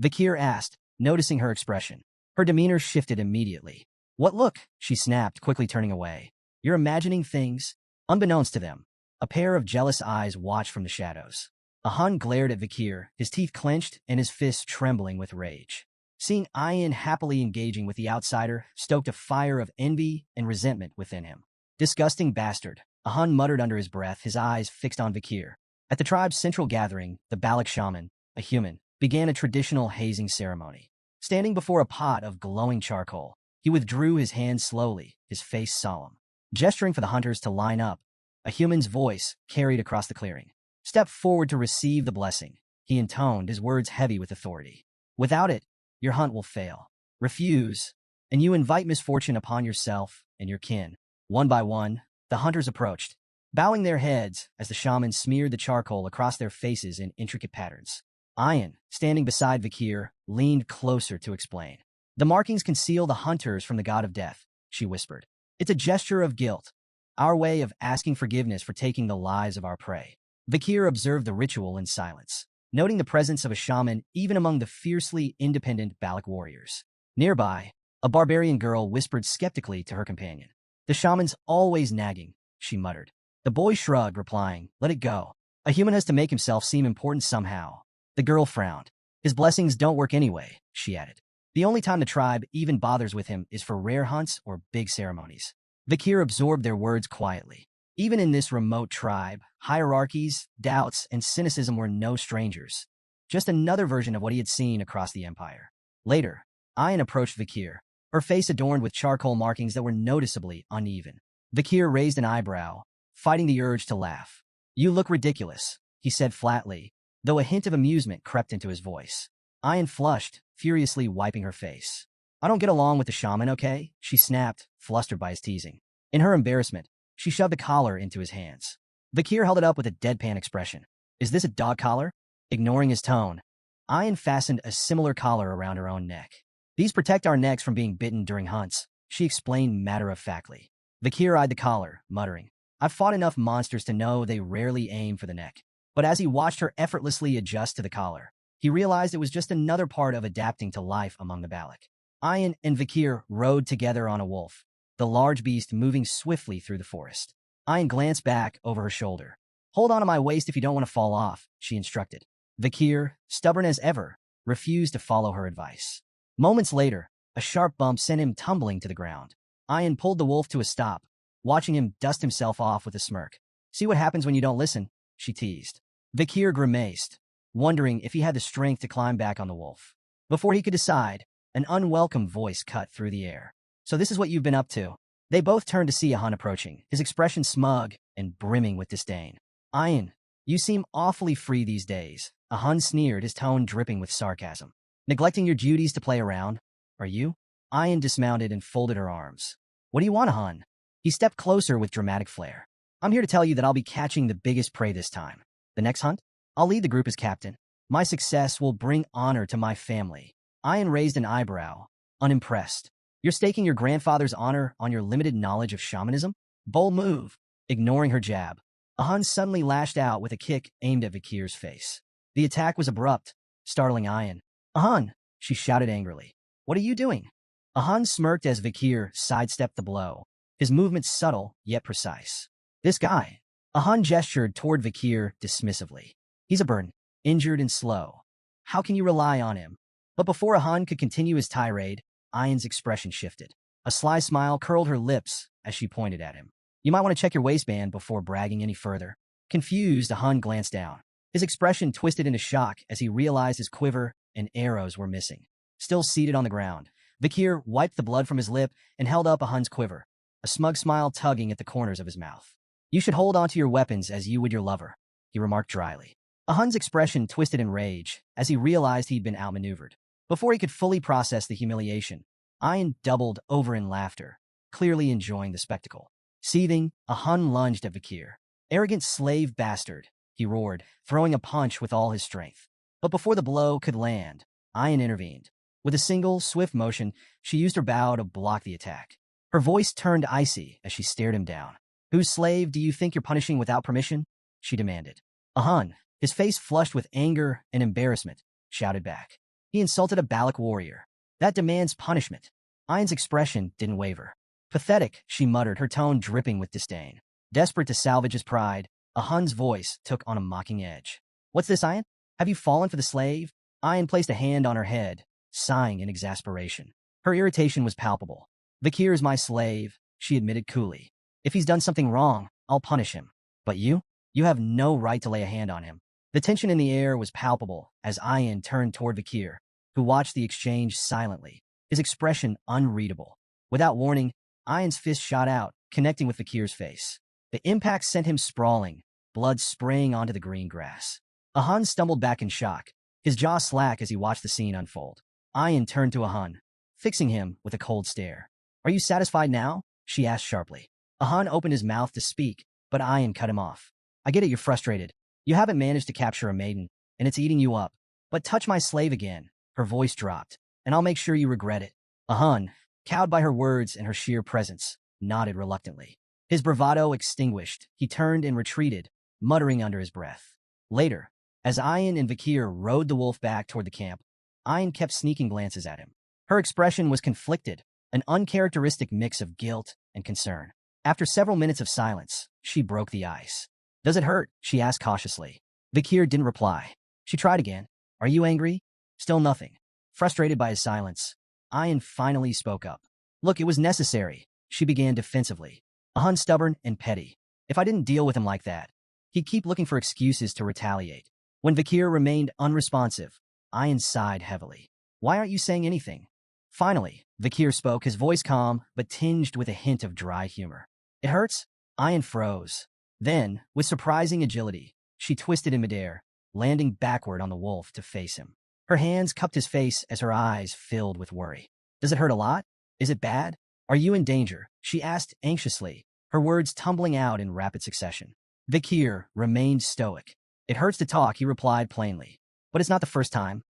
Vakir asked, noticing her expression. Her demeanor shifted immediately. What look? She snapped, quickly turning away. You're imagining things. Unbeknownst to them, a pair of jealous eyes watched from the shadows. Ahan glared at Vakir, his teeth clenched and his fists trembling with rage. Seeing Ayan happily engaging with the outsider stoked a fire of envy and resentment within him. Disgusting bastard, Ahan muttered under his breath, his eyes fixed on Vakir. At the tribe's central gathering, the Balak shaman, a human, began a traditional hazing ceremony. Standing before a pot of glowing charcoal, he withdrew his hands slowly, his face solemn. Gesturing for the hunters to line up, a human's voice carried across the clearing. Step forward to receive the blessing, he intoned, his words heavy with authority. Without it, your hunt will fail. Refuse, and you invite misfortune upon yourself and your kin. One by one, the hunters approached, bowing their heads as the shaman smeared the charcoal across their faces in intricate patterns. Ayan, standing beside Vakir, leaned closer to explain. The markings conceal the hunters from the god of death, she whispered. It's a gesture of guilt, our way of asking forgiveness for taking the lives of our prey. Vakir observed the ritual in silence, noting the presence of a shaman even among the fiercely independent Balak warriors. Nearby, a barbarian girl whispered skeptically to her companion. The shaman's always nagging, she muttered. The boy shrugged, replying, let it go. A human has to make himself seem important somehow. The girl frowned. His blessings don't work anyway, she added. The only time the tribe even bothers with him is for rare hunts or big ceremonies. Vakir absorbed their words quietly. Even in this remote tribe, hierarchies, doubts, and cynicism were no strangers. Just another version of what he had seen across the empire. Later, Ayan approached Vakir, her face adorned with charcoal markings that were noticeably uneven. Vakir raised an eyebrow, fighting the urge to laugh. You look ridiculous, he said flatly, though a hint of amusement crept into his voice. Ayan flushed, furiously wiping her face. I don't get along with the shaman, okay? She snapped, flustered by his teasing. In her embarrassment, she shoved the collar into his hands. Vakir held it up with a deadpan expression. Is this a dog collar? Ignoring his tone, Ayan fastened a similar collar around her own neck. These protect our necks from being bitten during hunts, she explained matter-of-factly. Vakir eyed the collar, muttering. I've fought enough monsters to know they rarely aim for the neck. But as he watched her effortlessly adjust to the collar, he realized it was just another part of adapting to life among the Balak. Ayan and Vakir rode together on a wolf, the large beast moving swiftly through the forest. Ayan glanced back over her shoulder. Hold on to my waist if you don't want to fall off, she instructed. Vakir, stubborn as ever, refused to follow her advice. Moments later, a sharp bump sent him tumbling to the ground. Ayan pulled the wolf to a stop, watching him dust himself off with a smirk. See what happens when you don't listen, she teased. Vakir grimaced, wondering if he had the strength to climb back on the wolf. Before he could decide, an unwelcome voice cut through the air. So this is what you've been up to. They both turned to see Ahan approaching, his expression smug and brimming with disdain. Ayan, you seem awfully free these days, Ahan sneered, his tone dripping with sarcasm. Neglecting your duties to play around, are you? Ayan dismounted and folded her arms. What do you want, Ahan? He stepped closer with dramatic flair. I'm here to tell you that I'll be catching the biggest prey this time. The next hunt? I'll lead the group as captain. My success will bring honor to my family. Ayan raised an eyebrow, unimpressed. You're staking your grandfather's honor on your limited knowledge of shamanism? Bold move. Ignoring her jab, Ahan suddenly lashed out with a kick aimed at Vikir's face. The attack was abrupt, startling Ayan. Ahan, she shouted angrily. What are you doing? Ahan smirked as Vikir sidestepped the blow, his movements subtle yet precise. This guy. Ahan gestured toward Vikir dismissively. He's a burn, injured and slow. How can you rely on him? But before Ahan could continue his tirade, Ayan's expression shifted. A sly smile curled her lips as she pointed at him. You might want to check your waistband before bragging any further. Confused, Ahan glanced down. His expression twisted into shock as he realized his quiver and arrows were missing. Still seated on the ground, Vikir wiped the blood from his lip and held up Ahan's quiver, a smug smile tugging at the corners of his mouth. You should hold onto your weapons as you would your lover, he remarked dryly. Ahan's expression twisted in rage as he realized he'd been outmaneuvered. Before he could fully process the humiliation, Ayan doubled over in laughter, clearly enjoying the spectacle. Seething, Ahan lunged at Vikir. Arrogant slave bastard, he roared, throwing a punch with all his strength. But before the blow could land, Ayan intervened. With a single, swift motion, she used her bow to block the attack. Her voice turned icy as she stared him down. Whose slave do you think you're punishing without permission? She demanded. Ahan, his face flushed with anger and embarrassment, shouted back. He insulted a Balak warrior. That demands punishment. Ayan's expression didn't waver. Pathetic, she muttered, her tone dripping with disdain. Desperate to salvage his pride, Ahan's voice took on a mocking edge. What's this, Ayan? Have you fallen for the slave? Ayan placed a hand on her head, sighing in exasperation. Her irritation was palpable. Vikir is my slave, she admitted coolly. If he's done something wrong, I'll punish him. But you? You have no right to lay a hand on him. The tension in the air was palpable as Ayan turned toward Vikir, who watched the exchange silently, his expression unreadable. Without warning, Ayan's fist shot out, connecting with Vikir's face. The impact sent him sprawling, blood spraying onto the green grass. Ahan stumbled back in shock, his jaw slack as he watched the scene unfold. Ayan turned to Ahan, fixing him with a cold stare. Are you satisfied now? She asked sharply. Ahan opened his mouth to speak, but Ayan cut him off. I get it, you're frustrated. You haven't managed to capture a maiden, and it's eating you up. But touch my slave again, her voice dropped, and I'll make sure you regret it. Ahan, cowed by her words and her sheer presence, nodded reluctantly. His bravado extinguished, he turned and retreated, muttering under his breath. Later, as Ayan and Vikir rode the wolf back toward the camp, Ayan kept sneaking glances at him. Her expression was conflicted, an uncharacteristic mix of guilt and concern. After several minutes of silence, she broke the ice. Does it hurt? She asked cautiously. Vikir didn't reply. She tried again. Are you angry? Still nothing. Frustrated by his silence, Ayan finally spoke up. Look, it was necessary, she began defensively. Ahan's stubborn and petty. If I didn't deal with him like that, he'd keep looking for excuses to retaliate. When Vikir remained unresponsive, Ayan sighed heavily. Why aren't you saying anything? Finally, Vikir spoke, his voice calm, but tinged with a hint of dry humor. It hurts? Ayan froze. Then, with surprising agility, she twisted in midair, landing backward on the wolf to face him. Her hands cupped his face as her eyes filled with worry. Does it hurt a lot? Is it bad? Are you in danger? She asked anxiously, her words tumbling out in rapid succession. Vikir remained stoic. It hurts to talk, he replied plainly. But it's not the first time.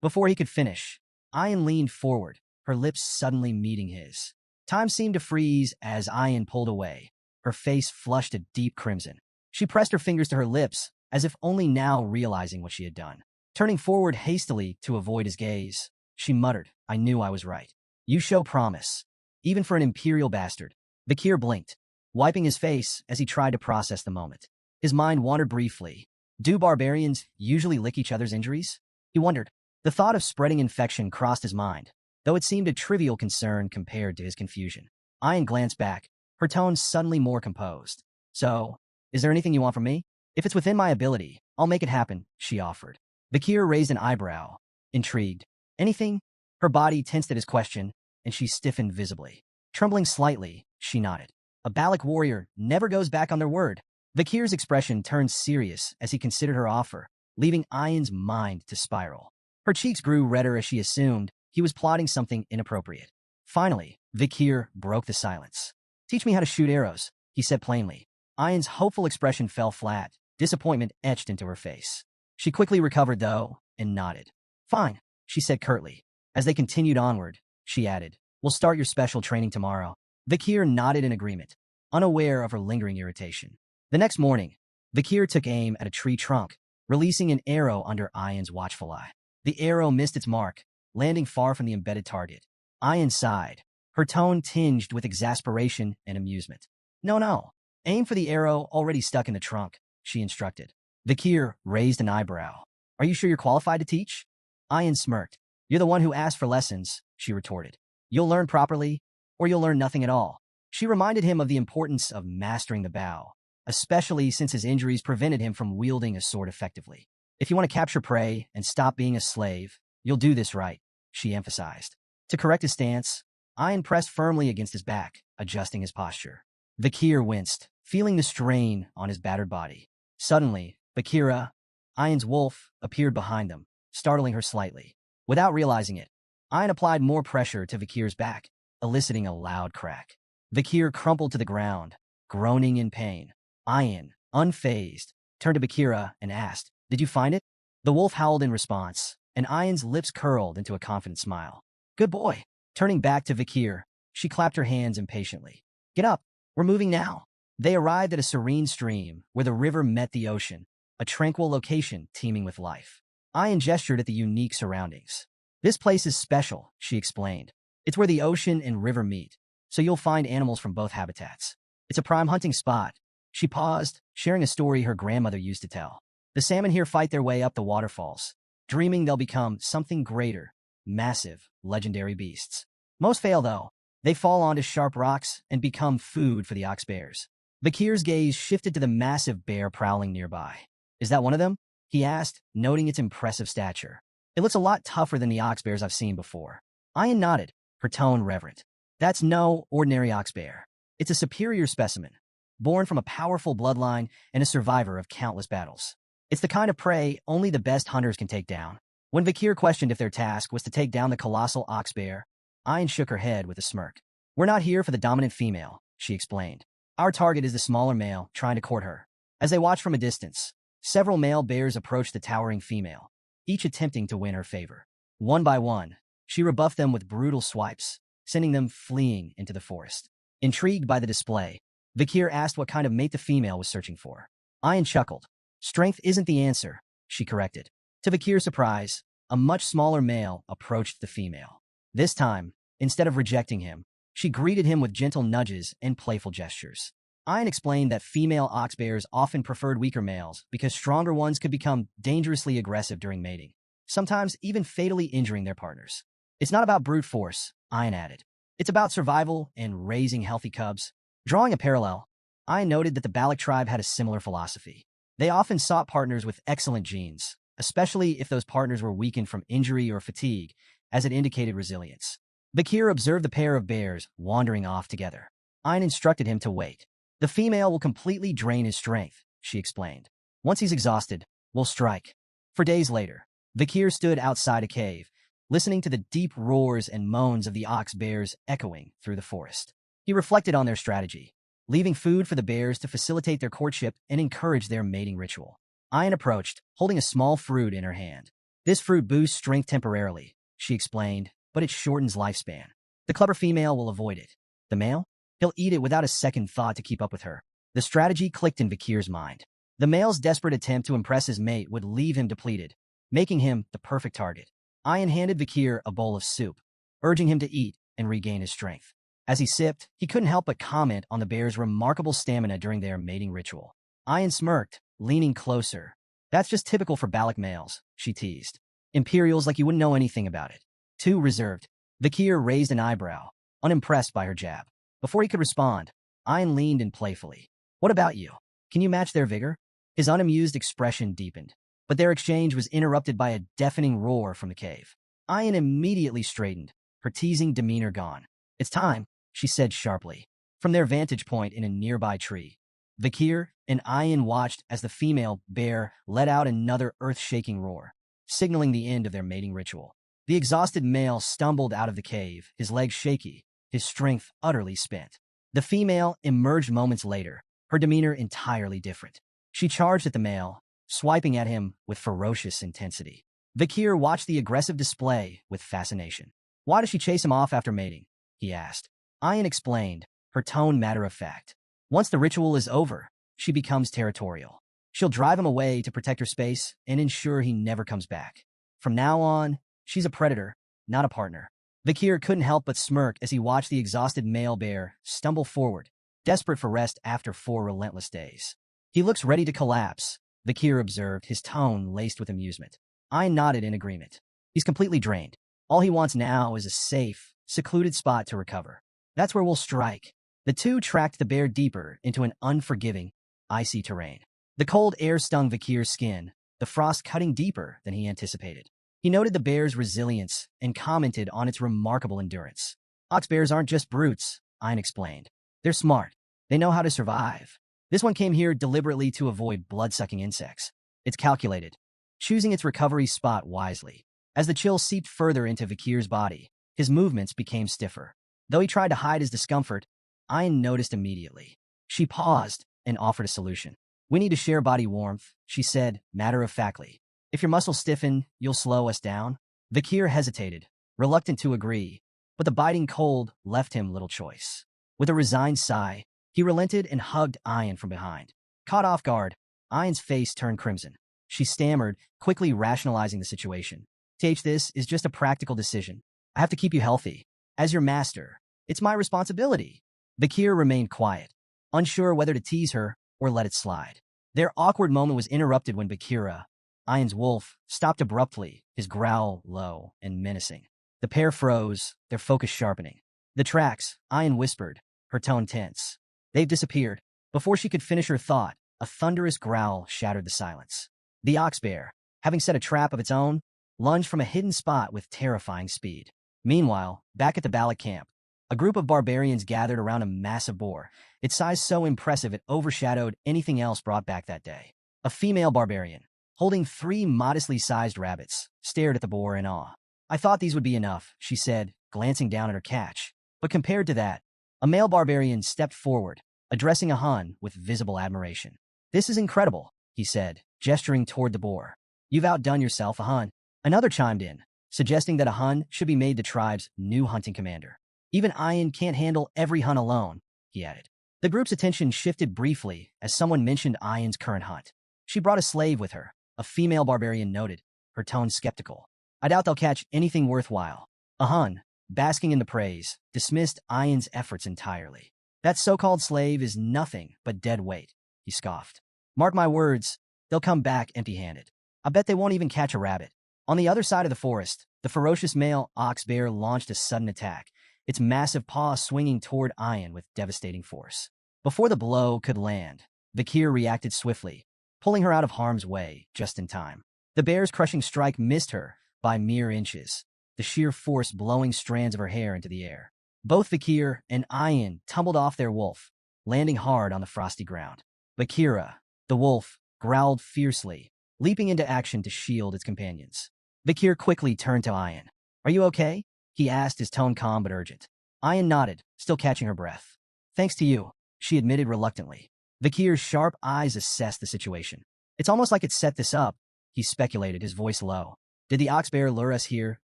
Before he could finish, Ayan leaned forward, her lips suddenly meeting his. Time seemed to freeze as Ayan pulled away, her face flushed a deep crimson. She pressed her fingers to her lips, as if only now realizing what she had done. Turning forward hastily to avoid his gaze, she muttered, I knew I was right. You show promise. Even for an imperial bastard. Vikir blinked, wiping his face as he tried to process the moment. His mind wandered briefly. Do barbarians usually lick each other's injuries? He wondered. The thought of spreading infection crossed his mind, though it seemed a trivial concern compared to his confusion. Ayan glanced back, her tone suddenly more composed. So, is there anything you want from me? If it's within my ability, I'll make it happen, she offered. Vikir raised an eyebrow, intrigued. Anything? Her body tensed at his question, and she stiffened visibly. Trembling slightly, she nodded. A Balak warrior never goes back on their word. Vikir's expression turned serious as he considered her offer, leaving Ayan's mind to spiral. Her cheeks grew redder as she assumed he was plotting something inappropriate. Finally, Vikir broke the silence. Teach me how to shoot arrows, he said plainly. Ayan's hopeful expression fell flat, disappointment etched into her face. She quickly recovered, though, and nodded. Fine, she said curtly. As they continued onward, she added, we'll start your special training tomorrow. Vikir nodded in agreement, unaware of her lingering irritation. The next morning, Vakir took aim at a tree trunk, releasing an arrow under Ayan's watchful eye. The arrow missed its mark, landing far from the embedded target. Ayan sighed, her tone tinged with exasperation and amusement. No. Aim for the arrow already stuck in the trunk, she instructed. Vakir raised an eyebrow. Are you sure you're qualified to teach? Ayan smirked. You're the one who asked for lessons, she retorted. You'll learn properly, or you'll learn nothing at all. She reminded him of the importance of mastering the bow, especially since his injuries prevented him from wielding a sword effectively. If you want to capture prey and stop being a slave, you'll do this right, she emphasized. To correct his stance, Ayan pressed firmly against his back, adjusting his posture. Vakir winced, feeling the strain on his battered body. Suddenly, Vakira, Ayan's wolf, appeared behind them, startling her slightly. Without realizing it, Ayan applied more pressure to Vakir's back, eliciting a loud crack. Vakir crumpled to the ground, groaning in pain. Ayan, unfazed, turned to Vakira and asked, Did you find it? The wolf howled in response, and Ayan's lips curled into a confident smile. Good boy. Turning back to Vakir, she clapped her hands impatiently. Get up. We're moving now. They arrived at a serene stream where the river met the ocean, a tranquil location teeming with life. Ayan gestured at the unique surroundings. This place is special, she explained. It's where the ocean and river meet, so you'll find animals from both habitats. It's a prime hunting spot. She paused, sharing a story her grandmother used to tell. The salmon here fight their way up the waterfalls, dreaming they'll become something greater, massive, legendary beasts. Most fail, though. They fall onto sharp rocks and become food for the ox bears. Vakir's gaze shifted to the massive bear prowling nearby. Is that one of them? He asked, noting its impressive stature. It looks a lot tougher than the ox bears I've seen before. Ayan nodded, her tone reverent. That's no ordinary ox bear. It's a superior specimen, born from a powerful bloodline and a survivor of countless battles. It's the kind of prey only the best hunters can take down. When Vakir questioned if their task was to take down the colossal ox bear, Ayan shook her head with a smirk. We're not here for the dominant female, she explained. Our target is the smaller male trying to court her. As they watched from a distance, several male bears approached the towering female, each attempting to win her favor. One by one, she rebuffed them with brutal swipes, sending them fleeing into the forest. Intrigued by the display, Vakir asked what kind of mate the female was searching for. Ayan chuckled. Strength isn't the answer, she corrected. To Vakir's surprise, a much smaller male approached the female. This time, instead of rejecting him, she greeted him with gentle nudges and playful gestures. Ayan explained that female ox bears often preferred weaker males because stronger ones could become dangerously aggressive during mating, sometimes even fatally injuring their partners. It's not about brute force, Ayan added. It's about survival and raising healthy cubs. Drawing a parallel, Ayan noted that the Balak tribe had a similar philosophy. They often sought partners with excellent genes, especially if those partners were weakened from injury or fatigue, as it indicated resilience. Vakir observed the pair of bears wandering off together. Ayan instructed him to wait. The female will completely drain his strength, she explained. Once he's exhausted, we'll strike. For days later, Vakir stood outside a cave, listening to the deep roars and moans of the ox bears echoing through the forest. He reflected on their strategy, leaving food for the bears to facilitate their courtship and encourage their mating ritual. Ayan approached, holding a small fruit in her hand. This fruit boosts strength temporarily, she explained, but it shortens lifespan. The clever female will avoid it. The male? He'll eat it without a second thought to keep up with her. The strategy clicked in Vakir's mind. The male's desperate attempt to impress his mate would leave him depleted, making him the perfect target. Ayan handed Vakir a bowl of soup, urging him to eat and regain his strength. As he sipped, he couldn't help but comment on the bear's remarkable stamina during their mating ritual. Ayan smirked, leaning closer. That's just typical for Balak males, she teased. Imperials like you wouldn't know anything about it. Too reserved. Vakir raised an eyebrow, unimpressed by her jab. Before he could respond, Ayan leaned in playfully. What about you? Can you match their vigor? His unamused expression deepened, but their exchange was interrupted by a deafening roar from the cave. Ayan immediately straightened, her teasing demeanor gone. It's time, she said sharply. From their vantage point in a nearby tree, Vakir and Ayan watched as the female bear let out another earth-shaking roar, signaling the end of their mating ritual. The exhausted male stumbled out of the cave, his legs shaky, his strength utterly spent. The female emerged moments later, her demeanor entirely different. She charged at the male, swiping at him with ferocious intensity. Vakir watched the aggressive display with fascination. Why does she chase him off after mating? He asked. Ayan explained, her tone matter-of-fact. Once the ritual is over, she becomes territorial. She'll drive him away to protect her space and ensure he never comes back. From now on, she's a predator, not a partner. Vakir couldn't help but smirk as he watched the exhausted male bear stumble forward, desperate for rest after 4 relentless days. He looks ready to collapse, Vakir observed, his tone laced with amusement. I nodded in agreement. He's completely drained. All he wants now is a safe, secluded spot to recover. That's where we'll strike. The two tracked the bear deeper into an unforgiving, icy terrain. The cold air stung Vakir's skin, the frost cutting deeper than he anticipated. He noted the bear's resilience and commented on its remarkable endurance. Ox bears aren't just brutes, Ein explained. They're smart. They know how to survive. This one came here deliberately to avoid blood-sucking insects. It's calculated, choosing its recovery spot wisely. As the chill seeped further into Vakir's body, his movements became stiffer. Though he tried to hide his discomfort, Ein noticed immediately. She paused and offered a solution. We need to share body warmth, she said, matter-of-factly. If your muscles stiffen, you'll slow us down. Vakir hesitated, reluctant to agree, but the biting cold left him little choice. With a resigned sigh, he relented and hugged Ein from behind. Caught off guard, Ein's face turned crimson. She stammered, quickly rationalizing the situation. This is just a practical decision. I have to keep you healthy. As your master, it's my responsibility. Vakir remained quiet, unsure whether to tease her or let it slide. Their awkward moment was interrupted when Bakira, Ein's wolf, stopped abruptly, his growl low and menacing. The pair froze, their focus sharpening. The tracks, Ein whispered, her tone tense. They've disappeared. Before she could finish her thought, a thunderous growl shattered the silence. The ox bear, having set a trap of its own, lunged from a hidden spot with terrifying speed. Meanwhile, back at the Bala camp, a group of barbarians gathered around a massive boar, its size so impressive it overshadowed anything else brought back that day. A female barbarian, holding 3 modestly sized rabbits, stared at the boar in awe. I thought these would be enough, she said, glancing down at her catch. But compared to that, a male barbarian stepped forward, addressing a Hun with visible admiration. This is incredible, he said, gesturing toward the boar. You've outdone yourself, a Hun. Another chimed in, suggesting that a Hun should be made the tribe's new hunting commander. Even Ein can't handle every Hun alone, he added. The group's attention shifted briefly as someone mentioned Ein's current hunt. She brought a slave with her, a female barbarian noted, her tone skeptical. I doubt they'll catch anything worthwhile. A Hun, basking in the praise, dismissed Ein's efforts entirely. That so-called slave is nothing but dead weight, he scoffed. Mark my words, they'll come back empty-handed. I bet they won't even catch a rabbit. On the other side of the forest, the ferocious male ox bear launched a sudden attack, its massive paw swinging toward Ein with devastating force. Before the blow could land, Vakir reacted swiftly, pulling her out of harm's way just in time. The bear's crushing strike missed her by mere inches, the sheer force blowing strands of her hair into the air. Both Vakir and Ein tumbled off their wolf, landing hard on the frosty ground. Vakira, the wolf, growled fiercely, leaping into action to shield its companions. Vakir quickly turned to Ein. Are you okay? He asked, his tone calm but urgent. Ein nodded, still catching her breath. Thanks to you, she admitted reluctantly. Vakir's sharp eyes assessed the situation. It's almost like it set this up, he speculated, his voice low. Did the ox bear lure us here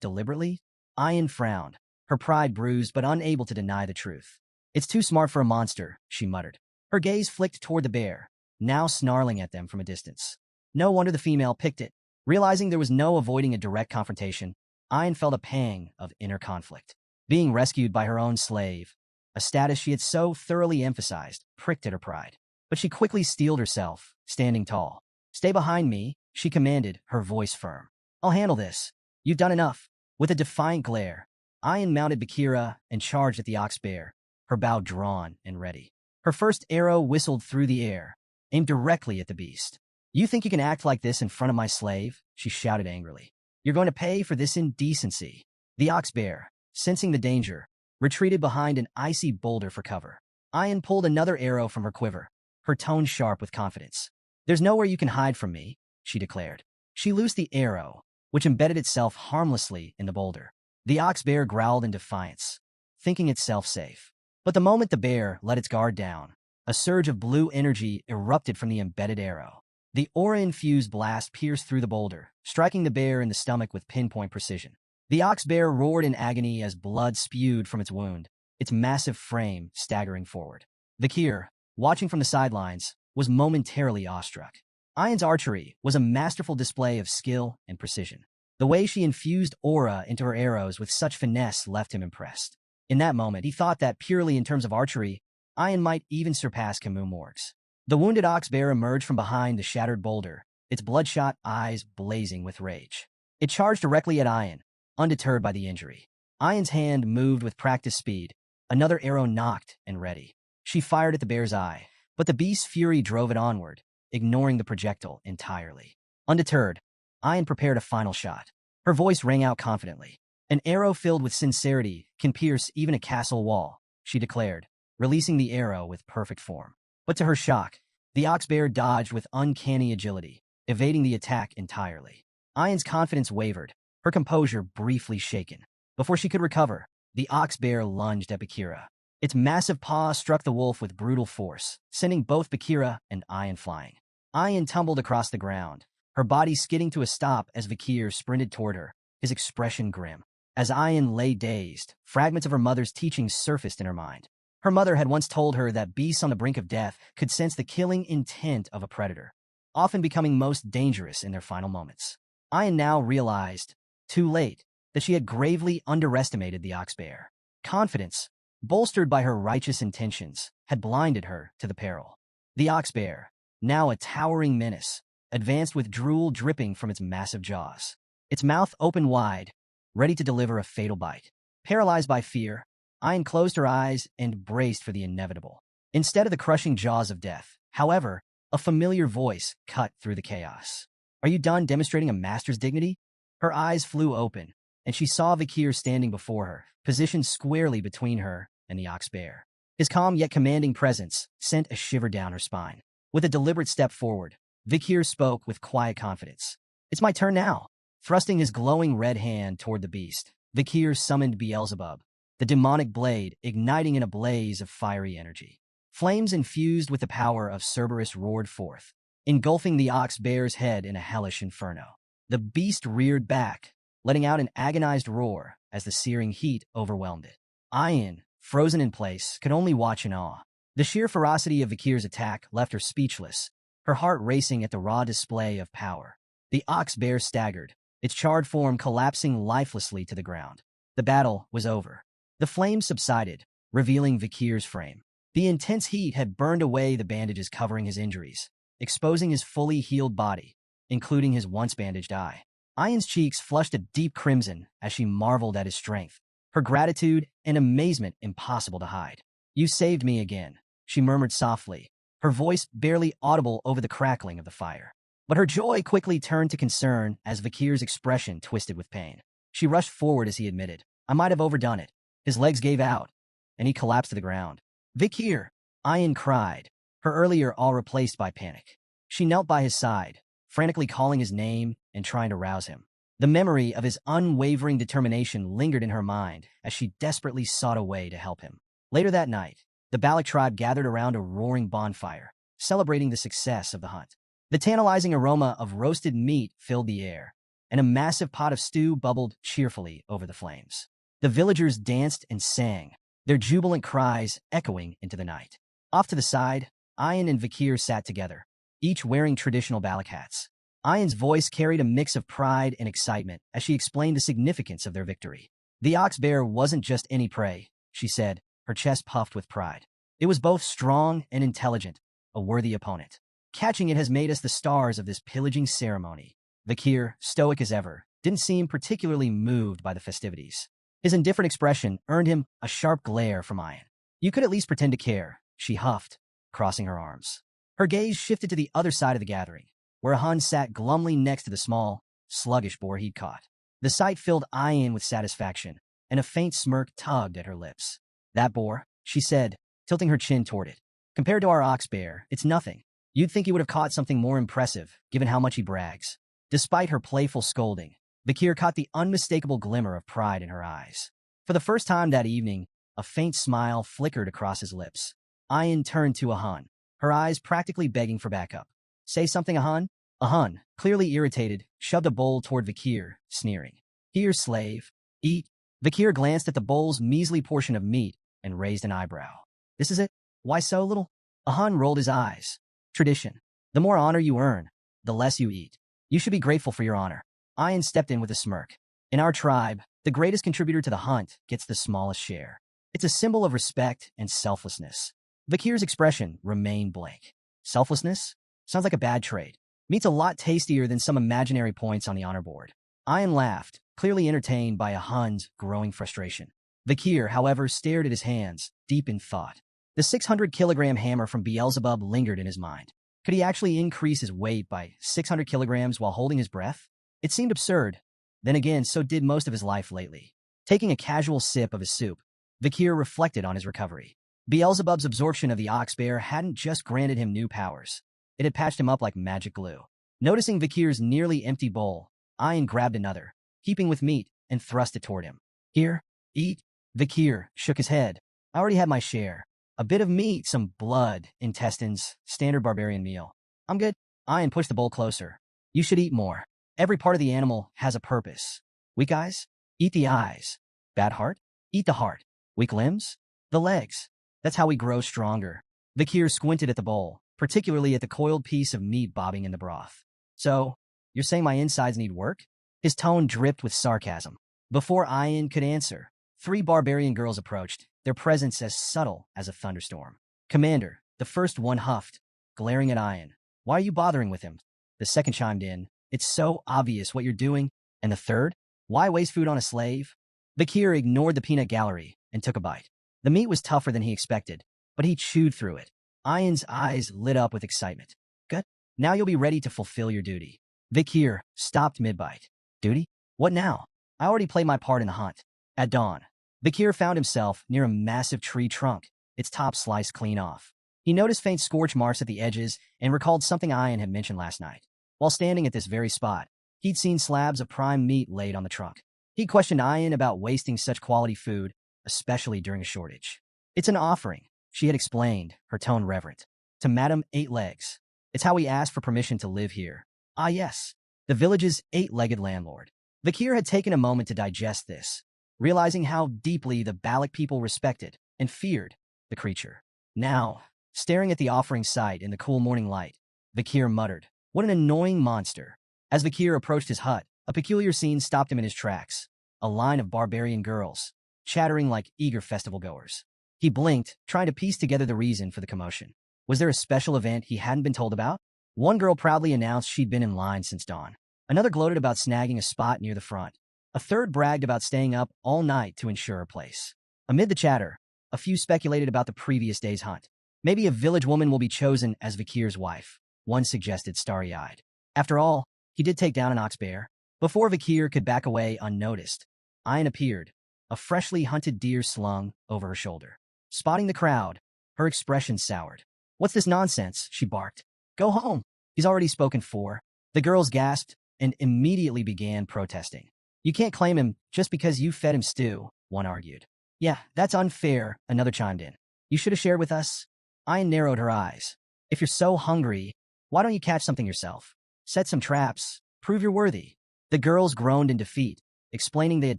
deliberately? Ein frowned, her pride bruised but unable to deny the truth. It's too smart for a monster, she muttered. Her gaze flicked toward the bear, now snarling at them from a distance. No wonder the female picked it. Realizing there was no avoiding a direct confrontation, Ein felt a pang of inner conflict. Being rescued by her own slave, a status she had so thoroughly emphasized, pricked at her pride. But she quickly steeled herself, standing tall. Stay behind me, she commanded, her voice firm. I'll handle this. You've done enough. With a defiant glare, Ein mounted Bakira and charged at the ox bear, her bow drawn and ready. Her first arrow whistled through the air, aimed directly at the beast. You think you can act like this in front of my slave? She shouted angrily. You're going to pay for this indecency. The ox bear, sensing the danger, retreated behind an icy boulder for cover. Ein pulled another arrow from her quiver, her tone sharp with confidence. There's nowhere you can hide from me, she declared. She loosed the arrow, which embedded itself harmlessly in the boulder. The ox bear growled in defiance, thinking itself safe. But the moment the bear let its guard down, a surge of blue energy erupted from the embedded arrow. The aura-infused blast pierced through the boulder, striking the bear in the stomach with pinpoint precision. The ox bear roared in agony as blood spewed from its wound, its massive frame staggering forward. Vakir, watching from the sidelines, was momentarily awestruck. Ayan's archery was a masterful display of skill and precision. The way she infused aura into her arrows with such finesse left him impressed. In that moment, he thought that purely in terms of archery, Ayan might even surpass Camus Morgues. The wounded ox bear emerged from behind the shattered boulder, its bloodshot eyes blazing with rage. It charged directly at Ayan, undeterred by the injury. Ayan's hand moved with practiced speed, another arrow nocked and ready. She fired at the bear's eye, but the beast's fury drove it onward, ignoring the projectile entirely. Undeterred, Ayan prepared a final shot. Her voice rang out confidently. An arrow filled with sincerity can pierce even a castle wall, she declared, releasing the arrow with perfect form. But to her shock, the ox bear dodged with uncanny agility, evading the attack entirely. Ayan's confidence wavered, her composure briefly shaken. Before she could recover, the ox bear lunged at Bakira. Its massive paw struck the wolf with brutal force, sending both Bakira and Ayan flying. Ayan tumbled across the ground, her body skidding to a stop as Bakir sprinted toward her, his expression grim. As Ayan lay dazed, fragments of her mother's teachings surfaced in her mind. Her mother had once told her that beasts on the brink of death could sense the killing intent of a predator, often becoming most dangerous in their final moments. Ayan now realized, too late, that she had gravely underestimated the ox bear. Confidence, bolstered by her righteous intentions, had blinded her to the peril. The ox bear, now a towering menace, advanced with drool dripping from its massive jaws. Its mouth opened wide, ready to deliver a fatal bite. Paralyzed by fear, Ayan closed her eyes and braced for the inevitable. Instead of the crushing jaws of death, however, a familiar voice cut through the chaos. "Are you done demonstrating a master's dignity?" Her eyes flew open, and she saw Vakir standing before her, positioned squarely between her and the ox bear. His calm yet commanding presence sent a shiver down her spine. With a deliberate step forward, Vakir spoke with quiet confidence. "It's my turn now." Thrusting his glowing red hand toward the beast, Vakir summoned Beelzebub, the demonic blade igniting in a blaze of fiery energy. Flames infused with the power of Cerberus roared forth, engulfing the ox bear's head in a hellish inferno. The beast reared back, letting out an agonized roar as the searing heat overwhelmed it. Ayan, frozen in place, could only watch in awe. The sheer ferocity of Vakir's attack left her speechless, her heart racing at the raw display of power. The ox bear staggered, its charred form collapsing lifelessly to the ground. The battle was over. The flames subsided, revealing Vakir's frame. The intense heat had burned away the bandages covering his injuries, exposing his fully healed body, including his once bandaged eye. Ayan's cheeks flushed a deep crimson as she marveled at his strength, her gratitude and amazement impossible to hide. "You saved me again," she murmured softly, her voice barely audible over the crackling of the fire. But her joy quickly turned to concern as Vakir's expression twisted with pain. She rushed forward as he admitted, "I might have overdone it." His legs gave out, and he collapsed to the ground. "Vakir!" Ayan cried, her earlier awe replaced by panic. She knelt by his side, frantically calling his name and trying to rouse him. The memory of his unwavering determination lingered in her mind as she desperately sought a way to help him. Later that night, the Balak tribe gathered around a roaring bonfire, celebrating the success of the hunt. The tantalizing aroma of roasted meat filled the air, and a massive pot of stew bubbled cheerfully over the flames. The villagers danced and sang, their jubilant cries echoing into the night. Off to the side, Ayan and Vakir sat together, each wearing traditional Balak hats. Ayan's voice carried a mix of pride and excitement as she explained the significance of their victory. "The ox bear wasn't just any prey," she said, her chest puffed with pride. "It was both strong and intelligent, a worthy opponent. Catching it has made us the stars of this pillaging ceremony." Vakir, stoic as ever, didn't seem particularly moved by the festivities. His indifferent expression earned him a sharp glare from Ayan. "You could at least pretend to care," she huffed, crossing her arms. Her gaze shifted to the other side of the gathering, where a Hun sat glumly next to the small, sluggish boar he'd caught. The sight filled Ayan with satisfaction, and a faint smirk tugged at her lips. "That boar," she said, tilting her chin toward it. "Compared to our ox bear, it's nothing. You'd think he would have caught something more impressive, given how much he brags." Despite her playful scolding, Vakir caught the unmistakable glimmer of pride in her eyes. For the first time that evening, a faint smile flickered across his lips. Ayan turned to a Hun, her eyes practically begging for backup. "Say something, a Hun?" A Hun, clearly irritated, shoved a bowl toward Vakir, sneering. "Here, slave. Eat." Vakir glanced at the bowl's measly portion of meat and raised an eyebrow. "This is it? Why so little?" A Hun rolled his eyes. tradition. The more honor you earn, the less you eat. You should be grateful for your honor. Ian stepped in with a smirk. In our tribe, the greatest contributor to the hunt gets the smallest share. It's a symbol of respect and selflessness. Vakir's expression remained blank. Selflessness? Sounds like a bad trade. Meat's a lot tastier than some imaginary points on the honor board. Ian laughed, clearly entertained by a Hun's growing frustration. Vakir, however, stared at his hands, deep in thought. The 600-kilogram hammer from Beelzebub lingered in his mind. Could he actually increase his weight by 600 kilograms while holding his breath? It seemed absurd. Then again, so did most of his life lately. Taking a casual sip of his soup, Vakir reflected on his recovery. Beelzebub's absorption of the ox bear hadn't just granted him new powers. It had patched him up like magic glue. Noticing Vakir's nearly empty bowl, Ian grabbed another, heaping with meat, and thrust it toward him. Here, eat. Vakir shook his head. I already had my share. A bit of meat, some blood, intestines, standard barbarian meal. I'm good. Ian pushed the bowl closer. You should eat more. Every part of the animal has a purpose. Weak eyes? Eat the eyes. Bad heart? Eat the heart. Weak limbs? The legs. That's how we grow stronger. Vakir squinted at the bowl, particularly at the coiled piece of meat bobbing in the broth. So, you're saying my insides need work? His tone dripped with sarcasm. Before Ian could answer, 3 barbarian girls approached, their presence as subtle as a thunderstorm. Commander, the first one huffed, glaring at Ian. Why are you bothering with him? The second chimed in. It's so obvious what you're doing. And the third? Why waste food on a slave? Vakir ignored the peanut gallery and took a bite. The meat was tougher than he expected, but he chewed through it. Ian's eyes lit up with excitement. Good. Now you'll be ready to fulfill your duty. Vakir stopped mid-bite. Duty? What now? I already played my part in the hunt. At dawn, Vakir found himself near a massive tree trunk, its top sliced clean off. He noticed faint scorch marks at the edges and recalled something Ian had mentioned last night. While standing at this very spot, he'd seen slabs of prime meat laid on the trunk. He questioned Ian about wasting such quality food, especially during a shortage. It's an offering, she had explained, her tone reverent. To Madam Eight Legs. It's how we ask for permission to live here. Ah yes, the village's 8-legged landlord. Vakir had taken a moment to digest this, realizing how deeply the Balik people respected and feared the creature. Now, staring at the offering site in the cool morning light, Vakir muttered, what an annoying monster. As Vakir approached his hut, a peculiar scene stopped him in his tracks. A line of barbarian girls, chattering like eager festival-goers. He blinked, trying to piece together the reason for the commotion. Was there a special event he hadn't been told about? One girl proudly announced she'd been in line since dawn. Another gloated about snagging a spot near the front. A third bragged about staying up all night to ensure a place. Amid the chatter, a few speculated about the previous day's hunt. Maybe a village woman will be chosen as Vakir's wife, one suggested starry-eyed. After all, he did take down an ox bear. Before Vakir could back away unnoticed, Ian appeared, a freshly hunted deer slung over her shoulder. Spotting the crowd, her expression soured. What's this nonsense? She barked. Go home. He's already spoken for. The girls gasped and immediately began protesting. You can't claim him just because you fed him stew, one argued. Yeah, that's unfair, another chimed in. You should have shared with us. Ian narrowed her eyes. If you're so hungry, why don't you catch something yourself? Set some traps. Prove you're worthy. The girls groaned in defeat, explaining they had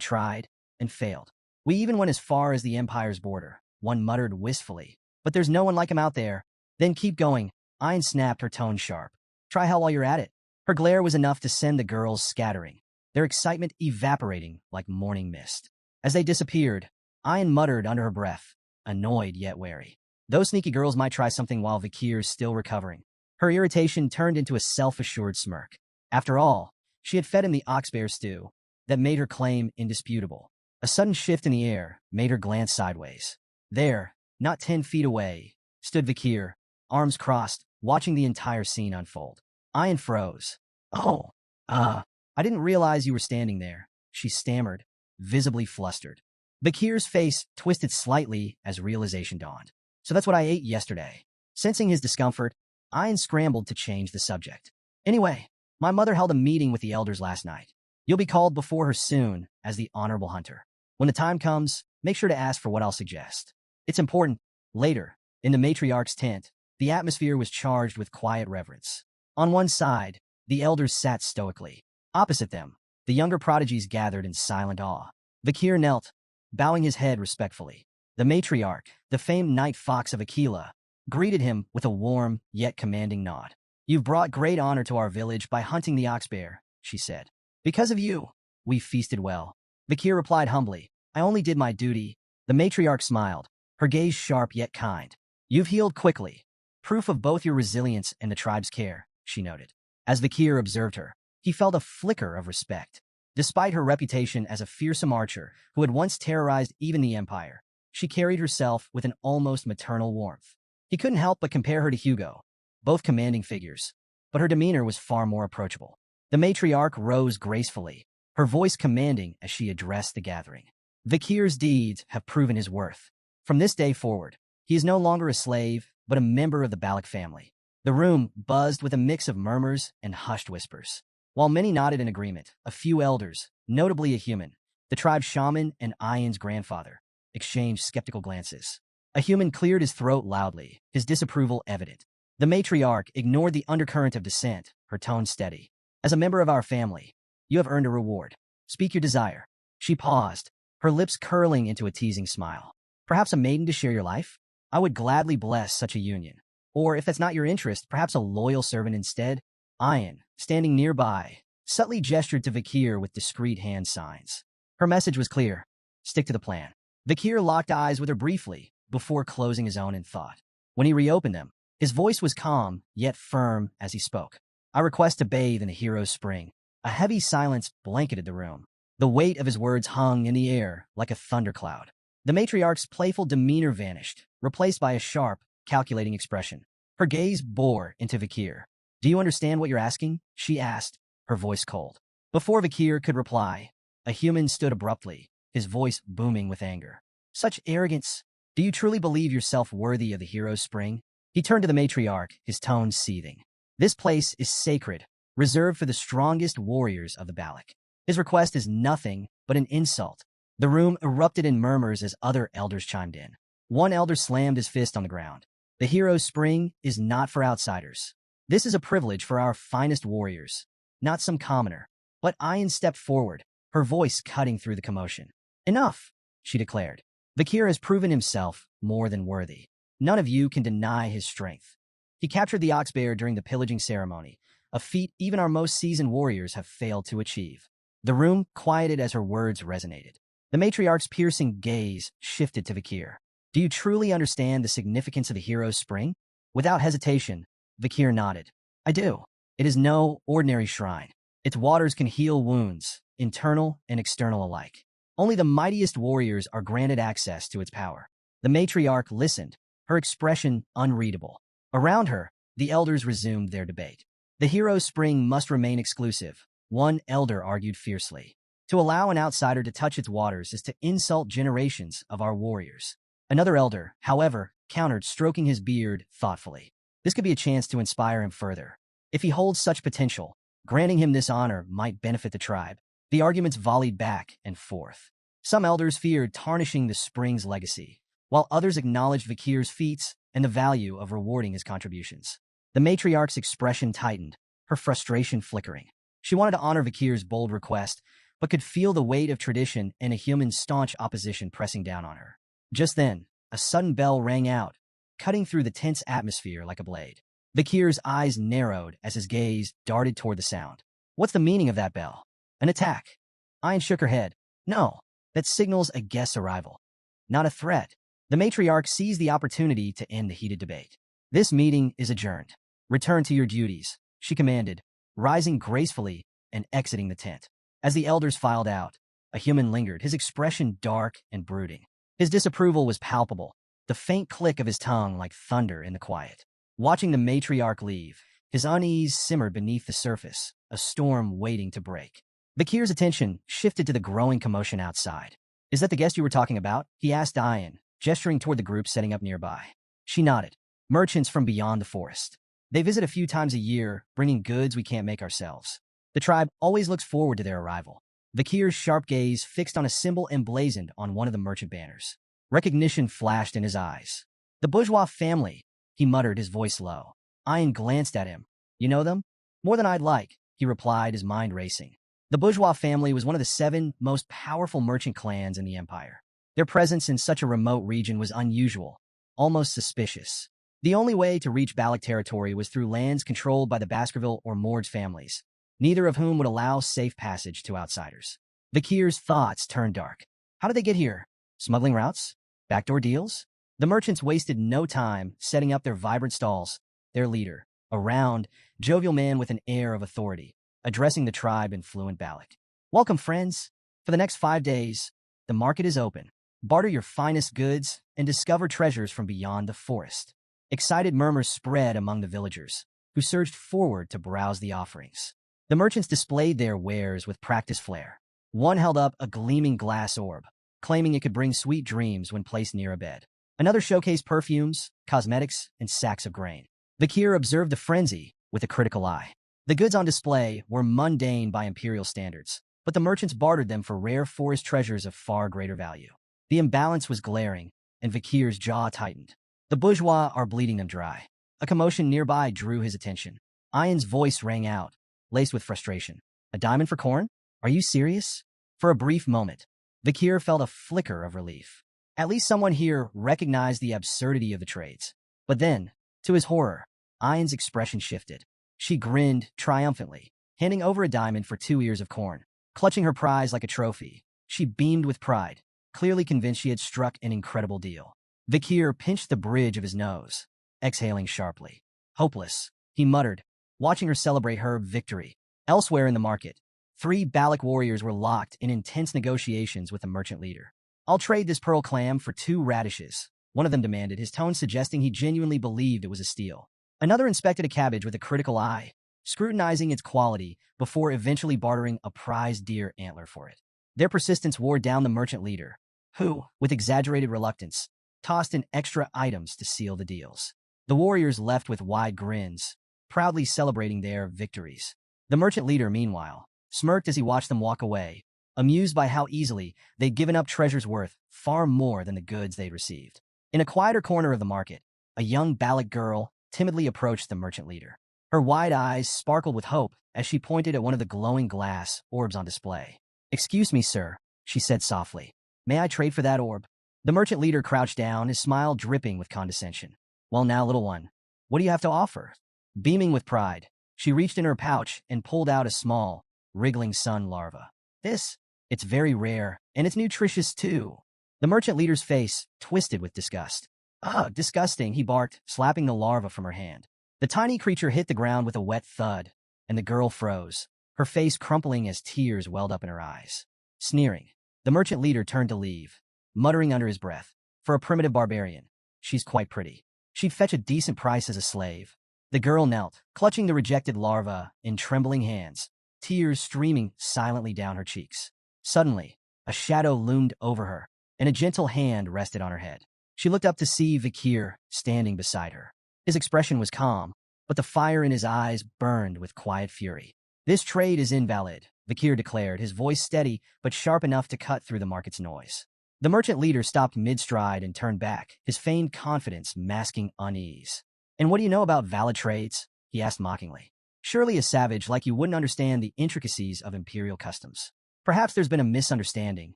tried and failed. We even went as far as the Empire's border, one muttered wistfully. But there's no one like him out there. Then keep going. Ian snapped, her tone sharp. Try hell while you're at it. Her glare was enough to send the girls scattering, their excitement evaporating like morning mist. As they disappeared, Ian muttered under her breath, annoyed yet wary. Those sneaky girls might try something while Vakir's still recovering. Her irritation turned into a self-assured smirk. After all, she had fed him the ox bear stew that made her claim indisputable. A sudden shift in the air made her glance sideways. There, not 10 feet away, stood Vakir, arms crossed, watching the entire scene unfold. Ian froze. Oh, I didn't realize you were standing there, she stammered, visibly flustered. Vakir's face twisted slightly as realization dawned. So that's what I ate yesterday. Sensing his discomfort, Ian scrambled to change the subject. Anyway, my mother held a meeting with the elders last night. You'll be called before her soon as the honorable hunter. When the time comes, make sure to ask for what I'll suggest. It's important. Later, in the matriarch's tent, the atmosphere was charged with quiet reverence. On one side, the elders sat stoically. Opposite them, the younger prodigies gathered in silent awe. Vakir knelt, bowing his head respectfully. The matriarch, the famed night fox of Aquila, greeted him with a warm yet commanding nod. "You've brought great honor to our village by hunting the ox bear," she said. "Because of you, we feasted well." Vakir replied humbly, "I only did my duty." The matriarch smiled, her gaze sharp yet kind. "You've healed quickly, proof of both your resilience and the tribe's care," she noted. As Vakir observed her, he felt a flicker of respect. Despite her reputation as a fearsome archer who had once terrorized even the Empire, she carried herself with an almost maternal warmth. He couldn't help but compare her to Hugo, both commanding figures, but her demeanor was far more approachable. The matriarch rose gracefully, her voice commanding as she addressed the gathering. "Vakir's deeds have proven his worth. From this day forward, he is no longer a slave, but a member of the Balak family." The room buzzed with a mix of murmurs and hushed whispers. While many nodded in agreement, a few elders, notably a human, the tribe's shaman and Ian's grandfather, exchanged skeptical glances. A human cleared his throat loudly, his disapproval evident. The matriarch ignored the undercurrent of dissent, her tone steady. "As a member of our family, you have earned a reward. Speak your desire." She paused, her lips curling into a teasing smile. "Perhaps a maiden to share your life? I would gladly bless such a union. Or, if that's not your interest, perhaps a loyal servant instead?" Ian, standing nearby, subtly gestured to Vakir with discreet hand signs. Her message was clear. Stick to the plan. Vakir locked eyes with her briefly, before closing his own in thought. When he reopened them, his voice was calm, yet firm as he spoke. "I request to bathe in a hero's spring." A heavy silence blanketed the room. The weight of his words hung in the air like a thundercloud. The matriarch's playful demeanor vanished, replaced by a sharp, calculating expression. Her gaze bore into Vakir. "Do you understand what you're asking?" she asked, her voice cold. Before Vakir could reply, a human stood abruptly, his voice booming with anger. "Such arrogance! Do you truly believe yourself worthy of the hero's spring?" He turned to the matriarch, his tone seething. "This place is sacred, reserved for the strongest warriors of the Balak. His request is nothing but an insult." The room erupted in murmurs as other elders chimed in. One elder slammed his fist on the ground. "The hero's spring is not for outsiders. This is a privilege for our finest warriors, not some commoner." But Ian stepped forward, her voice cutting through the commotion. "Enough," she declared. "Vakir has proven himself more than worthy. None of you can deny his strength. He captured the ox bear during the pillaging ceremony, a feat even our most seasoned warriors have failed to achieve." The room quieted as her words resonated. The matriarch's piercing gaze shifted to Vakir. "Do you truly understand the significance of the hero's spring?" Without hesitation, Vakir nodded. "I do. It is no ordinary shrine. Its waters can heal wounds, internal and external alike. Only the mightiest warriors are granted access to its power." The matriarch listened, her expression unreadable. Around her, the elders resumed their debate. "The hero's spring must remain exclusive," one elder argued fiercely. "To allow an outsider to touch its waters is to insult generations of our warriors." Another elder, however, countered, stroking his beard thoughtfully. "This could be a chance to inspire him further. If he holds such potential, granting him this honor might benefit the tribe." The arguments volleyed back and forth. Some elders feared tarnishing the spring's legacy, while others acknowledged Vakir's feats and the value of rewarding his contributions. The matriarch's expression tightened, her frustration flickering. She wanted to honor Vakir's bold request, but could feel the weight of tradition and a human's staunch opposition pressing down on her. Just then, a sudden bell rang out, cutting through the tense atmosphere like a blade. Vakir's eyes narrowed as his gaze darted toward the sound. "What's the meaning of that bell? An attack?" Ian shook her head. "No, that signals a guest's arrival. Not a threat." The matriarch seized the opportunity to end the heated debate. "This meeting is adjourned. Return to your duties," she commanded, rising gracefully and exiting the tent. As the elders filed out, a human lingered, his expression dark and brooding. His disapproval was palpable, the faint click of his tongue like thunder in the quiet. Watching the matriarch leave, his unease simmered beneath the surface, a storm waiting to break. Vakir's attention shifted to the growing commotion outside. "Is that the guest you were talking about?" he asked Ian, gesturing toward the group setting up nearby. She nodded. "Merchants from beyond the forest. They visit a few times a year, bringing goods we can't make ourselves. The tribe always looks forward to their arrival." Vakir's sharp gaze fixed on a symbol emblazoned on one of the merchant banners. Recognition flashed in his eyes. "The bourgeois family," he muttered, his voice low. Ian glanced at him. "You know them?" "More than I'd like," he replied, his mind racing. The bourgeois family was one of the 7 most powerful merchant clans in the empire. Their presence in such a remote region was unusual, almost suspicious. The only way to reach Balak territory was through lands controlled by the Baskerville or Morge families, neither of whom would allow safe passage to outsiders. Vakir's thoughts turned dark. How did they get here? Smuggling routes? Backdoor deals? The merchants wasted no time setting up their vibrant stalls. Their leader, a round, jovial man with an air of authority, addressing the tribe in fluent Balak. Welcome, friends. For the next 5 days, the market is open. Barter your finest goods and discover treasures from beyond the forest. Excited murmurs spread among the villagers, who surged forward to browse the offerings. The merchants displayed their wares with practiced flair. One held up a gleaming glass orb, claiming it could bring sweet dreams when placed near a bed. Another showcased perfumes, cosmetics, and sacks of grain. Vakir observed the frenzy with a critical eye. The goods on display were mundane by imperial standards, but the merchants bartered them for rare forest treasures of far greater value. The imbalance was glaring, and Vakir's jaw tightened. The bourgeois are bleeding them dry. A commotion nearby drew his attention. Ian's voice rang out, laced with frustration. A diamond for corn? Are you serious? For a brief moment, Vakir felt a flicker of relief. At least someone here recognized the absurdity of the trades. But then, to his horror, Ian's expression shifted. She grinned triumphantly, handing over a diamond for 2 ears of corn. Clutching her prize like a trophy, she beamed with pride, clearly convinced she had struck an incredible deal. Vakir pinched the bridge of his nose, exhaling sharply. Hopeless, he muttered, watching her celebrate her victory. Elsewhere in the market, 3 Balak warriors were locked in intense negotiations with the merchant leader. I'll trade this pearl clam for 2 radishes, one of them demanded, his tone suggesting he genuinely believed it was a steal. Another inspected a cabbage with a critical eye, scrutinizing its quality before eventually bartering a prized deer antler for it. Their persistence wore down the merchant leader, who, with exaggerated reluctance, tossed in extra items to seal the deals. The warriors left with wide grins, proudly celebrating their victories. The merchant leader, meanwhile, smirked as he watched them walk away, amused by how easily they'd given up treasures worth far more than the goods they'd received. In a quieter corner of the market, a young Balak girl timidly approached the merchant leader. Her wide eyes sparkled with hope as she pointed at one of the glowing glass orbs on display. "Excuse me, sir," she said softly. "May I trade for that orb?" The merchant leader crouched down, his smile dripping with condescension. "Well now, little one, what do you have to offer?" Beaming with pride, she reached in her pouch and pulled out a small, wriggling sun larva. It's very rare, and it's nutritious too." The merchant leader's face twisted with disgust. "Ugh, disgusting," he barked, slapping the larva from her hand. The tiny creature hit the ground with a wet thud, and the girl froze, her face crumpling as tears welled up in her eyes. Sneering, the merchant leader turned to leave, muttering under his breath, "For a primitive barbarian, she's quite pretty. She'd fetch a decent price as a slave." The girl knelt, clutching the rejected larva in trembling hands, tears streaming silently down her cheeks. Suddenly, a shadow loomed over her, and a gentle hand rested on her head. She looked up to see Vakir standing beside her. His expression was calm, but the fire in his eyes burned with quiet fury. "This trade is invalid," Vakir declared, his voice steady but sharp enough to cut through the market's noise. The merchant leader stopped mid-stride and turned back, his feigned confidence masking unease. "And what do you know about valid trades?" he asked mockingly. "Surely a savage like you wouldn't understand the intricacies of imperial customs." "Perhaps there's been a misunderstanding."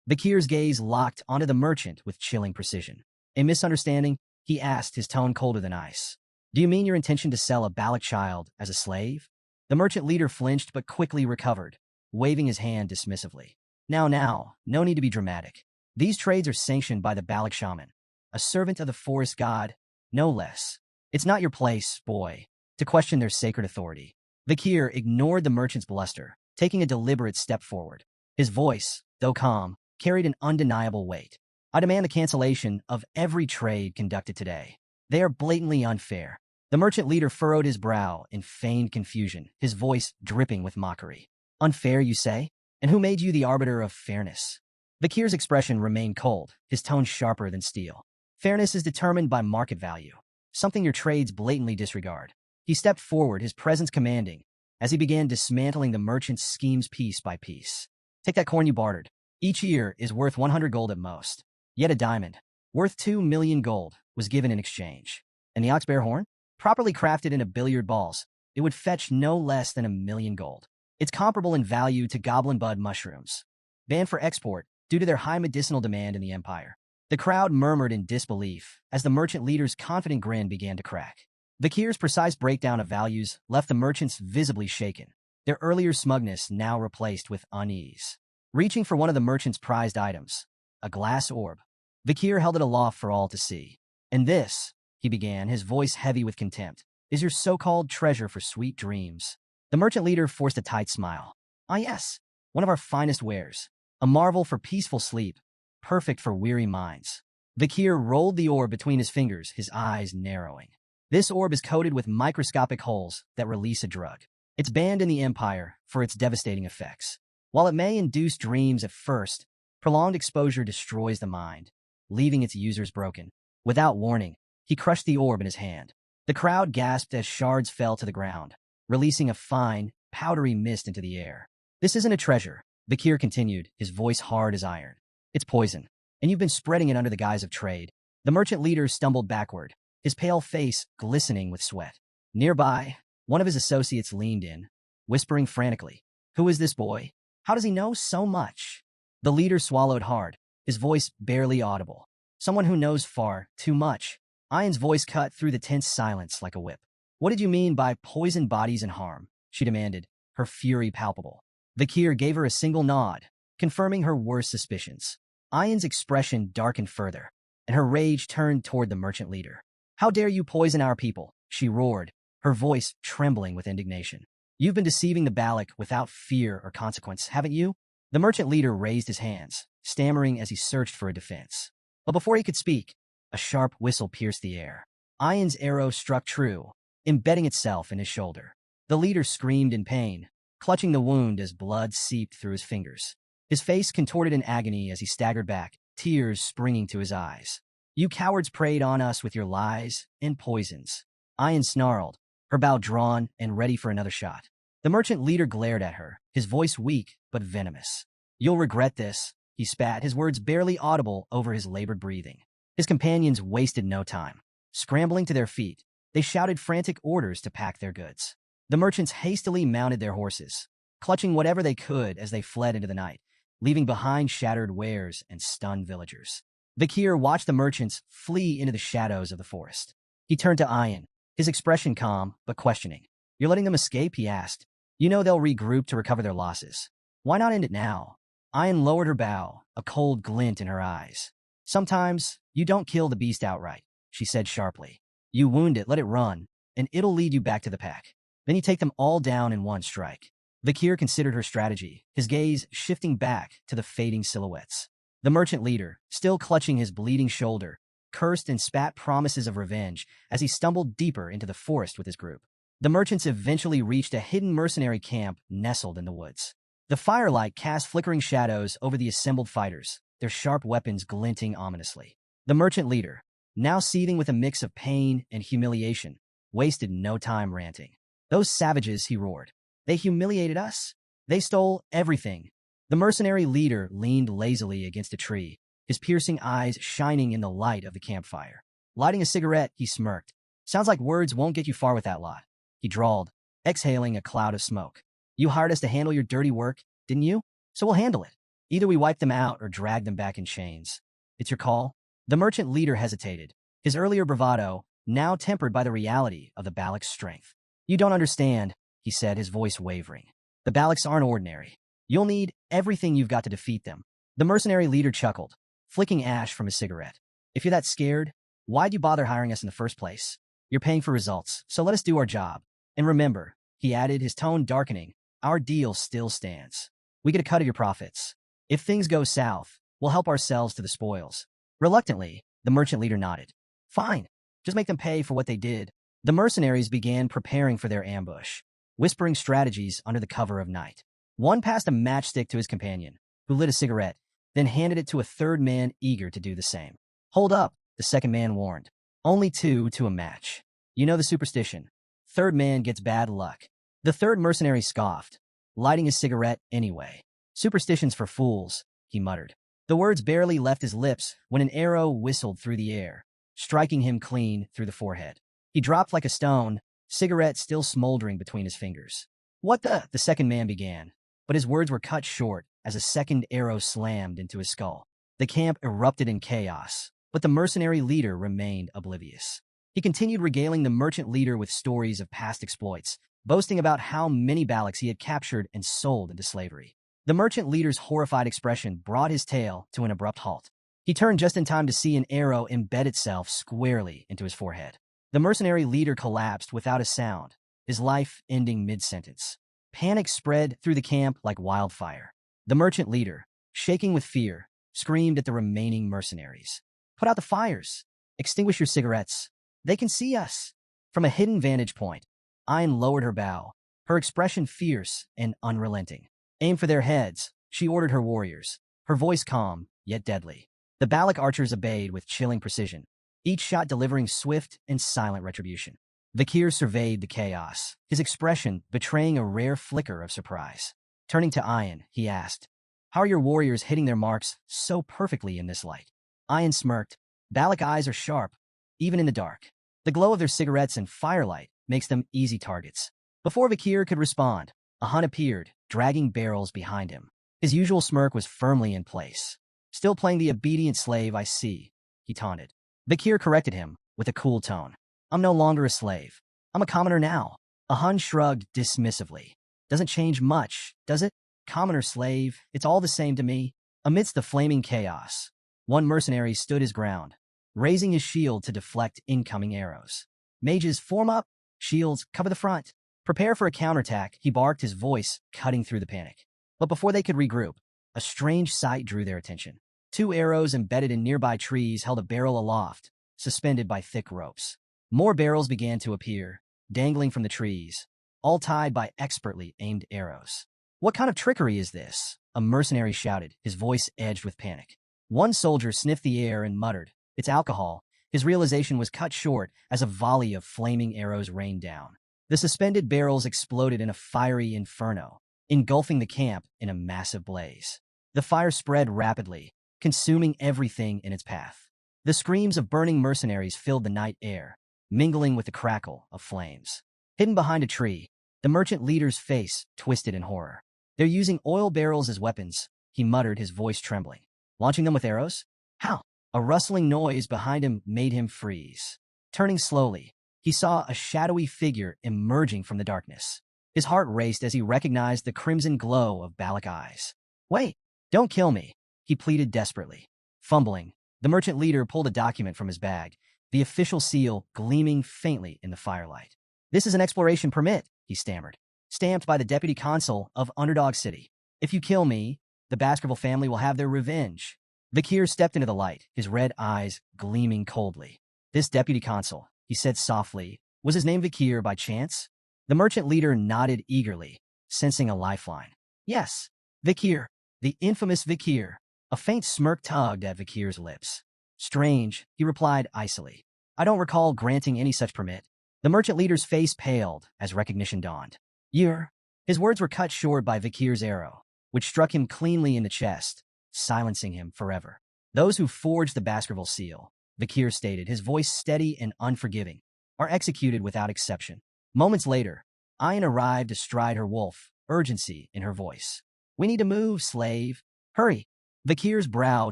Vakir's gaze locked onto the merchant with chilling precision. "A misunderstanding?" he asked, his tone colder than ice. "Do you mean your intention to sell a Balak child as a slave?" The merchant leader flinched but quickly recovered, waving his hand dismissively. Now, no need to be dramatic. These trades are sanctioned by the Balak shaman, a servant of the forest god, no less. It's not your place, boy, to question their sacred authority." Vakir ignored the merchant's bluster, taking a deliberate step forward. His voice, though calm, carried an undeniable weight. "I demand the cancellation of every trade conducted today. They are blatantly unfair." The merchant leader furrowed his brow in feigned confusion, his voice dripping with mockery. "Unfair, you say? And who made you the arbiter of fairness?" Vakir's expression remained cold, his tone sharper than steel. "Fairness is determined by market value, something your trades blatantly disregard." He stepped forward, his presence commanding, as he began dismantling the merchant's schemes piece by piece. "Take that corn you bartered. Each ear is worth 100 gold at most. Yet a diamond, worth 2 million gold, was given in exchange. And the ox-bear horn? Properly crafted into billiard balls, it would fetch no less than 1 million gold. It's comparable in value to goblin bud mushrooms, banned for export due to their high medicinal demand in the empire." The crowd murmured in disbelief as the merchant leader's confident grin began to crack. Vikir's precise breakdown of values left the merchants visibly shaken, their earlier smugness now replaced with unease. Reaching for one of the merchant's prized items, a glass orb, Vikir held it aloft for all to see. "And this," he began, his voice heavy with contempt, "is your so-called treasure for sweet dreams." The merchant leader forced a tight smile. "Ah yes, one of our finest wares, a marvel for peaceful sleep, perfect for weary minds." Vikir rolled the orb between his fingers, his eyes narrowing. "This orb is coated with microscopic holes that release a drug. It's banned in the Empire for its devastating effects. While it may induce dreams at first, prolonged exposure destroys the mind, leaving its users broken." Without warning, he crushed the orb in his hand. The crowd gasped as shards fell to the ground, releasing a fine, powdery mist into the air. "This isn't a treasure," Vikir continued, his voice hard as iron. "It's poison, and you've been spreading it under the guise of trade." The merchant leader stumbled backward, his pale face glistening with sweat. Nearby, one of his associates leaned in, whispering frantically, "Who is this boy? How does he know so much?" The leader swallowed hard, his voice barely audible. "Someone who knows far too much." Ayan's voice cut through the tense silence like a whip. "What did you mean by poison bodies and harm?" she demanded, her fury palpable. Vikir gave her a single nod, confirming her worst suspicions. Ayan's expression darkened further, and her rage turned toward the merchant leader. "How dare you poison our people?" she roared, her voice trembling with indignation. "You've been deceiving the Balak without fear or consequence, haven't you?" The merchant leader raised his hands, stammering as he searched for a defense. But before he could speak, a sharp whistle pierced the air. Ayan's arrow struck true, embedding itself in his shoulder. The leader screamed in pain, clutching the wound as blood seeped through his fingers. His face contorted in agony as he staggered back, tears springing to his eyes. "You cowards preyed on us with your lies and poisons." Ayan snarled, her bow drawn and ready for another shot. The merchant leader glared at her, his voice weak but venomous. "You'll regret this," he spat, his words barely audible over his labored breathing. His companions wasted no time. Scrambling to their feet, they shouted frantic orders to pack their goods. The merchants hastily mounted their horses, clutching whatever they could as they fled into the night, leaving behind shattered wares and stunned villagers. Vikir watched the merchants flee into the shadows of the forest. He turned to Ayan, his expression calm but questioning. "You're letting them escape?" he asked. "You know they'll regroup to recover their losses. Why not end it now?" Ayan lowered her bow, a cold glint in her eyes. "Sometimes you don't kill the beast outright," she said sharply. "You wound it, let it run, and it'll lead you back to the pack. Then you take them all down in one strike." Vikir considered her strategy, his gaze shifting back to the fading silhouettes. The merchant leader, still clutching his bleeding shoulder, cursed and spat promises of revenge as he stumbled deeper into the forest with his group. The merchants eventually reached a hidden mercenary camp nestled in the woods. The firelight cast flickering shadows over the assembled fighters, their sharp weapons glinting ominously. The merchant leader, now seething with a mix of pain and humiliation, wasted no time ranting. "Those savages," he roared. "They humiliated us. They stole everything." The mercenary leader leaned lazily against a tree, his piercing eyes shining in the light of the campfire. Lighting a cigarette, he smirked. "Sounds like words won't get you far with that lot," he drawled, exhaling a cloud of smoke. "You hired us to handle your dirty work, didn't you? So we'll handle it. Either we wipe them out or drag them back in chains. It's your call." The merchant leader hesitated, his earlier bravado now tempered by the reality of the Balak's strength. "You don't understand," he said, his voice wavering. "The Balaks aren't ordinary. You'll need everything you've got to defeat them." The mercenary leader chuckled, flicking ash from his cigarette. "If you're that scared, why'd you bother hiring us in the first place? You're paying for results, so let us do our job. And remember," he added, his tone darkening, "our deal still stands. We get a cut of your profits. If things go south, we'll help ourselves to the spoils." Reluctantly, the merchant leader nodded. "Fine, just make them pay for what they did." The mercenaries began preparing for their ambush, whispering strategies under the cover of night. One passed a matchstick to his companion, who lit a cigarette, then handed it to a third man eager to do the same. "Hold up," the second man warned. "Only two to a match. You know the superstition. Third man gets bad luck." The third mercenary scoffed, lighting his cigarette anyway. "Superstitions for fools," he muttered. The words barely left his lips when an arrow whistled through the air, striking him clean through the forehead. He dropped like a stone, cigarette still smoldering between his fingers. "What the second man began, but his words were cut short as a second arrow slammed into his skull. The camp erupted in chaos, but the mercenary leader remained oblivious. He continued regaling the merchant leader with stories of past exploits, boasting about how many Baloks he had captured and sold into slavery. The merchant leader's horrified expression brought his tale to an abrupt halt. He turned just in time to see an arrow embed itself squarely into his forehead. The mercenary leader collapsed without a sound, his life ending mid-sentence. Panic spread through the camp like wildfire. The merchant leader, shaking with fear, screamed at the remaining mercenaries. "Put out the fires! Extinguish your cigarettes! They can see us!" From a hidden vantage point, Ayn lowered her bow, her expression fierce and unrelenting. "Aim for their heads," she ordered her warriors, her voice calm, yet deadly. The Balak archers obeyed with chilling precision, each shot delivering swift and silent retribution. Vakir surveyed the chaos, his expression betraying a rare flicker of surprise. Turning to Ayn, he asked, "How are your warriors hitting their marks so perfectly in this light?" Ayn smirked. "Balak eyes are sharp, even in the dark. The glow of their cigarettes and firelight makes them easy targets." Before Vakir could respond, a Hun appeared, dragging barrels behind him. His usual smirk was firmly in place. "Still playing the obedient slave, I see," he taunted. Vakir corrected him with a cool tone. "I'm no longer a slave. I'm a commoner now." A Hun shrugged dismissively. "Doesn't change much, does it? Commoner, slave, it's all the same to me." Amidst the flaming chaos, one mercenary stood his ground, raising his shield to deflect incoming arrows. "Mages, form up! Shields, cover the front! Prepare for a counterattack," he barked, his voice cutting through the panic. But before they could regroup, a strange sight drew their attention. Two arrows embedded in nearby trees held a barrel aloft, suspended by thick ropes. More barrels began to appear, dangling from the trees, all tied by expertly aimed arrows. "What kind of trickery is this?" a mercenary shouted, his voice edged with panic. One soldier sniffed the air and muttered, "It's alcohol." His realization was cut short as a volley of flaming arrows rained down. The suspended barrels exploded in a fiery inferno, engulfing the camp in a massive blaze. The fire spread rapidly, consuming everything in its path. The screams of burning mercenaries filled the night air, mingling with the crackle of flames. Hidden behind a tree, the merchant leader's face twisted in horror. "They're using oil barrels as weapons," he muttered, his voice trembling. "Launching them with arrows? How?" A rustling noise behind him made him freeze. Turning slowly, he saw a shadowy figure emerging from the darkness. His heart raced as he recognized the crimson glow of Balak eyes. "Wait, don't kill me," he pleaded desperately. Fumbling, the merchant leader pulled a document from his bag, the official seal gleaming faintly in the firelight. "This is an exploration permit," he stammered, "stamped by the deputy consul of Underdog City. If you kill me, the Baskerville family will have their revenge." Vakir stepped into the light, his red eyes gleaming coldly. "This deputy consul," he said softly, "was his name Vakir by chance?" The merchant leader nodded eagerly, sensing a lifeline. "Yes, Vakir, the infamous Vakir." A faint smirk tugged at Vakir's lips. "Strange," he replied icily. "I don't recall granting any such permit." The merchant leader's face paled as recognition dawned. "You're—" His words were cut short by Vakir's arrow, which struck him cleanly in the chest, silencing him forever. "Those who forged the Baskerville seal," Vakir stated, his voice steady and unforgiving, "are executed without exception." Moments later, Ayn arrived astride her wolf, urgency in her voice. "We need to move, slave. Hurry." Vakir's brow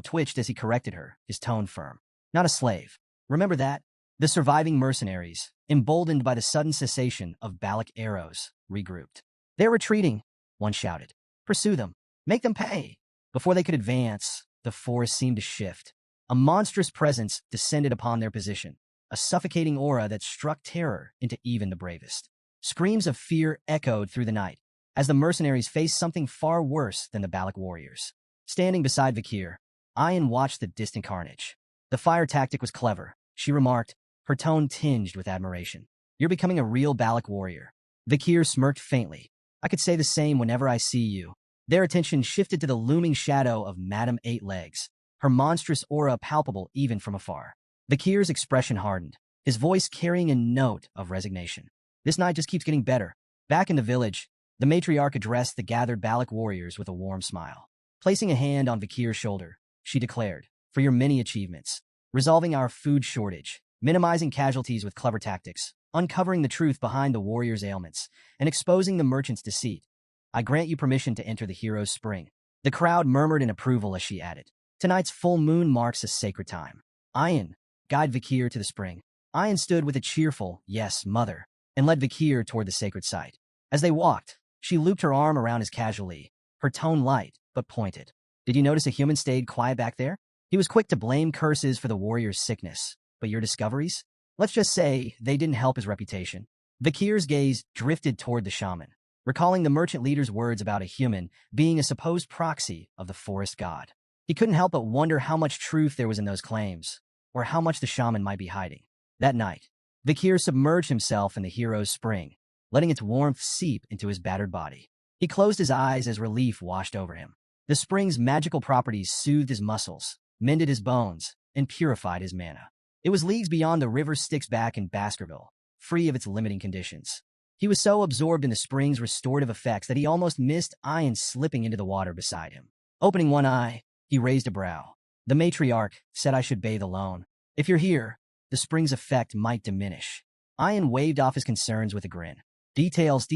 twitched as he corrected her, his tone firm. "Not a slave. Remember that." The surviving mercenaries, emboldened by the sudden cessation of Balak arrows, regrouped. "They're retreating," one shouted. "Pursue them. Make them pay." Before they could advance, the forest seemed to shift. A monstrous presence descended upon their position, a suffocating aura that struck terror into even the bravest. Screams of fear echoed through the night, as the mercenaries faced something far worse than the Balak warriors. Standing beside Vakir, Ayn watched the distant carnage. "The fire tactic was clever," she remarked, her tone tinged with admiration. "You're becoming a real Balak warrior." Vakir smirked faintly. "I could say the same whenever I see you." Their attention shifted to the looming shadow of Madame Eight Legs, her monstrous aura palpable even from afar. Vakir's expression hardened, his voice carrying a note of resignation. "This night just keeps getting better." Back in the village, the matriarch addressed the gathered Balak warriors with a warm smile. Placing a hand on Vakir's shoulder, she declared, "For your many achievements, resolving our food shortage, minimizing casualties with clever tactics, uncovering the truth behind the warriors' ailments, and exposing the merchant's deceit, I grant you permission to enter the hero's spring." The crowd murmured in approval as she added, Tonight's full moon marks a sacred time. Ayan, guide Vikir to the spring. Ayan stood with a cheerful, yes, mother, and led Vikir toward the sacred site. As they walked, she looped her arm around his casually, her tone light, but pointed. Did you notice a human stayed quiet back there? He was quick to blame curses for the warrior's sickness. But your discoveries? Let's just say they didn't help his reputation. Vikir's gaze drifted toward the shaman, recalling the merchant leader's words about a human being a supposed proxy of the forest god. He couldn't help but wonder how much truth there was in those claims, or how much the shaman might be hiding. That night, Vikir submerged himself in the hero's spring, letting its warmth seep into his battered body. He closed his eyes as relief washed over him. The spring's magical properties soothed his muscles, mended his bones, and purified his mana. It was leagues beyond the river Styx back in Baskerville, free of its limiting conditions. He was so absorbed in the spring's restorative effects that he almost missed Ayan slipping into the water beside him. Opening one eye, he raised a brow. The matriarch said I should bathe alone. If you're here, the spring's effect might diminish. Ayan waved off his concerns with a grin. Details.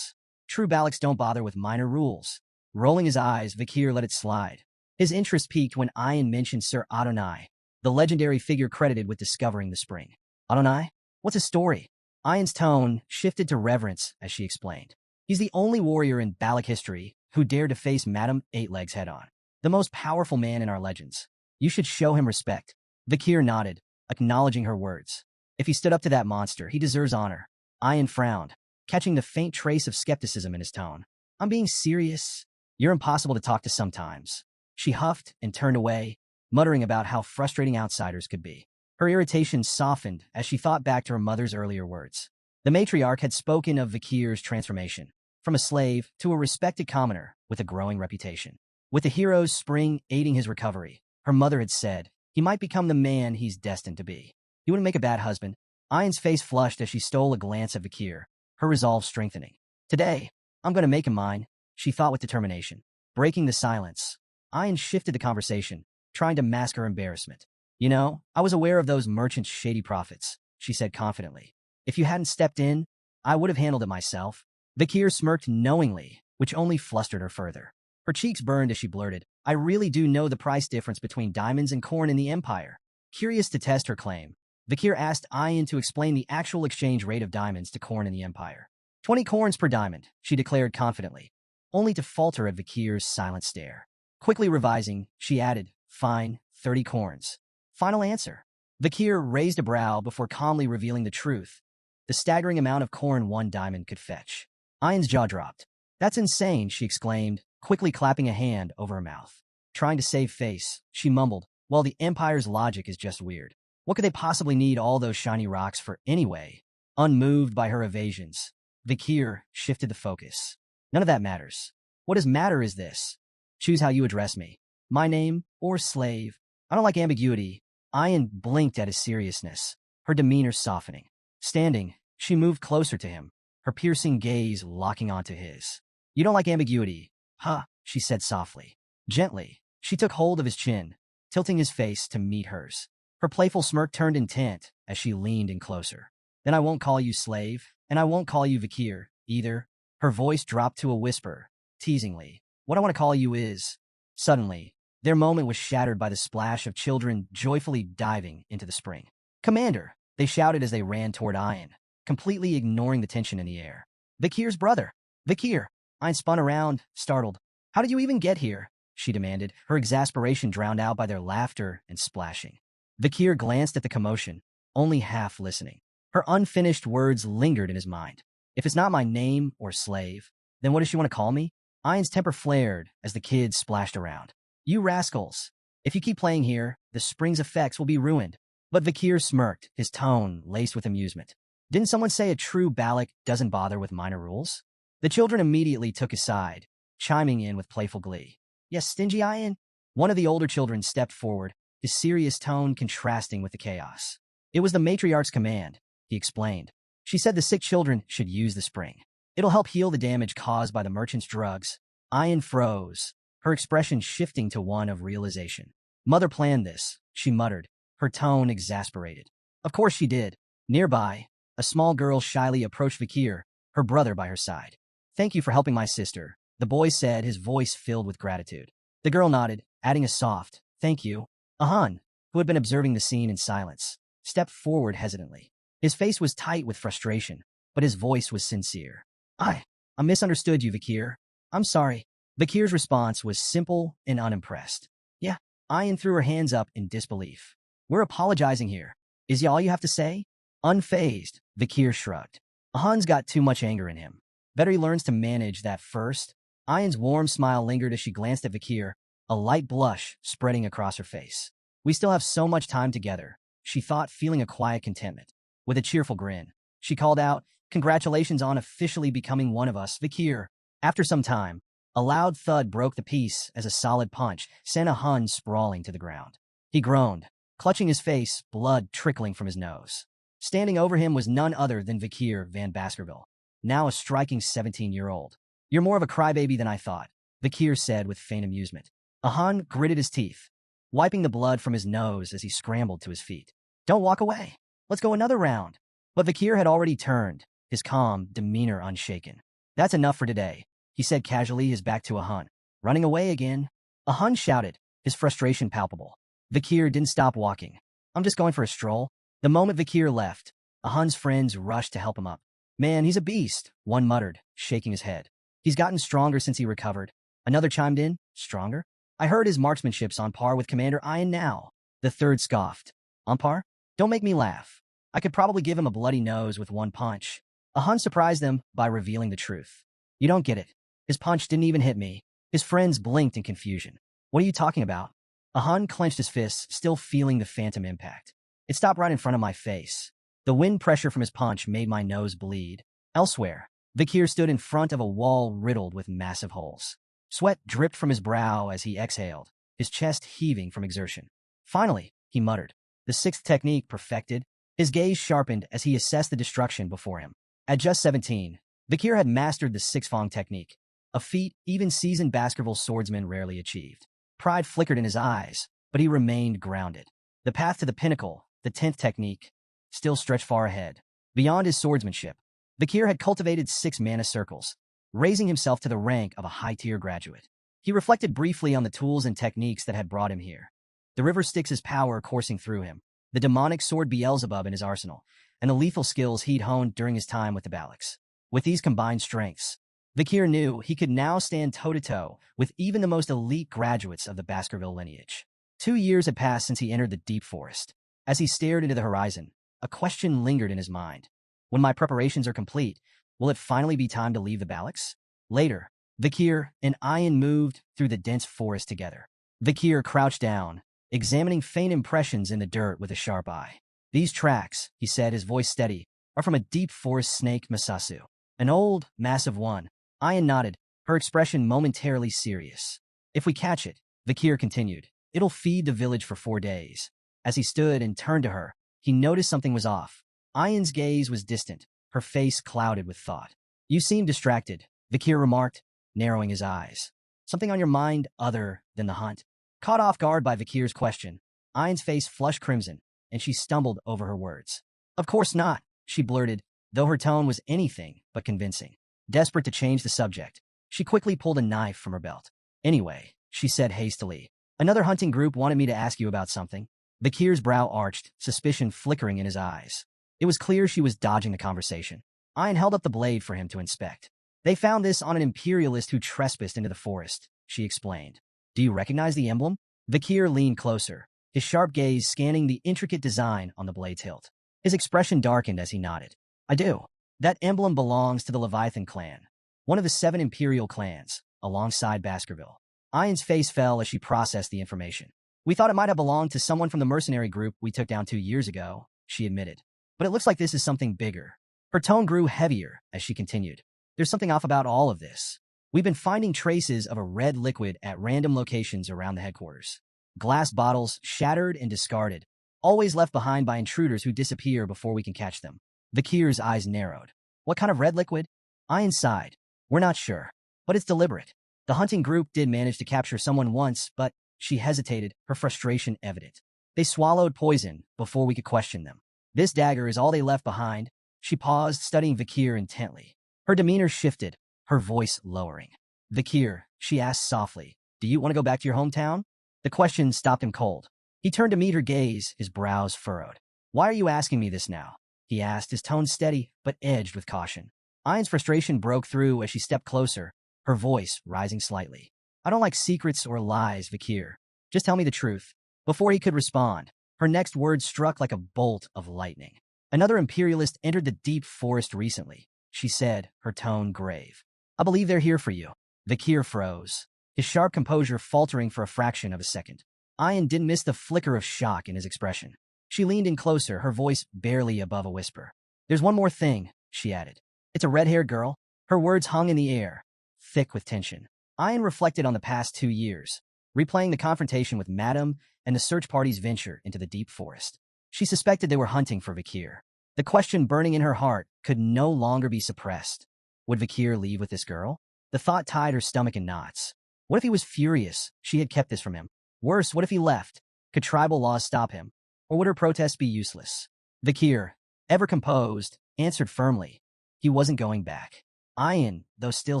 True Balacs don't bother with minor rules. Rolling his eyes, Vikir let it slide. His interest peaked when Ayan mentioned Sir Adonai, the legendary figure credited with discovering the spring. Adonai? What's his story? Ayan's tone shifted to reverence as she explained. He's the only warrior in Balac history who dared to face Madame Eightlegs head-on. The most powerful man in our legends. You should show him respect. Vikir nodded, acknowledging her words. If he stood up to that monster, he deserves honor. Ayan frowned, catching the faint trace of skepticism in his tone. I'm being serious. You're impossible to talk to sometimes. She huffed and turned away, muttering about how frustrating outsiders could be. Her irritation softened as she thought back to her mother's earlier words. The matriarch had spoken of Vikir's transformation, from a slave to a respected commoner with a growing reputation. With the hero's spring aiding his recovery, her mother had said, he might become the man he's destined to be. He wouldn't make a bad husband. Ayan's face flushed as she stole a glance at Vikir, her resolve strengthening. Today, I'm going to make him mine, she thought with determination. Breaking the silence, Ayan shifted the conversation, trying to mask her embarrassment. You know, I was aware of those merchants' shady profits, she said confidently. If you hadn't stepped in, I would have handled it myself. Vikir smirked knowingly, which only flustered her further. Her cheeks burned as she blurted, I really do know the price difference between diamonds and corn in the Empire. Curious to test her claim, Vikir asked Ayan to explain the actual exchange rate of diamonds to corn in the Empire. 20 corns per diamond, she declared confidently, only to falter at Vikir's silent stare. Quickly revising, she added, fine, 30 corns. Final answer. Vikir raised a brow before calmly revealing the truth. The staggering amount of corn 1 diamond could fetch. Ayan's jaw dropped. That's insane, she exclaimed, quickly clapping a hand over her mouth. Trying to save face, she mumbled, well, the Empire's logic is just weird. What could they possibly need all those shiny rocks for anyway? Unmoved by her evasions, Vikir shifted the focus. None of that matters. What does matter is this. Choose how you address me. My name or slave. I don't like ambiguity. Ayan blinked at his seriousness, her demeanor softening. Standing, she moved closer to him, her piercing gaze locking onto his. You don't like ambiguity, huh? She said softly. Gently, she took hold of his chin, tilting his face to meet hers. Her playful smirk turned intent as she leaned in closer. Then I won't call you slave, and I won't call you Vikir, either. Her voice dropped to a whisper, teasingly. What I want to call you is... Suddenly, their moment was shattered by the splash of children joyfully diving into the spring. Commander, they shouted as they ran toward Ayan, completely ignoring the tension in the air. Vikir's brother. Vikir. Ayan spun around, startled. How did you even get here? She demanded, her exasperation drowned out by their laughter and splashing. Vikir glanced at the commotion, only half listening. Her unfinished words lingered in his mind. If it's not my name or slave, then what does she want to call me? Ayan's temper flared as the kids splashed around. You rascals. If you keep playing here, the spring's effects will be ruined. But Vikir smirked, his tone laced with amusement. Didn't someone say a true Balac doesn't bother with minor rules? The children immediately took his side, chiming in with playful glee. Yes, stingy Ayan? One of the older children stepped forward, his serious tone contrasting with the chaos. It was the matriarch's command, he explained. She said the sick children should use the spring. It'll help heal the damage caused by the merchant's drugs. Ayan froze, her expression shifting to one of realization. Mother planned this, she muttered, her tone exasperated. Of course she did. Nearby, a small girl shyly approached Vikir, her brother by her side. Thank you for helping my sister, the boy said, his voice filled with gratitude. The girl nodded, adding a soft, Thank you. Ahan, who had been observing the scene in silence, stepped forward hesitantly. His face was tight with frustration, but his voice was sincere. I misunderstood you, Vikir. I'm sorry. Vikir's response was simple and unimpressed. Yeah, Ayan threw her hands up in disbelief. We're apologizing here. Is ya all you have to say? Unfazed, Vikir shrugged. Ahan's got too much anger in him. Better he learns to manage that first. Ayan's warm smile lingered as she glanced at Vikir, a light blush spreading across her face. We still have so much time together, she thought, feeling a quiet contentment. With a cheerful grin, she called out, Congratulations on officially becoming one of us, Vikir. After some time, a loud thud broke the peace as a solid punch sent Ahan sprawling to the ground. He groaned, clutching his face, blood trickling from his nose. Standing over him was none other than Vikir van Baskerville, now a striking 17-year-old. You're more of a crybaby than I thought, Vikir said with faint amusement. Ahan gritted his teeth, wiping the blood from his nose as he scrambled to his feet. Don't walk away. Let's go another round. But Vikir had already turned, his calm demeanor unshaken. That's enough for today, he said casually, his back to Ahan. Running away again? Ahan shouted, his frustration palpable. Vikir didn't stop walking. I'm just going for a stroll. The moment Vikir left, Ahan's friends rushed to help him up. Man, he's a beast, one muttered, shaking his head. He's gotten stronger since he recovered. Another chimed in, stronger? I heard his marksmanship's on par with Commander Ayan now. The third scoffed. On par? Don't make me laugh. I could probably give him a bloody nose with one punch. Ahan surprised them by revealing the truth. You don't get it. His punch didn't even hit me. His friends blinked in confusion. What are you talking about? Ahan clenched his fists, still feeling the phantom impact. It stopped right in front of my face. The wind pressure from his punch made my nose bleed. Elsewhere, Vikir stood in front of a wall riddled with massive holes. Sweat dripped from his brow as he exhaled, his chest heaving from exertion. Finally, he muttered, the sixth technique perfected. His gaze sharpened as he assessed the destruction before him. At just 17, Vikir had mastered the six-fong technique, a feat even seasoned Baskerville swordsmen rarely achieved. Pride flickered in his eyes, but he remained grounded. The path to the pinnacle, the 10th technique, still stretched far ahead. Beyond his swordsmanship, Vikir had cultivated 6 mana circles, raising himself to the rank of a high-tier graduate. He reflected briefly on the tools and techniques that had brought him here. The river Styx's power coursing through him, the demonic sword Beelzebub in his arsenal, and the lethal skills he'd honed during his time with the Balax. With these combined strengths, Vikir knew he could now stand toe-to-toe with even the most elite graduates of the Baskerville lineage. 2 years had passed since he entered the deep forest. As he stared into the horizon, a question lingered in his mind. When my preparations are complete, will it finally be time to leave the Balax? Later, Vikir and Ayan moved through the dense forest together. Vikir crouched down, examining faint impressions in the dirt with a sharp eye. These tracks, he said, his voice steady, are from a deep forest snake Masasu. An old, massive one. Ayan nodded, her expression momentarily serious. If we catch it, Vikir continued, it'll feed the village for 4 days. As he stood and turned to her, he noticed something was off. Ayan's gaze was distant, her face clouded with thought. You seem distracted, Vikir remarked, narrowing his eyes. Something on your mind other than the hunt? Caught off guard by Vikir's question, Ayan's face flushed crimson, and she stumbled over her words. Of course not, she blurted, though her tone was anything but convincing. Desperate to change the subject, she quickly pulled a knife from her belt. Anyway, she said hastily, another hunting group wanted me to ask you about something. Vikir's brow arched, suspicion flickering in his eyes. It was clear she was dodging the conversation. Ayan held up the blade for him to inspect. They found this on an imperialist who trespassed into the forest, she explained. Do you recognize the emblem? Vikir leaned closer, his sharp gaze scanning the intricate design on the blade's hilt. His expression darkened as he nodded. I do. That emblem belongs to the Leviathan clan, one of the 7 imperial clans, alongside Baskerville. Ayan's face fell as she processed the information. We thought it might have belonged to someone from the mercenary group we took down 2 years ago, she admitted. But it looks like this is something bigger. Her tone grew heavier as she continued. There's something off about all of this. We've been finding traces of a red liquid at random locations around the headquarters. Glass bottles, shattered and discarded, always left behind by intruders who disappear before we can catch them. Vikir's eyes narrowed. What kind of red liquid? Ayan sighed. We're not sure, but it's deliberate. The hunting group did manage to capture someone once, but she hesitated, her frustration evident. They swallowed poison before we could question them. This dagger is all they left behind. She paused, studying Vikir intently. Her demeanor shifted, her voice lowering. Vikir, she asked softly, do you want to go back to your hometown? The question stopped him cold. He turned to meet her gaze, his brows furrowed. "Why are you asking me this now?" he asked, his tone steady but edged with caution. Ayan's frustration broke through as she stepped closer, her voice rising slightly. "I don't like secrets or lies, Vakir. Just tell me the truth." Before he could respond, her next words struck like a bolt of lightning. "Another imperialist entered the deep forest recently," she said, her tone grave. "I believe they're here for you." Vakir froze, his sharp composure faltering for a fraction of a second. Ayan didn't miss the flicker of shock in his expression. She leaned in closer, her voice barely above a whisper. "There's one more thing," she added. "It's a red-haired girl." Her words hung in the air, thick with tension. Ayan reflected on the past 2 years, replaying the confrontation with Madam and the search party's venture into the deep forest. She suspected they were hunting for Vakir. The question burning in her heart could no longer be suppressed. Would Vakir leave with this girl? The thought tied her stomach in knots. What if he was furious she had kept this from him? Worse, what if he left? Could tribal laws stop him? Or would her protests be useless? Vakir, ever composed, answered firmly. He wasn't going back. Ayan, though still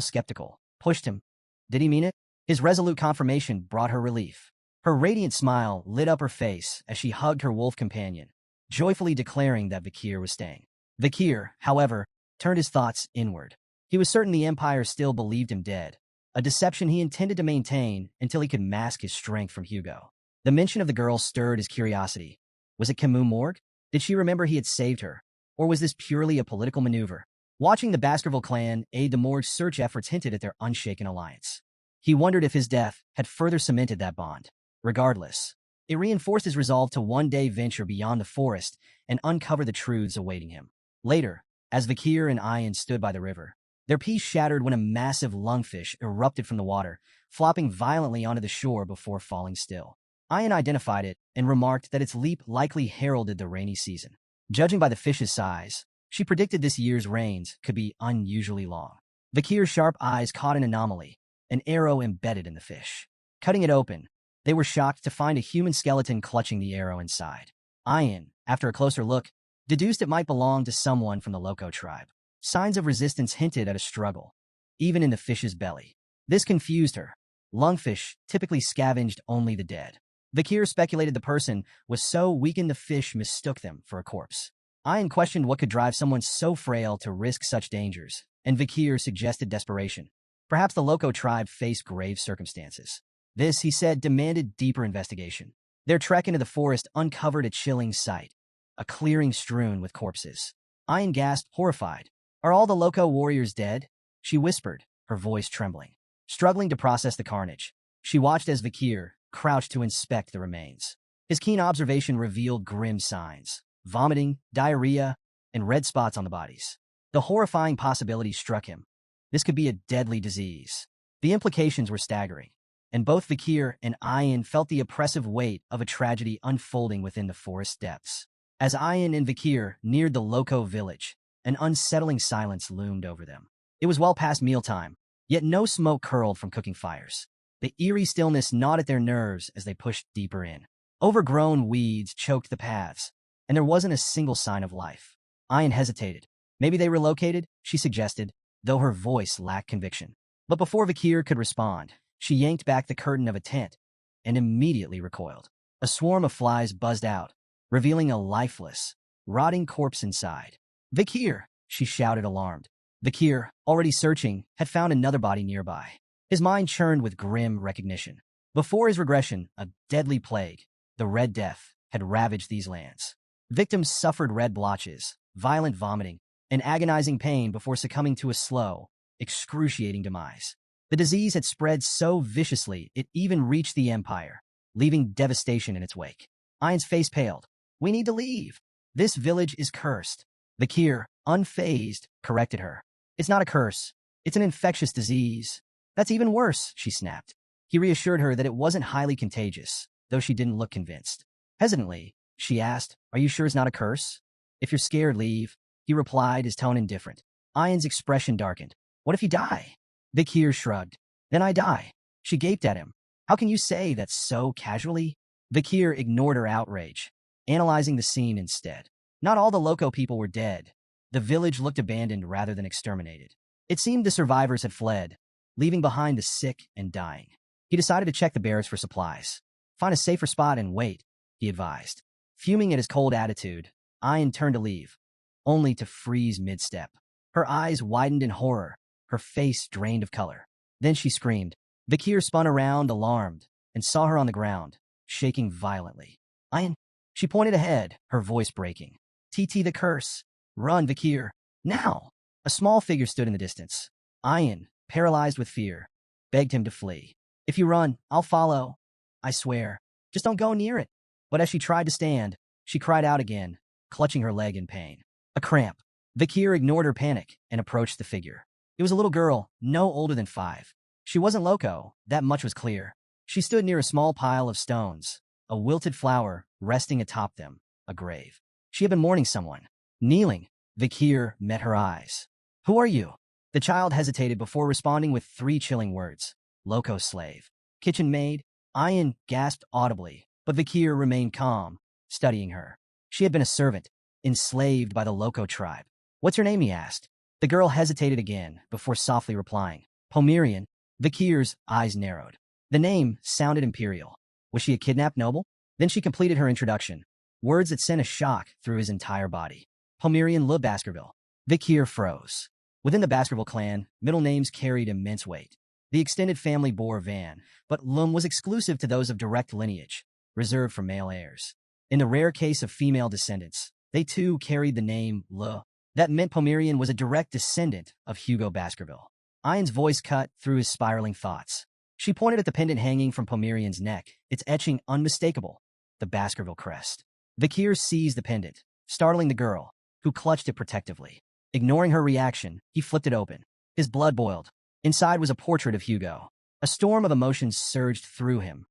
skeptical, pushed him. Did he mean it? His resolute confirmation brought her relief. Her radiant smile lit up her face as she hugged her wolf companion, joyfully declaring that Vakir was staying. Vakir, however, turned his thoughts inward. He was certain the Empire still believed him dead, a deception he intended to maintain until he could mask his strength from Hugo. The mention of the girl stirred his curiosity. Was it Camus Morgue? Did she remember he had saved her? Or was this purely a political maneuver? Watching the Baskerville clan aid the Morgue's search efforts hinted at their unshaken alliance. He wondered if his death had further cemented that bond. Regardless, it reinforced his resolve to one day venture beyond the forest and uncover the truths awaiting him. Later, as Vakir and Ayan stood by the river, their peace shattered when a massive lungfish erupted from the water, flopping violently onto the shore before falling still. Ayan identified it and remarked that its leap likely heralded the rainy season. Judging by the fish's size, she predicted this year's rains could be unusually long. Vakir's sharp eyes caught an anomaly, an arrow embedded in the fish. Cutting it open, they were shocked to find a human skeleton clutching the arrow inside. Ayan, after a closer look, deduced it might belong to someone from the Loco tribe. Signs of resistance hinted at a struggle, even in the fish's belly. This confused her. Lungfish typically scavenged only the dead. Vakir speculated the person was so weakened the fish mistook them for a corpse. Ayan questioned what could drive someone so frail to risk such dangers, and Vakir suggested desperation. Perhaps the Loco tribe faced grave circumstances. This, he said, demanded deeper investigation. Their trek into the forest uncovered a chilling sight, a clearing strewn with corpses. Ayan gasped, horrified. "Are all the Loco warriors dead?" she whispered, her voice trembling. Struggling to process the carnage, she watched as Vakir crouched to inspect the remains. His keen observation revealed grim signs: vomiting, diarrhea, and red spots on the bodies. The horrifying possibility struck him. This could be a deadly disease. The implications were staggering, and both Vakir and Ayan felt the oppressive weight of a tragedy unfolding within the forest depths. As Ayan and Vakir neared the Loco village, an unsettling silence loomed over them. It was well past mealtime, yet no smoke curled from cooking fires. The eerie stillness gnawed at their nerves as they pushed deeper in. Overgrown weeds choked the paths, and there wasn't a single sign of life. Ayan hesitated. Maybe they relocated, she suggested, though her voice lacked conviction. But before Vakir could respond, she yanked back the curtain of a tent and immediately recoiled. A swarm of flies buzzed out, revealing a lifeless, rotting corpse inside. "Vakir!" she shouted, alarmed. Vakir, already searching, had found another body nearby. His mind churned with grim recognition. Before his regression, a deadly plague, the Red Death, had ravaged these lands. Victims suffered red blotches, violent vomiting, and agonizing pain before succumbing to a slow, excruciating demise. The disease had spread so viciously it even reached the Empire, leaving devastation in its wake. Ayan's face paled. "We need to leave. This village is cursed." Vakir, unfazed, corrected her. "It's not a curse. It's an infectious disease." "That's even worse," she snapped. He reassured her that it wasn't highly contagious, though she didn't look convinced. Hesitantly, she asked, "Are you sure it's not a curse?" "If you're scared, leave," he replied, his tone indifferent. Ayan's expression darkened. "What if you die?" Vakir shrugged. "Then I die." She gaped at him. "How can you say that so casually?" Vakir ignored her outrage, analyzing the scene instead. Not all the Loco people were dead. The village looked abandoned rather than exterminated. It seemed the survivors had fled, leaving behind the sick and dying. He decided to check the barracks for supplies. Find a safer spot and wait, he advised. Fuming at his cold attitude, Ayan turned to leave, only to freeze mid-step. Her eyes widened in horror, her face drained of color. Then she screamed. Vikir spun around, alarmed, and saw her on the ground, shaking violently. Ayan, she pointed ahead, her voice breaking. TT the curse. Run, Vikir. Now! A small figure stood in the distance. Ayan, paralyzed with fear, begged him to flee. If you run, I'll follow. I swear. Just don't go near it. But as she tried to stand, she cried out again, clutching her leg in pain. A cramp. Vikir ignored her panic and approached the figure. It was a little girl, no older than 5. She wasn't loco, that much was clear. She stood near a small pile of stones, a wilted flower resting atop them, a grave. She had been mourning someone. Kneeling, Vikir met her eyes. Who are you? The child hesitated before responding with 3 chilling words. Loco slave. Kitchen maid? Ayan gasped audibly, but Vikir remained calm, studying her. She had been a servant, enslaved by the Loco tribe. What's your name, he asked. The girl hesitated again before softly replying. Pomerian. Vikir's eyes narrowed. The name sounded imperial. Was she a kidnapped noble? Then she completed her introduction, words that sent a shock through his entire body. Pomerian Le Baskerville. Vikir froze. Within the Baskerville clan, middle names carried immense weight. The extended family bore Van, but Lum was exclusive to those of direct lineage, reserved for male heirs. In the rare case of female descendants, they too carried the name Le. That meant Pomerian was a direct descendant of Hugo Baskerville. Ayan's voice cut through his spiraling thoughts. She pointed at the pendant hanging from Pomerian's neck, its etching unmistakable, the Baskerville crest. Vikir seized the pendant, startling the girl, who clutched it protectively. Ignoring her reaction, he flipped it open. His blood boiled. Inside was a portrait of Hugo. A storm of emotions surged through him.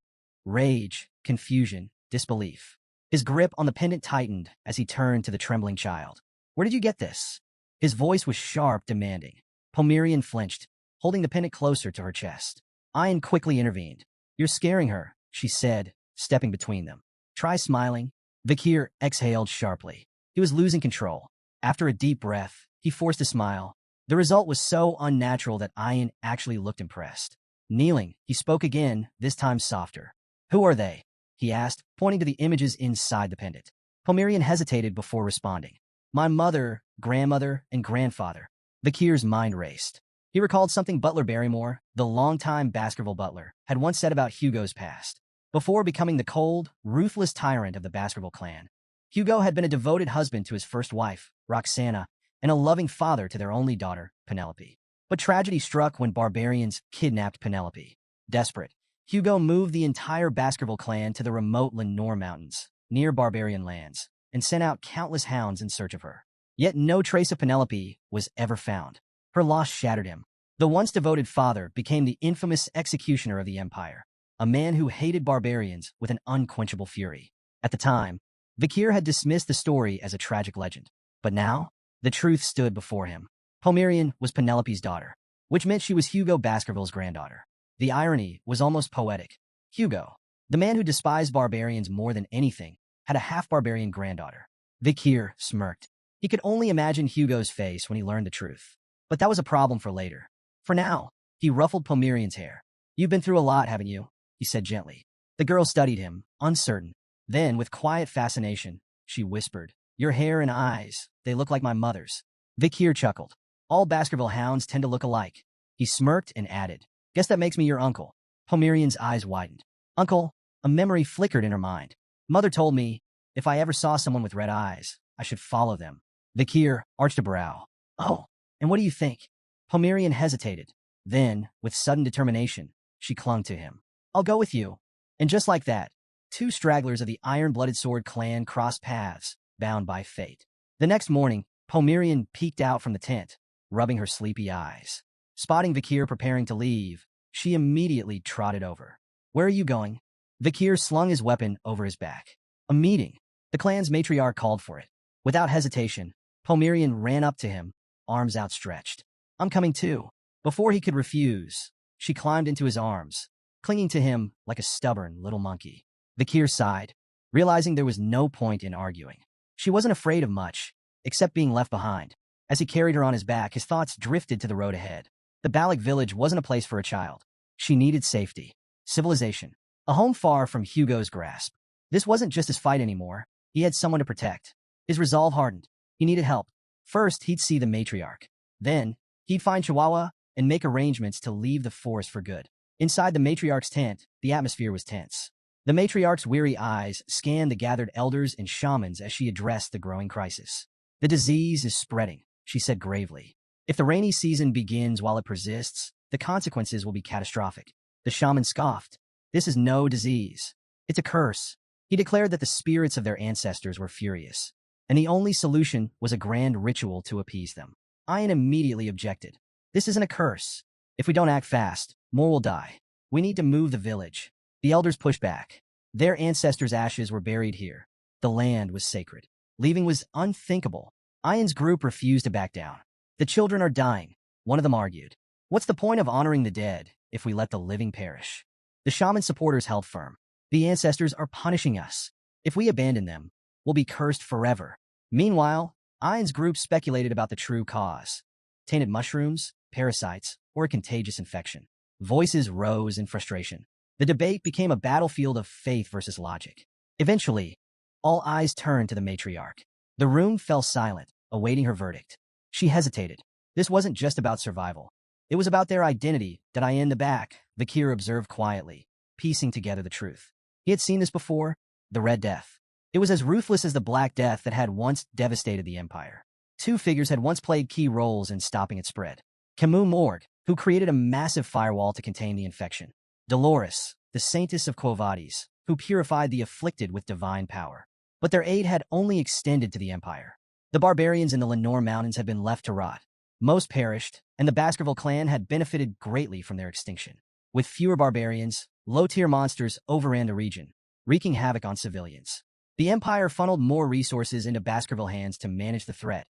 Rage, confusion, disbelief. His grip on the pendant tightened as he turned to the trembling child. Where did you get this? His voice was sharp, demanding. Pomerian flinched, holding the pendant closer to her chest. Ayan quickly intervened. You're scaring her, she said, stepping between them. Try smiling. Vikir exhaled sharply. He was losing control. After a deep breath, he forced a smile. The result was so unnatural that Ayan actually looked impressed. Kneeling, he spoke again, this time softer. Who are they? He asked, pointing to the images inside the pendant. Pomerian hesitated before responding. My mother, grandmother, and grandfather. Vikir's mind raced. He recalled something Butler Barrymore, the longtime Baskerville butler, had once said about Hugo's past. Before becoming the cold, ruthless tyrant of the Baskerville clan, Hugo had been a devoted husband to his first wife, Roxana, and a loving father to their only daughter, Penelope. But tragedy struck when barbarians kidnapped Penelope. Desperate, Hugo moved the entire Baskerville clan to the remote Lenore Mountains, near barbarian lands, and sent out countless hounds in search of her. Yet no trace of Penelope was ever found. Her loss shattered him. The once devoted father became the infamous executioner of the empire, a man who hated barbarians with an unquenchable fury. At the time, Vikir had dismissed the story as a tragic legend. But now, the truth stood before him. Pomerian was Penelope's daughter, which meant she was Hugo Baskerville's granddaughter. The irony was almost poetic. Hugo, the man who despised barbarians more than anything, had a half-barbarian granddaughter. Vikir smirked. He could only imagine Hugo's face when he learned the truth. But that was a problem for later. For now, he ruffled Pomerian's hair. You've been through a lot, haven't you? He said gently. The girl studied him, uncertain. Then, with quiet fascination, she whispered, Your hair and eyes, they look like my mother's. Vikir chuckled. All Baskerville hounds tend to look alike. He smirked and added, Guess that makes me your uncle. Pomerian's eyes widened. Uncle, a memory flickered in her mind. Mother told me, if I ever saw someone with red eyes, I should follow them. Vikir arched a brow. Oh, and what do you think? Pomerian hesitated. Then, with sudden determination, she clung to him. I'll go with you. And just like that, 2 stragglers of the iron-blooded sword clan crossed paths, bound by fate. The next morning, Pomerian peeked out from the tent, rubbing her sleepy eyes. Spotting Vikir preparing to leave, she immediately trotted over. Where are you going? Vikir slung his weapon over his back. A meeting. The clan's matriarch called for it. Without hesitation, Pomerian ran up to him, arms outstretched. I'm coming too. Before he could refuse, she climbed into his arms, clinging to him like a stubborn little monkey. Vikir sighed, realizing there was no point in arguing. She wasn't afraid of much, except being left behind. As he carried her on his back, his thoughts drifted to the road ahead. The Balik village wasn't a place for a child. She needed safety, civilization, A home far from Hugo's grasp. This wasn't just his fight anymore. He had someone to protect. His resolve hardened. He needed help. First, he'd see the matriarch. Then, he'd find Chihuahua and make arrangements to leave the forest for good. Inside the matriarch's tent, the atmosphere was tense. The matriarch's weary eyes scanned the gathered elders and shamans as she addressed the growing crisis. The disease is spreading, she said gravely. If the rainy season begins while it persists, the consequences will be catastrophic. The shaman scoffed. This is no disease. It's a curse. He declared that the spirits of their ancestors were furious, and the only solution was a grand ritual to appease them. Ian immediately objected. This isn't a curse. If we don't act fast, more will die. We need to move the village. The elders pushed back. Their ancestors' ashes were buried here. The land was sacred. Leaving was unthinkable. Ian's group refused to back down. The children are dying, one of them argued. What's the point of honoring the dead if we let the living perish? The shaman supporters held firm. The ancestors are punishing us. If we abandon them, we'll be cursed forever. Meanwhile, Ian's group speculated about the true cause. Tainted mushrooms, parasites, or a contagious infection. Voices rose in frustration. The debate became a battlefield of faith versus logic. Eventually, all eyes turned to the matriarch. The room fell silent, awaiting her verdict. She hesitated. This wasn't just about survival. It was about their identity. Did I in the back? Vakir observed quietly, piecing together the truth. He had seen this before, the Red Death. It was as ruthless as the Black Death that had once devastated the Empire. Two figures had once played key roles in stopping its spread. Camus Morgue, who created a massive firewall to contain the infection. Dolores, the saintess of Quo Vadis, who purified the afflicted with divine power. But their aid had only extended to the Empire. The barbarians in the Lenore Mountains had been left to rot. Most perished, and the Baskerville clan had benefited greatly from their extinction. With fewer barbarians, low-tier monsters overran the region, wreaking havoc on civilians. The Empire funneled more resources into Baskerville hands to manage the threat,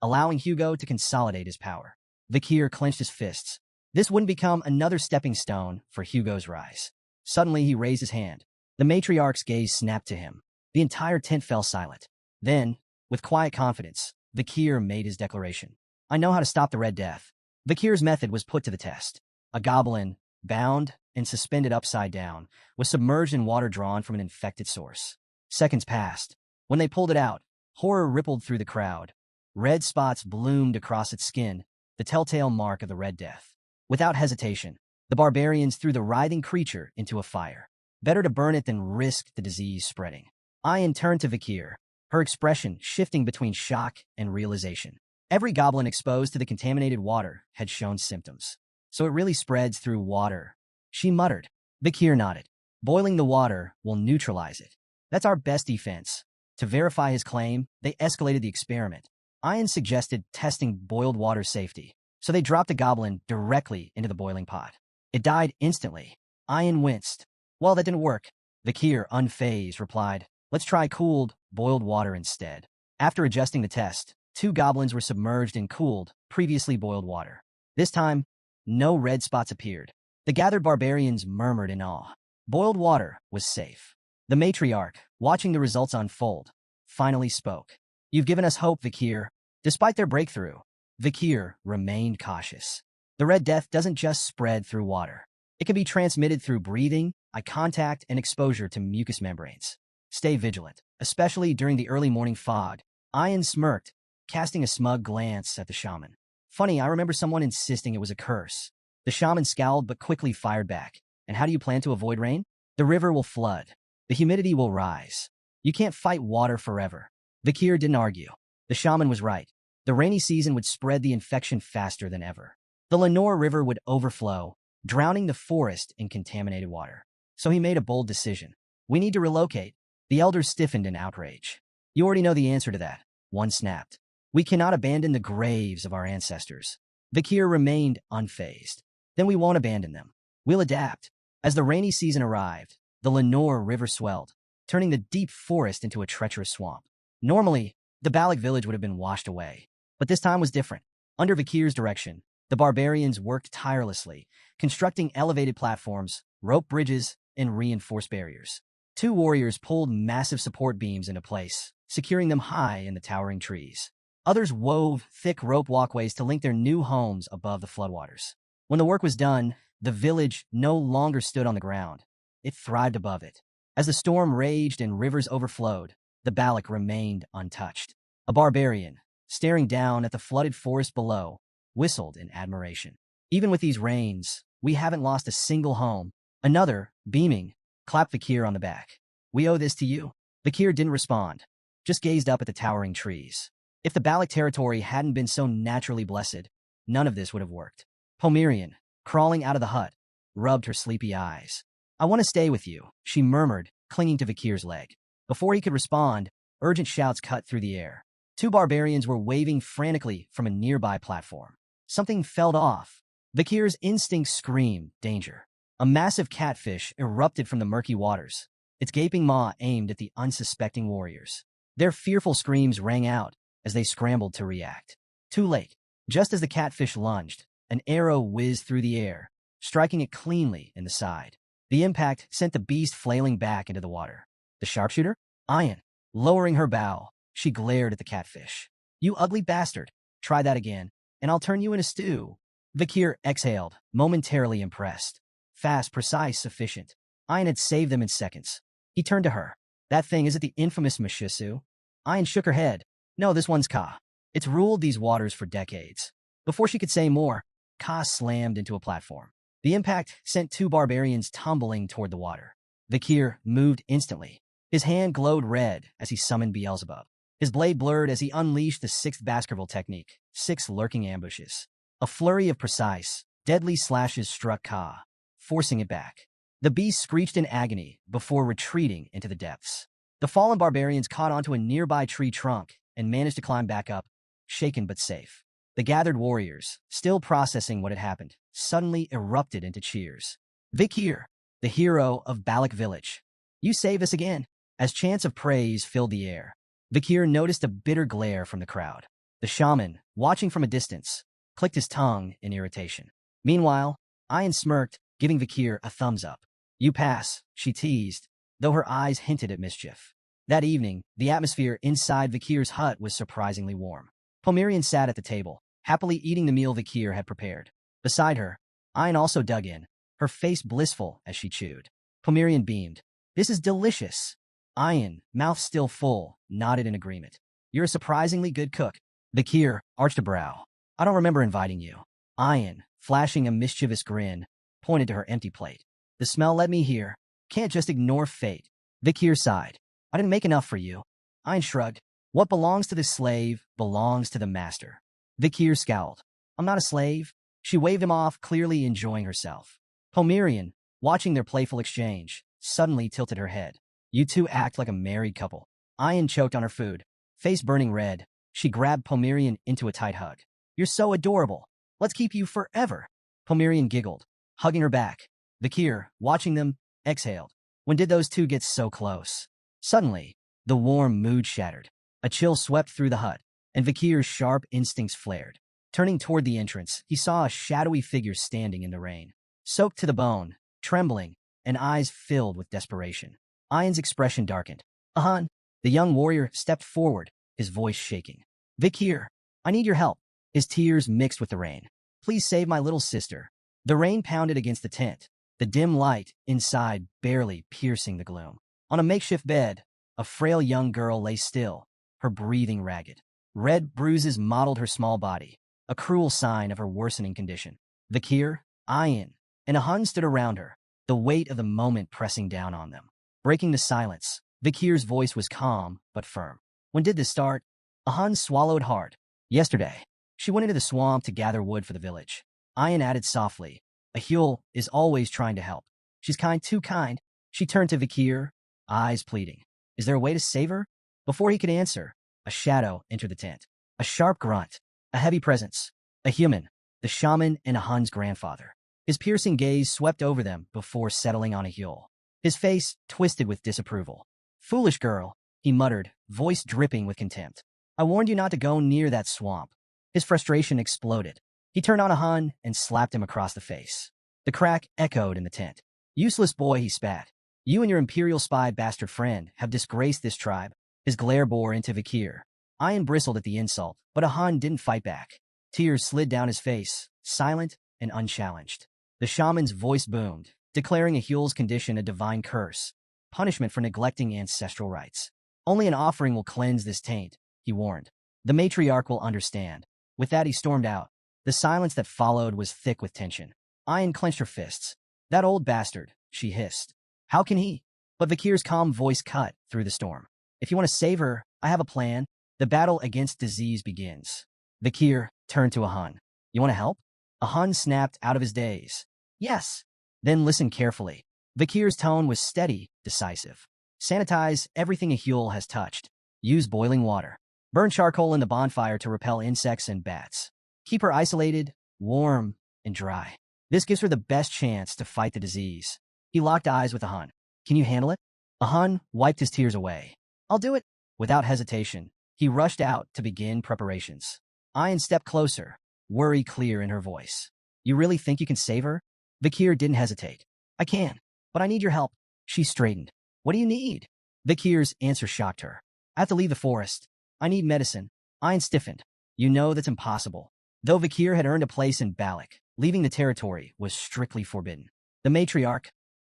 allowing Hugo to consolidate his power. Vakir clenched his fists. This wouldn't become another stepping stone for Hugo's rise. Suddenly, he raised his hand. The matriarch's gaze snapped to him. The entire tent fell silent. Then, with quiet confidence, Vakir made his declaration. I know how to stop the Red Death. Vakir's method was put to the test. A goblin, bound and suspended upside down, was submerged in water drawn from an infected source. Seconds passed. When they pulled it out, horror rippled through the crowd. Red spots bloomed across its skin, the telltale mark of the Red Death. Without hesitation, the barbarians threw the writhing creature into a fire. Better to burn it than risk the disease spreading. Ian turned to Vakir, her expression shifting between shock and realization. Every goblin exposed to the contaminated water had shown symptoms. So it really spreads through water, she muttered. Vakir nodded. Boiling the water will neutralize it. That's our best defense. To verify his claim, they escalated the experiment. Ian suggested testing boiled water safety, so they dropped a goblin directly into the boiling pot. It died instantly. Ian winced. Well, that didn't work. Vakir, unfazed, replied, let's try cooled, boiled water instead. After adjusting the test, 2 goblins were submerged in cooled, previously boiled water. This time, no red spots appeared. The gathered barbarians murmured in awe. Boiled water was safe. The matriarch, watching the results unfold, finally spoke. You've given us hope, Vakir. Despite their breakthrough, Vakir remained cautious. The Red Death doesn't just spread through water. It can be transmitted through breathing, eye contact, and exposure to mucous membranes. Stay vigilant, especially during the early morning fog. Ian smirked, casting a smug glance at the shaman. Funny, I remember someone insisting it was a curse. The shaman scowled but quickly fired back. And how do you plan to avoid rain? The river will flood. The humidity will rise. You can't fight water forever. Vakir didn't argue. The shaman was right. The rainy season would spread the infection faster than ever. The Lenore River would overflow, drowning the forest in contaminated water. So he made a bold decision. We need to relocate. The elders stiffened in outrage. You already know the answer to that. One snapped. We cannot abandon the graves of our ancestors. Vakir remained unfazed. Then we won't abandon them. We'll adapt. As the rainy season arrived, the Lenore River swelled, turning the deep forest into a treacherous swamp. Normally, the Balak village would have been washed away. But this time was different. Under Vakir's direction, the barbarians worked tirelessly, constructing elevated platforms, rope bridges, and reinforced barriers. 2 warriors pulled massive support beams into place, securing them high in the towering trees. Others wove thick rope walkways to link their new homes above the floodwaters. When the work was done, the village no longer stood on the ground. it thrived above it. As the storm raged and rivers overflowed, the Balak remained untouched. A barbarian, staring down at the flooded forest below, whistled in admiration. Even with these rains, we haven't lost a single home. Another, beaming, clapped Vakir on the back. We owe this to you. Vakir didn't respond, just gazed up at the towering trees. If the Balak territory hadn't been so naturally blessed, none of this would have worked. Pomerian, crawling out of the hut, rubbed her sleepy eyes. I want to stay with you, she murmured, clinging to Vakir's leg. Before he could respond, urgent shouts cut through the air. Two barbarians were waving frantically from a nearby platform. Something fell off. Vakir's instinct screamed, danger. A massive catfish erupted from the murky waters, its gaping maw aimed at the unsuspecting warriors. Their fearful screams rang out as they scrambled to react. Too late. Just as the catfish lunged, an arrow whizzed through the air, striking it cleanly in the side. The impact sent the beast flailing back into the water. The sharpshooter? Ayan. Lowering her bow, she glared at the catfish. You ugly bastard. Try that again, and I'll turn you in a stew. Vakir exhaled, momentarily impressed. Fast, precise, sufficient. Ayan had saved them in seconds. He turned to her. That thing, is it the infamous Mishisu? Ayan shook her head. No, this one's Ka. It's ruled these waters for decades. Before she could say more, Ka slammed into a platform. The impact sent two barbarians tumbling toward the water. Vakir moved instantly. His hand glowed red as he summoned Beelzebub. His blade blurred as he unleashed the sixth Baskerville technique, 6 lurking ambushes. A flurry of precise, deadly slashes struck Ka, forcing it back. The beast screeched in agony before retreating into the depths. The fallen barbarians caught onto a nearby tree trunk and managed to climb back up, shaken but safe. The gathered warriors, still processing what had happened, suddenly erupted into cheers. Vakir, the hero of Balak Village. You saved us again. As chants of praise filled the air, Vakir noticed a bitter glare from the crowd. The shaman, watching from a distance, clicked his tongue in irritation. Meanwhile, Ayan smirked, giving Vakir a thumbs up. You pass, she teased, though her eyes hinted at mischief. That evening, the atmosphere inside Vakir's hut was surprisingly warm. Pomerian sat at the table, happily eating the meal Vakir had prepared. Beside her, Ayan also dug in, her face blissful as she chewed. Pomerian beamed. This is delicious. Ayan, mouth still full, nodded in agreement. You're a surprisingly good cook. Vakir arched a brow. I don't remember inviting you. Ayan, flashing a mischievous grin, pointed to her empty plate. The smell led me here. Can't just ignore fate. Vakir sighed. I didn't make enough for you. Ayan shrugged. What belongs to the slave belongs to the master. Vakir scowled. I'm not a slave. She waved him off, clearly enjoying herself. Pomerian, watching their playful exchange, suddenly tilted her head. You two act like a married couple. Ayan choked on her food. Face burning red, she grabbed Pomerian into a tight hug. You're so adorable. Let's keep you forever. Pomerian giggled, hugging her back. Vakir, watching them, exhaled. When did those two get so close? Suddenly, the warm mood shattered. A chill swept through the hut, and Vakir's sharp instincts flared. Turning toward the entrance, he saw a shadowy figure standing in the rain, soaked to the bone, trembling, and eyes filled with desperation. Ayan's expression darkened. Ahan, the young warrior stepped forward, his voice shaking. Vakir, I need your help. His tears mixed with the rain. Please save my little sister. The rain pounded against the tent, the dim light inside barely piercing the gloom. On a makeshift bed, a frail young girl lay still, her breathing ragged. Red bruises mottled her small body, a cruel sign of her worsening condition. Vakir, Ayan, and Ahun stood around her, the weight of the moment pressing down on them. Breaking the silence, Vakir's voice was calm but firm. When did this start? Ahun swallowed hard. Yesterday. She went into the swamp to gather wood for the village. Ayan added softly. Yahello is always trying to help. She's kind, too kind. She turned to Vakir, eyes pleading. Is there a way to save her? Before he could answer, a shadow entered the tent. A sharp grunt. A heavy presence. A human. The shaman and Ahun's grandfather. His piercing gaze swept over them before settling on Yahello. His face twisted with disapproval. Foolish girl, he muttered, voice dripping with contempt. I warned you not to go near that swamp. His frustration exploded. He turned on Ahun and slapped him across the face. The crack echoed in the tent. Useless boy, he spat. You and your imperial spy bastard friend have disgraced this tribe. His glare bore into Vakir. Ayan bristled at the insult, but Ahun didn't fight back. Tears slid down his face, silent and unchallenged. The shaman's voice boomed. declaring Ahul's condition a divine curse, punishment for neglecting ancestral rites. Only an offering will cleanse this taint, he warned. The matriarch will understand. With that, he stormed out. The silence that followed was thick with tension. Ayan clenched her fists. That old bastard, she hissed. How can he? But Vakir's calm voice cut through the storm. If you want to save her, I have a plan. The battle against disease begins. Vakir turned to Ahun. You want to help? Ahun snapped out of his daze. Yes. Then listen carefully. Vakir's tone was steady, decisive. Sanitize everything Ahul has touched. Use boiling water. Burn charcoal in the bonfire to repel insects and bats. Keep her isolated, warm, and dry. This gives her the best chance to fight the disease. He locked eyes with Ahun. Can you handle it? Ahun wiped his tears away. I'll do it. Without hesitation, he rushed out to begin preparations. Ayan stepped closer, worry clear in her voice. You really think you can save her? Vakir didn't hesitate. I can, but I need your help. She straightened. What do you need? Vakir's answer shocked her. I have to leave the forest. I need medicine. Ayan stiffened. You know that's impossible. Though Vakir had earned a place in Balak, leaving the territory was strictly forbidden. The matriarch,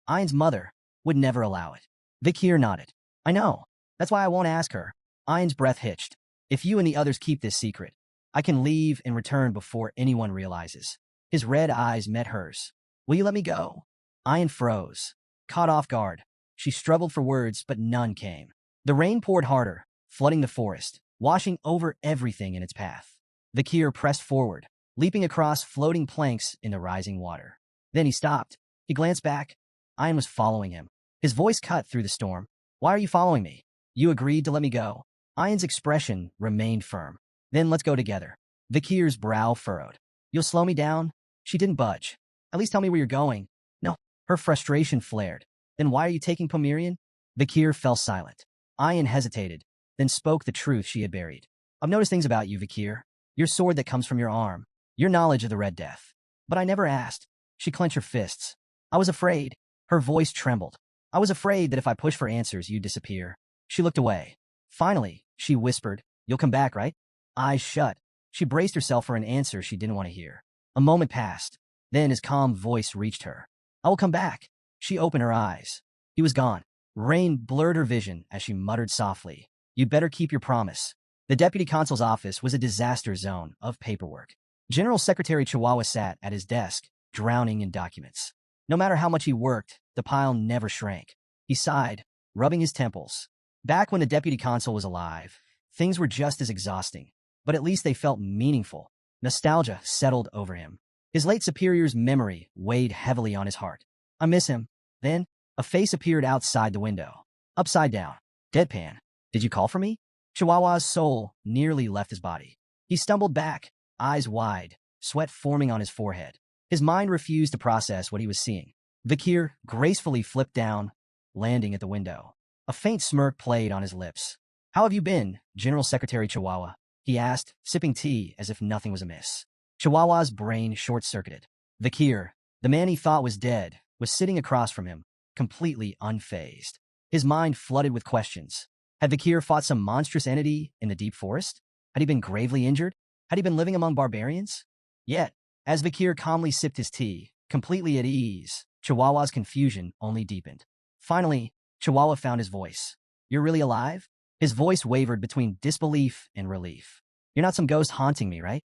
Ayan's mother, would never allow it. Vakir nodded. I know. That's why I won't ask her. Ayan's breath hitched. If you and the others keep this secret, I can leave and return before anyone realizes. His red eyes met hers. Will you let me go? Ayan froze. Caught off guard. She struggled for words, but none came. The rain poured harder, flooding the forest, washing over everything in its path. Vakir pressed forward, leaping across floating planks in the rising water. Then he stopped. He glanced back. Ayan was following him. His voice cut through the storm. Why are you following me? You agreed to let me go. Ayan's expression remained firm. Then let's go together. Vakir's brow furrowed. You'll slow me down? She didn't budge. At least tell me where you're going. No. Her frustration flared. Then why are you taking Pomerian? Vakir fell silent. Ayan hesitated, then spoke the truth she had buried. I've noticed things about you, Vakir. Your sword that comes from your arm. Your knowledge of the Red Death. But I never asked. She clenched her fists. I was afraid. Her voice trembled. I was afraid that if I pushed for answers, you'd disappear. She looked away. Finally, she whispered, You'll come back, right? Eyes shut. She braced herself for an answer she didn't want to hear. A moment passed. Then his calm voice reached her. I will come back. She opened her eyes. He was gone. Rain blurred her vision as she muttered softly. You'd better keep your promise. The deputy consul's office was a disaster zone of paperwork. General Secretary Chihuahua sat at his desk, drowning in documents. No matter how much he worked, the pile never shrank. He sighed, rubbing his temples. Back when the deputy consul was alive, things were just as exhausting, but at least they felt meaningful. Nostalgia settled over him. His late superior's memory weighed heavily on his heart. I miss him. Then, a face appeared outside the window. Upside down. Deadpan. Did you call for me? Chihuahua's soul nearly left his body. He stumbled back, eyes wide, sweat forming on his forehead. His mind refused to process what he was seeing. Vakir gracefully flipped down, landing at the window. A faint smirk played on his lips. How have you been, General Secretary Chihuahua? He asked, sipping tea as if nothing was amiss. Chihuahua's brain short-circuited. Vakir, the man he thought was dead, was sitting across from him, completely unfazed. His mind flooded with questions. Had Vakir fought some monstrous entity in the deep forest? Had he been gravely injured? Had he been living among barbarians? Yet, as Vakir calmly sipped his tea, completely at ease, Chihuahua's confusion only deepened. Finally, Chihuahua found his voice. You're really alive? His voice wavered between disbelief and relief. You're not some ghost haunting me, right?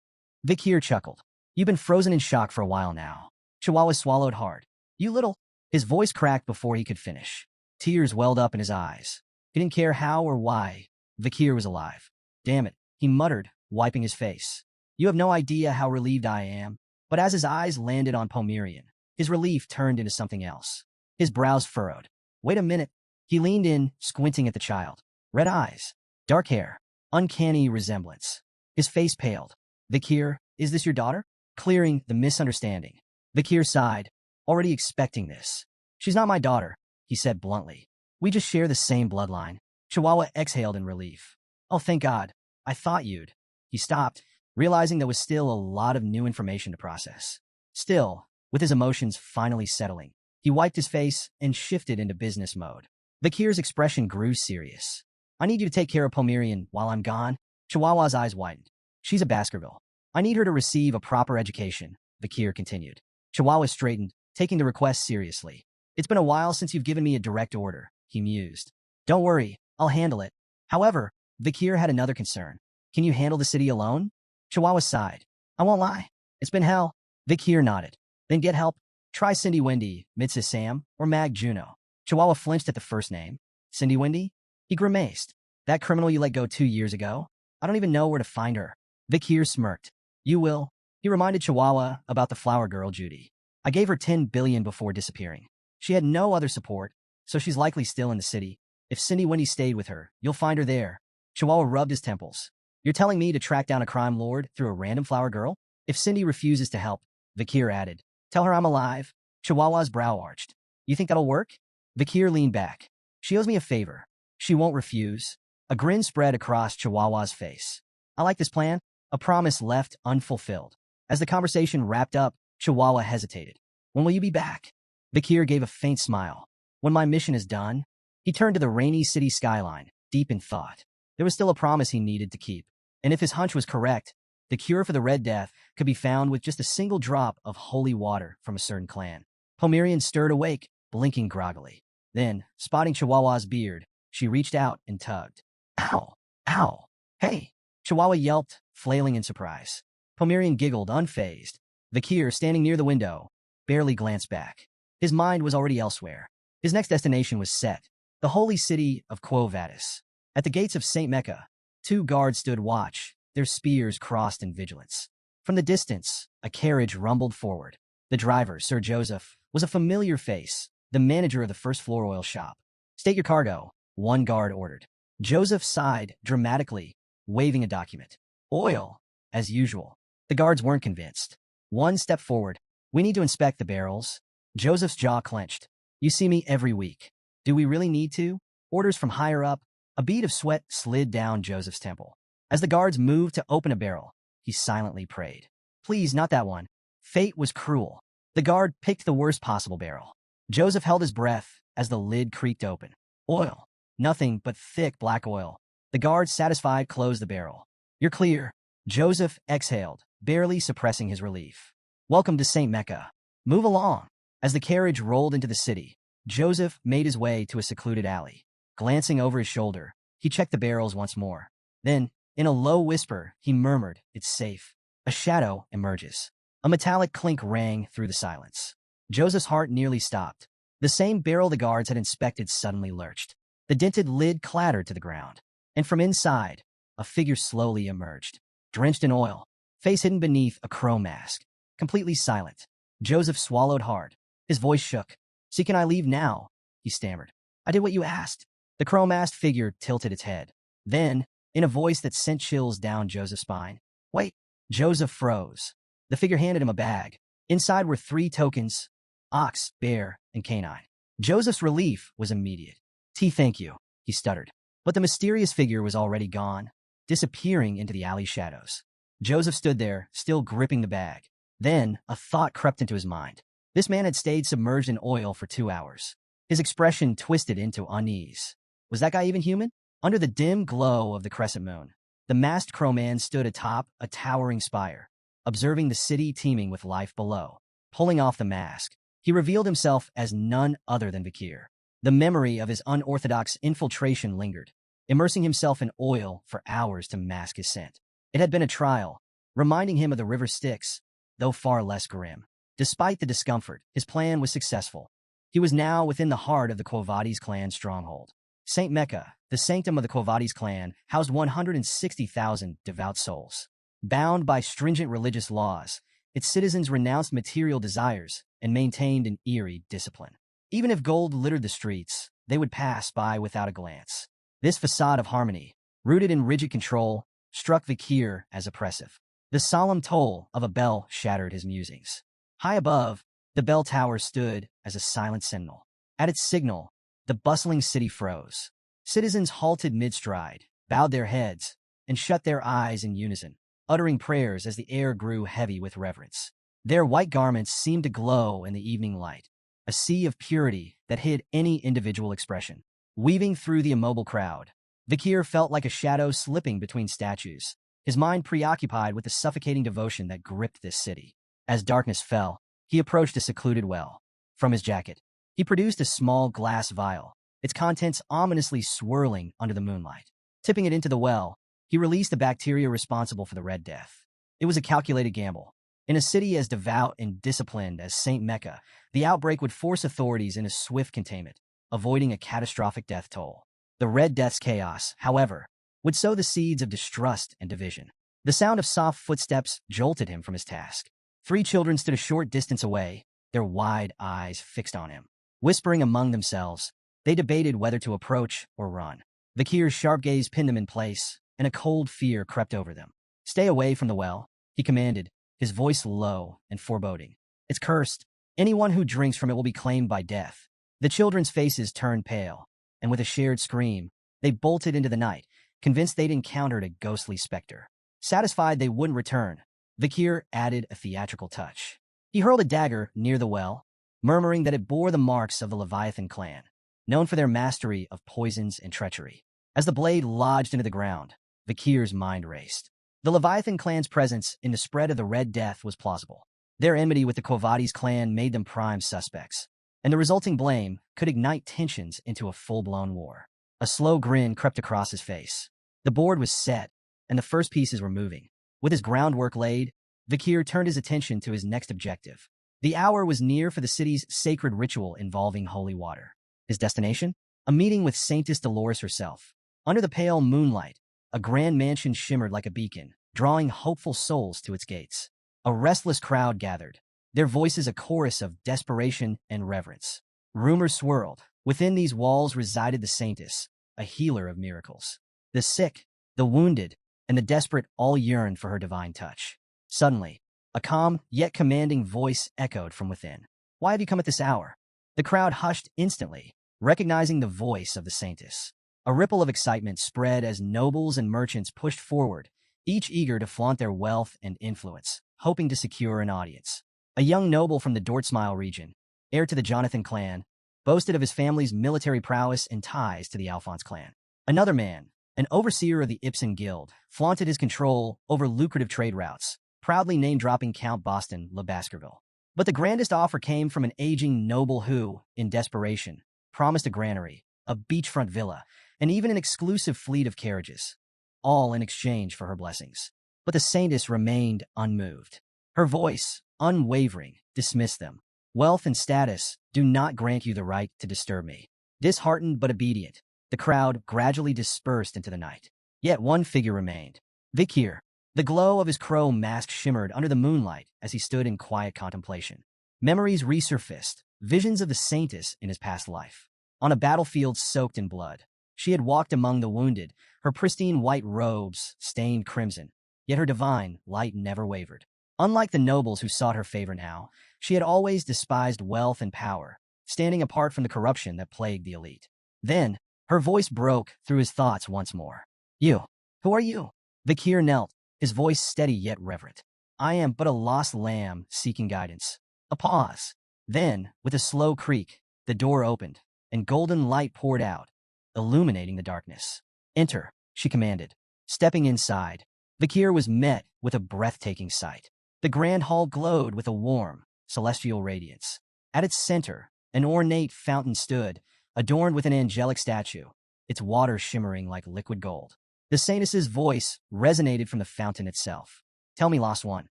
Vakir chuckled. You've been frozen in shock for a while now. Chihuahua swallowed hard. You little... His voice cracked before he could finish. Tears welled up in his eyes. He didn't care how or why Vakir was alive. Damn it, he muttered, wiping his face. You have no idea how relieved I am. But as his eyes landed on Pomerian, his relief turned into something else. His brows furrowed. Wait a minute. He leaned in, squinting at the child. Red eyes, dark hair, uncanny resemblance. His face paled. Vakir, is this your daughter? Clearing the misunderstanding. Vakir sighed, already expecting this. She's not my daughter, he said bluntly. We just share the same bloodline. Chihuahua exhaled in relief. Oh, thank God. I thought you'd. He stopped, realizing there was still a lot of new information to process. Still, with his emotions finally settling, he wiped his face and shifted into business mode. Vakir's expression grew serious. I need you to take care of Pomerian while I'm gone. Chihuahua's eyes widened. She's a Baskerville. I need her to receive a proper education, Vakir continued. Chihuahua straightened, taking the request seriously. It's been a while since you've given me a direct order, he mused. Don't worry, I'll handle it. However, Vikir had another concern. Can you handle the city alone? Chihuahua sighed. I won't lie. It's been hell. Vikir nodded. Then get help. Try Cindy Wendy, Mrs. Sam, or Mag Juno. Chihuahua flinched at the first name. Cindy Wendy? He grimaced. That criminal you let go 2 years ago? I don't even know where to find her. Vikir smirked. You will. He reminded Chihuahua about the flower girl Judy. I gave her 10 billion before disappearing. She had no other support, so she's likely still in the city. If Cindy Wendy stayed with her, you'll find her there. Chihuahua rubbed his temples. You're telling me to track down a crime lord through a random flower girl? If Cindy refuses to help, Vikir added, tell her I'm alive. Chihuahua's brow arched. You think that'll work? Vikir leaned back. She owes me a favor. She won't refuse. A grin spread across Chihuahua's face. I like this plan. A promise left unfulfilled. As the conversation wrapped up, Chihuahua hesitated. When will you be back? Vikir gave a faint smile. When my mission is done. He turned to the rainy city skyline, deep in thought. There was still a promise he needed to keep. And if his hunch was correct, the cure for the Red Death could be found with just a single drop of holy water from a certain clan. Pomerian stirred awake, blinking groggily. Then, spotting Chihuahua's beard, she reached out and tugged. Ow! Ow! Hey! Chihuahua yelped, flailing in surprise. Pomerian giggled, unfazed. Vikir, standing near the window, barely glanced back. His mind was already elsewhere. His next destination was set, the holy city of Quo Vadis. At the gates of St. Mecca, 2 guards stood watch, their spears crossed in vigilance. From the distance, a carriage rumbled forward. The driver, Sir Joseph, was a familiar face, the manager of the first-floor oil shop. State your cargo, one guard ordered. Joseph sighed dramatically, waving a document. Oil, as usual. The guards weren't convinced. One stepped forward. We need to inspect the barrels. Joseph's jaw clenched. You see me every week. Do we really need to? Orders from higher up. A bead of sweat slid down Joseph's temple. As the guards moved to open a barrel, he silently prayed. Please, not that one. Fate was cruel. The guard picked the worst possible barrel. Joseph held his breath as the lid creaked open. Oil. Nothing but thick black oil. The guard, satisfied, closed the barrel. You're clear. Joseph exhaled, barely suppressing his relief. Welcome to St. Mecca. Move along. As the carriage rolled into the city, Joseph made his way to a secluded alley. Glancing over his shoulder, he checked the barrels once more. Then, in a low whisper, he murmured, It's safe. A shadow emerges. A metallic clink rang through the silence. Joseph's heart nearly stopped. The same barrel the guards had inspected suddenly lurched. The dented lid clattered to the ground. And from inside, a figure slowly emerged. Drenched in oil, face hidden beneath a crow mask. Completely silent. Joseph swallowed hard. His voice shook. See, can I leave now? He stammered. I did what you asked. The crow-masked figure tilted its head. Then, in a voice that sent chills down Joseph's spine, Wait. Joseph froze. The figure handed him a bag. Inside were 3 tokens, ox, bear, and canine. Joseph's relief was immediate. Thank you, he stuttered. But the mysterious figure was already gone, disappearing into the alley shadows. Joseph stood there, still gripping the bag. Then, a thought crept into his mind. This man had stayed submerged in oil for 2 hours. His expression twisted into unease. Was that guy even human? Under the dim glow of the crescent moon, the masked crowman stood atop a towering spire, observing the city teeming with life below. Pulling off the mask, he revealed himself as none other than Vikir. The memory of his unorthodox infiltration lingered, immersing himself in oil for hours to mask his scent. It had been a trial, reminding him of the river Styx, though far less grim. Despite the discomfort, his plan was successful. He was now within the heart of the Quo Vadis clan stronghold. St. Mecca, the sanctum of the Quo Vadis clan, housed 160,000 devout souls. Bound by stringent religious laws, its citizens renounced material desires and maintained an eerie discipline. Even if gold littered the streets, they would pass by without a glance. This facade of harmony, rooted in rigid control, struck Vikir as oppressive. The solemn toll of a bell shattered his musings. High above, the bell tower stood as a silent sentinel. At its signal, the bustling city froze. Citizens halted mid-stride, bowed their heads, and shut their eyes in unison, uttering prayers as the air grew heavy with reverence. Their white garments seemed to glow in the evening light, a sea of purity that hid any individual expression. Weaving through the immobile crowd, Vikir felt like a shadow slipping between statues, his mind preoccupied with the suffocating devotion that gripped this city. As darkness fell, he approached a secluded well. From his jacket, He produced a small glass vial, its contents ominously swirling under the moonlight. Tipping it into the well, he released the bacteria responsible for the Red Death. It was a calculated gamble. In a city as devout and disciplined as St. Mecca, the outbreak would force authorities into swift containment, avoiding a catastrophic death toll. The Red Death's chaos, however, would sow the seeds of distrust and division. The sound of soft footsteps jolted him from his task. 3 children stood a short distance away, their wide eyes fixed on him. Whispering among themselves, they debated whether to approach or run. Vakir's sharp gaze pinned them in place, and a cold fear crept over them. "Stay away from the well," he commanded, his voice low and foreboding. "It's cursed. Anyone who drinks from it will be claimed by death." The children's faces turned pale, and with a shared scream, they bolted into the night, convinced they'd encountered a ghostly specter. Satisfied they wouldn't return, Vakir added a theatrical touch. He hurled a dagger near the well, murmuring that it bore the marks of the Leviathan clan, known for their mastery of poisons and treachery. As the blade lodged into the ground, Vakir's mind raced. The Leviathan clan's presence in the spread of the Red Death was plausible. Their enmity with the Kovades clan made them prime suspects, and the resulting blame could ignite tensions into a full-blown war. A slow grin crept across his face. The board was set, and the first pieces were moving. With his groundwork laid, Vakir turned his attention to his next objective. The hour was near for the city's sacred ritual involving holy water. His destination? A meeting with Saintess Dolores herself. Under the pale moonlight, a grand mansion shimmered like a beacon, drawing hopeful souls to its gates. A restless crowd gathered, their voices a chorus of desperation and reverence. Rumors swirled. Within these walls resided the Saintess, a healer of miracles. The sick, the wounded, and the desperate all yearned for her divine touch. Suddenly, a calm yet commanding voice echoed from within. "Why have you come at this hour?" The crowd hushed instantly, recognizing the voice of the Saintess. A ripple of excitement spread as nobles and merchants pushed forward, each eager to flaunt their wealth and influence, hoping to secure an audience. A young noble from the Dortsmile region, heir to the Jonathan clan, boasted of his family's military prowess and ties to the Alphonse clan. Another man, an overseer of the Ibsen Guild, flaunted his control over lucrative trade routes, proudly name-dropping Count Boston Le Baskerville. But the grandest offer came from an aging noble who, in desperation, promised a granary, a beachfront villa, and even an exclusive fleet of carriages, all in exchange for her blessings. But the Saintess remained unmoved. Her voice, unwavering, dismissed them. "Wealth and status do not grant you the right to disturb me." Disheartened but obedient, the crowd gradually dispersed into the night. Yet one figure remained. Vakir. The glow of his crow mask shimmered under the moonlight as he stood in quiet contemplation. Memories resurfaced, visions of the Saintess in his past life. On a battlefield soaked in blood, she had walked among the wounded, her pristine white robes stained crimson, yet her divine light never wavered. Unlike the nobles who sought her favor now, she had always despised wealth and power, standing apart from the corruption that plagued the elite. Then, her voice broke through his thoughts once more. "You, who are you?" Vakir knelt, his voice steady yet reverent. "I am but a lost lamb seeking guidance." A pause. Then, with a slow creak, the door opened, and golden light poured out, illuminating the darkness. "Enter," she commanded. Stepping inside, Vakir was met with a breathtaking sight. The grand hall glowed with a warm, celestial radiance. At its center, an ornate fountain stood, adorned with an angelic statue, its water shimmering like liquid gold. The Saintess's voice resonated from the fountain itself. "Tell me, lost one,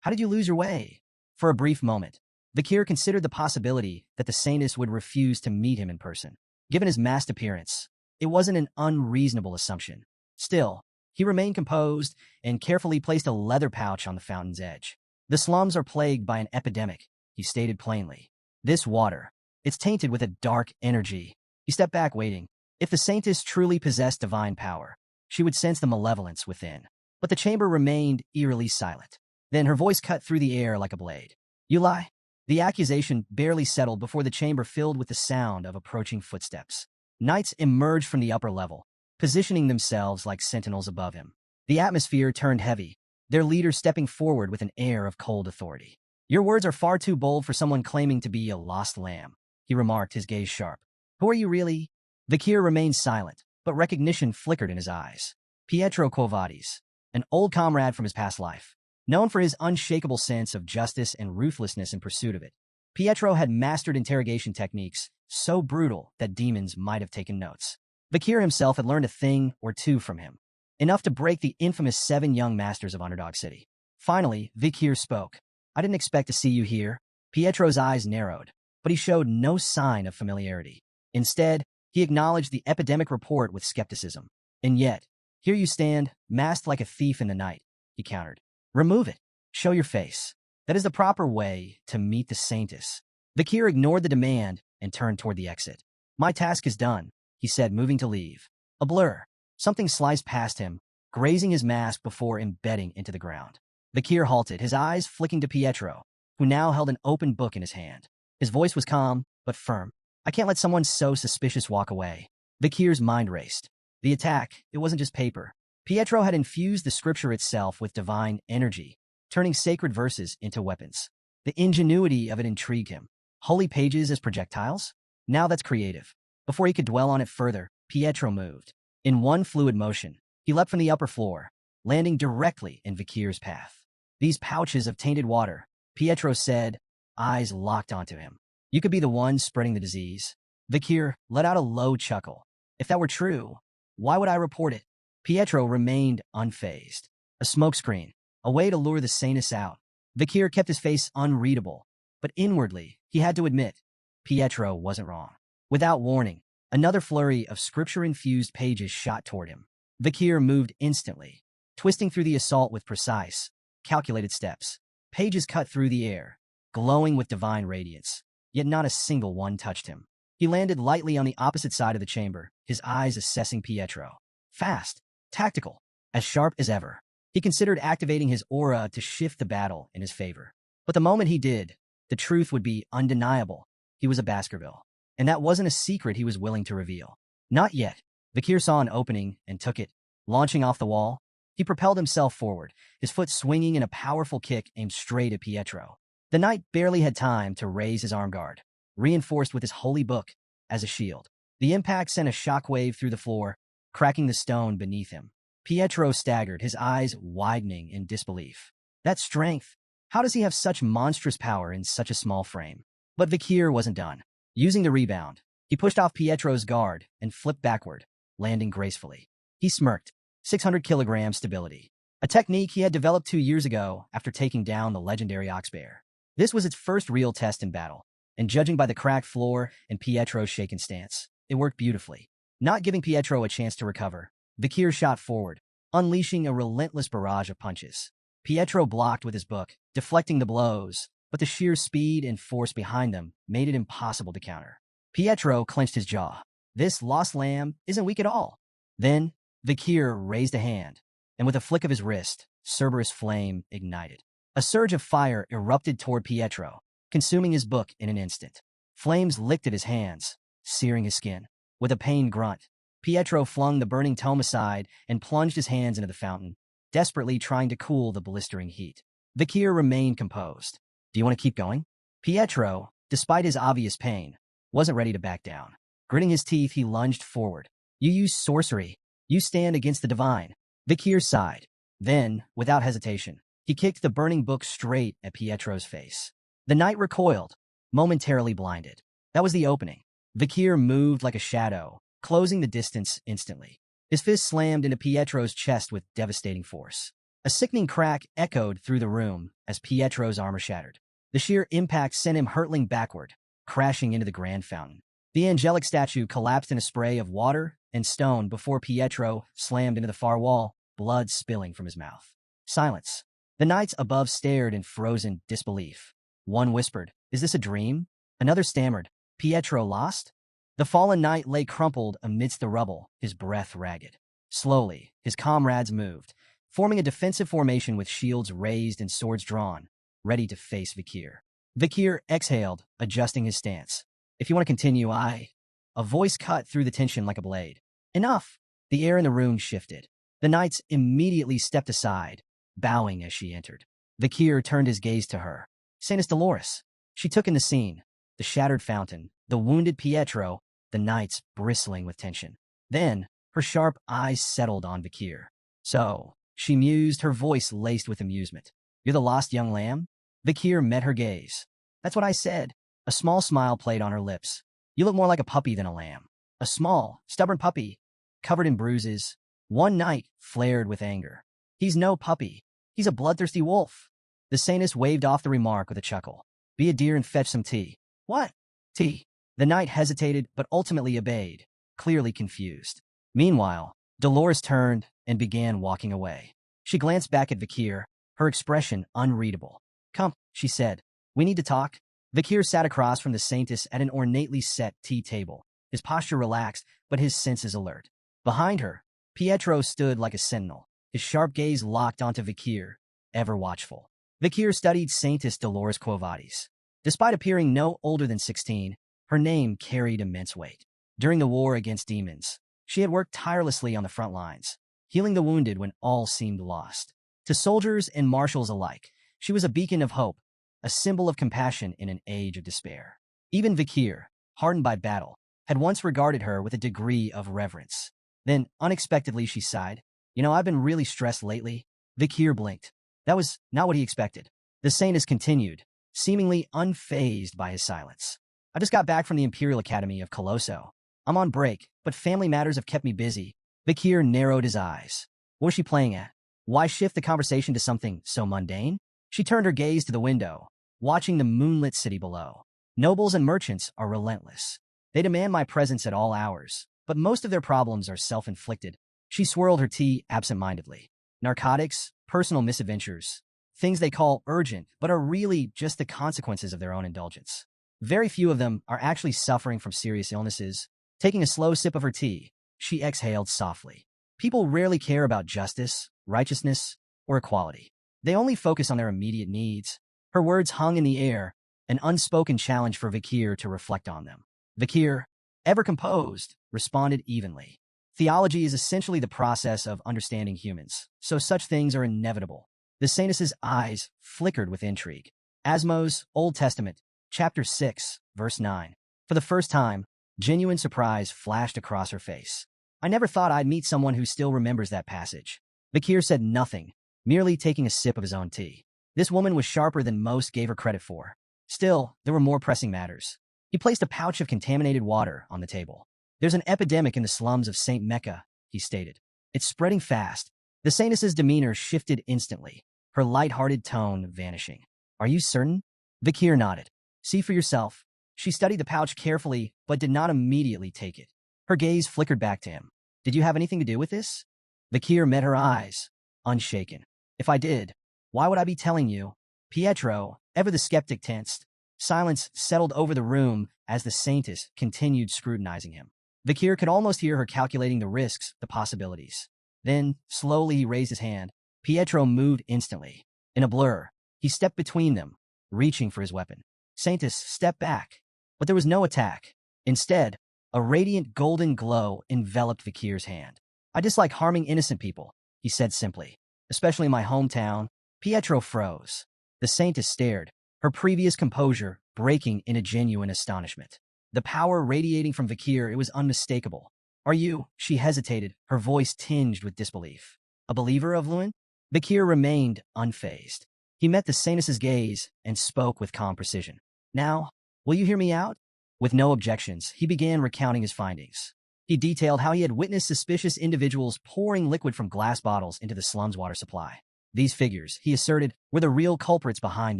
how did you lose your way?" For a brief moment, Vakir considered the possibility that the Saintess would refuse to meet him in person. Given his masked appearance, it wasn't an unreasonable assumption. Still, he remained composed and carefully placed a leather pouch on the fountain's edge. "The slums are plagued by an epidemic," he stated plainly. "This water, it's tainted with a dark energy." He stepped back, waiting. If the Saintess truly possessed divine power, she would sense the malevolence within. But the chamber remained eerily silent. Then her voice cut through the air like a blade. "You lie." The accusation barely settled before the chamber filled with the sound of approaching footsteps. Knights emerged from the upper level, positioning themselves like sentinels above him. The atmosphere turned heavy, their leader stepping forward with an air of cold authority. "Your words are far too bold for someone claiming to be a lost lamb," he remarked, his gaze sharp. "Who are you really?" Vakir remained silent, but recognition flickered in his eyes. Pietro Kovades, an old comrade from his past life, known for his unshakable sense of justice and ruthlessness in pursuit of it. Pietro had mastered interrogation techniques so brutal that demons might have taken notes. Vakir himself had learned a thing or two from him, enough to break the infamous 7 young masters of Underdog City. Finally, Vakir spoke. I didn't expect to see you here. Pietro's eyes narrowed, but he showed no sign of familiarity. Instead, he acknowledged the epidemic report with skepticism. And yet, here you stand, masked like a thief in the night, he countered. Remove it. Show your face. That is the proper way to meet the Saintess. Vakir ignored the demand and turned toward the exit. My task is done, he said, moving to leave. A blur. Something sliced past him, grazing his mask before embedding into the ground. Vakir halted, his eyes flicking to Pietro, who now held an open book in his hand. His voice was calm, but firm. I can't let someone so suspicious walk away. Vakir's mind raced. The attack, it wasn't just paper. Pietro had infused the scripture itself with divine energy, turning sacred verses into weapons. The ingenuity of it intrigued him. Holy pages as projectiles? Now that's creative. Before he could dwell on it further, Pietro moved. In one fluid motion, he leapt from the upper floor, landing directly in Vakir's path. These pouches of tainted water, Pietro said, eyes locked onto him. You could be the one spreading the disease. Vakir let out a low chuckle. If that were true, why would I report it? Pietro remained unfazed. A smokescreen, a way to lure the Saintess out. Vakir kept his face unreadable, but inwardly, he had to admit, Pietro wasn't wrong. Without warning, another flurry of scripture-infused pages shot toward him. Vakir moved instantly, twisting through the assault with precise, calculated steps. Pages cut through the air, glowing with divine radiance, yet not a single one touched him. He landed lightly on the opposite side of the chamber, his eyes assessing Pietro. Fast, tactical, as sharp as ever. He considered activating his aura to shift the battle in his favor. But the moment he did, the truth would be undeniable. He was a Baskerville. And that wasn't a secret he was willing to reveal. Not yet. Vakir saw an opening and took it. Launching off the wall, he propelled himself forward, his foot swinging in a powerful kick aimed straight at Pietro. The knight barely had time to raise his arm guard, reinforced with his holy book as a shield. The impact sent a shockwave through the floor, cracking the stone beneath him. Pietro staggered, his eyes widening in disbelief. That strength! How does he have such monstrous power in such a small frame? But Vakir wasn't done. Using the rebound, he pushed off Pietro's guard and flipped backward, landing gracefully. He smirked. 600 kilogram stability. A technique he had developed 2 years ago after taking down the legendary Oxbear. This was its first real test in battle, and judging by the cracked floor and Pietro's shaken stance, it worked beautifully. Not giving Pietro a chance to recover, Vakir shot forward, unleashing a relentless barrage of punches. Pietro blocked with his book, deflecting the blows, but the sheer speed and force behind them made it impossible to counter. Pietro clenched his jaw. This lost lamb isn't weak at all. Then, Vakir raised a hand, and with a flick of his wrist, Cerberus flame ignited. A surge of fire erupted toward Pietro, consuming his book in an instant. Flames licked at his hands, searing his skin. With a pained grunt, Pietro flung the burning tome aside and plunged his hands into the fountain, desperately trying to cool the blistering heat. Vakir remained composed. Do you want to keep going? Pietro, despite his obvious pain, wasn't ready to back down. Gritting his teeth, he lunged forward. You use sorcery. You stand against the divine. Vakir sighed. Then, without hesitation, he kicked the burning book straight at Pietro's face. The knight recoiled, momentarily blinded. That was the opening. Vakir moved like a shadow, closing the distance instantly. His fist slammed into Pietro's chest with devastating force. A sickening crack echoed through the room as Pietro's armor shattered. The sheer impact sent him hurtling backward, crashing into the grand fountain. The angelic statue collapsed in a spray of water and stone before Pietro slammed into the far wall, blood spilling from his mouth. Silence. The knights above stared in frozen disbelief. One whispered, "Is this a dream?" Another stammered, "Pietro lost?" The fallen knight lay crumpled amidst the rubble, his breath ragged. Slowly, his comrades moved, forming a defensive formation with shields raised and swords drawn, ready to face Vakir. Vakir exhaled, adjusting his stance. "If you want to continue, A voice cut through the tension like a blade. Enough! The air in the room shifted. The knights immediately stepped aside, bowing as she entered. Vakir turned his gaze to her. Saintess Dolores. She took in the scene, the shattered fountain, the wounded Pietro, the knights bristling with tension. Then, her sharp eyes settled on Vakir. So, she mused, her voice laced with amusement. You're the lost young lamb? Vakir met her gaze. That's what I said. A small smile played on her lips. You look more like a puppy than a lamb. A small, stubborn puppy, covered in bruises. One night flared with anger. He's no puppy. He's a bloodthirsty wolf. The saintess waved off the remark with a chuckle. Be a dear and fetch some tea. What? Tea. The knight hesitated, but ultimately obeyed, clearly confused. Meanwhile, Dolores turned and began walking away. She glanced back at Vikir, her expression unreadable. Come, she said. We need to talk. Vikir sat across from the saintess at an ornately set tea table, his posture relaxed, but his senses alert. Behind her, Pietro stood like a sentinel, his sharp gaze locked onto Vikir, ever watchful. Vikir studied Saintess Dolores Quo Vadis. Despite appearing no older than 16, her name carried immense weight. During the war against demons, she had worked tirelessly on the front lines, healing the wounded when all seemed lost. To soldiers and marshals alike, she was a beacon of hope, a symbol of compassion in an age of despair. Even Vikir, hardened by battle, had once regarded her with a degree of reverence. Then, unexpectedly, she sighed. I've been really stressed lately. Vikir blinked. That was not what he expected. The saintess continued, seemingly unfazed by his silence. I just got back from the Imperial Academy of Colosso. I'm on break, but family matters have kept me busy. Vikir narrowed his eyes. What was she playing at? Why shift the conversation to something so mundane? She turned her gaze to the window, watching the moonlit city below. Nobles and merchants are relentless. They demand my presence at all hours, but most of their problems are self-inflicted. She swirled her tea absent-mindedly. Narcotics, personal misadventures, things they call urgent, but are really just the consequences of their own indulgence. Very few of them are actually suffering from serious illnesses. Taking a slow sip of her tea, she exhaled softly. People rarely care about justice, righteousness, or equality. They only focus on their immediate needs. Her words hung in the air, an unspoken challenge for Vikir to reflect on them. Vikir, ever composed, responded evenly. Theology is essentially the process of understanding humans, so such things are inevitable. The saintess's eyes flickered with intrigue. Asmo's Old Testament, chapter 6, verse 9. For the first time, genuine surprise flashed across her face. I never thought I'd meet someone who still remembers that passage. Vikir said nothing, merely taking a sip of his own tea. This woman was sharper than most gave her credit for. Still, there were more pressing matters. He placed a pouch of contaminated water on the table. There's an epidemic in the slums of St. Mecca, he stated. It's spreading fast. The saintess's demeanor shifted instantly, her light-hearted tone vanishing. Are you certain? Vikir nodded. See for yourself. She studied the pouch carefully, but did not immediately take it. Her gaze flickered back to him. Did you have anything to do with this? Vikir met her eyes, unshaken. If I did, why would I be telling you? Pietro, ever the skeptic, tensed. Silence settled over the room as the saintess continued scrutinizing him. Vikir could almost hear her calculating the risks, the possibilities. Then, slowly he raised his hand. Pietro moved instantly. In a blur, he stepped between them, reaching for his weapon. Saintess stepped back, but there was no attack. Instead, a radiant golden glow enveloped Vikir's hand. I dislike harming innocent people, he said simply. Especially in my hometown. Pietro froze. The saintess stared, her previous composure breaking in a genuine astonishment. The power radiating from Vikir, it was unmistakable. Are you? She hesitated, her voice tinged with disbelief. A believer of Lewin? Vikir remained unfazed. He met the saintess's gaze and spoke with calm precision. Now, will you hear me out? With no objections, he began recounting his findings. He detailed how he had witnessed suspicious individuals pouring liquid from glass bottles into the slum's water supply. These figures, he asserted, were the real culprits behind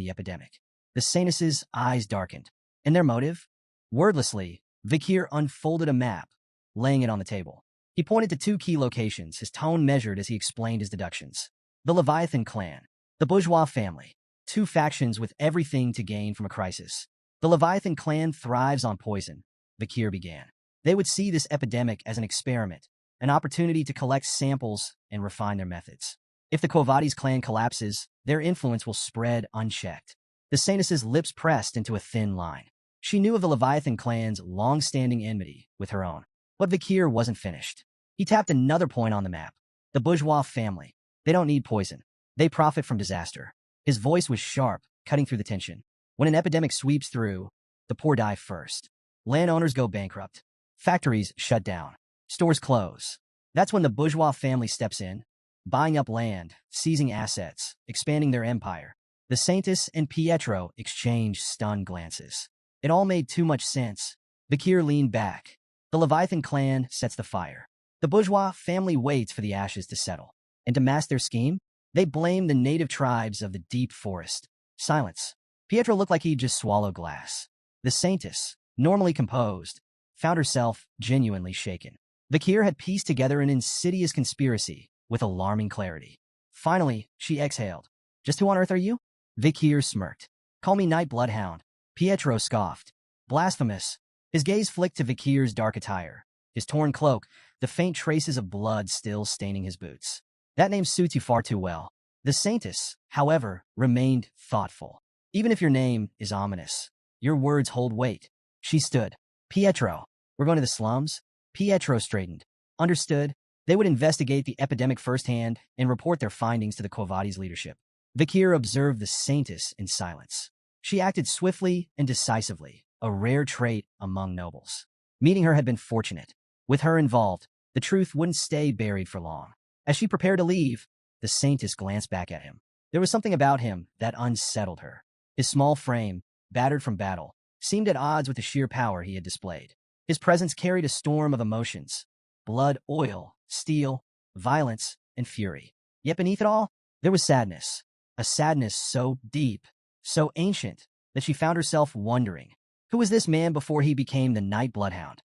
the epidemic. The saintess's eyes darkened. And their motive? Wordlessly, Vikir unfolded a map, laying it on the table. He pointed to two key locations, his tone measured as he explained his deductions. The Leviathan clan, the bourgeois family, two factions with everything to gain from a crisis. The Leviathan clan thrives on poison, Vikir began. They would see this epidemic as an experiment, an opportunity to collect samples and refine their methods. If the Quo Vadis clan collapses, their influence will spread unchecked. The saintess's lips pressed into a thin line. She knew of the Leviathan clan's long-standing enmity with her own. But Vikir wasn't finished. He tapped another point on the map. The bourgeois family. They don't need poison. They profit from disaster. His voice was sharp, cutting through the tension. When an epidemic sweeps through, the poor die first. Landowners go bankrupt. Factories shut down. Stores close. That's when the bourgeois family steps in, buying up land, seizing assets, expanding their empire. The saintess and Pietro exchanged stunned glances. It all made too much sense. Vikir leaned back. The Leviathan clan sets the fire. The bourgeois family waits for the ashes to settle. And to mask their scheme, they blame the native tribes of the deep forest. Silence. Pietro looked like he'd just swallowed glass. The saintess, normally composed, found herself genuinely shaken. Vikir had pieced together an insidious conspiracy with alarming clarity. Finally, she exhaled. Just who on earth are you? Vikir smirked. Call me Night Bloodhound. Pietro scoffed. Blasphemous. His gaze flicked to Vikir's dark attire. His torn cloak, the faint traces of blood still staining his boots. That name suits you far too well. The saintess, however, remained thoughtful. Even if your name is ominous, your words hold weight. She stood. Pietro, we're going to the slums? Pietro straightened. Understood. They would investigate the epidemic firsthand and report their findings to the Quo Vadis leadership. Vikir observed the saintess in silence. She acted swiftly and decisively, a rare trait among nobles. Meeting her had been fortunate. With her involved, the truth wouldn't stay buried for long. As she prepared to leave, the saintess glanced back at him. There was something about him that unsettled her. His small frame, battered from battle, seemed at odds with the sheer power he had displayed. His presence carried a storm of emotions: blood, oil, steel, violence, and fury. Yet beneath it all, there was sadness. A sadness so deep, so ancient, that she found herself wondering, who was this man before he became the Night Bloodhound?